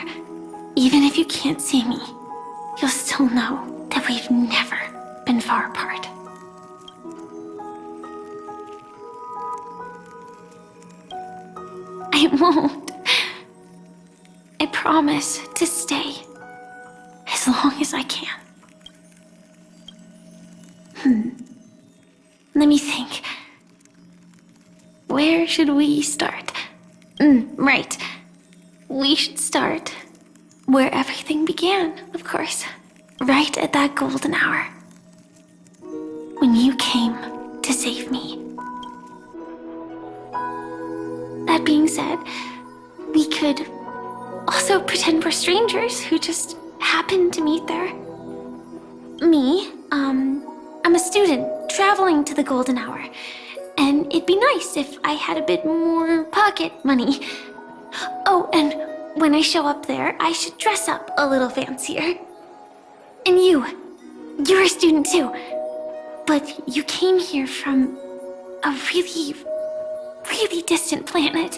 Even if you can't see me, you'll still know that we've never been far apart. I won't. I promise to stay as long as I can. Let me think. Where should we start? Right. We should start where everything began, of course. Right at that golden hour. When you came to save me. That being said, we could also pretend we're strangers who just happened to meet there. Me, I'm a student traveling to the golden hour. And it'd be nice if I had a bit more pocket money. Oh, and when I show up there, I should dress up a little fancier. And you're a student too. But you came here from a really, really distant planet.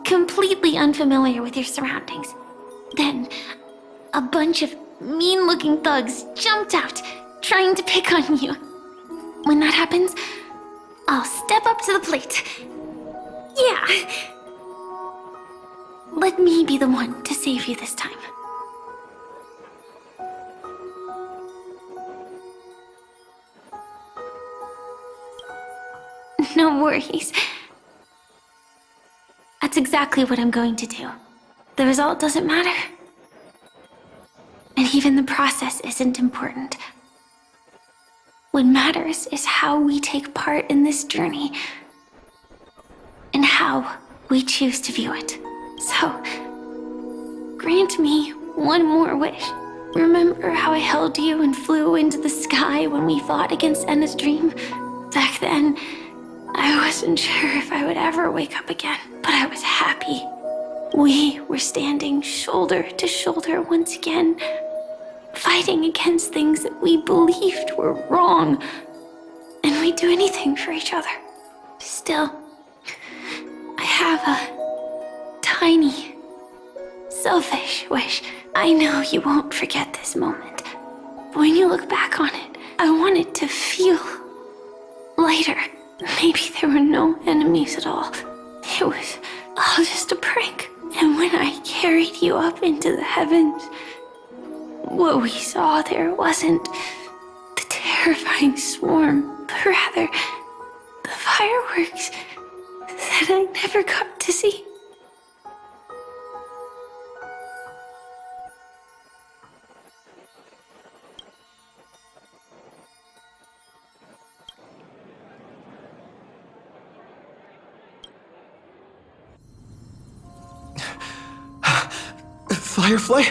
Completely unfamiliar with your surroundings. Then, a bunch of mean-looking thugs jumped out, trying to pick on you. When that happens, I'll step up to the plate. Yeah. Let me be the one to save you this time. No worries. That's exactly what I'm going to do. The result doesn't matter. And even the process isn't important. What matters is how we take part in this journey and how we choose to view it. So, grant me one more wish. Remember how I held you and flew into the sky when we fought against Enna's dream? Back then, I wasn't sure if I would ever wake up again, but I was happy. We were standing shoulder to shoulder once again, fighting against things that we believed were wrong, and we'd do anything for each other. Still, I have a tiny, selfish wish. I know you won't forget this moment, but when you look back on it, I want it to feel lighter. Maybe there were no enemies at all. It was all just a prank. And when I carried you up into the heavens, what we saw there wasn't the terrifying swarm, but rather the fireworks that I never got to see. Firefly?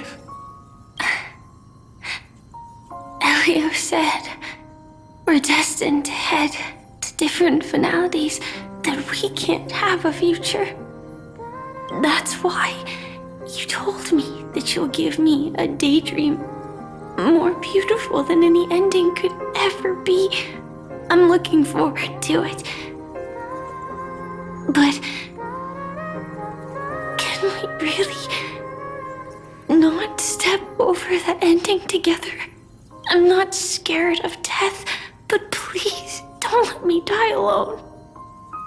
Elio said we're destined to head to different finalities, that we can't have a future. That's why you told me that you'll give me a daydream more beautiful than any ending could ever be. I'm looking forward to it. But can we really not step over the ending together? I'm not scared of death, but please don't let me die alone.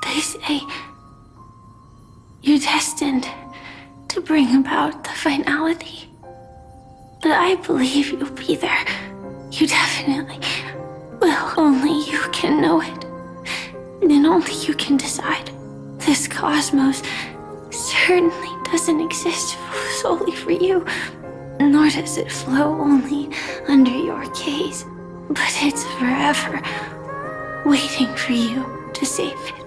They say you're destined to bring about the finality, but I believe you'll be there. You definitely will. Only you can know it, and only you can decide. This cosmos certainly doesn't exist solely for you, nor does it flow only under your gaze, but it's forever waiting for you to save it.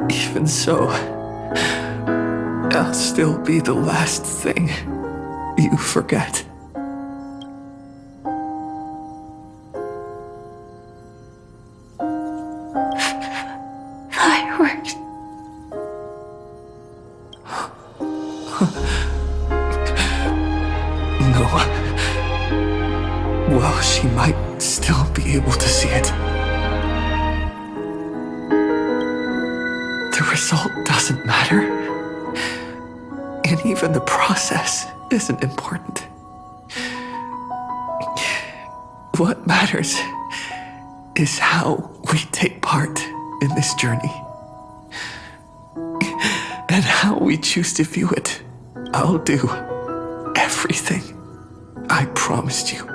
Even so, I'll still be the last thing you forget. Fireworks. No. Well, she might still be able to see it. The result doesn't matter. And even the process isn't important. What matters is how we take part in this journey. And how we choose to view it. I'll do everything I promised you.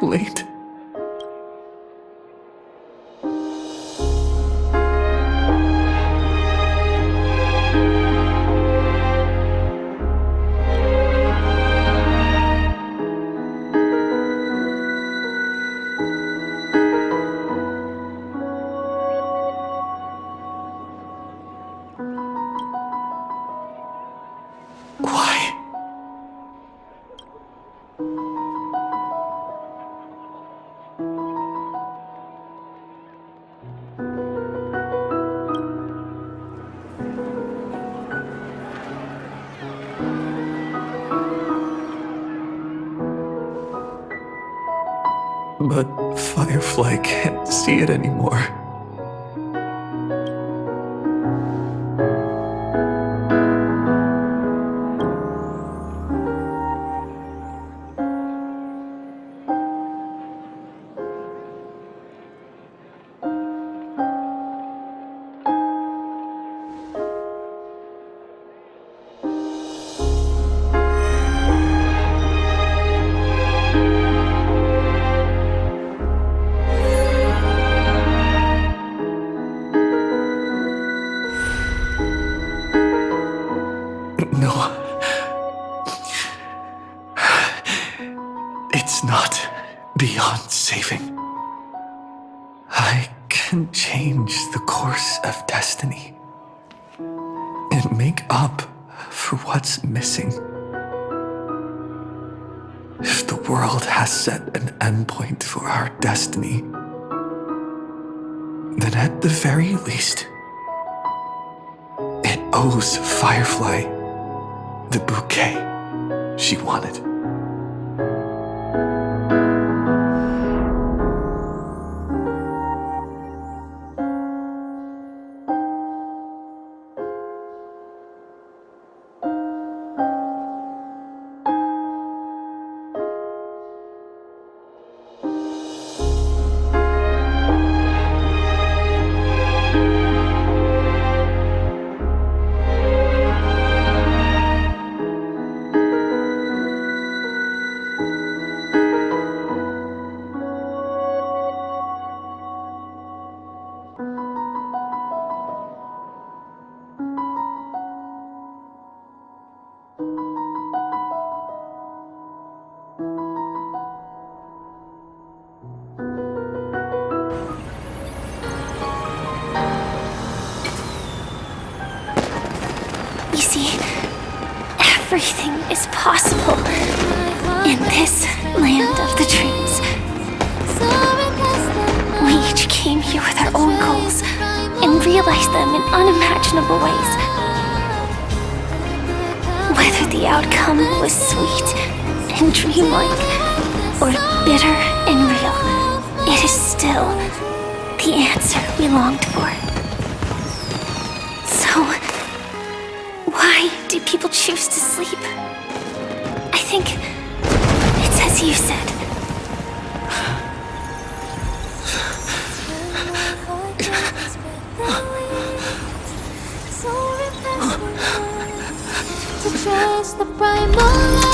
late. But Firefly can't see it anymore. No. It's not beyond saving. I can change the course of destiny and make up for what's missing. If the world has set an endpoint for our destiny, then at the very least, it owes Firefly the bouquet she wanted. You see, everything is possible in this land of the dreams. We each came here with our own goals and realized them in unimaginable ways. Whether the outcome was sweet and dreamlike or bitter and real, it is still the answer we longed for. So, why do people choose to sleep? I think it's as you said. To trust the primal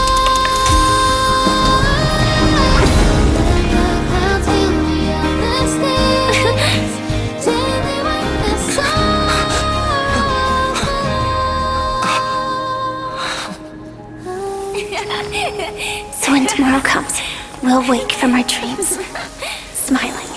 So when tomorrow comes, we'll wake from our dreams, smiling.